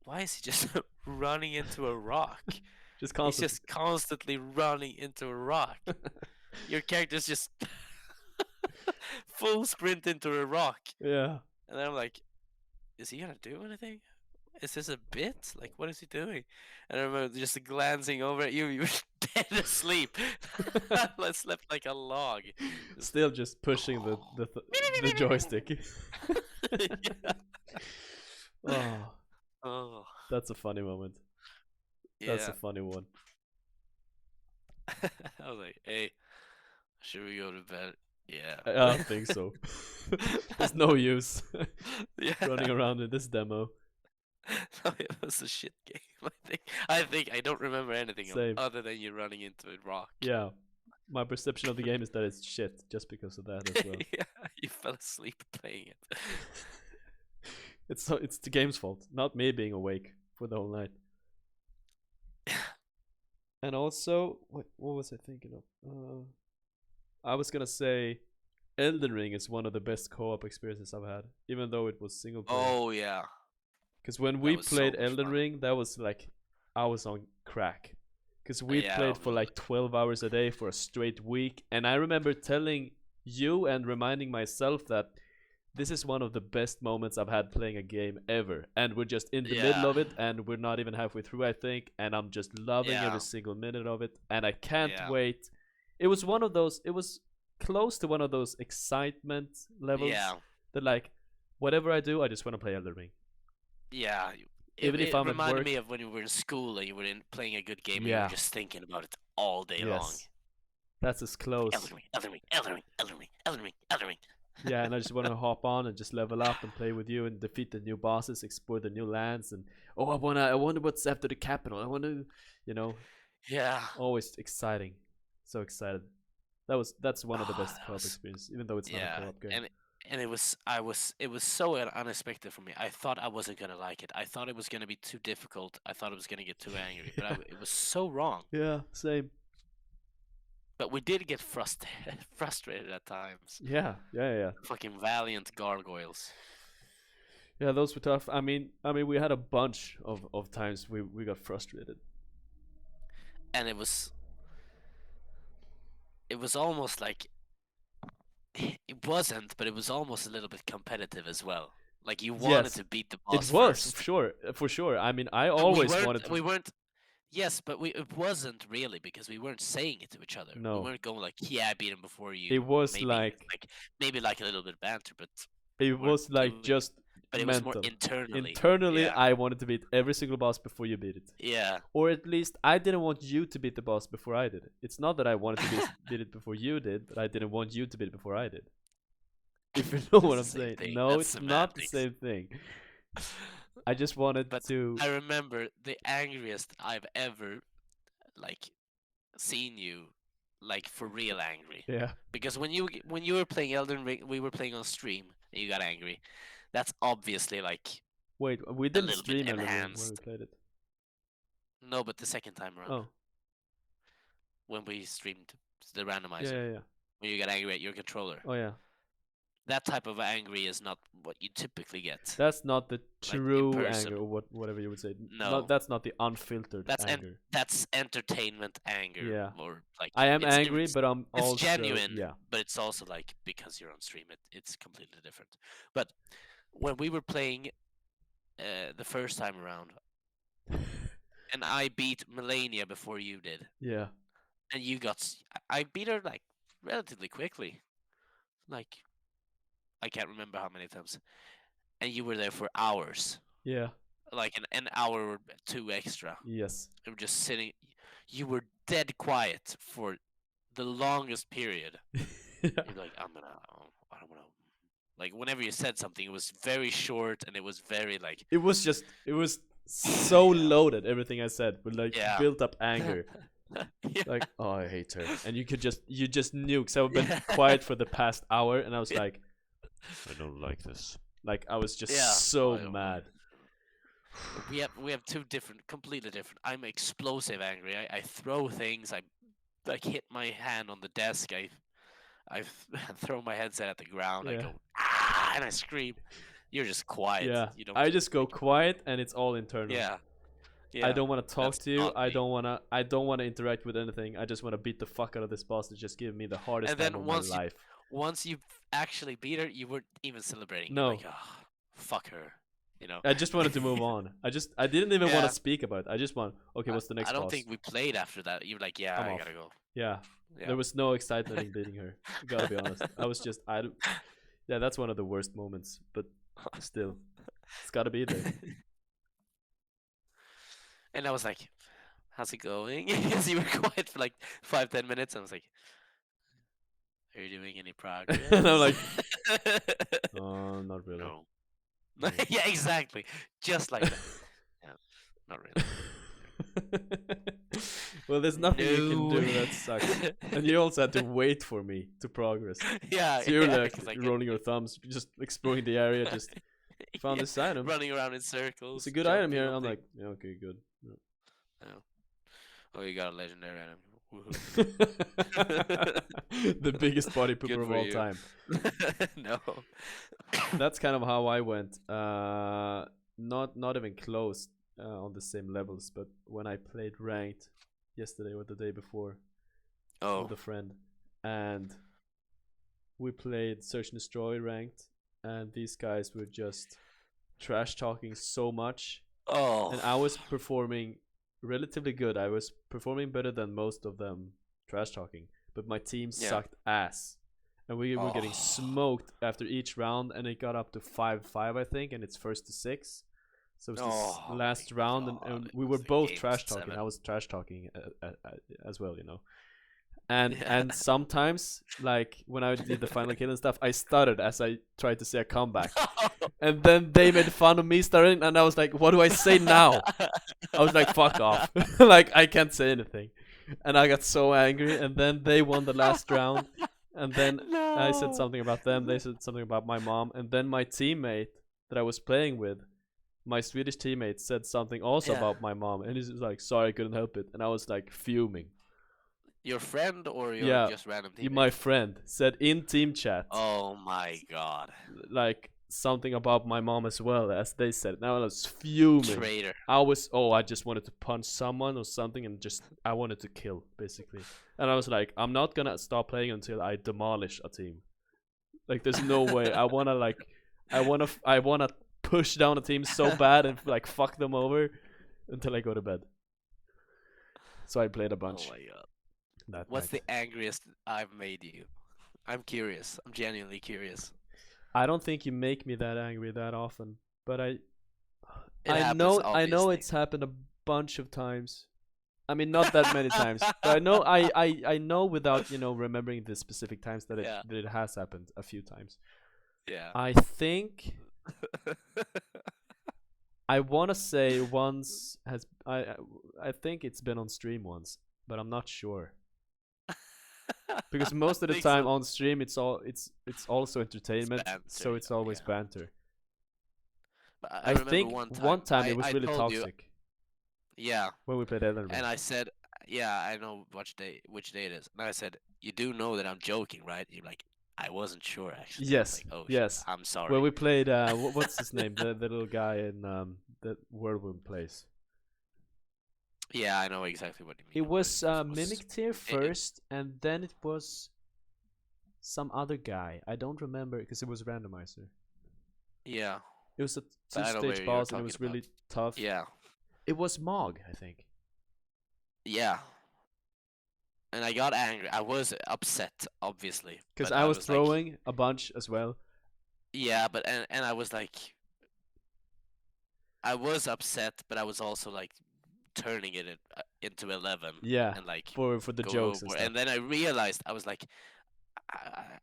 why is he just running into a rock? Just He's constantly. just constantly running into a rock. Your character's just full sprint into a rock. Yeah. And then I'm like, is he gonna do anything? Is this a bit? Like, what is he doing? And I remember just glancing over at you. You were dead asleep. I slept like a log. Still just pushing the joystick. Yeah. Oh, Oh, that's a funny moment. That's yeah. a funny one. I was like, hey, should we go to bed? Yeah. I don't think so. There's no use Yeah. running around in this demo. No, it was a shit game. I think I don't remember anything Same. other than you running into a rock. Yeah. My perception of the game is that it's shit just because of that as well. Yeah, you fell asleep playing it. It's the game's fault, not me being awake for the whole night. And also, what was I thinking of? I was gonna say, Elden Ring is one of the best co-op experiences I've had, even though it was single player. Oh yeah. Because when That we was so played much Elden fun. Ring, that was like, I was on crack. Because we Yeah, played for like 12 hours a day for a straight week. And I remember telling you and reminding myself that this is one of the best moments I've had playing a game ever. And we're just in the middle Yeah. of it, and we're not even halfway through, I think. And I'm just loving Yeah. every single minute of it. And I can't Yeah. wait. It was one of those, it was close to one of those excitement levels Yeah. that, like, whatever I do, I just want to play Elden Ring. Yeah. Even if I'm at reminded work. me of when you were in school and you were playing a good game and you Yeah. were just thinking about it all day long. Yes. That's as close. Elden Ring, Elden Ring, Elden Ring, Elden Ring, Elden Ring, Elden Ring. Yeah, and I just want to hop on and just level up and play with you and defeat the new bosses, explore the new lands, and I wonder what's after the capital. I wonder, Yeah. always exciting, so excited. That's one of the best that co-op was- experiences, even though it's not a Yeah. co-op game. And it was so unexpected for me. I thought I wasn't gonna like it. I thought it was gonna be too difficult. I thought I was gonna get too angry, but it was so wrong. Yeah, same. But we did get frustrated at times. Yeah. Fucking valiant gargoyles. Yeah, those were tough. I mean, we had a bunch of times we got frustrated. And it was almost like it wasn't, but it was almost a little bit competitive as well. Like you wanted Yes, to beat the boss It was first. for sure. I mean, I But always we weren't, wanted to. We weren't. Yes, but it wasn't really because we weren't saying it to each other. No. We weren't going like, "Yeah, I beat him before you." It was maybe like a little bit banter, but it weren't was like doing- just but it was mental. more internally. Internally, yeah. I wanted to beat every single boss before you beat it. Yeah. Or at least I didn't want you to beat the boss before I did it. It's not that I wanted to beat it before you did, but I didn't want you to beat it before I did. If you know what I'm That's the same saying. thing. No, That's it's not the semantics. same thing. I just wanted But to. I remember the angriest I've ever like seen you like for real angry. Yeah. Because when you were playing Elden Ring, we were playing on stream and you got angry. That's obviously like Wait, we didn't little bit stream Elden Ring when we enhanced. played it. no, but the second time around Oh, when we streamed the randomizer, yeah. when you got angry at your controller. Oh, yeah. That type of angry is not what you typically get. That's not the in true person. anger, or whatever you would say. No. That's not the unfiltered That's anger. That's entertainment anger. Yeah. Or like I am it's- angry, it's- but I'm it's also genuine. Yeah. But it's also like because you're on stream, it's completely different. But when we were playing the first time around, and I beat Melania before you did, Yeah. and you got I beat her like relatively quickly, like I can't remember how many times, and you were there for hours, Yeah. like an hour or two extra. Yes. You were just sitting. You were dead quiet for the longest period. Yeah. You're like, I don't wanna. Like whenever you said something, it was very short and it was very like. It was so loaded, everything I said, with like Yeah. built up anger. Yeah. Like, oh, I hate her. And you just knew, because I've been quiet for the past hour, and I was Yeah. like, I don't like this. Like, I was just Yeah. so I don't mad. We have two completely different. I'm explosive angry. I throw things. I like hit my hand on the desk. I throw my headset at the ground. I Yeah. go ah, and I scream. You're just quiet. Yeah, You don't. I just go quiet, and it's all internal. Yeah. I don't want to talk That's to you. not I me. don't wanna interact with anything. I just want to beat the fuck out of this boss that just gave me the hardest And time then of my life. once you actually beat her, you weren't even celebrating. No. You're like, oh, fuck her. You know. I just wanted to move on. I didn't even want Yeah. to speak about it. I just want, okay, what's the next I don't boss? think we played after that. You were like, yeah, I'm I off. gotta go. Yeah. Yeah. There was no excitement in beating her. Gotta be honest. I was just, yeah, that's one of the worst moments. But still, it's gotta be there. And I was like, how's it going? Because you were quiet for like 5-10 minutes. I was like, are you doing any progress? And I'm like, oh, not really. No. No. Yeah, exactly. Just like that. Yeah, not really. Well, there's nothing you can do. No. That sucks. And you also had to wait for me to progress. Yeah, So you're yeah, like 'cause I rolling your thumbs, just exploring the area, just found Yeah, this item. running around in circles. It's a good item jumping here. on I'm things. like, yeah, okay, good. Oh, you got a legendary item. Woohoo. The biggest body Good pooper of for all you. time. No. That's kind of how I went. Not even close on the same levels, but when I played ranked yesterday or the day before Oh. with a friend, and we played Search and Destroy ranked, and these guys were just trash talking so much, Oh. and I was performing relatively good. I was performing better than most of them trash talking, but my team Yeah. sucked ass. And we were getting Oh. smoked after each round, and it got up to 5-5, I think, and it's first to 6. So it was Oh the last my round, God, and it we was were a both game trash talking. 7. I was trash talking as well, you know. And Yeah. and sometimes, like when I did the final kill and stuff, I stuttered as I tried to say a comeback, and then they made fun of me stuttering, and I was like, "What do I say now?" I was like, "Fuck off!" Like I can't say anything, and I got so angry. And then they won the last round, and then I said No. something about them. They said something about my mom, and then my teammate that I was playing with, my Swedish teammate, said something also Yeah. about my mom, and he's like, "Sorry, I couldn't help it," and I was like fuming. Your friend or your Yeah, just random You, teammate? my friend, said in team chat, Oh my God. like something about my mom as well, as they said it. Now I was fuming. Traitor. I just wanted to punch someone or something, and I wanted to kill, basically. And I was like, I'm not gonna stop playing until I demolish a team. Like, there's no way. I wanna push down a team so bad and like fuck them over until I go to bed. So I played a bunch Oh my God. that What's night. the angriest I've made you? I'm curious. I'm genuinely curious. I don't think you make me that angry that often, but It I happens, know obviously. it's happened a bunch of times. I mean, not that many times, but I know without remembering the specific times that Yeah. that it has happened a few times. Yeah. I think I want to say once I think it's been on stream once, but I'm not sure. Because most of the Think time so. on stream it's also entertainment, banter, so it's you know, always yeah. banter. But I remember think one time, it was I really told you- toxic yeah, when we played Elden Ring. and I said, yeah, I know which day it is. And I said, you do know that I'm joking, right? You're like, I wasn't sure actually. I was Yes, like, oh, shit, yes. I'm sorry. When we played, what's his name? The little guy in that Whirlwind plays. Yeah, I know exactly what you mean. It but was was- Mimic Tier first, and then it was some other guy. I don't remember because it was randomizer. Yeah, It was a But I know where two-stage you're boss, and it talking was really about. tough. yeah, It was Mog, I think. yeah. And I got angry. I was upset, obviously. Because but I was like, throwing a bunch as well. yeah, but and I was like, I was upset, but I was also like turning it into 11. Yeah, And like for the go jokes and over. stuff. And then I realized I was like,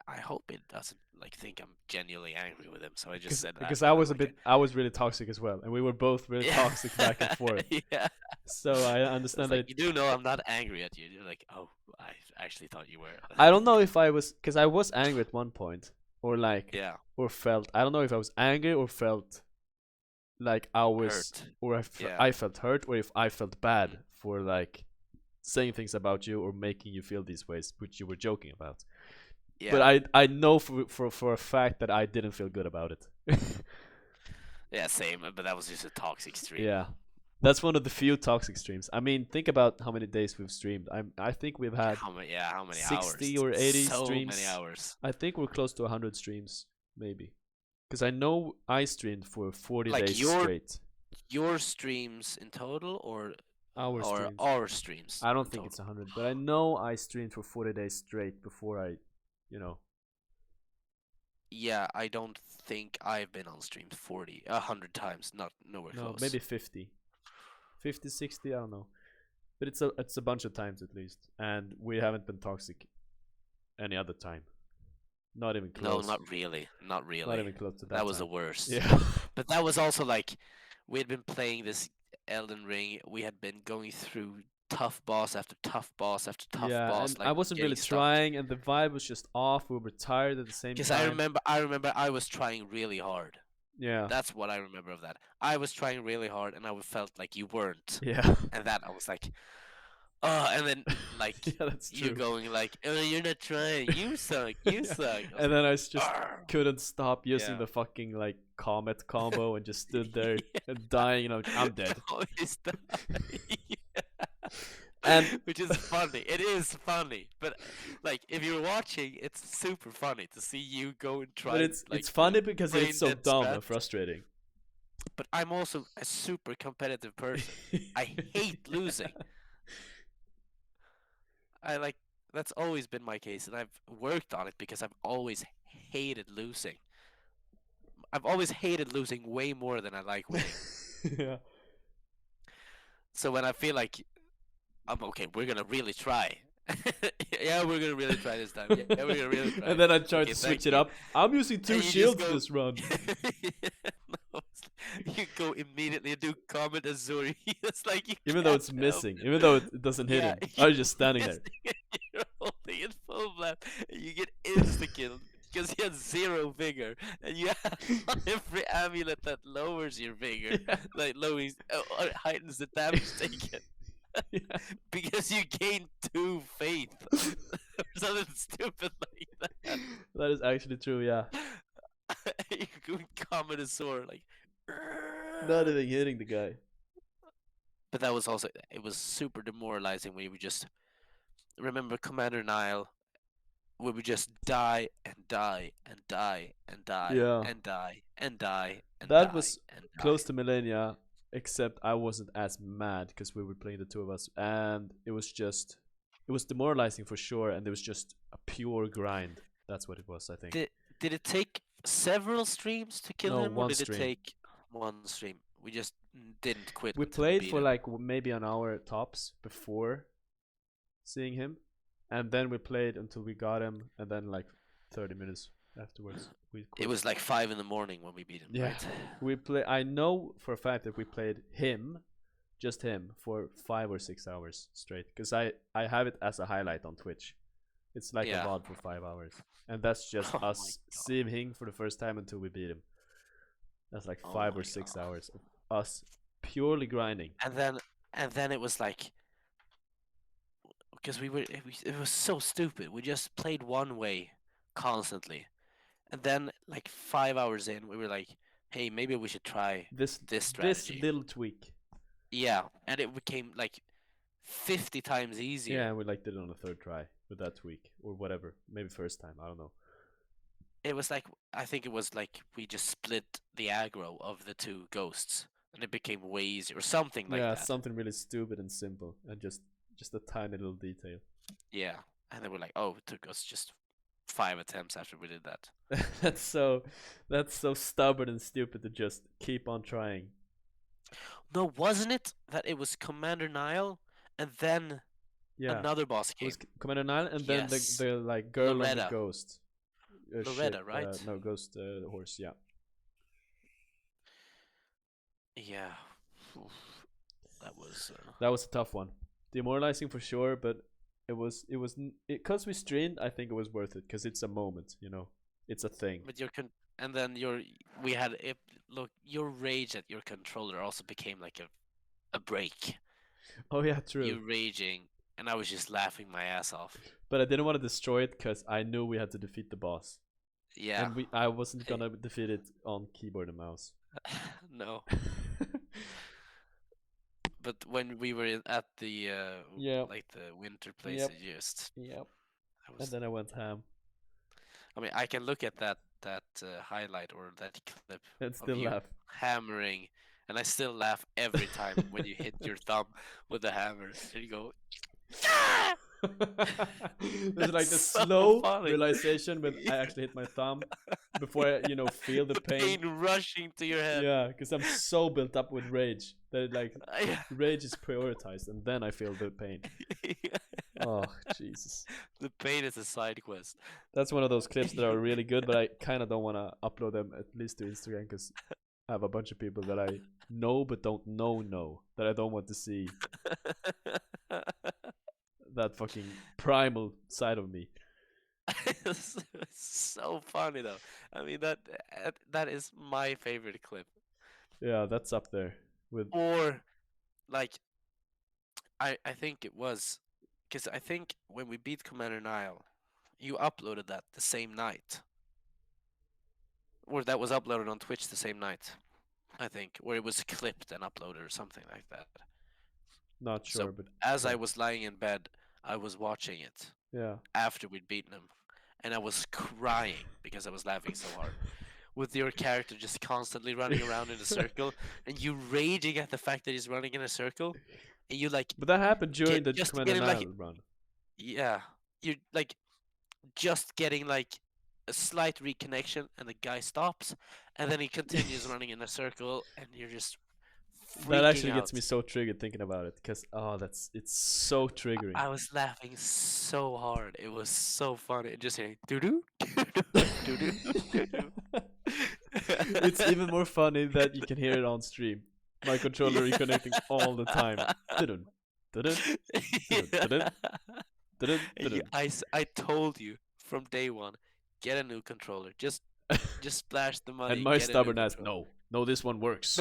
I hope it doesn't like think I'm genuinely angry with him. So I just said that. Because and I then, was like, I was really toxic as well, and we were both really Yeah. toxic back and forth. Yeah. So I It's understand like, that. you do know I'm not angry at you. You're like, oh, I actually thought you were. I don't know if I was, because I was angry at one point, or like, Yeah. or felt. I don't know if I was angry or felt like I was, Hurt. or Yeah. I felt hurt, or if I felt bad for like saying things about you or making you feel these ways, which you were joking about. Yeah. But I know for a fact that I didn't feel good about it. Yeah, same. But that was just a toxic stream. Yeah, that's one of the few toxic streams. I mean, think about how many days we've streamed. I think we've had How many? Yeah, how many 60 hours? or 80 So streams. many hours. I think we're close to 100 streams, maybe. Because I know I streamed for 40 Like days your- straight. Your streams in total, or Streams. our streams? I don't in think total? it's 100, but I know I streamed for 40 days straight before I, you know. Yeah, I don't think I've been on stream 100 times. Nowhere No, close. maybe 50. 50, 60, I don't know. But it's a bunch of times at least. And we haven't been toxic any other time. Not even close. No, not really. Not really. Not even close to that. That was the time. worst. Yeah. But that was also like we had been playing this Elden Ring. We had been going through tough boss after tough boss after tough yeah, boss. and Like I wasn't really getting stuck. trying, and the vibe was just off. We were tired at the same Because time. I remember I was trying really hard. Yeah. That's what I remember of that. I was trying really hard, and I felt like you weren't. Yeah. And that I was like, oh, and then like yeah, that's true. you going like, oh, you're not trying. You suck. You Yeah. suck. And then I just "Arr." couldn't stop using Yeah. the fucking like comet combo and just stood there and dying. And I'm dead. Always die. And which is funny. It is funny, but like if you're watching, it's super funny to see you go and try. But it's like, funny because brain it's so dead dumb strat. and frustrating. But I'm also a super competitive person. I hate losing. That's always been my case, and I've worked on it because I've always hated losing. I've always hated losing way more than I like winning. yeah. So when I feel like I'm okay, we're gonna really try. Yeah, we're gonna really try this time. Yeah, we're gonna really try. And then I tried Okay, to switch thank it you. up. I'm using 2 And you just shields go- this run. No, you go immediately and do Comet Azuri. It's like you Even though can't it's help missing. it. Even though it doesn't hit him. I was just standing there. You're holding it full blast, and you get insta killed because you have 0 vigor, and you have every amulet that lowers your vigor, Yeah. like lowers or heightens the damage taken. Yeah. Because you gain 2 faith or something stupid like that. That is actually true, yeah. You go Comet Azor like. Not even hitting the guy. But that was also it was super demoralizing when you would just remember Commander Nile, where we just die and die and die and die Yeah. and die and die and That die was and Close die. to Millennia, except I wasn't as mad because we were playing the two of us, and it was demoralizing for sure, and it was just a pure grind. That's what it was, I think. Did it take several streams to kill No, him, or one did stream. it take one stream? We just didn't quit. We until played beat for him. like maybe an hour tops before seeing him, and then we played until we got him, and then like 30 minutes afterwards we quit. It was like 5 in the morning when we beat him. Yeah. Right? We play. I know for a fact that we played him, just him, for 5 or 6 hours straight. Because I have it as a highlight on Twitch. It's like Yeah. a VOD for 5 hours, and that's just Oh my us God. seeing him for the first time until we beat him. That's like Oh 5 my or 6 God. hours of us purely grinding. And then it was like, because it was so stupid. We just played one way constantly, and then like 5 hours in, we were like, hey, maybe we should try This strategy. little tweak. Yeah, and it became like 50 times easier. Yeah, and we like did it on the 3rd try with that tweak or whatever. Maybe first time. I don't know. It was like, I think it was like we just split the aggro of the 2 ghosts, and it became way easier or something like yeah, that. something really stupid and simple, and just a tiny little detail. Yeah, and then we're like, oh, it took us just 5 attempts after we did that. that's so stubborn and stupid to just keep on trying. No, wasn't it that it was Commander Nile and then Yeah, another boss it came? was Commander Nile, and then Yes. the like girl on the Loretta. ghost. Loretta, right? No, ghost horse. Yeah. Yeah. Oof. That was. That was a tough one. Demoralizing for sure, but it was because we streamed. I think it was worth it because it's a moment, it's a thing. But and then look, your rage at your controller also became like a break. Oh yeah, true. You raging, and I was just laughing my ass off. But I didn't want to destroy it because I knew we had to defeat the boss. Yeah. And I wasn't gonna defeat it on keyboard and mouse. No, but when we were at the Yep. like the winter place, Yep. it just Yep. I And was. then I went ham I mean, I can look at that highlight or that clip and of still you laugh. hammering, and I still laugh every time when you hit your thumb with the hammer, and you go, "Ah!" There's That's like the so slow funny. realization when I Yeah. actually hit my thumb before I, feel the The pain. pain rushing to your head. Yeah, because I'm so built up with rage that like Yeah. rage is prioritized, and then I feel the pain. Oh Jesus, The pain is a side quest. that's one of those clips that are really good, but I kind of don't want to upload them at least to Instagram because I have a bunch of people that I know but don't know that I don't want to see that fucking primal side of me. It's so funny though. I mean that is my favorite clip. Yeah, that's up there with. Or like I think it was because I think when we beat Commander Nile, you uploaded that the same night, or that was uploaded on Twitch the same night. I think, or it was clipped and uploaded or something like that. Not So sure, but as I sure. was lying in bed, I was watching it Yeah. after we'd beaten him, and I was crying because I was laughing so hard. With your character just constantly running around in a circle, and you raging at the fact that he's running in a circle, and you like But that happened during get the just Commander getting like Nile run. yeah, you're like just getting like a slight reconnection, and the guy stops, and then he continues running in a circle, and you're just That freaking actually gets out. me so triggered thinking about it because it's so triggering. I was laughing so hard. It was so funny. And just hearing doo doo doo doo doo doo. It's even more funny that you can hear it on stream. My controller reconnecting all the time. Dun dun dun dun dun dun. I told you from day one, get a new controller. Just splash the And money, my get a new stubborn ass, controller. no, this one works.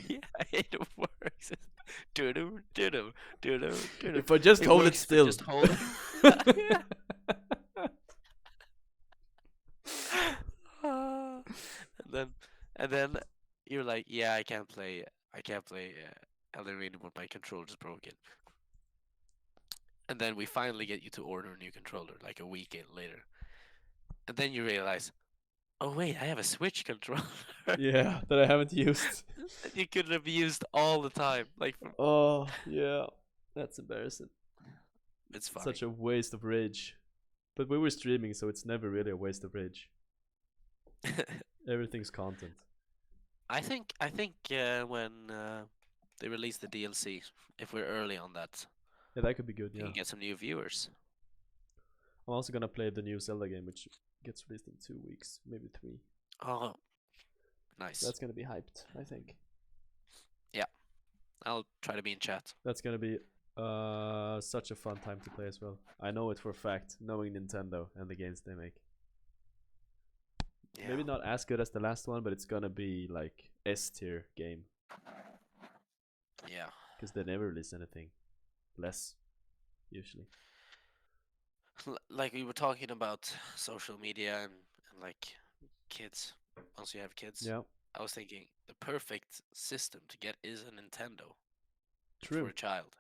Yeah, it works. Doo-doo, doo-doo, doo-doo, doo-doo. If I just It hold it works for still. just hold. Yeah. and then and then you're like, yeah, I can't play Elden Ring when my controller's broken. And then we finally get you to order a new controller like a weekend later. And then you realize, oh wait, I have a Switch controller Yeah, that I haven't used. that you could have used all the time. Like from Oh, yeah. That's embarrassing. it's Such funny. a waste of rage. But we were streaming, so it's never really a waste of rage. Everything's content. I think when they release the DLC, if we're early on that, Yeah, that could be good, we yeah. can get some new viewers. I'm also gonna play the new Zelda game, which gets released in 2 weeks, maybe 3. Oh, nice. That's gonna be hyped, I think. Yeah, I'll try to be in chat. That's gonna be such a fun time to play as well. I know it for a fact, knowing Nintendo and the games they make. Yeah. Maybe not as good as the last one, but it's gonna be like S tier game Yeah. because they never release anything less usually. Like we were talking about social media and like kids. Once you have kids, Yeah, I was thinking the perfect system to get is a Nintendo for true. a child.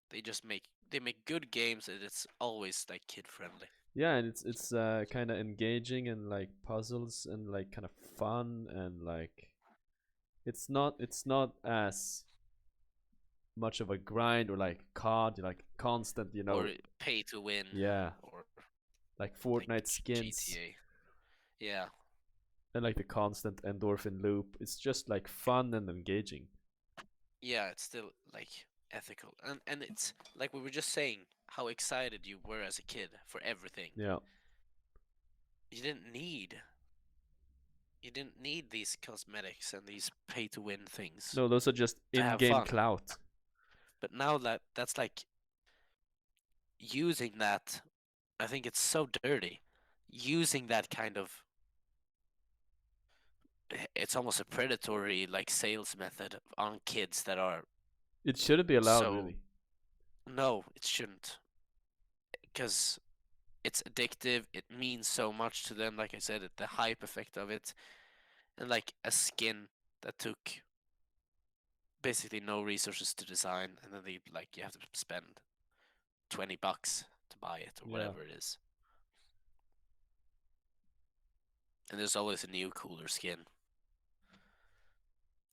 They make good games and it's always like kid friendly. Yeah, and it's kind of engaging and like puzzles and like kind of fun and like it's not as much of a grind or like COD, like constant, Or pay to win. yeah, Or like like Fortnite skins GTA. Yeah. and like the constant endorphin loop. It's just like fun and engaging. Yeah, it's still like ethical. And it's like we were just saying how excited you were as a kid for everything. Yeah, You didn't need you didn't need these cosmetics and these pay to win things no, those are just to have in-game fun. clout. But now that's like using that, I think it's so dirty. Using that kind of it's almost a predatory like sales method on kids that are It shouldn't be allowed, so really. no, it shouldn't. Because it's addictive, it means so much to them, like I said, the hype effect of it. and like a skin that took basically no resources to design, and then you have to spend $20 to buy it or Yeah. whatever it is. And there's always a new cooler skin.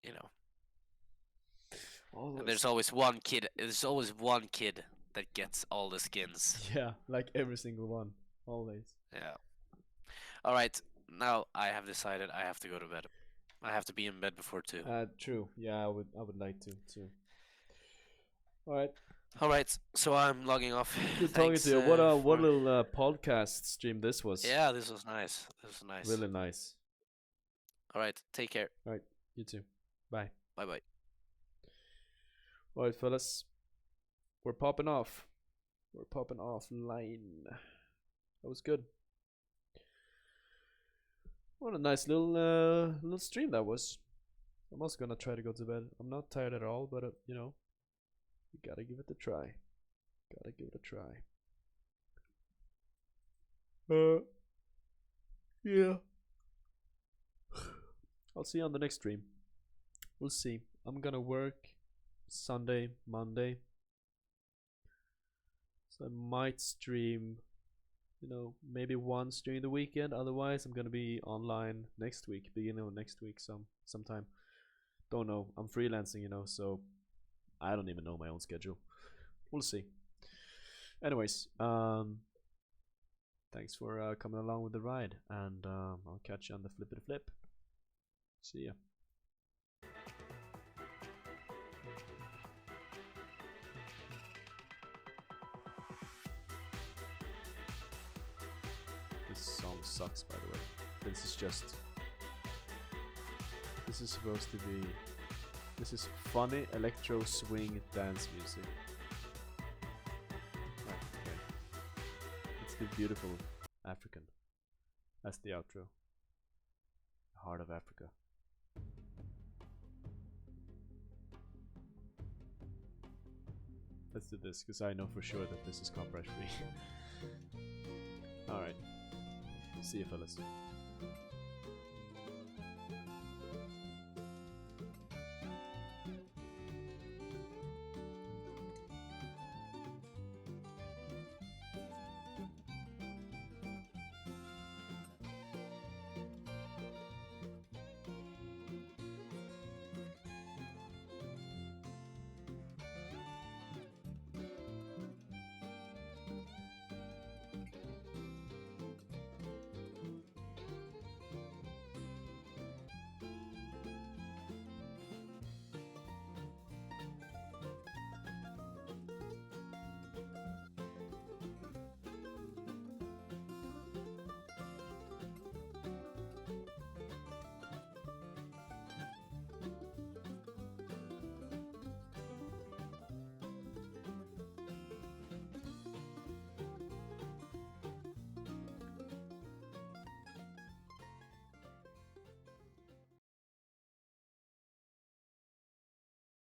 You know. And there's always one kid that gets all the skins. Yeah, like every single one, always. Yeah. Alright, now I have decided I have to go to bed. I have to be in bed before 2. True. Yeah, I would like to too. All right. Alright, so I'm logging off. Good talking to you. What a little podcast stream this was. Yeah, this was nice. This was nice. Really nice. Alright, take care. All right, you too. Bye. Bye bye. All right, fellas. We're popping off. We're popping offline. That was good. What a nice little stream that was. I'm also gonna try to go to bed. I'm not tired at all, but you know, you gotta give it a try. Gotta give it a try. Yeah. I'll see you on the next stream. We'll see. I'm gonna work Sunday, Monday. So I might stream, you know, maybe once during the weekend. Otherwise, I'm gonna be online next week, beginning of next week, sometime. Don't know. I'm freelancing, you know, so I don't even know my own schedule. We'll see. Anyways, thanks for coming along with the ride, and I'll catch you on the flippity flip. See ya. This song sucks, by the way. This is supposed to be. This is funny electro swing dance music. Right, okay. It's the beautiful African. That's the outro. Heart of Africa. Let's do this, because I know for sure that this is copyright free. Alright. See you, fellas.